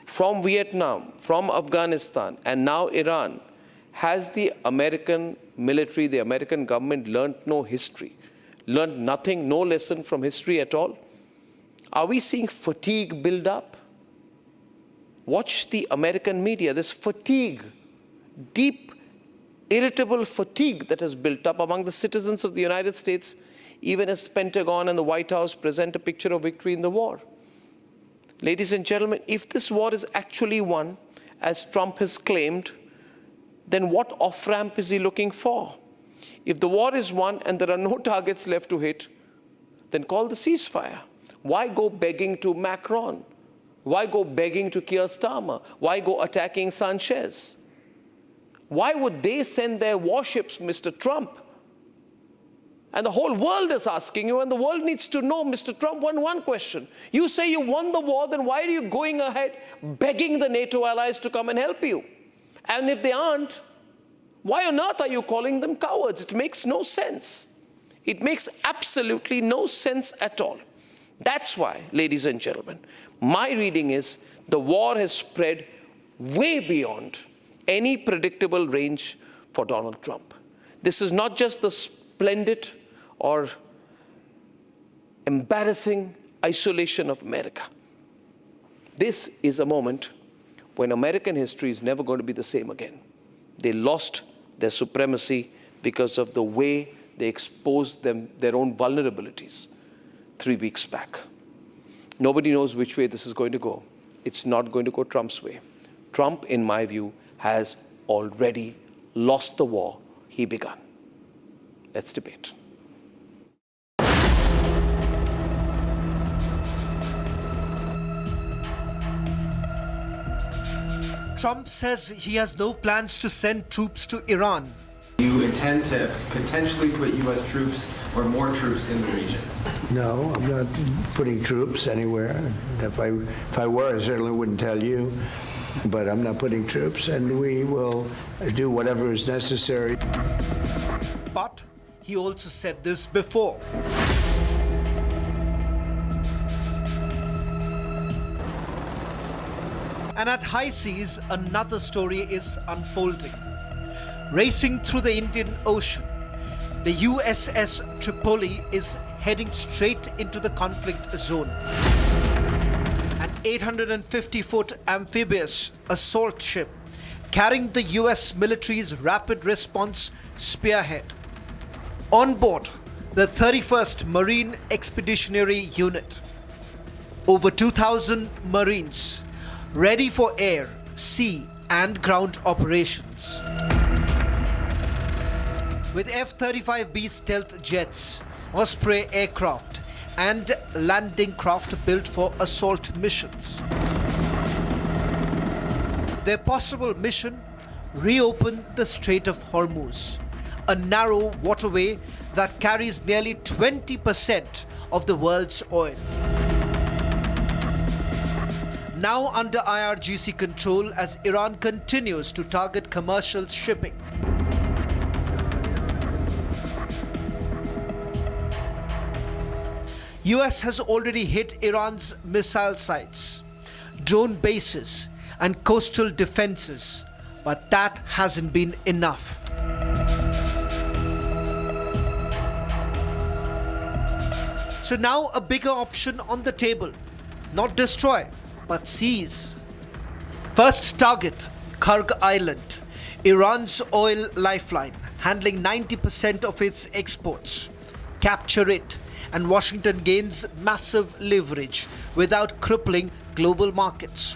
from Vietnam, from Afghanistan, and now Iran, has the American military, the American government learned no history, learned nothing, no lesson from history at all? Are we seeing fatigue build up? Watch the American media. There's fatigue, deep, irritable fatigue that has built up among the citizens of the United States, even as Pentagon and the White House present a picture of victory in the war. Ladies and gentlemen, if this war is actually won, as Trump has claimed, then what off-ramp is he looking for? If the war is won and there are no targets left to hit, then call the ceasefire. Why go begging to Macron? Why go begging to Keir Starmer? Why go attacking Sanchez? Why would they send their warships, Mr. Trump? And the whole world is asking you, and the world needs to know, Mr. Trump, one question. You say you won the war, then why are you going ahead begging the NATO allies to come and help you? And if they aren't, why on earth are you calling them cowards? It makes no sense. It makes absolutely no sense at all. That's why, ladies and gentlemen, my reading is the war has spread way beyond any predictable range for Donald Trump. This is not just the splendid or embarrassing isolation of America. This is a moment when American history is never going to be the same again. They lost their supremacy because of the way they exposed their own vulnerabilities 3 weeks back. Nobody knows which way this is going to go. It's not going to go Trump's way. Trump, in my view, has already lost the war he began. Let's debate. Trump says he has no plans to send troops to Iran. You intend to potentially put U.S. troops or more troops in the region? No, I'm not putting troops anywhere. If I were, I certainly wouldn't tell you. But I'm not putting troops, and we will do whatever is necessary. But he also said this before. And at high seas, another story is unfolding. Racing through the Indian Ocean, the USS Tripoli is heading straight into the conflict zone. An 850-foot amphibious assault ship carrying the US military's rapid response Spearhead. On board, the 31st Marine Expeditionary Unit. Over 2,000 Marines ready for air, sea, and ground operations. With F-35B stealth jets, Osprey aircraft, and landing craft built for assault missions. Their possible mission: reopen the Strait of Hormuz, a narrow waterway that carries nearly 20% of the world's oil. Now under IRGC control as Iran continues to target commercial shipping. US has already hit Iran's missile sites, drone bases, and coastal defenses, but that hasn't been enough. So now a bigger option on the table: not destroy, but seize. First target, Karg Island, Iran's oil lifeline, handling 90% of its exports. Capture it, and Washington gains massive leverage without crippling global markets.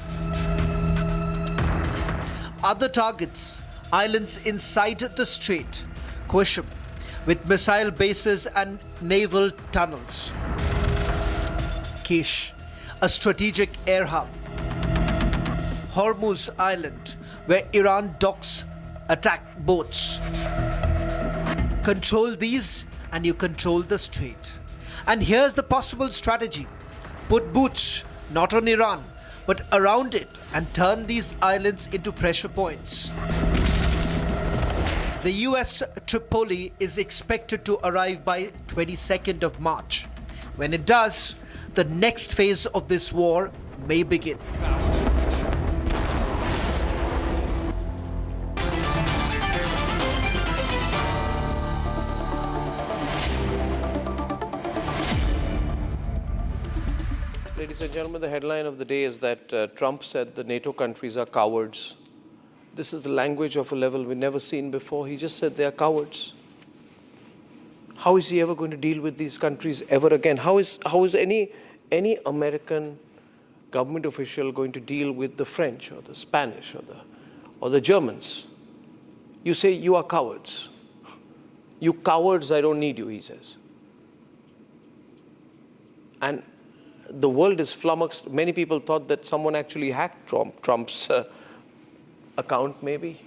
Other targets, islands inside the strait, Qushm, with missile bases and naval tunnels. Kish, a strategic air hub. Hormuz Island, where Iran docks attack boats. Control these and you control the strait. And here's the possible strategy: put boots not on Iran, but around it, and turn these islands into pressure points. The US Tripoli is expected to arrive by 22nd of March. When it does, the next phase of this war may begin. and gentlemen, the headline of the day is that Trump said the NATO countries are cowards. This is the language of a level we've never seen before. He just said they are cowards. How is he ever going to deal with these countries ever again? How is any American government official going to deal with the French or the Spanish or the Germans? You say, you are cowards. You cowards, I don't need you, he says. And the world is flummoxed. Many people thought that someone actually hacked Trump's account, maybe.